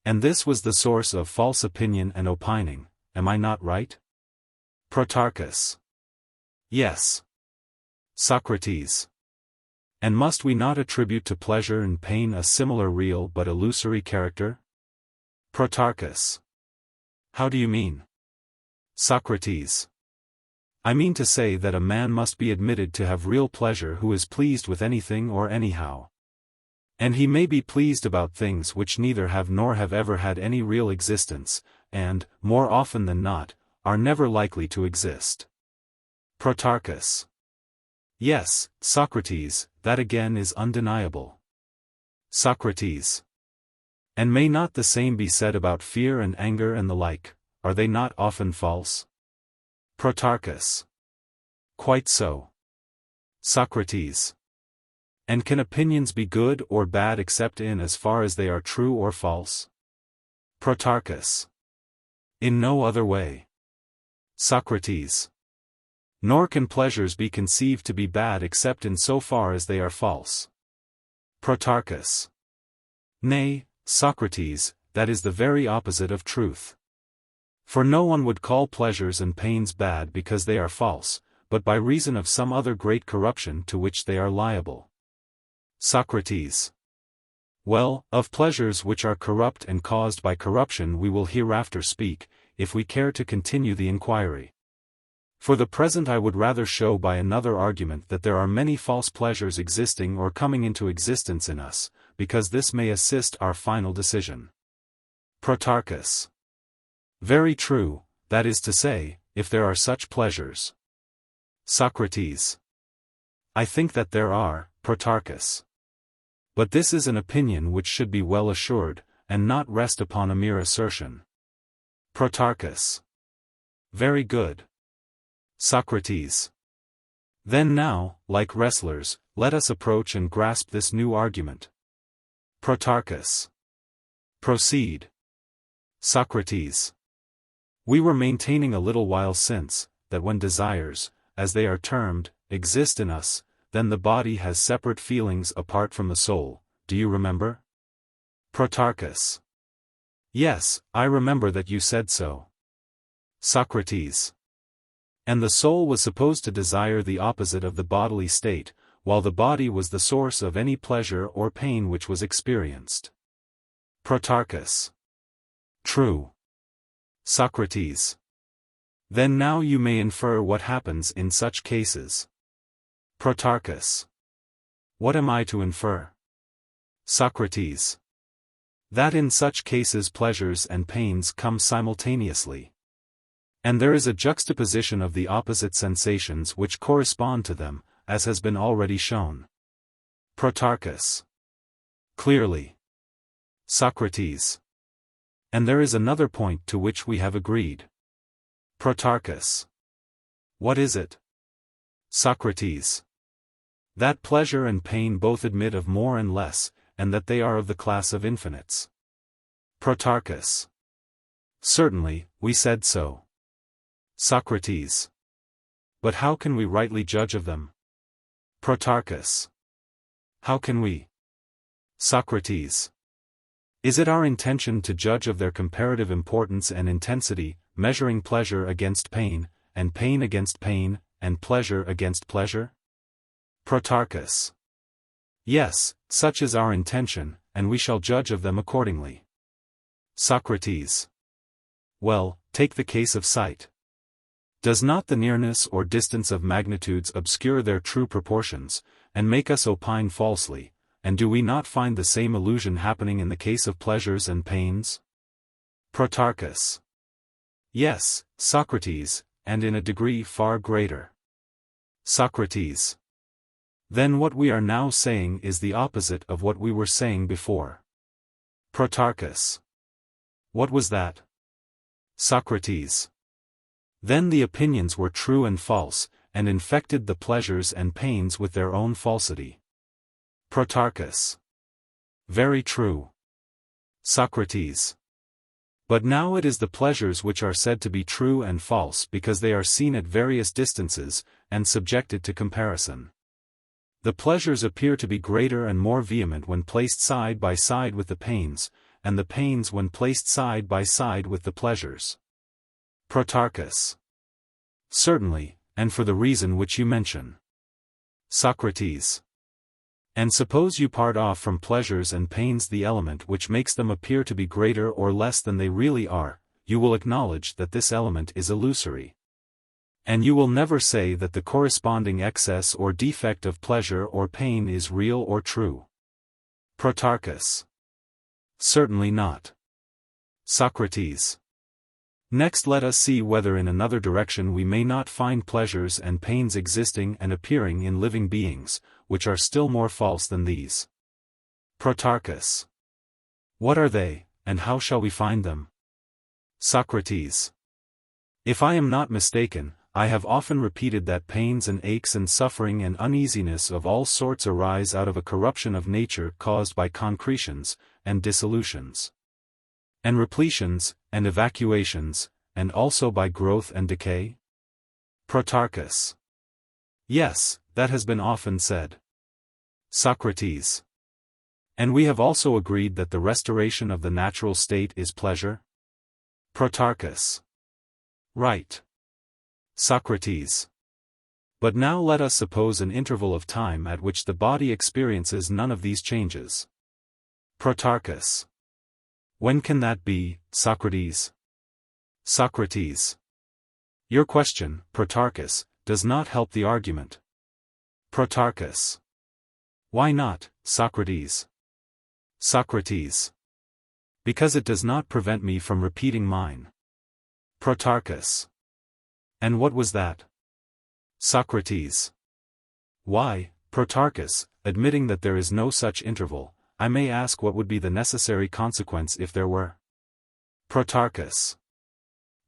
And this was the source of false opinion and opining, am I not right? Protarchus. Yes. Socrates. And must we not attribute to pleasure and pain a similar real but illusory character? Protarchus. How do you mean? Socrates. I mean to say that a man must be admitted to have real pleasure who is pleased with anything or anyhow. And he may be pleased about things which neither have nor have ever had any real existence, and, more often than not, are never likely to exist. Protarchus. Yes, Socrates, that again is undeniable. Socrates. And may not the same be said about fear and anger and the like, are they not often false? Protarchus. Quite so. Socrates. And can opinions be good or bad except in as far as they are true or false? Protarchus. In no other way. Socrates. Nor can pleasures be conceived to be bad except in so far as they are false. Protarchus. Nay, Socrates, that is the very opposite of truth. For no one would call pleasures and pains bad because they are false, but by reason of some other great corruption to which they are liable. Socrates. Well, of pleasures which are corrupt and caused by corruption we will hereafter speak, if we care to continue the inquiry. For the present I would rather show by another argument that there are many false pleasures existing or coming into existence in us, because this may assist our final decision. Protarchus. Very true, that is to say, if there are such pleasures. Socrates. I think that there are, Protarchus. But this is an opinion which should be well assured, and not rest upon a mere assertion. Protarchus. Very good. Socrates. Then now, like wrestlers, let us approach and grasp this new argument. Protarchus. Proceed. Socrates. We were maintaining a little while since, that when desires, as they are termed, exist in us, then the body has separate feelings apart from the soul, do you remember? Protarchus. Yes, I remember that you said so. Socrates. And the soul was supposed to desire the opposite of the bodily state, while the body was the source of any pleasure or pain which was experienced. Protarchus. True. Socrates. Then now you may infer what happens in such cases. Protarchus. What am I to infer? Socrates. That in such cases pleasures and pains come simultaneously. And there is a juxtaposition of the opposite sensations which correspond to them, as has been already shown. Protarchus. Clearly. Socrates. And there is another point to which we have agreed. Protarchus. What is it? Socrates. That pleasure and pain both admit of more and less, and that they are of the class of infinites. Protarchus. Certainly, we said so. Socrates. But how can we rightly judge of them? Protarchus. How can we? Socrates. Is it our intention to judge of their comparative importance and intensity, measuring pleasure against pain, and pain against pain, and pleasure against pleasure? Protarchus. Yes, such is our intention, and we shall judge of them accordingly. Socrates. Well, take the case of sight. Does not the nearness or distance of magnitudes obscure their true proportions, and make us opine falsely, and do we not find the same illusion happening in the case of pleasures and pains? Protarchus. Yes, Socrates, and in a degree far greater. Socrates. Then what we are now saying is the opposite of what we were saying before. Protarchus. What was that? Socrates. Then the opinions were true and false, and infected the pleasures and pains with their own falsity. Protarchus. Very true. Socrates. But now it is the pleasures which are said to be true and false because they are seen at various distances, and subjected to comparison. The pleasures appear to be greater and more vehement when placed side by side with the pains, and the pains when placed side by side with the pleasures. Protarchus. Certainly, and for the reason which you mention. Socrates. And suppose you part off from pleasures and pains the element which makes them appear to be greater or less than they really are, you will acknowledge that this element is illusory. And you will never say that the corresponding excess or defect of pleasure or pain is real or true. Protarchus. Certainly not. Socrates. Next let us see whether in another direction we may not find pleasures and pains existing and appearing in living beings, which are still more false than these. Protarchus. What are they, and how shall we find them? Socrates. If I am not mistaken, I have often repeated that pains and aches and suffering and uneasiness of all sorts arise out of a corruption of nature caused by concretions, and dissolutions, and repletions, and evacuations, and also by growth and decay? Protarchus. Yes, that has been often said. Socrates. And we have also agreed that the restoration of the natural state is pleasure? Protarchus. Right. Socrates. But now let us suppose an interval of time at which the body experiences none of these changes. Protarchus. When can that be, Socrates? Socrates. Your question, Protarchus, does not help the argument. Protarchus. Why not, Socrates? Socrates. Because it does not prevent me from repeating mine. Protarchus. And what was that? Socrates. Why, Protarchus, admitting that there is no such interval, I may ask what would be the necessary consequence if there were? Protarchus.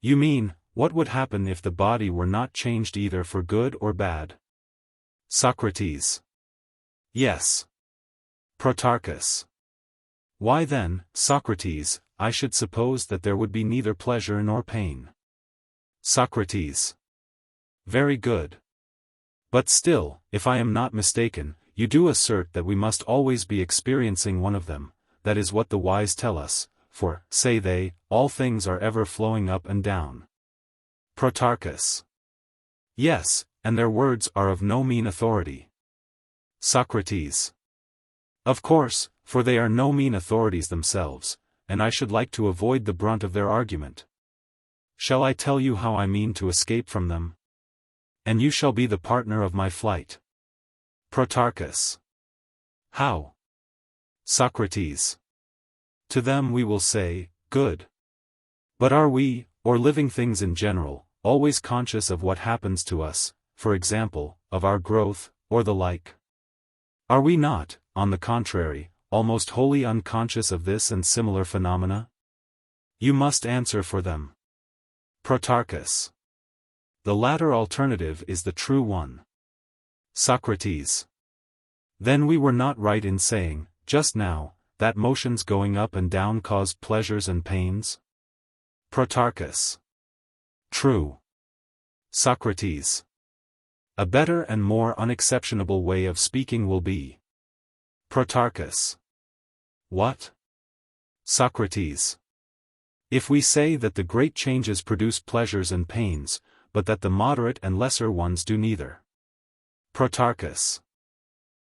You mean, what would happen if the body were not changed either for good or bad? Socrates. Yes. Protarchus. Why then, Socrates, I should suppose that there would be neither pleasure nor pain. Socrates. Very good. But still, if I am not mistaken, you do assert that we must always be experiencing one of them. That is what the wise tell us, for, say they, all things are ever flowing up and down. Protarchus. Yes, and their words are of no mean authority. Socrates. Of course, for they are no mean authorities themselves, and I should like to avoid the brunt of their argument. Shall I tell you how I mean to escape from them? And you shall be the partner of my flight. Protarchus. How? Socrates. To them we will say, good. But are we, or living things in general, always conscious of what happens to us, for example, of our growth, or the like? Are we not, on the contrary, almost wholly unconscious of this and similar phenomena? You must answer for them. Protarchus. The latter alternative is the true one. Socrates. Then we were not right in saying, just now, that motions going up and down caused pleasures and pains? Protarchus. True. Socrates. A better and more unexceptionable way of speaking will be. Protarchus. What? Socrates. If we say that the great changes produce pleasures and pains, but that the moderate and lesser ones do neither. Protarchus.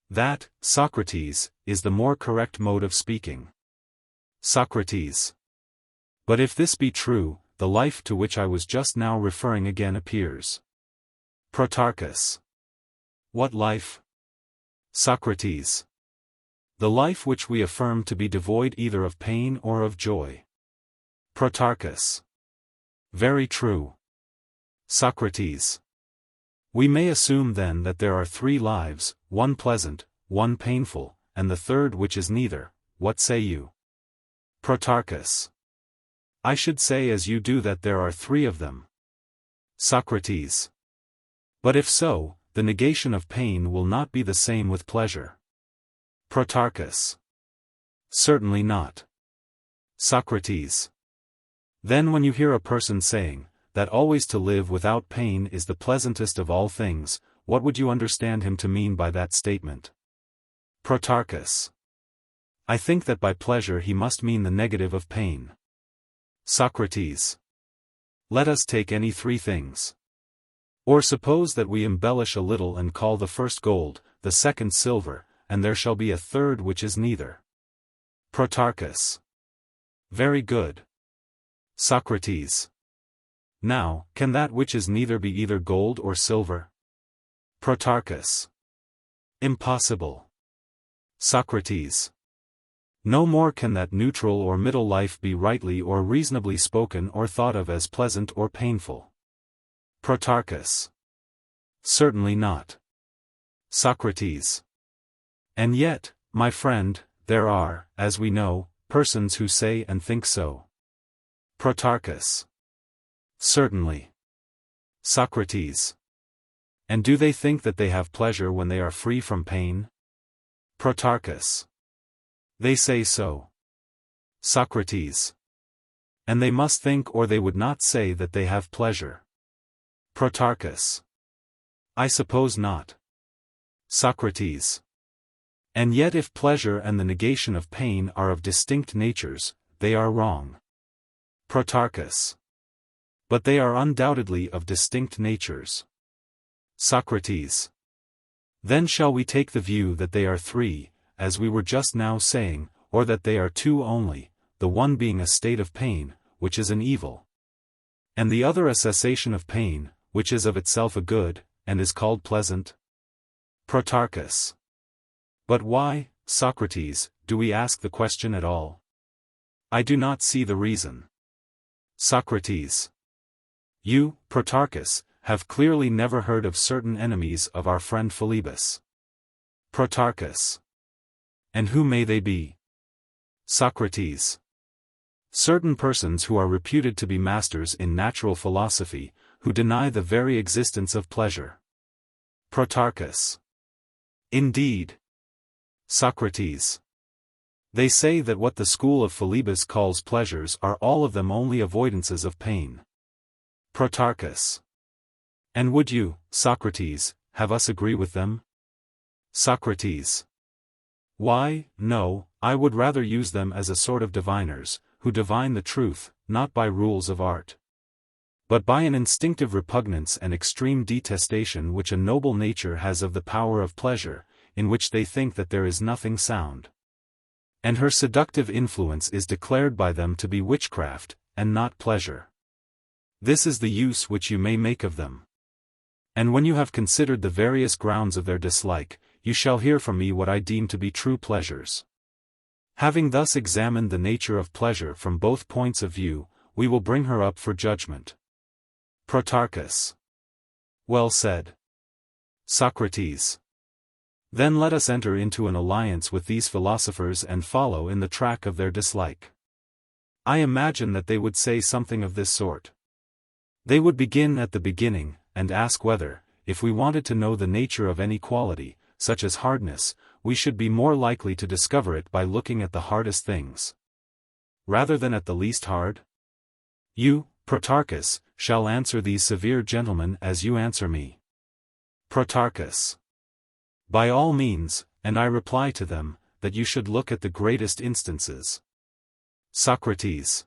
That, Socrates, is the more correct mode of speaking. Socrates. But if this be true, the life to which I was just now referring again appears. Protarchus. What life? Socrates. The life which we affirm to be devoid either of pain or of joy. Protarchus. Very true. Socrates. We may assume then that there are three lives, one pleasant, one painful, and the third which is neither. What say you? Protarchus. I should say as you do that there are three of them. Socrates. But if so, the negation of pain will not be the same with pleasure. Protarchus. Certainly not. Socrates. Then when you hear a person saying, that always to live without pain is the pleasantest of all things, what would you understand him to mean by that statement? Protarchus. I think that by pleasure he must mean the negative of pain. Socrates. Let us take any three things. Or suppose that we embellish a little and call the first gold, the second silver, and there shall be a third which is neither. Protarchus. Very good. Socrates. Now, can that which is neither be either gold or silver? Protarchus. Impossible. Socrates. No more can that neutral or middle life be rightly or reasonably spoken or thought of as pleasant or painful. Protarchus. Certainly not. Socrates. And yet, my friend, there are, as we know, persons who say and think so. Protarchus. Certainly. Socrates. And do they think that they have pleasure when they are free from pain? Protarchus. They say so. Socrates. And they must think, or they would not say that they have pleasure. Protarchus. I suppose not. Socrates. And yet if pleasure and the negation of pain are of distinct natures, they are wrong. Protarchus. But they are undoubtedly of distinct natures. Socrates. Then shall we take the view that they are three, as we were just now saying, or that they are two only, the one being a state of pain, which is an evil, and the other a cessation of pain, which is of itself a good, and is called pleasant? Protarchus. But why, Socrates, do we ask the question at all? I do not see the reason. Socrates. You, Protarchus, have clearly never heard of certain enemies of our friend Philebus. Protarchus. And who may they be? Socrates. Certain persons who are reputed to be masters in natural philosophy, who deny the very existence of pleasure. Protarchus. Indeed. Socrates. They say that what the school of Philebus calls pleasures are all of them only avoidances of pain. Protarchus. And would you, Socrates, have us agree with them? Socrates. Why, no, I would rather use them as a sort of diviners, who divine the truth, not by rules of art, but by an instinctive repugnance and extreme detestation which a noble nature has of the power of pleasure, in which they think that there is nothing sound. And her seductive influence is declared by them to be witchcraft, and not pleasure. This is the use which you may make of them. And when you have considered the various grounds of their dislike, you shall hear from me what I deem to be true pleasures. Having thus examined the nature of pleasure from both points of view, we will bring her up for judgment. Protarchus. Well said. Socrates. Then let us enter into an alliance with these philosophers and follow in the track of their dislike. I imagine that they would say something of this sort. They would begin at the beginning, and ask whether, if we wanted to know the nature of any quality, such as hardness, we should be more likely to discover it by looking at the hardest things, rather than at the least hard? You, Protarchus, shall answer these severe gentlemen as you answer me. Protarchus. By all means, and I reply to them, that you should look at the greatest instances. Socrates.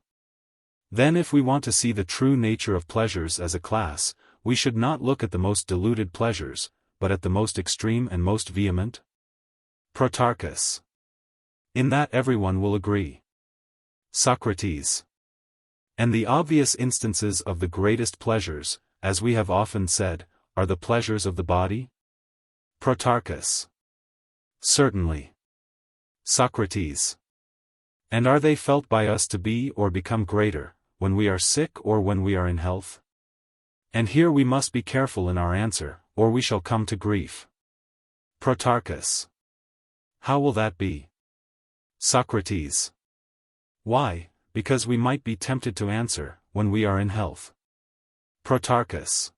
Then if we want to see the true nature of pleasures as a class, we should not look at the most deluded pleasures, but at the most extreme and most vehement? Protarchus. In that everyone will agree. Socrates. And the obvious instances of the greatest pleasures, as we have often said, are the pleasures of the body? Protarchus. Certainly. Socrates. And are they felt by us to be or become greater, when we are sick or when we are in health? And here we must be careful in our answer, or we shall come to grief. Protarchus. How will that be? Socrates. Why, because we might be tempted to answer, when we are in health. Protarchus.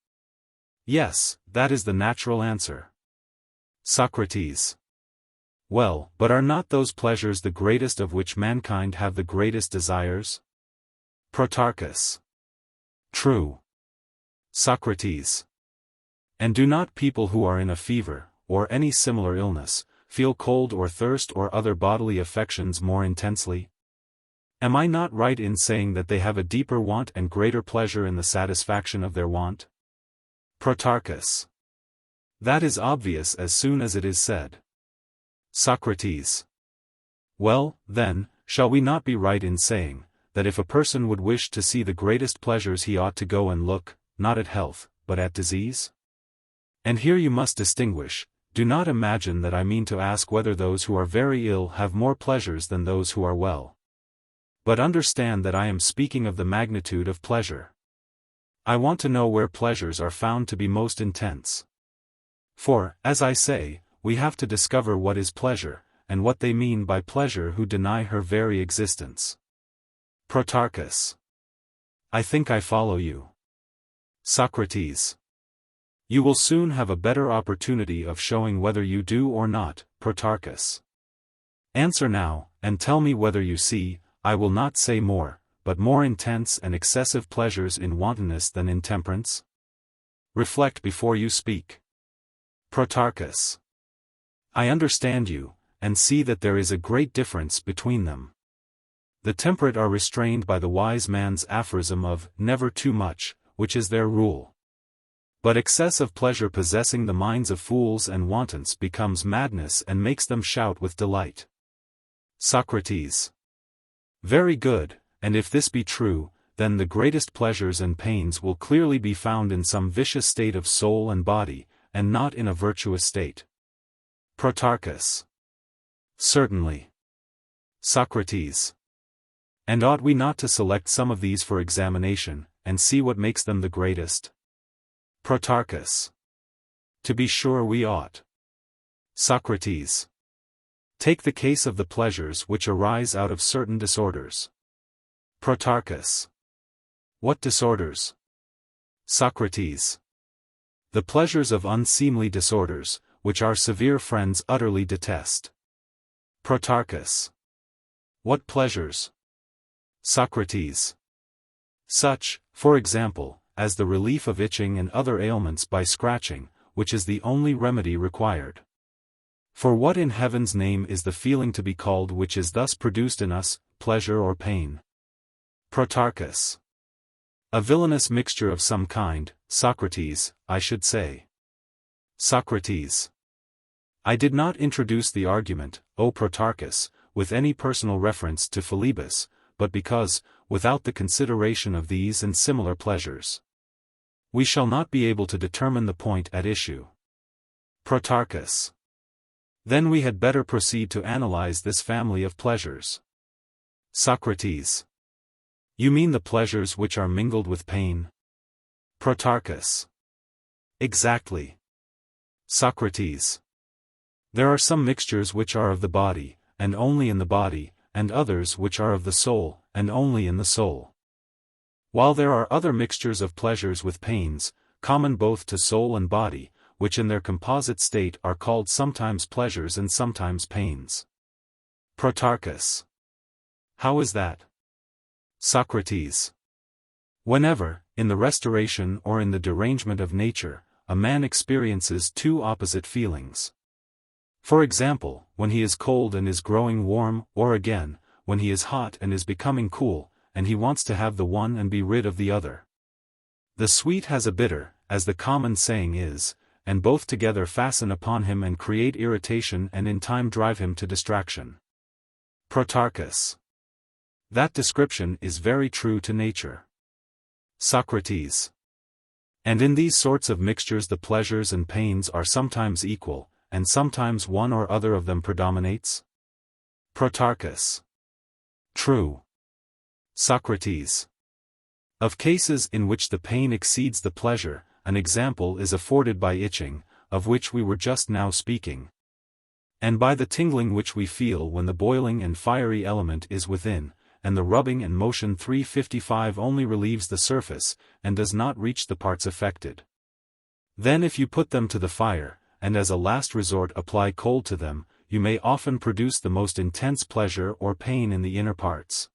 Yes, that is the natural answer. Socrates. Well, but are not those pleasures the greatest of which mankind have the greatest desires? Protarchus. True. Socrates. And do not people who are in a fever, or any similar illness, feel cold or thirst or other bodily affections more intensely? Am I not right in saying that they have a deeper want and greater pleasure in the satisfaction of their want? Protarchus. That is obvious as soon as it is said. Socrates. Well, then, shall we not be right in saying, that if a person would wish to see the greatest pleasures he ought to go and look, not at health, but at disease? And here you must distinguish. Do not imagine that I mean to ask whether those who are very ill have more pleasures than those who are well. But understand that I am speaking of the magnitude of pleasure. I want to know where pleasures are found to be most intense. For, as I say, we have to discover what is pleasure, and what they mean by pleasure who deny her very existence. Protarchus. I think I follow you. Socrates. You will soon have a better opportunity of showing whether you do or not, Protarchus. Answer now, and tell me whether you see, I will not say more, but more intense and excessive pleasures in wantonness than in temperance? Reflect before you speak. Protarchus. I understand you, and see that there is a great difference between them. The temperate are restrained by the wise man's aphorism of, never too much, which is their rule. But excess of pleasure possessing the minds of fools and wantons becomes madness and makes them shout with delight. Socrates. Very good, and if this be true, then the greatest pleasures and pains will clearly be found in some vicious state of soul and body, and not in a virtuous state. Protarchus. Certainly. Socrates. And ought we not to select some of these for examination, and see what makes them the greatest? Protarchus. To be sure we ought. Socrates. Take the case of the pleasures which arise out of certain disorders. Protarchus. What disorders? Socrates. The pleasures of unseemly disorders, which our severe friends utterly detest. Protarchus. What pleasures? Socrates. Such, for example, as the relief of itching and other ailments by scratching, which is the only remedy required. For what in heaven's name is the feeling to be called which is thus produced in us, pleasure or pain? Protarchus. A villainous mixture of some kind, Socrates, I should say. Socrates. I did not introduce the argument, O Protarchus, with any personal reference to Philebus, but because, without the consideration of these and similar pleasures, we shall not be able to determine the point at issue. Protarchus. Then we had better proceed to analyze this family of pleasures. Socrates. You mean the pleasures which are mingled with pain? Protarchus. Exactly. Socrates. There are some mixtures which are of the body, and only in the body, and others which are of the soul, and only in the soul. While there are other mixtures of pleasures with pains, common both to soul and body, which in their composite state are called sometimes pleasures and sometimes pains. Protarchus. How is that? Socrates. Whenever, in the restoration or in the derangement of nature, a man experiences two opposite feelings. For example, when he is cold and is growing warm, or again, when he is hot and is becoming cool, and he wants to have the one and be rid of the other. The sweet has a bitter, as the common saying is, and both together fasten upon him and create irritation and in time drive him to distraction. Protarchus. That description is very true to nature. Socrates. And in these sorts of mixtures the pleasures and pains are sometimes equal, and sometimes one or other of them predominates? Protarchus. True. Socrates. Of cases in which the pain exceeds the pleasure, an example is afforded by itching, of which we were just now speaking, and by the tingling which we feel when the boiling and fiery element is within, and the rubbing and motion 355 only relieves the surface, and does not reach the parts affected. Then if you put them to the fire, and as a last resort apply cold to them, you may often produce the most intense pleasure or pain in the inner parts,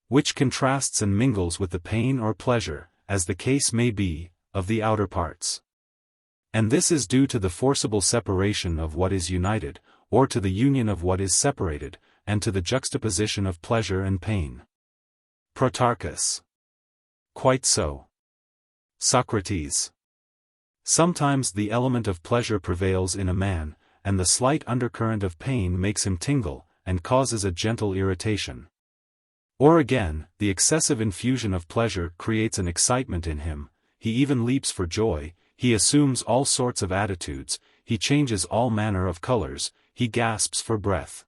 which contrasts and mingles with the pain or pleasure, as the case may be, of the outer parts. And this is due to the forcible separation of what is united, or to the union of what is separated, and to the juxtaposition of pleasure and pain. Protarchus. Quite so. Socrates. Sometimes the element of pleasure prevails in a man, and the slight undercurrent of pain makes him tingle, and causes a gentle irritation. Or again, the excessive infusion of pleasure creates an excitement in him, he even leaps for joy, he assumes all sorts of attitudes, he changes all manner of colors, he gasps for breath,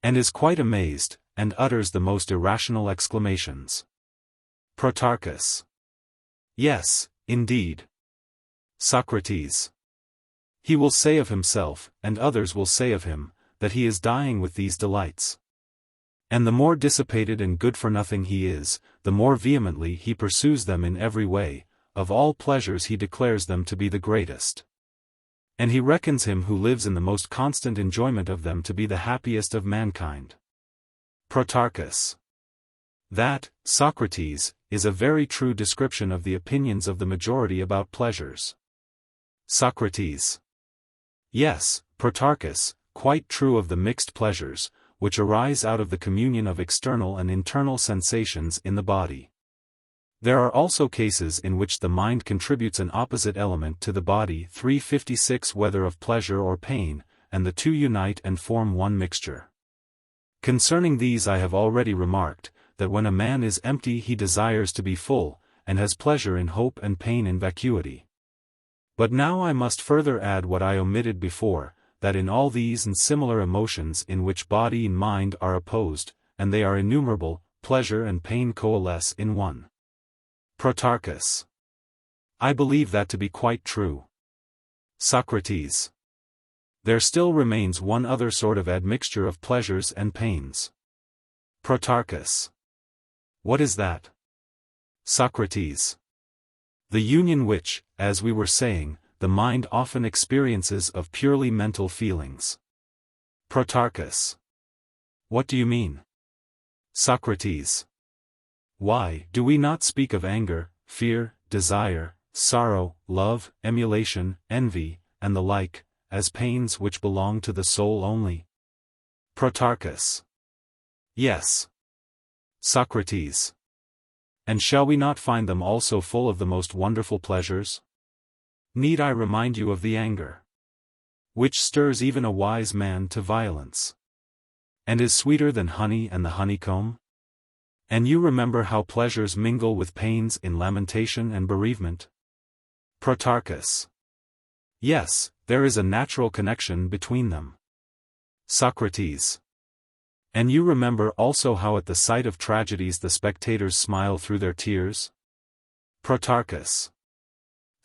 and is quite amazed, and utters the most irrational exclamations. Protarchus. Yes, indeed. Socrates. He will say of himself, and others will say of him, that he is dying with these delights. And the more dissipated and good-for-nothing he is, the more vehemently he pursues them in every way, of all pleasures he declares them to be the greatest. And he reckons him who lives in the most constant enjoyment of them to be the happiest of mankind. Protarchus. That, Socrates, is a very true description of the opinions of the majority about pleasures. Socrates. Yes, Protarchus, quite true of the mixed pleasures, which arise out of the communion of external and internal sensations in the body. There are also cases in which the mind contributes an opposite element to the body, 356, whether of pleasure or pain, and the two unite and form one mixture. Concerning these I have already remarked, that when a man is empty he desires to be full, and has pleasure in hope and pain in vacuity. But now I must further add what I omitted before, that in all these and similar emotions in which body and mind are opposed, and they are innumerable, pleasure and pain coalesce in one. Protarchus. I believe that to be quite true. Socrates. There still remains one other sort of admixture of pleasures and pains. Protarchus. What is that? Socrates. The union which, as we were saying, the mind often experiences of purely mental feelings. Protarchus. What do you mean? Socrates. Why, do we not speak of anger, fear, desire, sorrow, love, emulation, envy, and the like, as pains which belong to the soul only? Protarchus. Yes. Socrates. And shall we not find them also full of the most wonderful pleasures? Need I remind you of the anger, which stirs even a wise man to violence, and is sweeter than honey and the honeycomb? And you remember how pleasures mingle with pains in lamentation and bereavement? Protarchus. Yes, there is a natural connection between them. Socrates. And you remember also how at the sight of tragedies the spectators smile through their tears? Protarchus.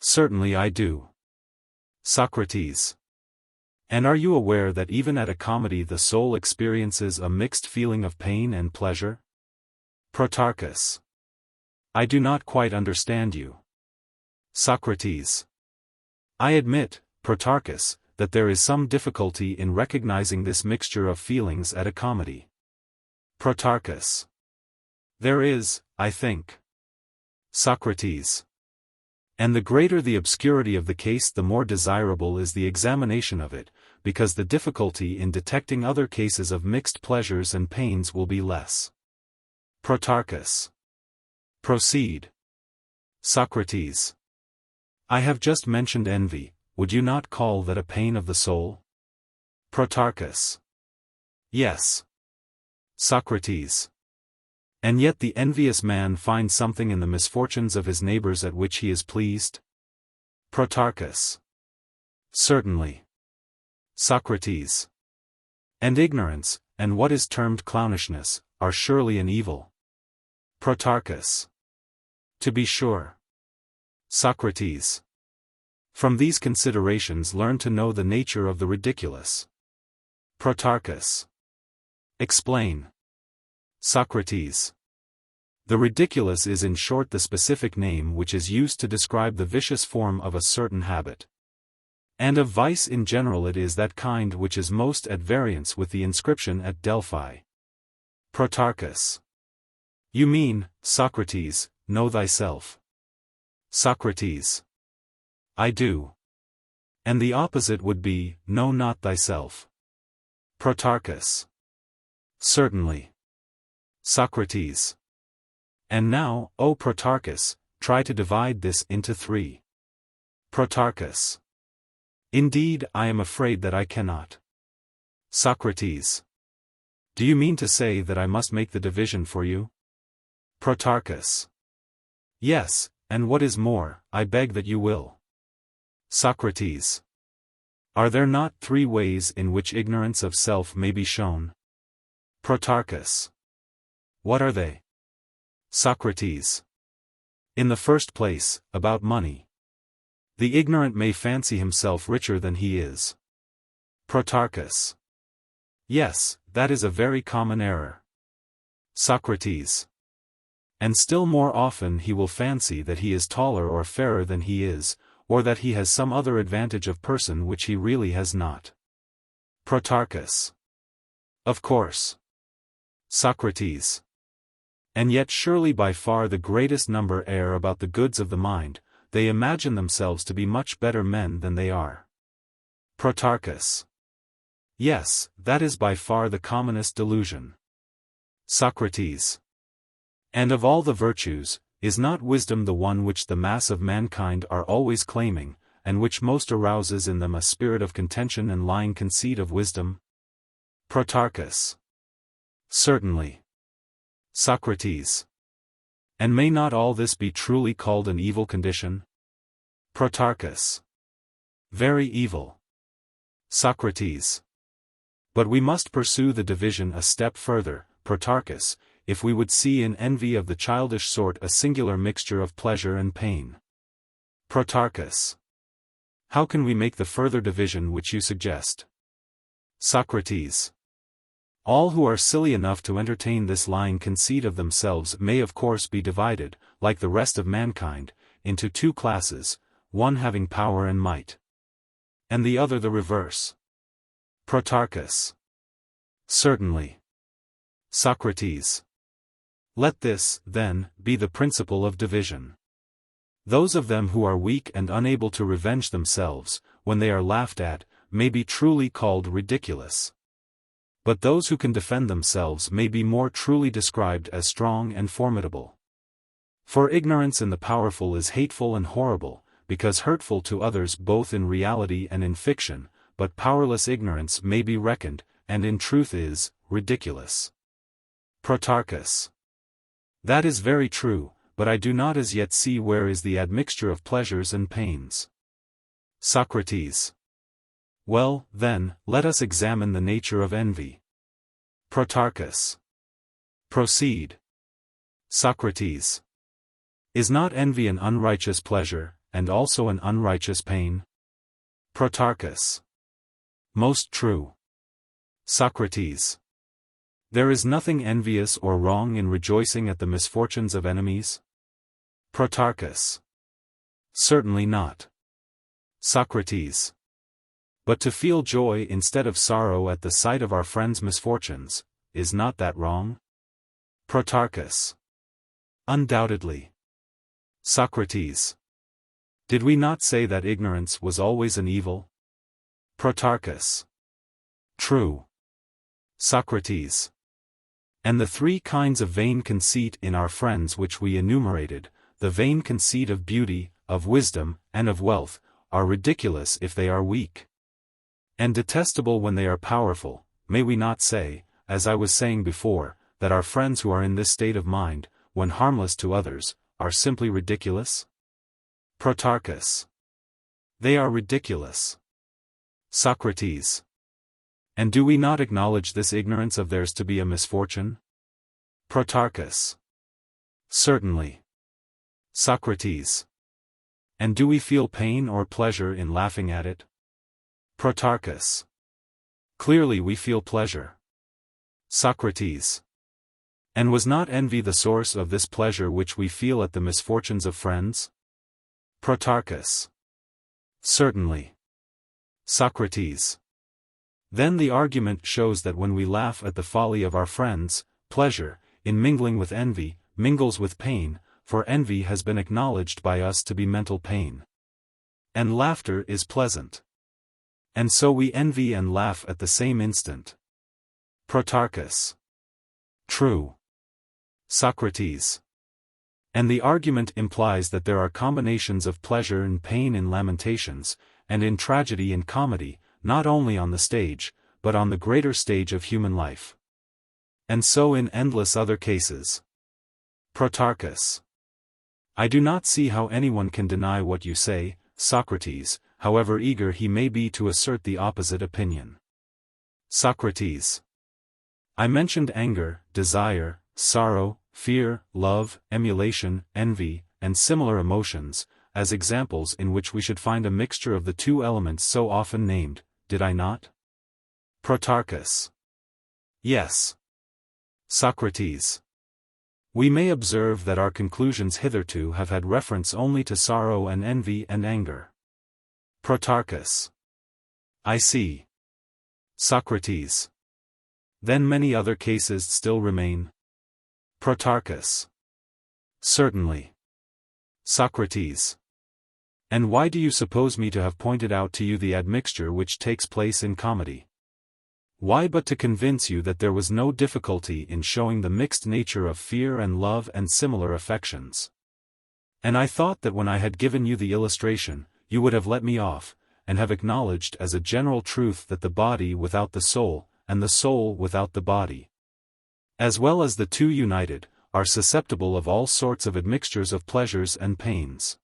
Certainly I do. Socrates. And are you aware that even at a comedy the soul experiences a mixed feeling of pain and pleasure? Protarchus. I do not quite understand you. Socrates. I admit, Protarchus, that there is some difficulty in recognizing this mixture of feelings at a comedy. Protarchus. There is, I think. Socrates. And the greater the obscurity of the case the more desirable is the examination of it, because the difficulty in detecting other cases of mixed pleasures and pains will be less. Protarchus. Proceed. Socrates. I have just mentioned envy, would you not call that a pain of the soul? Protarchus. Yes. Socrates. And yet the envious man finds something in the misfortunes of his neighbors at which he is pleased? Protarchus. Certainly. Socrates. And ignorance, and what is termed clownishness, are surely an evil. Protarchus. To be sure. Socrates. From these considerations learn to know the nature of the ridiculous. Protarchus. Explain. Socrates. The ridiculous is in short the specific name which is used to describe the vicious form of a certain habit. And of vice in general it is that kind which is most at variance with the inscription at Delphi. Protarchus. You mean, Socrates, know thyself. Socrates. I do. And the opposite would be, know not thyself. Protarchus. Certainly. Socrates. And now, O Protarchus, try to divide this into three. Protarchus. Indeed, I am afraid that I cannot. Socrates. Do you mean to say that I must make the division for you? Protarchus. Yes, and what is more, I beg that you will. Socrates. Are there not three ways in which ignorance of self may be shown? Protarchus. What are they? Socrates. In the first place, about money. The ignorant may fancy himself richer than he is. Protarchus. Yes, that is a very common error. Socrates. And still more often he will fancy that he is taller or fairer than he is, or that he has some other advantage of person which he really has not. Protarchus. Of course. Socrates. And yet surely by far the greatest number err about the goods of the mind, they imagine themselves to be much better men than they are. Protarchus. Yes, that is by far the commonest delusion. Socrates. And of all the virtues, is not wisdom the one which the mass of mankind are always claiming, and which most arouses in them a spirit of contention and lying conceit of wisdom? Protarchus. Certainly. Socrates. And may not all this be truly called an evil condition? Protarchus. Very evil. Socrates. But we must pursue the division a step further, Protarchus, if we would see in envy of the childish sort a singular mixture of pleasure and pain. Protarchus. How can we make the further division which you suggest? Socrates. All who are silly enough to entertain this lying conceit of themselves may of course be divided, like the rest of mankind, into two classes, one having power and might, and the other the reverse. Protarchus. Certainly. Socrates. Let this, then, be the principle of division. Those of them who are weak and unable to revenge themselves, when they are laughed at, may be truly called ridiculous. But those who can defend themselves may be more truly described as strong and formidable. For ignorance in the powerful is hateful and horrible, because hurtful to others both in reality and in fiction, but powerless ignorance may be reckoned, and in truth is, ridiculous. Protarchus. That is very true, but I do not as yet see where is the admixture of pleasures and pains. Socrates. Well, then, let us examine the nature of envy. Protarchus. Proceed. Socrates. Is not envy an unrighteous pleasure, and also an unrighteous pain? Protarchus. Most true. Socrates. There is nothing envious or wrong in rejoicing at the misfortunes of enemies? Protarchus. Certainly not. Socrates. But to feel joy instead of sorrow at the sight of our friends' misfortunes, is not that wrong? Protarchus. Undoubtedly. Socrates. Did we not say that ignorance was always an evil? Protarchus. True. Socrates. And the three kinds of vain conceit in our friends which we enumerated, the vain conceit of beauty, of wisdom, and of wealth, are ridiculous if they are weak, and detestable when they are powerful. May we not say, as I was saying before, that our friends who are in this state of mind, when harmless to others, are simply ridiculous? Protarchus. They are ridiculous. Socrates. And do we not acknowledge this ignorance of theirs to be a misfortune? Protarchus. Certainly. Socrates. And do we feel pain or pleasure in laughing at it? Protarchus. Clearly we feel pleasure. Socrates. And was not envy the source of this pleasure which we feel at the misfortunes of friends? Protarchus. Certainly. Socrates. Then the argument shows that when we laugh at the folly of our friends, pleasure, in mingling with envy, mingles with pain, for envy has been acknowledged by us to be mental pain. And laughter is pleasant. And so we envy and laugh at the same instant. Protarchus. True. Socrates. And the argument implies that there are combinations of pleasure and pain in lamentations, and in tragedy and comedy, not only on the stage, but on the greater stage of human life. And so in endless other cases. Protarchus. I do not see how anyone can deny what you say, Socrates, however eager he may be to assert the opposite opinion. Socrates. I mentioned anger, desire, sorrow, fear, love, emulation, envy, and similar emotions, as examples in which we should find a mixture of the two elements so often named, did I not? Protarchus. Yes. Socrates. We may observe that our conclusions hitherto have had reference only to sorrow and envy and anger. Protarchus. I see. Socrates. Then many other cases still remain? Protarchus. Certainly. Socrates. And why do you suppose me to have pointed out to you the admixture which takes place in comedy? Why but to convince you that there was no difficulty in showing the mixed nature of fear and love and similar affections. And I thought that when I had given you the illustration, you would have let me off, and have acknowledged as a general truth that the body without the soul, and the soul without the body, as well as the two united, are susceptible of all sorts of admixtures of pleasures and pains.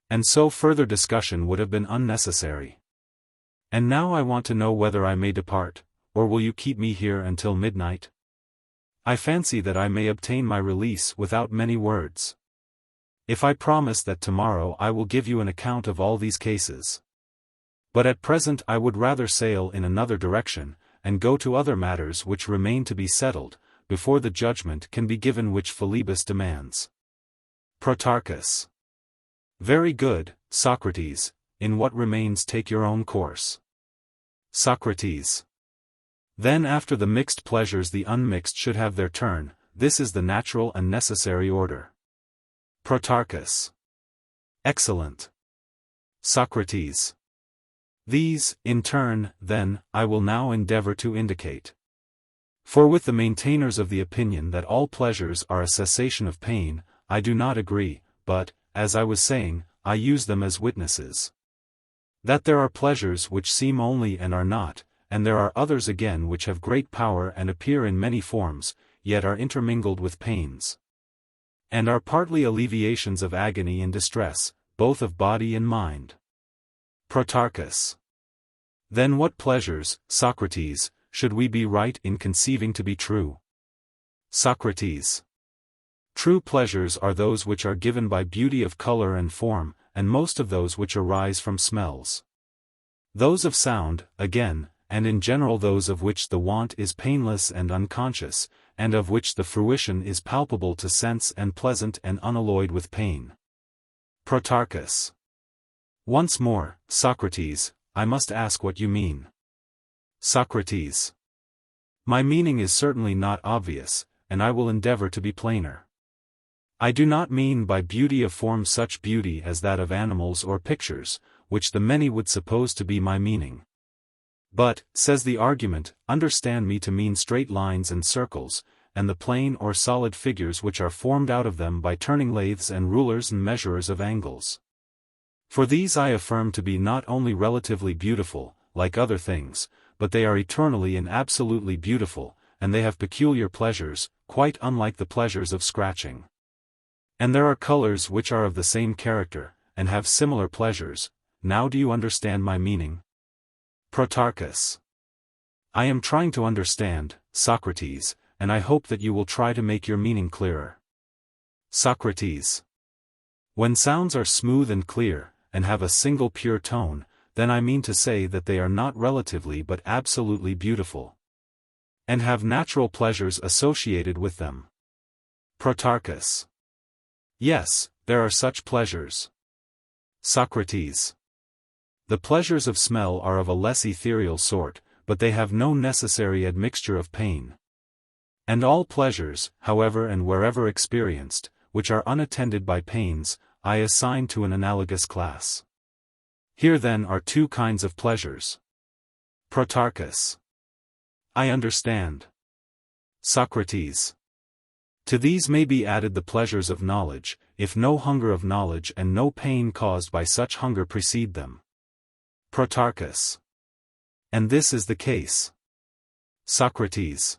And so further discussion would have been unnecessary. And now I want to know whether I may depart, or will you keep me here until midnight? I fancy that I may obtain my release without many words. If I promise that tomorrow I will give you an account of all these cases. But at present I would rather sail in another direction, and go to other matters which remain to be settled, before the judgment can be given which Philebus demands. Protarchus. Very good, Socrates, in what remains take your own course. Socrates. Then after the mixed pleasures the unmixed should have their turn, this is the natural and necessary order. Protarchus. Excellent. Socrates. These, in turn, then, I will now endeavor to indicate. For with the maintainers of the opinion that all pleasures are a cessation of pain, I do not agree, but, as I was saying, I use them as witnesses. That there are pleasures which seem only and are not, and there are others again which have great power and appear in many forms, yet are intermingled with pains. And are partly alleviations of agony and distress, both of body and mind. Protarchus. Then what pleasures, Socrates, should we be right in conceiving to be true? Socrates. True pleasures are those which are given by beauty of color and form, and most of those which arise from smells. Those of sound, again, and in general those of which the want is painless and unconscious, and of which the fruition is palpable to sense and pleasant and unalloyed with pain. Protarchus. Once more, Socrates, I must ask what you mean. Socrates. My meaning is certainly not obvious, and I will endeavor to be plainer. I do not mean by beauty of form such beauty as that of animals or pictures, which the many would suppose to be my meaning. But, says the argument, understand me to mean straight lines and circles, and the plain or solid figures which are formed out of them by turning lathes and rulers and measurers of angles. For these I affirm to be not only relatively beautiful, like other things, but they are eternally and absolutely beautiful, and they have peculiar pleasures, quite unlike the pleasures of scratching. And there are colors which are of the same character, and have similar pleasures. Now do you understand my meaning? Protarchus. I am trying to understand, Socrates, and I hope that you will try to make your meaning clearer. Socrates. When sounds are smooth and clear, and have a single pure tone, then I mean to say that they are not relatively but absolutely beautiful. And have natural pleasures associated with them. Protarchus. Yes, there are such pleasures. Socrates. The pleasures of smell are of a less ethereal sort, but they have no necessary admixture of pain. And all pleasures, however and wherever experienced, which are unattended by pains, I assign to an analogous class. Here then are two kinds of pleasures. Protarchus. I understand. Socrates. To these may be added the pleasures of knowledge, if no hunger of knowledge and no pain caused by such hunger precede them. Protarchus. And this is the case. Socrates.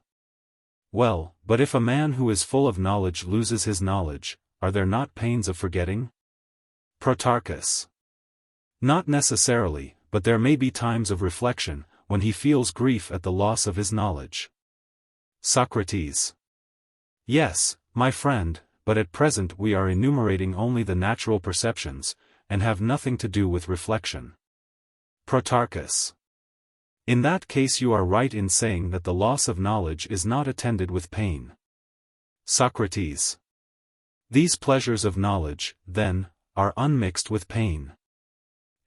Well, but if a man who is full of knowledge loses his knowledge, are there not pains of forgetting? Protarchus. Not necessarily, but there may be times of reflection, when he feels grief at the loss of his knowledge. Socrates. Yes, my friend, but at present we are enumerating only the natural perceptions, and have nothing to do with reflection. Protarchus. In that case you are right in saying that the loss of knowledge is not attended with pain. Socrates. These pleasures of knowledge, then, are unmixed with pain.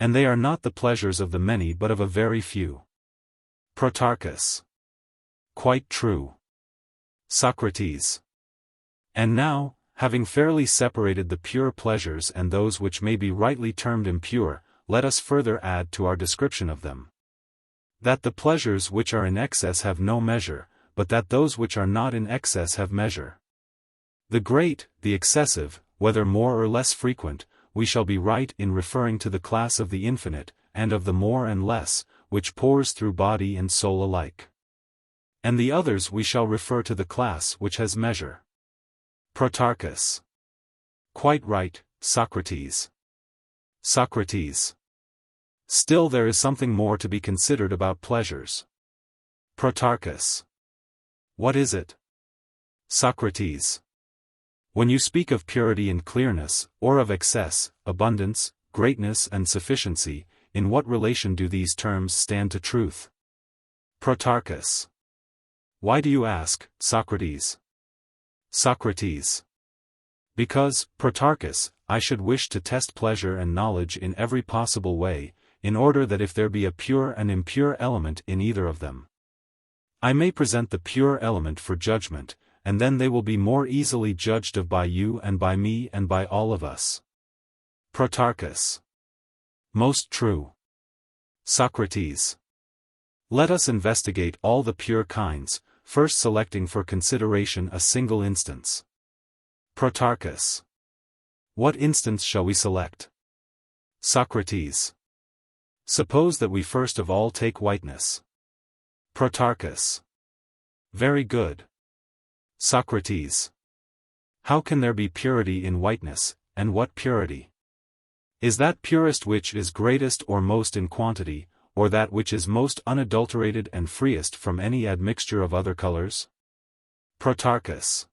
And they are not the pleasures of the many but of a very few. Protarchus. Quite true. Socrates. And now, having fairly separated the pure pleasures and those which may be rightly termed impure, let us further add to our description of them. That the pleasures which are in excess have no measure, but that those which are not in excess have measure. The great, the excessive, whether more or less frequent, we shall be right in referring to the class of the infinite, and of the more and less, which pours through body and soul alike. And the others we shall refer to the class which has measure. Protarchus. Quite right, Socrates. Socrates. Still there is something more to be considered about pleasures. Protarchus. What is it? Socrates. When you speak of purity and clearness, or of excess, abundance, greatness and sufficiency, in what relation do these terms stand to truth? Protarchus. Why do you ask, Socrates? Socrates. Because, Protarchus, I should wish to test pleasure and knowledge in every possible way, in order that if there be a pure and impure element in either of them, I may present the pure element for judgment, and then they will be more easily judged of by you and by me and by all of us. Protarchus. Most true. Socrates. Let us investigate all the pure kinds, first selecting for consideration a single instance. Protarchus. What instance shall we select? Socrates. Suppose that we first of all take whiteness. Protarchus. Very good. Socrates. How can there be purity in whiteness, and what purity? Is that purest which is greatest or most in quantity, or that which is most unadulterated and freest from any admixture of other colors? Protarchus.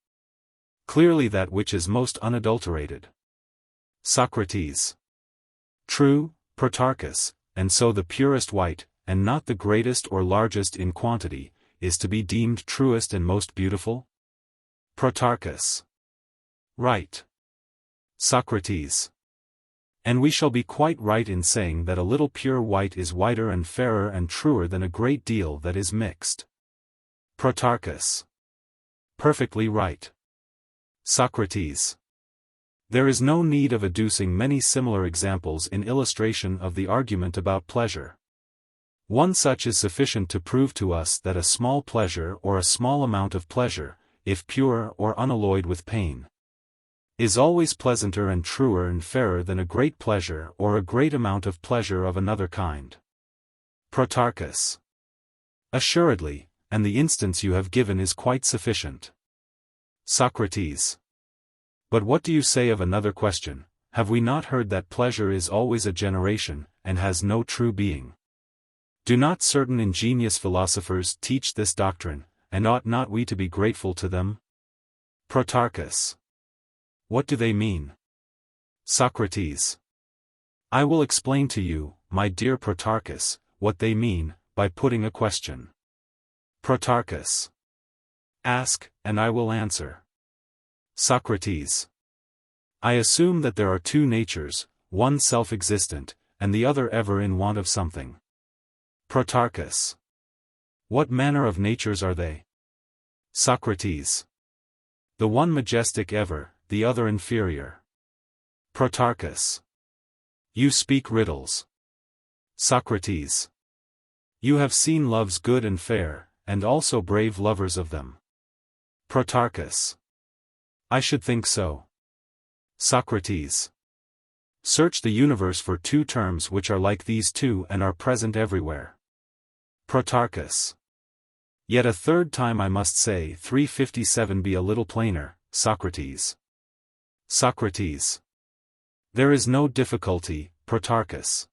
Clearly that which is most unadulterated. Socrates. True, Protarchus, and so the purest white, and not the greatest or largest in quantity, is to be deemed truest and most beautiful? Protarchus. Right. Socrates. And we shall be quite right in saying that a little pure white is whiter and fairer and truer than a great deal that is mixed. Protarchus. Perfectly right. Socrates. There is no need of adducing many similar examples in illustration of the argument about pleasure. One such is sufficient to prove to us that a small pleasure or a small amount of pleasure, if pure or unalloyed with pain, is always pleasanter and truer and fairer than a great pleasure or a great amount of pleasure of another kind. Protarchus. Assuredly, and the instance you have given is quite sufficient. Socrates. But what do you say of another question? Have we not heard that pleasure is always a generation, and has no true being? Do not certain ingenious philosophers teach this doctrine, and ought not we to be grateful to them? Protarchus. What do they mean? Socrates. I will explain to you, my dear Protarchus, what they mean, by putting a question. Protarchus. Ask, and I will answer. Socrates. I assume that there are two natures, one self-existent, and the other ever in want of something. Protarchus. What manner of natures are they? Socrates. The one majestic ever, the other inferior. Protarchus. You speak riddles. Socrates. You have seen loves good and fair, and also brave lovers of them. Protarchus. I should think so. Socrates. Search the universe for two terms which are like these two and are present everywhere. Protarchus. Yet a third time I must say 357 be a little plainer, Socrates. Socrates. There is no difficulty, Protarchus.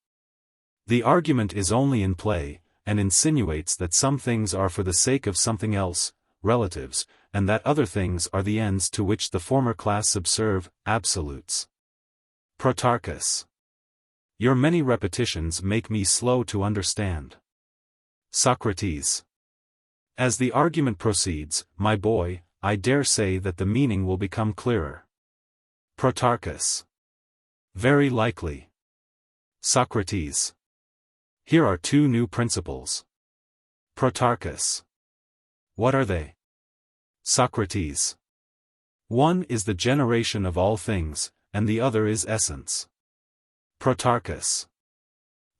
The argument is only in play, and insinuates that some things are for the sake of something else, relatives, and that other things are the ends to which the former class subserve, absolutes. Protarchus. Your many repetitions make me slow to understand. Socrates. As the argument proceeds, my boy, I dare say that the meaning will become clearer. Protarchus. Very likely. Socrates. Here are two new principles. Protarchus. What are they? Socrates. One is the generation of all things, and the other is essence. Protarchus.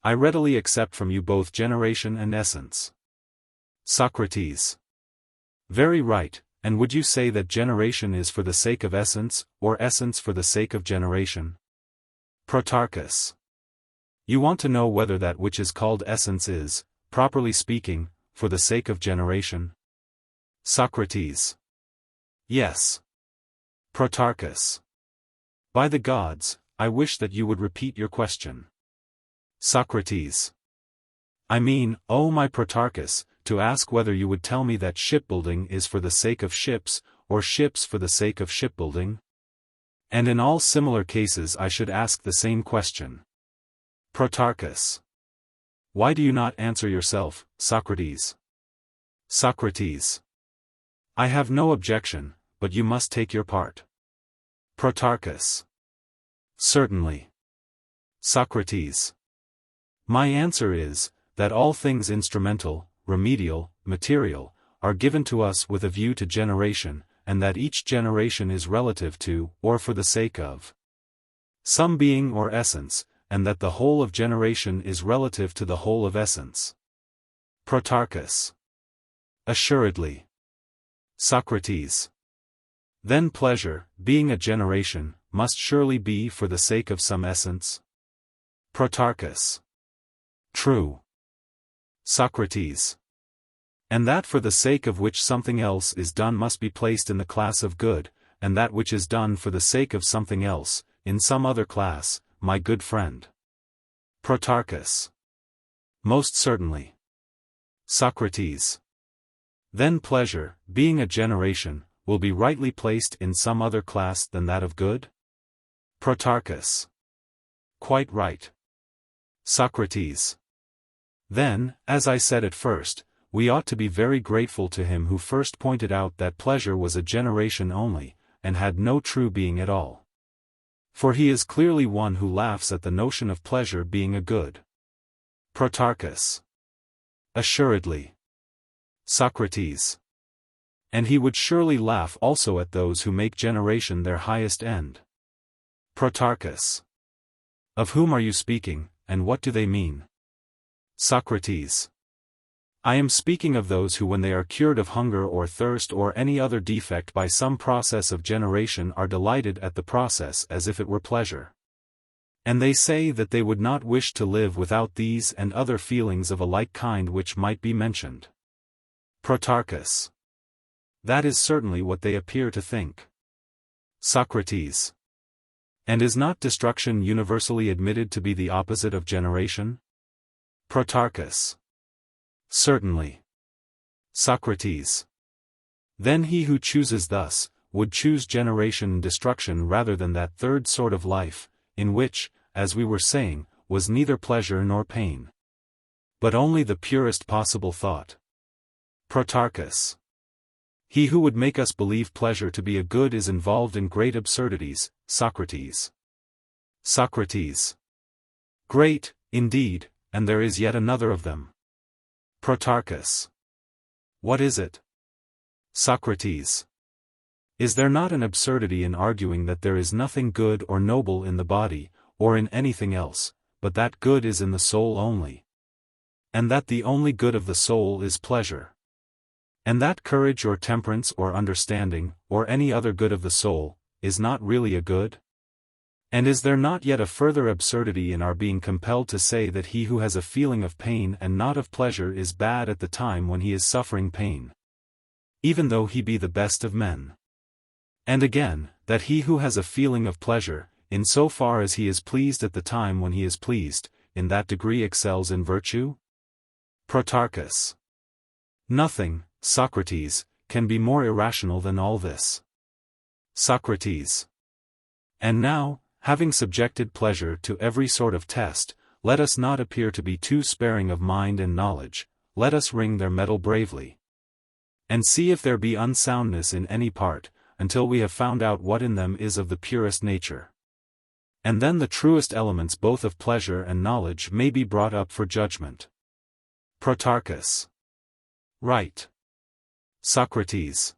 I readily accept from you both generation and essence. Socrates. Very right, and would you say that generation is for the sake of essence, or essence for the sake of generation? Protarchus. You want to know whether that which is called essence is, properly speaking, for the sake of generation? Socrates. Yes. Protarchus. By the gods, I wish that you would repeat your question. Socrates. I mean, O my Protarchus, to ask whether you would tell me that shipbuilding is for the sake of ships, or ships for the sake of shipbuilding? And in all similar cases I should ask the same question. Protarchus. Why do you not answer yourself, Socrates? Socrates. I have no objection, but you must take your part. Protarchus. Certainly. Socrates. My answer is, that all things instrumental, remedial, material, are given to us with a view to generation, and that each generation is relative to, or for the sake of, some being or essence, and that the whole of generation is relative to the whole of essence. Protarchus. Assuredly. Socrates. Then pleasure, being a generation, must surely be for the sake of some essence? Protarchus. True. Socrates. And that for the sake of which something else is done must be placed in the class of good, and that which is done for the sake of something else, in some other class, my good friend. Protarchus. Most certainly. Socrates. Then pleasure, being a generation, will be rightly placed in some other class than that of good? Protarchus. Quite right. Socrates. Then, as I said at first, we ought to be very grateful to him who first pointed out that pleasure was a generation only, and had no true being at all. For he is clearly one who laughs at the notion of pleasure being a good. Protarchus. Assuredly. Socrates. And he would surely laugh also at those who make generation their highest end. Protarchus. Of whom are you speaking, and what do they mean? Socrates. I am speaking of those who when they are cured of hunger or thirst or any other defect by some process of generation are delighted at the process as if it were pleasure. And they say that they would not wish to live without these and other feelings of a like kind which might be mentioned. Protarchus. That is certainly what they appear to think. Socrates. And is not destruction universally admitted to be the opposite of generation? Protarchus. Certainly. Socrates. Then he who chooses thus, would choose generation and destruction rather than that third sort of life, in which, as we were saying, was neither pleasure nor pain, but only the purest possible thought. Protarchus. He who would make us believe pleasure to be a good is involved in great absurdities, Socrates. Socrates. Great, indeed, and there is yet another of them. Protarchus. What is it? Socrates. Is there not an absurdity in arguing that there is nothing good or noble in the body, or in anything else, but that good is in the soul only? And that the only good of the soul is pleasure? And that courage or temperance or understanding, or any other good of the soul, is not really a good? And is there not yet a further absurdity in our being compelled to say that he who has a feeling of pain and not of pleasure is bad at the time when he is suffering pain, even though he be the best of men? And again, that he who has a feeling of pleasure, in so far as he is pleased at the time when he is pleased, in that degree excels in virtue? Protarchus. Nothing, Socrates, can be more irrational than all this. Socrates. And now, having subjected pleasure to every sort of test, let us not appear to be too sparing of mind and knowledge, let us ring their metal bravely. and see if there be unsoundness in any part, until we have found out what in them is of the purest nature. And then the truest elements both of pleasure and knowledge may be brought up for judgment. Protarchus. Right. Socrates.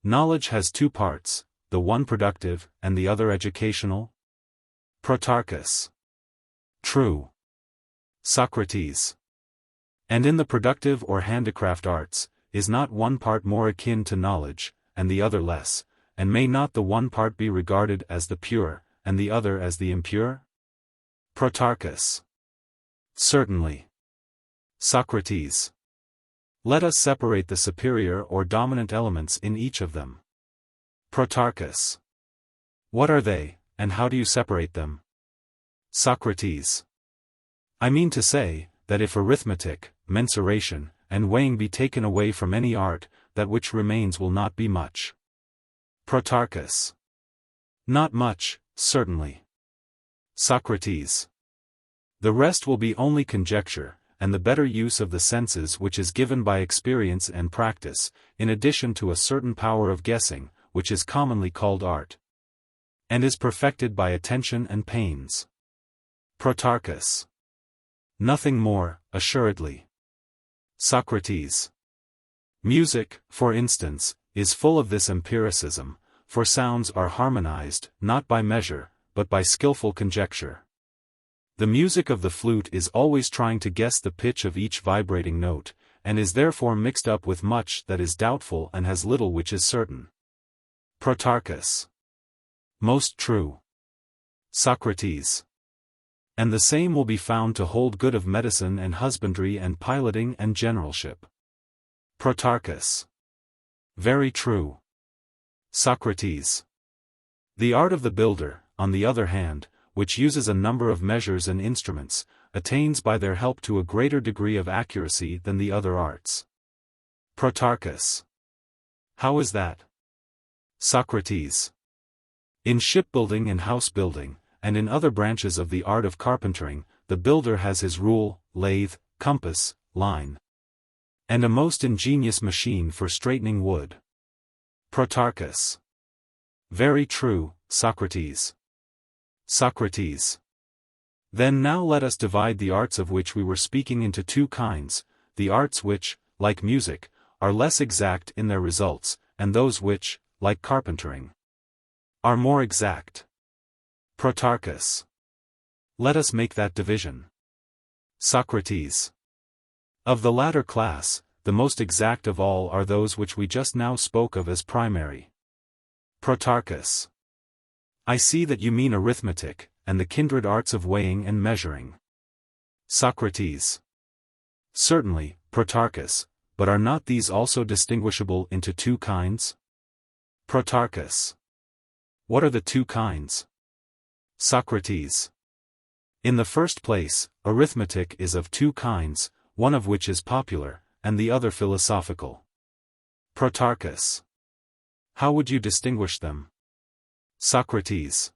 Knowledge has two parts, the one productive, and the other educational? Protarchus. True. Socrates. And in the productive or handicraft arts, is not one part more akin to knowledge, and the other less, and may not the one part be regarded as the pure, and the other as the impure? Protarchus. Certainly. Socrates. Let us separate the superior or dominant elements in each of them. Protarchus. What are they, and how do you separate them? Socrates. I mean to say, that if arithmetic, mensuration, and weighing be taken away from any art, that which remains will not be much. Protarchus. Not much, certainly. Socrates. The rest will be only conjecture, and the better use of the senses which is given by experience and practice, in addition to a certain power of guessing, which is commonly called art, and is perfected by attention and pains. Protarchus. Nothing more, assuredly. Socrates. Music, for instance, is full of this empiricism, for sounds are harmonized, not by measure, but by skillful conjecture. The music of the flute is always trying to guess the pitch of each vibrating note, and is therefore mixed up with much that is doubtful and has little which is certain. Protarchus. Most true. Socrates. And the same will be found to hold good of medicine and husbandry and piloting and generalship. Protarchus. Very true. Socrates. The art of the builder, on the other hand, which uses a number of measures and instruments, attains by their help to a greater degree of accuracy than the other arts. Protarchus. How is that? Socrates. In shipbuilding and house-building, and in other branches of the art of carpentering, the builder has his rule, lathe, compass, line, and a most ingenious machine for straightening wood. Protarchus. Very true, Socrates. Socrates. Then now let us divide the arts of which we were speaking into two kinds, the arts which, like music, are less exact in their results, and those which, like carpentering, are more exact. Protarchus. Let us make that division. Socrates. Of the latter class, the most exact of all are those which we just now spoke of as primary. Protarchus. I see that you mean arithmetic, and the kindred arts of weighing and measuring. Socrates. Certainly, Protarchus, but are not these also distinguishable into two kinds? Protarchus. What are the two kinds? Socrates. In the first place, arithmetic is of two kinds, one of which is popular, and the other philosophical. Protarchus. How would you distinguish them? Socrates.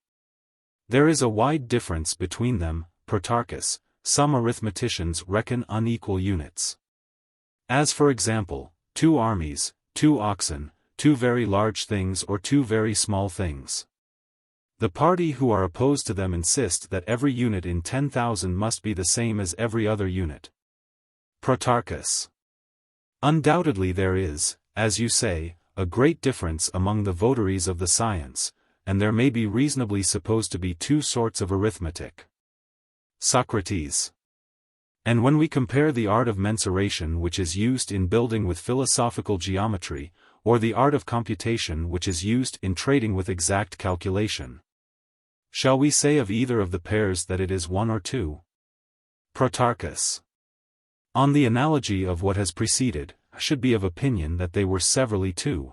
There is a wide difference between them, Protarchus. Some arithmeticians reckon unequal units. As for example, 2 armies, 2 oxen, 2 very large things or 2 very small things. The party who are opposed to them insist that every unit in 10,000 must be the same as every other unit. Protarchus. Undoubtedly there is, as you say, a great difference among the votaries of the science, and there may be reasonably supposed to be 2 sorts of arithmetic. Socrates. And when we compare the art of mensuration which is used in building with philosophical geometry, or the art of computation which is used in trading with exact calculation, shall we say of either of the pairs that it is 1 or 2? Protarchus. On the analogy of what has preceded, I should be of opinion that they were severally 2.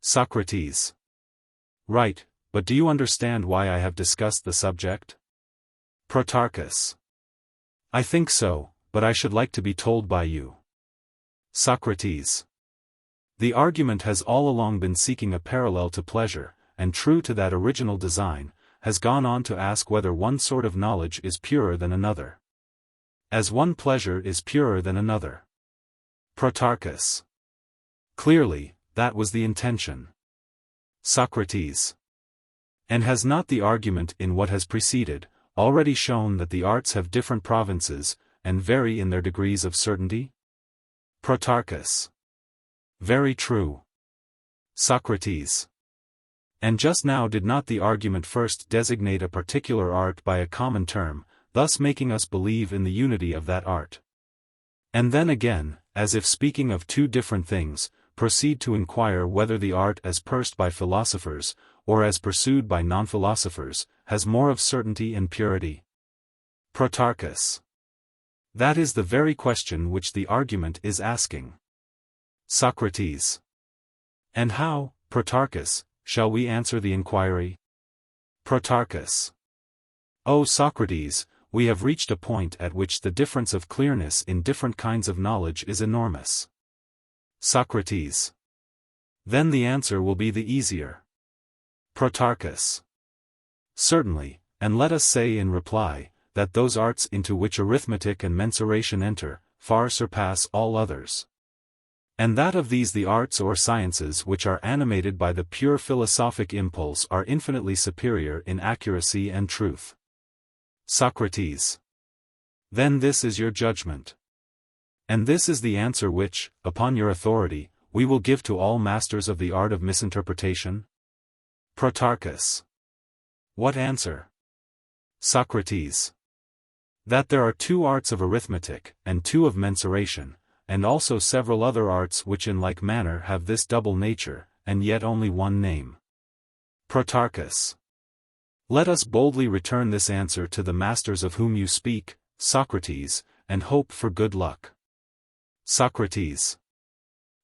Socrates. Right, but do you understand why I have discussed the subject? Protarchus. I think so, but I should like to be told by you. Socrates. The argument has all along been seeking a parallel to pleasure, and true to that original design, has gone on to ask whether one sort of knowledge is purer than another, as one pleasure is purer than another. Protarchus. Clearly, that was the intention. Socrates. And has not the argument in what has preceded already shown that the arts have different provinces, and vary in their degrees of certainty? Protarchus. Very true. Socrates. And just now did not the argument first designate a particular art by a common term, thus making us believe in the unity of that art? And then again, as if speaking of two different things, proceed to inquire whether the art as pursed by philosophers, or as pursued by non-philosophers, has more of certainty and purity? Protarchus. That is the very question which the argument is asking. Socrates. And how, Protarchus, shall we answer the inquiry? Protarchus. O Socrates, we have reached a point at which the difference of clearness in different kinds of knowledge is enormous. Socrates. Then the answer will be the easier. Protarchus. Certainly, and let us say in reply, that those arts into which arithmetic and mensuration enter, far surpass all others. And that of these the arts or sciences which are animated by the pure philosophic impulse are infinitely superior in accuracy and truth. Socrates. Then this is your judgment. And this is the answer which, upon your authority, we will give to all masters of the art of misinterpretation? Protarchus. What answer? Socrates. That there are two arts of arithmetic, and two of mensuration, and also several other arts which in like manner have this double nature, and yet only one name. Protarchus. Let us boldly return this answer to the masters of whom you speak, Socrates, and hope for good luck. Socrates.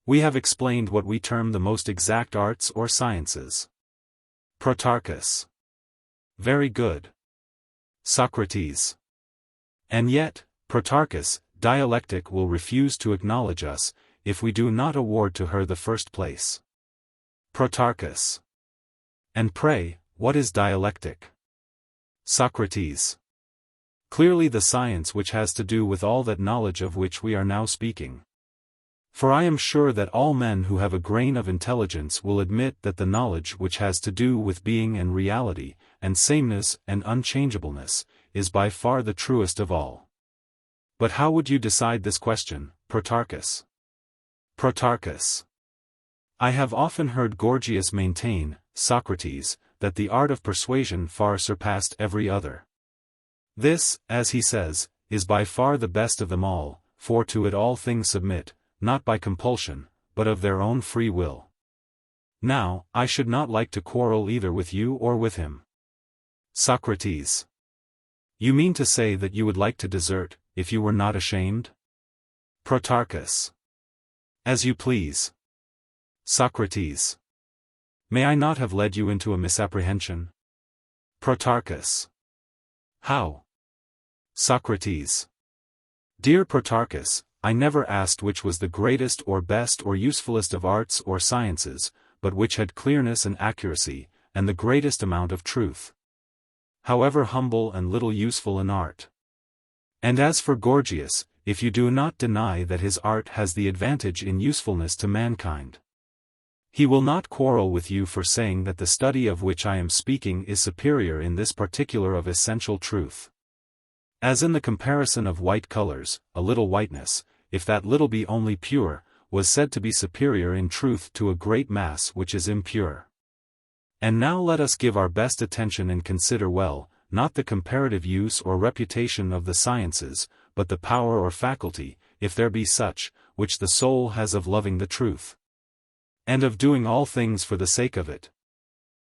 We have explained what we term the most exact arts or sciences. Protarchus. Very good. Socrates. And yet, Protarchus, dialectic will refuse to acknowledge us, if we do not award to her the first place. Protarchus. And pray, what is dialectic? Socrates. Clearly the science which has to do with all that knowledge of which we are now speaking. For I am sure that all men who have a grain of intelligence will admit that the knowledge which has to do with being and reality, and sameness and unchangeableness, is by far the truest of all. But how would you decide this question, Protarchus? Protarchus. I have often heard Gorgias maintain, Socrates, that the art of persuasion far surpassed every other. This, as he says, is by far the best of them all, for to it all things submit, not by compulsion, but of their own free will. Now, I should not like to quarrel either with you or with him. Socrates. You mean to say that you would like to desert, if you were not ashamed? Protarchus. As you please. Socrates. May I not have led you into a misapprehension? Protarchus. How? Socrates. Dear Protarchus, I never asked which was the greatest or best or usefulest of arts or sciences, but which had clearness and accuracy, and the greatest amount of truth. However humble and little useful an art. And as for Gorgias, if you do not deny that his art has the advantage in usefulness to mankind, he will not quarrel with you for saying that the study of which I am speaking is superior in this particular of essential truth. As in the comparison of white colors, a little whiteness, if that little be only pure, was said to be superior in truth to a great mass which is impure. And now let us give our best attention and consider well, not the comparative use or reputation of the sciences, but the power or faculty, if there be such, which the soul has of loving the truth, and of doing all things for the sake of it.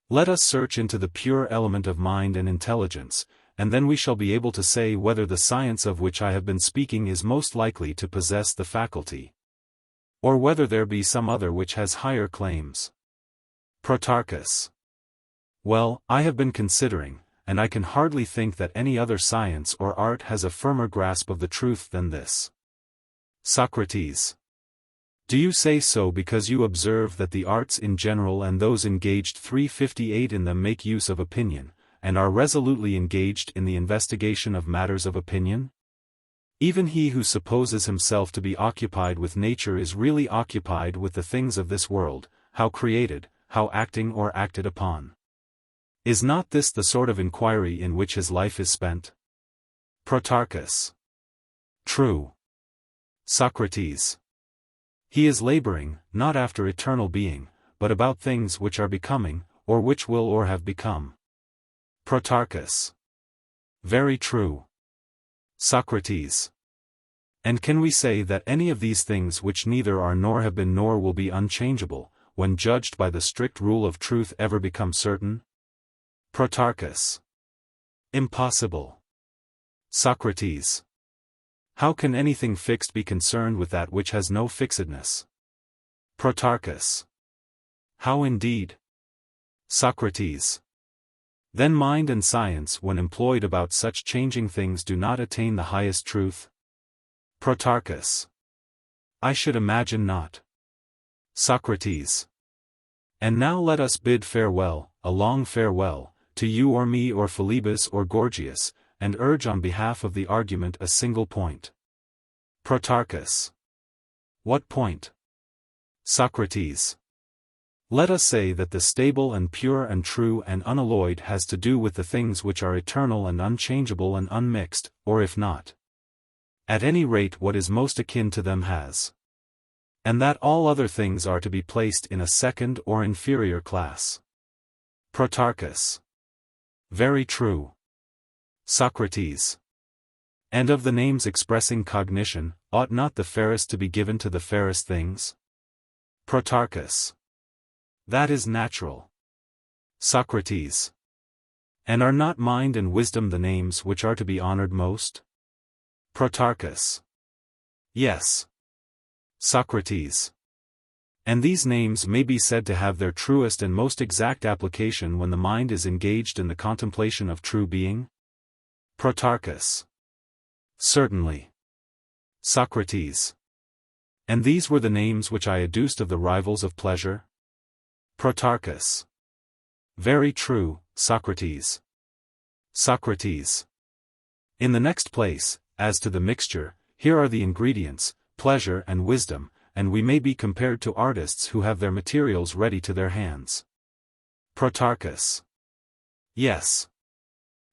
Let us search into the pure element of mind and intelligence, and then we shall be able to say whether the science of which I have been speaking is most likely to possess the faculty, or whether there be some other which has higher claims. Protarchus. Well, I have been considering, and I can hardly think that any other science or art has a firmer grasp of the truth than this. Socrates. Do you say so because you observe that the arts in general and those engaged 358 in them make use of opinion, and are resolutely engaged in the investigation of matters of opinion? Even he who supposes himself to be occupied with nature is really occupied with the things of this world, how created, how acting or acted upon. Is not this the sort of inquiry in which his life is spent? Protarchus. True. Socrates. He is laboring, not after eternal being, but about things which are becoming, or which will or have become. Protarchus. Very true. Socrates. And can we say that any of these things which neither are nor have been nor will be unchangeable, when judged by the strict rule of truth ever become certain? Protarchus. Impossible. Socrates. How can anything fixed be concerned with that which has no fixedness? Protarchus. How indeed? Socrates. Then mind and science when employed about such changing things do not attain the highest truth? Protarchus. I should imagine not. Socrates. And now let us bid farewell, a long farewell, to you or me or Philebus or Gorgias, and urge on behalf of the argument a single point. Protarchus. What point? Socrates. Let us say that the stable and pure and true and unalloyed has to do with the things which are eternal and unchangeable and unmixed, or if not, at any rate what is most akin to them has. And that all other things are to be placed in a second or inferior class. Protarchus. Very true. Socrates. And of the names expressing cognition, ought not the fairest to be given to the fairest things? Protarchus. That is natural. Socrates. And are not mind and wisdom the names which are to be honored most? Protarchus. Yes. Socrates. And these names may be said to have their truest and most exact application when the mind is engaged in the contemplation of true being? Protarchus. Certainly. Socrates. And these were the names which I adduced of the rivals of pleasure? Protarchus. Very true, Socrates. Socrates. In the next place, as to the mixture, here are the ingredients, pleasure and wisdom, and we may be compared to artists who have their materials ready to their hands. Protarchus. Yes.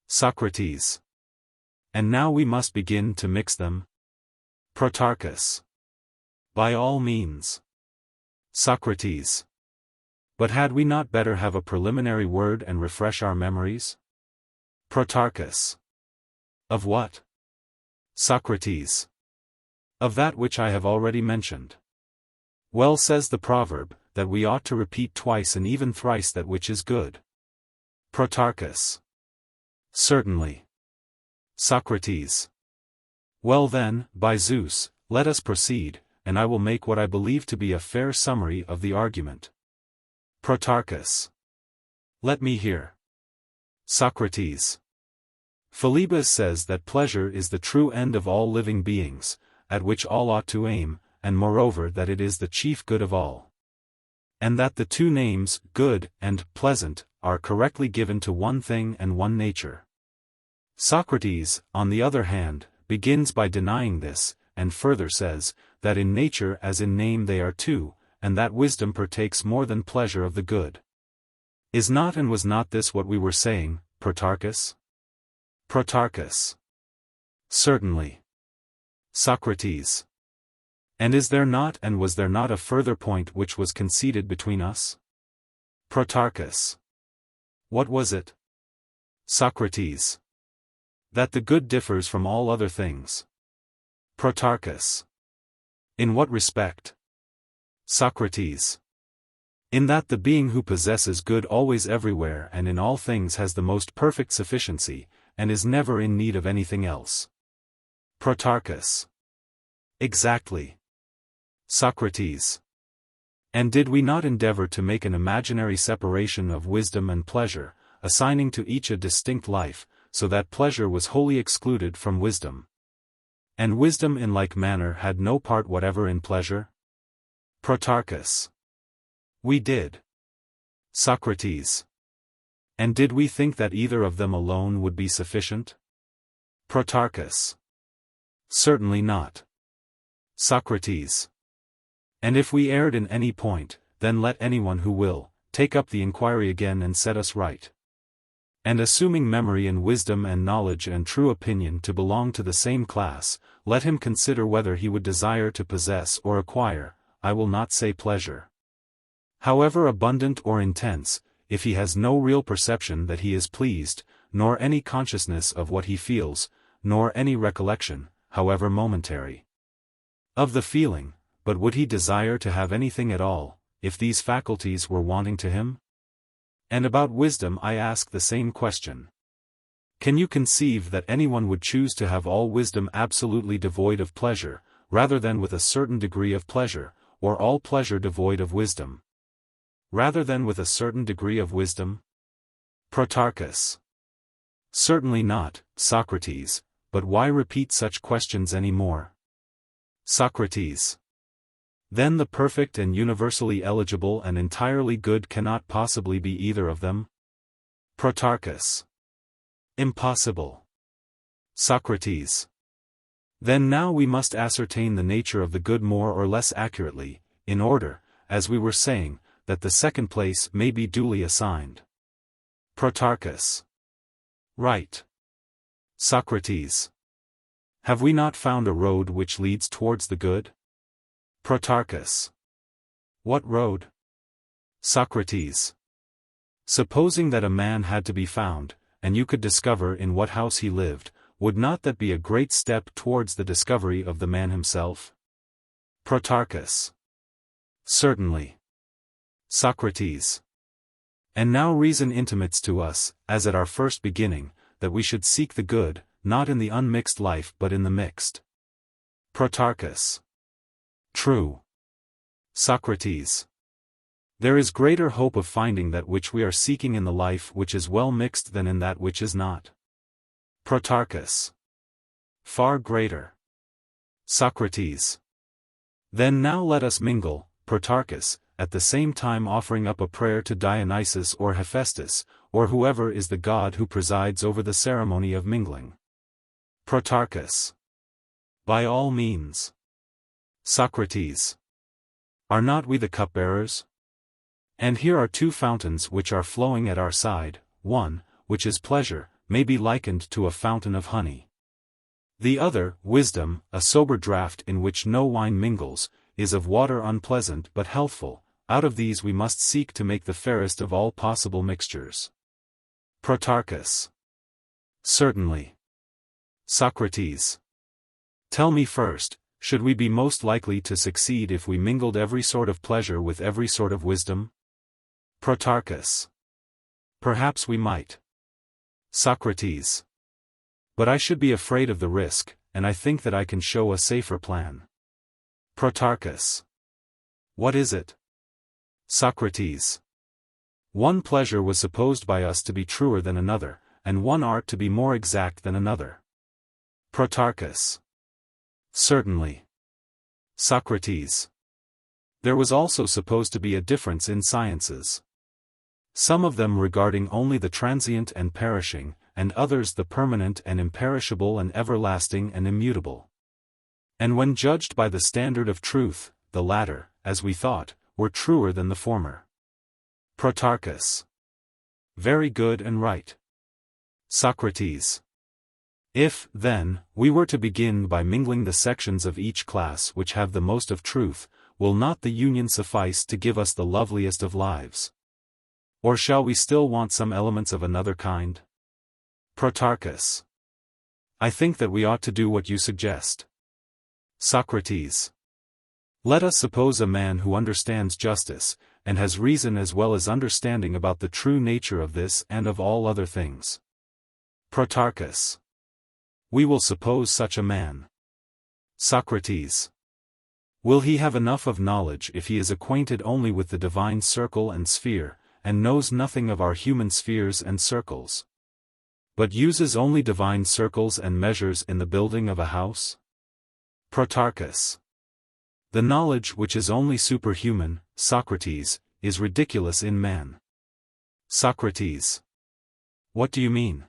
Socrates. And now we must begin to mix them? Protarchus. By all means. Socrates. But had we not better have a preliminary word and refresh our memories? Protarchus. Of what? Socrates. Of that which I have already mentioned. Well says the proverb, that we ought to repeat twice and even thrice that which is good. Protarchus. Certainly. Socrates. Well then, by Zeus, let us proceed, and I will make what I believe to be a fair summary of the argument. Protarchus. Let me hear. Socrates. Philebus says that pleasure is the true end of all living beings, at which all ought to aim, and moreover that it is the chief good of all. And that the two names, good and pleasant, are correctly given to one thing and one nature. Socrates, on the other hand, begins by denying this, and further says, that in nature as in name they are two, and that wisdom partakes more than pleasure of the good. Is not and was not this what we were saying, Protarchus? Protarchus. Certainly. Socrates. And is there not and was there not a further point which was conceded between us? Protarchus. What was it? Socrates. That the good differs from all other things. Protarchus. In what respect? Socrates. In that the being who possesses good always everywhere and in all things has the most perfect sufficiency, and is never in need of anything else. Protarchus. Exactly. Socrates. And did we not endeavor to make an imaginary separation of wisdom and pleasure, assigning to each a distinct life, so that pleasure was wholly excluded from wisdom? And wisdom in like manner had no part whatever in pleasure? Protarchus. We did. Socrates. And did we think that either of them alone would be sufficient? Protarchus. Certainly not. Socrates. And if we erred in any point, then let anyone who will, take up the inquiry again and set us right. And assuming memory and wisdom and knowledge and true opinion to belong to the same class, let him consider whether he would desire to possess or acquire, I will not say pleasure, however abundant or intense, if he has no real perception that he is pleased, nor any consciousness of what he feels, nor any recollection, however momentary, of the feeling, but would he desire to have anything at all, if these faculties were wanting to him? And about wisdom I ask the same question. Can you conceive that anyone would choose to have all wisdom absolutely devoid of pleasure, rather than with a certain degree of pleasure, or all pleasure devoid of wisdom, rather than with a certain degree of wisdom? Protarchus. Certainly not, Socrates, but why repeat such questions any more? Socrates. Then the perfect and universally eligible and entirely good cannot possibly be either of them? Protarchus. Impossible. Socrates. Then now we must ascertain the nature of the good more or less accurately, in order, as we were saying, that the second place may be duly assigned. Protarchus. Right. Socrates. Have we not found a road which leads towards the good? Protarchus. What road? Socrates. Supposing that a man had to be found, and you could discover in what house he lived, would not that be a great step towards the discovery of the man himself? Protarchus. Certainly. Socrates. And now reason intimates to us, as at our first beginning, that we should seek the good, not in the unmixed life but in the mixed. Protarchus. True. Socrates. There is greater hope of finding that which we are seeking in the life which is well mixed than in that which is not. Protarchus. Far greater. Socrates. Then now let us mingle, Protarchus, at the same time offering up a prayer to Dionysus or Hephaestus, or whoever is the god who presides over the ceremony of mingling. Protarchus. By all means. Socrates. Are not we the cupbearers? And here are two fountains which are flowing at our side, one, which is pleasure, may be likened to a fountain of honey. The other, wisdom, a sober draught in which no wine mingles, is of water unpleasant but healthful. Out of these we must seek to make the fairest of all possible mixtures. Protarchus. Certainly. Socrates. Tell me first, should we be most likely to succeed if we mingled every sort of pleasure with every sort of wisdom? Protarchus. Perhaps we might. Socrates. But I should be afraid of the risk, and I think that I can show a safer plan. Protarchus. What is it? Socrates. One pleasure was supposed by us to be truer than another, and one art to be more exact than another. Protarchus. Certainly. Socrates. There was also supposed to be a difference in sciences. Some of them regarding only the transient and perishing, and others the permanent and imperishable and everlasting and immutable. And when judged by the standard of truth, the latter, as we thought, were truer than the former. Protarchus. Very good and right. Socrates. If, then, we were to begin by mingling the sections of each class which have the most of truth, will not the union suffice to give us the loveliest of lives? Or shall we still want some elements of another kind? Protarchus. I think that we ought to do what you suggest. Socrates. Let us suppose a man who understands justice, and has reason as well as understanding about the true nature of this and of all other things. Protarchus. We will suppose such a man. Socrates. Will he have enough of knowledge if he is acquainted only with the divine circle and sphere, and knows nothing of our human spheres and circles, but uses only divine circles and measures in the building of a house? Protarchus. The knowledge which is only superhuman, Socrates, is ridiculous in man. Socrates. What do you mean?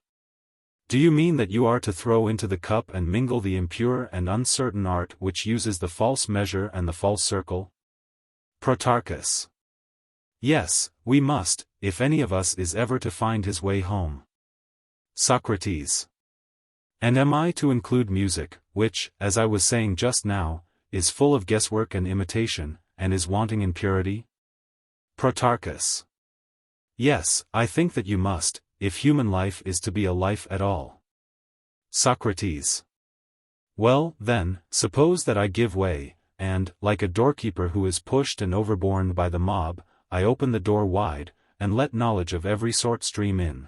Do you mean that you are to throw into the cup and mingle the impure and uncertain art which uses the false measure and the false circle? Protarchus. Yes, we must, if any of us is ever to find his way home. Socrates. And am I to include music, which, as I was saying just now, is full of guesswork and imitation, and is wanting in purity? Protarchus. Yes, I think that you must, if human life is to be a life at all. Socrates. Well, then, suppose that I give way, and, like a doorkeeper who is pushed and overborne by the mob, I open the door wide, and let knowledge of every sort stream in.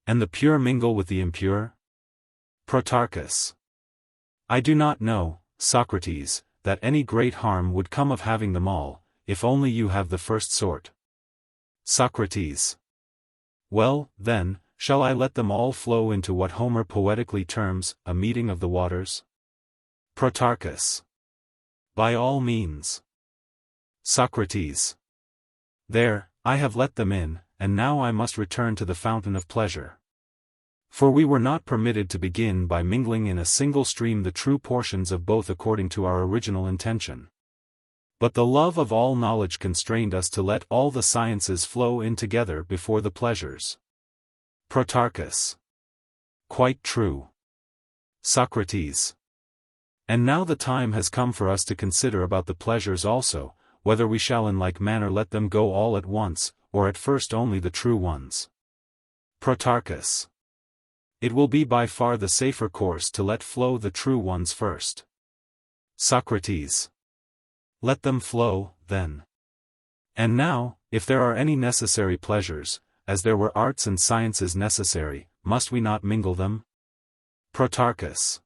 And the pure mingle with the impure? Protarchus. I do not know, Socrates, that any great harm would come of having them all, if only you have the first sort. Socrates. Well, then, shall I let them all flow into what Homer poetically terms, a meeting of the waters? Protarchus. By all means. Socrates. There, I have let them in, and now I must return to the fountain of pleasure. For we were not permitted to begin by mingling in a single stream the true portions of both according to our original intention. But the love of all knowledge constrained us to let all the sciences flow in together before the pleasures. Protarchus. Quite true. Socrates. And now the time has come for us to consider about the pleasures also, whether we shall in like manner let them go all at once, or at first only the true ones. Protarchus. It will be by far the safer course to let flow the true ones first. Socrates. Let them flow, then. And now, if there are any necessary pleasures, as there were arts and sciences necessary, must we not mingle them? Protarchus.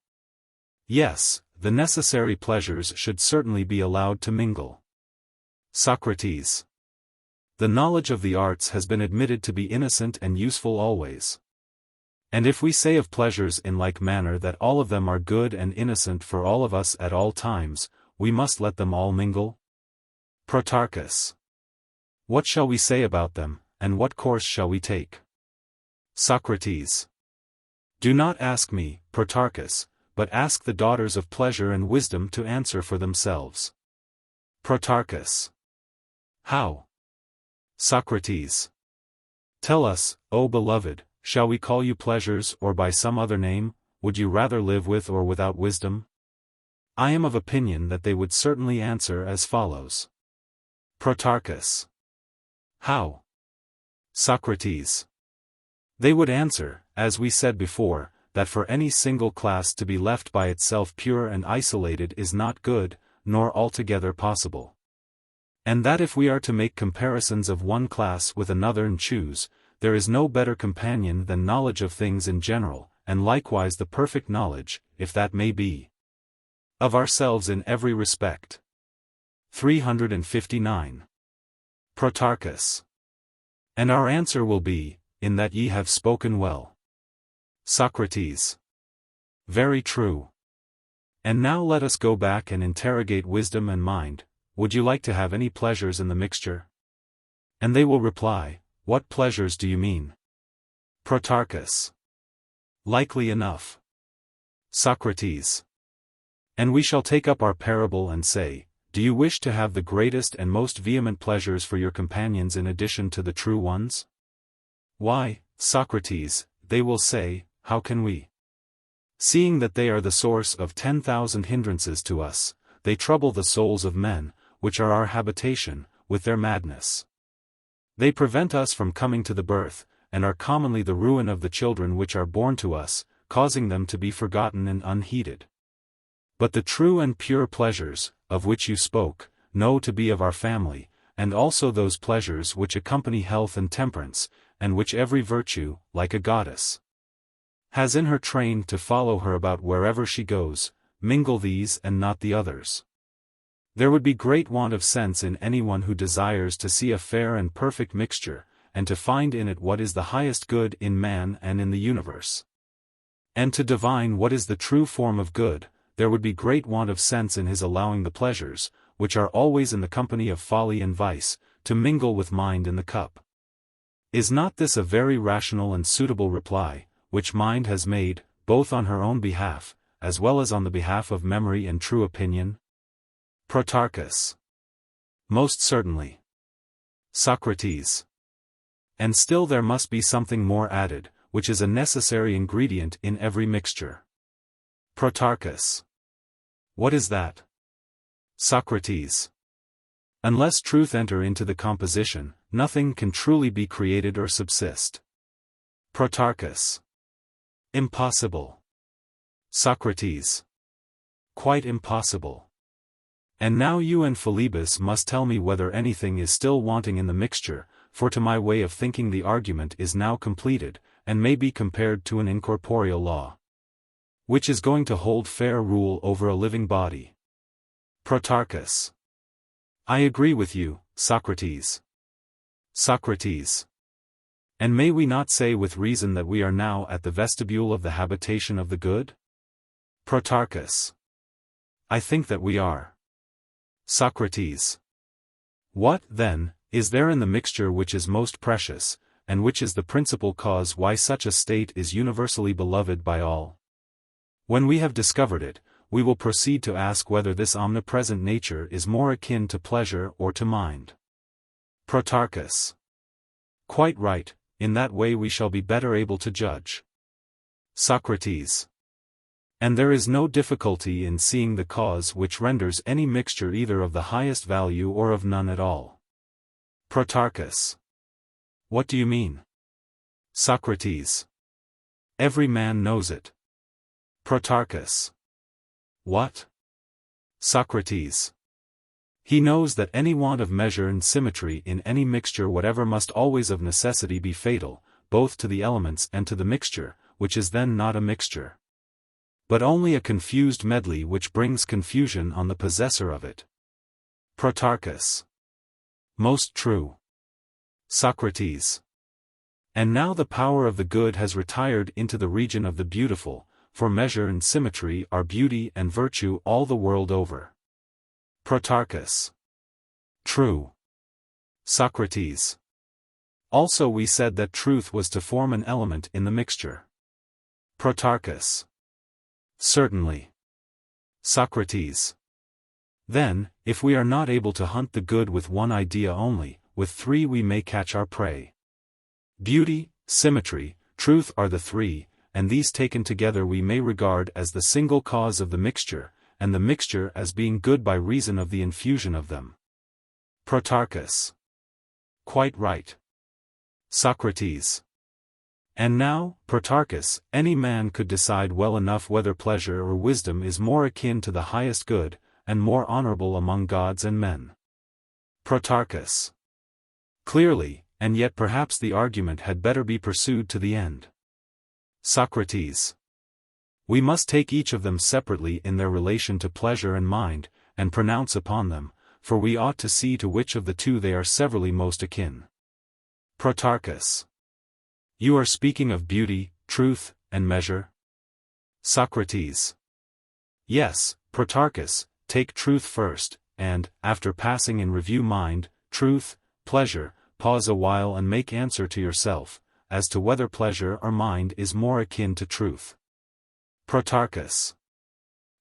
Yes, the necessary pleasures should certainly be allowed to mingle. Socrates. The knowledge of the arts has been admitted to be innocent and useful always. And if we say of pleasures in like manner that all of them are good and innocent for all of us at all times, we must let them all mingle? Protarchus. What shall we say about them, and what course shall we take? Socrates. Do not ask me, Protarchus, but ask the daughters of pleasure and wisdom to answer for themselves. Protarchus. How? Socrates. Tell us, O beloved, shall we call you pleasures or by some other name, would you rather live with or without wisdom? I am of opinion that they would certainly answer as follows. Protarchus. How? Socrates. They would answer, as we said before, that for any single class to be left by itself pure and isolated is not good, nor altogether possible. And that if we are to make comparisons of one class with another and choose, there is no better companion than knowledge of things in general, and likewise the perfect knowledge, if that may be, of ourselves in every respect. 359. Protarchus. And our answer will be, in that ye have spoken well. Socrates. Very true. And now let us go back and interrogate wisdom and mind. Would you like to have any pleasures in the mixture? And they will reply, what pleasures do you mean? Protarchus. Likely enough. Socrates. And we shall take up our parable and say, do you wish to have the greatest and most vehement pleasures for your companions in addition to the true ones? Why, Socrates, they will say, how can we? Seeing that they are the source of 10,000 hindrances to us, they trouble the souls of men, which are our habitation, with their madness. They prevent us from coming to the birth, and are commonly the ruin of the children which are born to us, causing them to be forgotten and unheeded. But the true and pure pleasures, of which you spoke, know to be of our family, and also those pleasures which accompany health and temperance, and which every virtue, like a goddess, has in her train to follow her about wherever she goes, mingle these and not the others. There would be great want of sense in anyone who desires to see a fair and perfect mixture, and to find in it what is the highest good in man and in the universe. And to divine what is the true form of good, there would be great want of sense in his allowing the pleasures, which are always in the company of folly and vice, to mingle with mind in the cup. Is not this a very rational and suitable reply, which mind has made, both on her own behalf, as well as on the behalf of memory and true opinion? Protarchus. Most certainly. Socrates. And still there must be something more added, which is a necessary ingredient in every mixture. Protarchus. What is that? Socrates. Unless truth enter into the composition, nothing can truly be created or subsist. Protarchus. Impossible. Socrates. Quite impossible. And now you and Philebus must tell me whether anything is still wanting in the mixture, for to my way of thinking the argument is now completed, and may be compared to an incorporeal law, which is going to hold fair rule over a living body. Protarchus. I agree with you, Socrates. Socrates. And may we not say with reason that we are now at the vestibule of the habitation of the good? Protarchus. I think that we are. Socrates. What, then, is there in the mixture which is most precious, and which is the principal cause why such a state is universally beloved by all? When we have discovered it, we will proceed to ask whether this omnipresent nature is more akin to pleasure or to mind. Protarchus. Quite right, in that way we shall be better able to judge. Socrates. And there is no difficulty in seeing the cause which renders any mixture either of the highest value or of none at all. Protarchus. What do you mean? Socrates. Every man knows it. Protarchus. What? Socrates. He knows that any want of measure and symmetry in any mixture whatever must always of necessity be fatal, both to the elements and to the mixture, which is then not a mixture, but only a confused medley which brings confusion on the possessor of it. Protarchus. Most true. Socrates. And now the power of the good has retired into the region of the beautiful, for measure and symmetry are beauty and virtue all the world over. Protarchus. True. Socrates. Also we said that truth was to form an element in the mixture. Protarchus. Certainly. Socrates. Then, if we are not able to hunt the good with one idea only, with three we may catch our prey. Beauty, symmetry, truth are the three, and these taken together we may regard as the single cause of the mixture, and the mixture as being good by reason of the infusion of them. Protarchus. Quite right. Socrates. And now, Protarchus, any man could decide well enough whether pleasure or wisdom is more akin to the highest good, and more honorable among gods and men. Protarchus. Clearly, and yet perhaps the argument had better be pursued to the end. Socrates. We must take each of them separately in their relation to pleasure and mind, and pronounce upon them, for we ought to see to which of the two they are severally most akin. Protarchus. You are speaking of beauty, truth, and measure? Socrates. Yes, Protarchus, take truth first, and, after passing in review mind, truth, pleasure, pause a while and make answer to yourself, as to whether pleasure or mind is more akin to truth. Protarchus.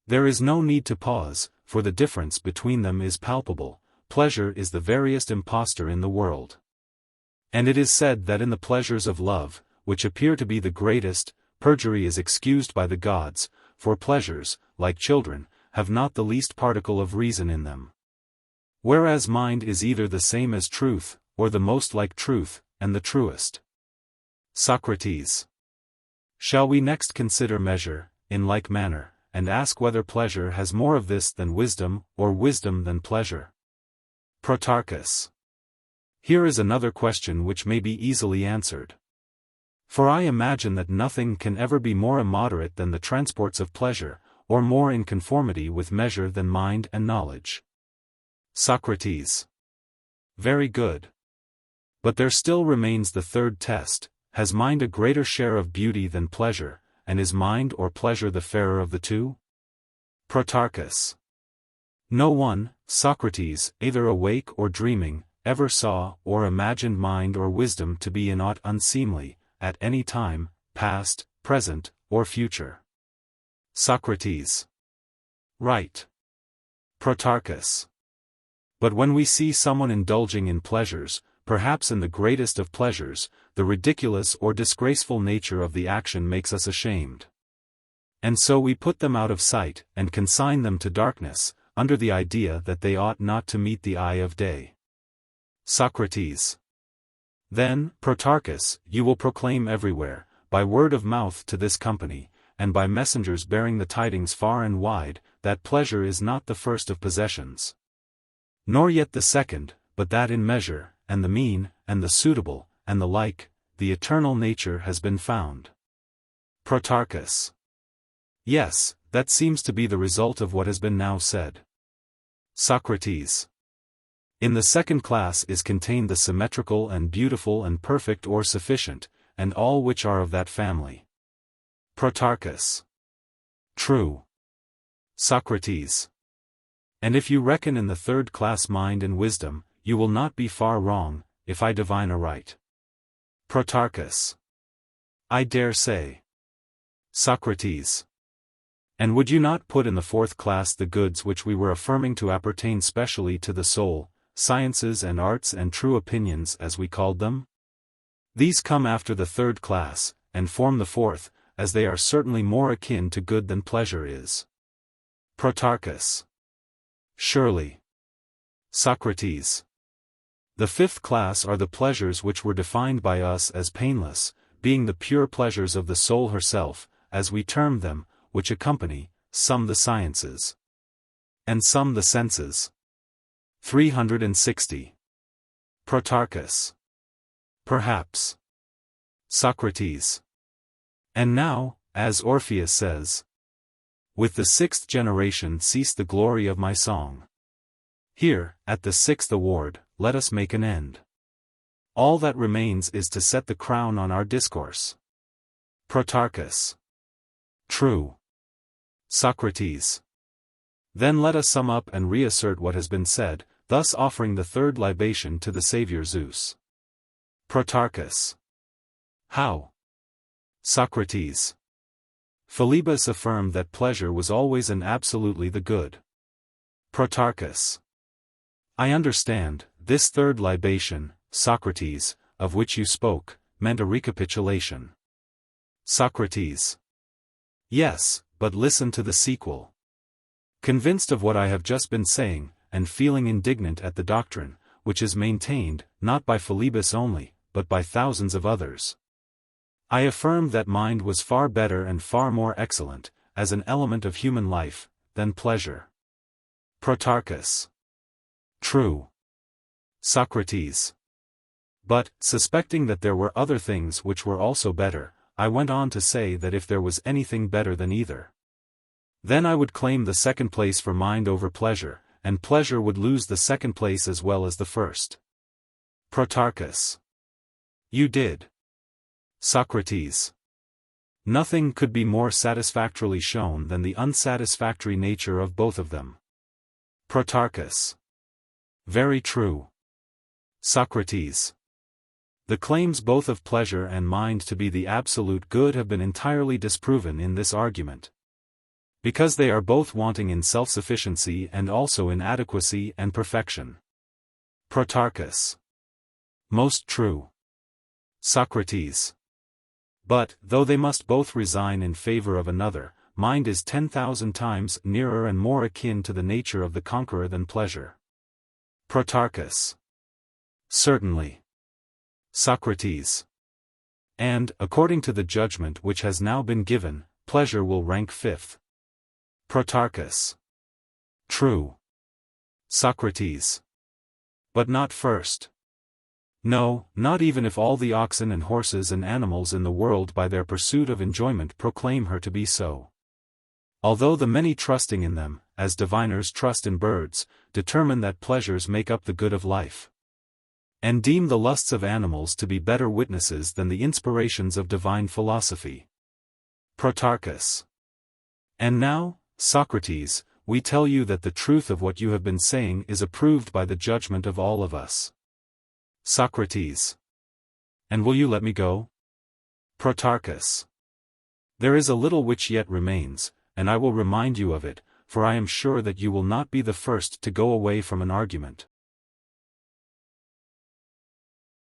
There is no need to pause, for the difference between them is palpable. Pleasure is the veriest impostor in the world. And it is said that in the pleasures of love, which appear to be the greatest, perjury is excused by the gods, for pleasures, like children, have not the least particle of reason in them. Whereas mind is either the same as truth, or the most like truth, and the truest. Socrates. Shall we next consider measure, in like manner, and ask whether pleasure has more of this than wisdom, or wisdom than pleasure? Protarchus. Here is another question which may be easily answered. For I imagine that nothing can ever be more immoderate than the transports of pleasure, or more in conformity with measure than mind and knowledge. Socrates. Very good. But there still remains the third test: has mind a greater share of beauty than pleasure, and is mind or pleasure the fairer of the two? Protarchus. No one, Socrates, either awake or dreaming, ever saw or imagined mind or wisdom to be in aught unseemly, at any time, past, present, or future. Socrates. Right. Protarchus. But when we see someone indulging in pleasures, perhaps in the greatest of pleasures, the ridiculous or disgraceful nature of the action makes us ashamed. And so we put them out of sight, and consign them to darkness, under the idea that they ought not to meet the eye of day. Socrates. Then, Protarchus, you will proclaim everywhere, by word of mouth to this company, and by messengers bearing the tidings far and wide, that pleasure is not the first of possessions, nor yet the second, but that in measure, and the mean, and the suitable, and the like, the eternal nature has been found. Protarchus. Yes, that seems to be the result of what has been now said. Socrates. In the second class is contained the symmetrical and beautiful and perfect or sufficient, and all which are of that family. Protarchus. True. Socrates. And if you reckon in the third class mind and wisdom, you will not be far wrong, if I divine aright. Protarchus. I dare say. Socrates. And would you not put in the fourth class the goods which we were affirming to appertain specially to the soul, sciences and arts and true opinions as we called them? These come after the third class, and form the fourth, as they are certainly more akin to good than pleasure is. Protarchus. Surely. Socrates. The fifth class are the pleasures which were defined by us as painless, being the pure pleasures of the soul herself, as we term them, which accompany, some the sciences, and some the senses. 360. Protarchus. Perhaps. Socrates. And now, as Orpheus says, with the sixth generation ceased the glory of my song. Here, at the sixth award, let us make an end. All that remains is to set the crown on our discourse. Protarchus. True. Socrates. Then let us sum up and reassert what has been said, thus offering the third libation to the Saviour Zeus. Protarchus. How? Socrates. Philebus affirmed that pleasure was always and absolutely the good. Protarchus. I understand, this third libation, Socrates, of which you spoke, meant a recapitulation. Socrates. Yes, but listen to the sequel. Convinced of what I have just been saying, and feeling indignant at the doctrine, which is maintained, not by Philebus only, but by thousands of others, I affirmed that mind was far better and far more excellent, as an element of human life, than pleasure. Protarchus. True. Socrates. But, suspecting that there were other things which were also better, I went on to say that if there was anything better than either, then I would claim the second place for mind over pleasure, and pleasure would lose the second place as well as the first. Protarchus. You did. Socrates. Nothing could be more satisfactorily shown than the unsatisfactory nature of both of them. Protarchus. Very true. Socrates. The claims both of pleasure and mind to be the absolute good have been entirely disproven in this argument, because they are both wanting in self-sufficiency and also in adequacy and perfection. Protarchus. Most true. Socrates. But, though they must both resign in favor of another, mind is 10,000 times nearer and more akin to the nature of the conqueror than pleasure. Protarchus. Certainly. Socrates. And, according to the judgment which has now been given, pleasure will rank fifth. Protarchus. True. Socrates. But not first. No, not even if all the oxen and horses and animals in the world by their pursuit of enjoyment proclaim her to be so. Although the many trusting in them, as diviners trust in birds, determine that pleasures make up the good of life, and deem the lusts of animals to be better witnesses than the inspirations of divine philosophy. Protarchus. And now, Socrates, we tell you that the truth of what you have been saying is approved by the judgment of all of us. Socrates. And will you let me go? Protarchus. There is a little which yet remains, and I will remind you of it, for I am sure that you will not be the first to go away from an argument.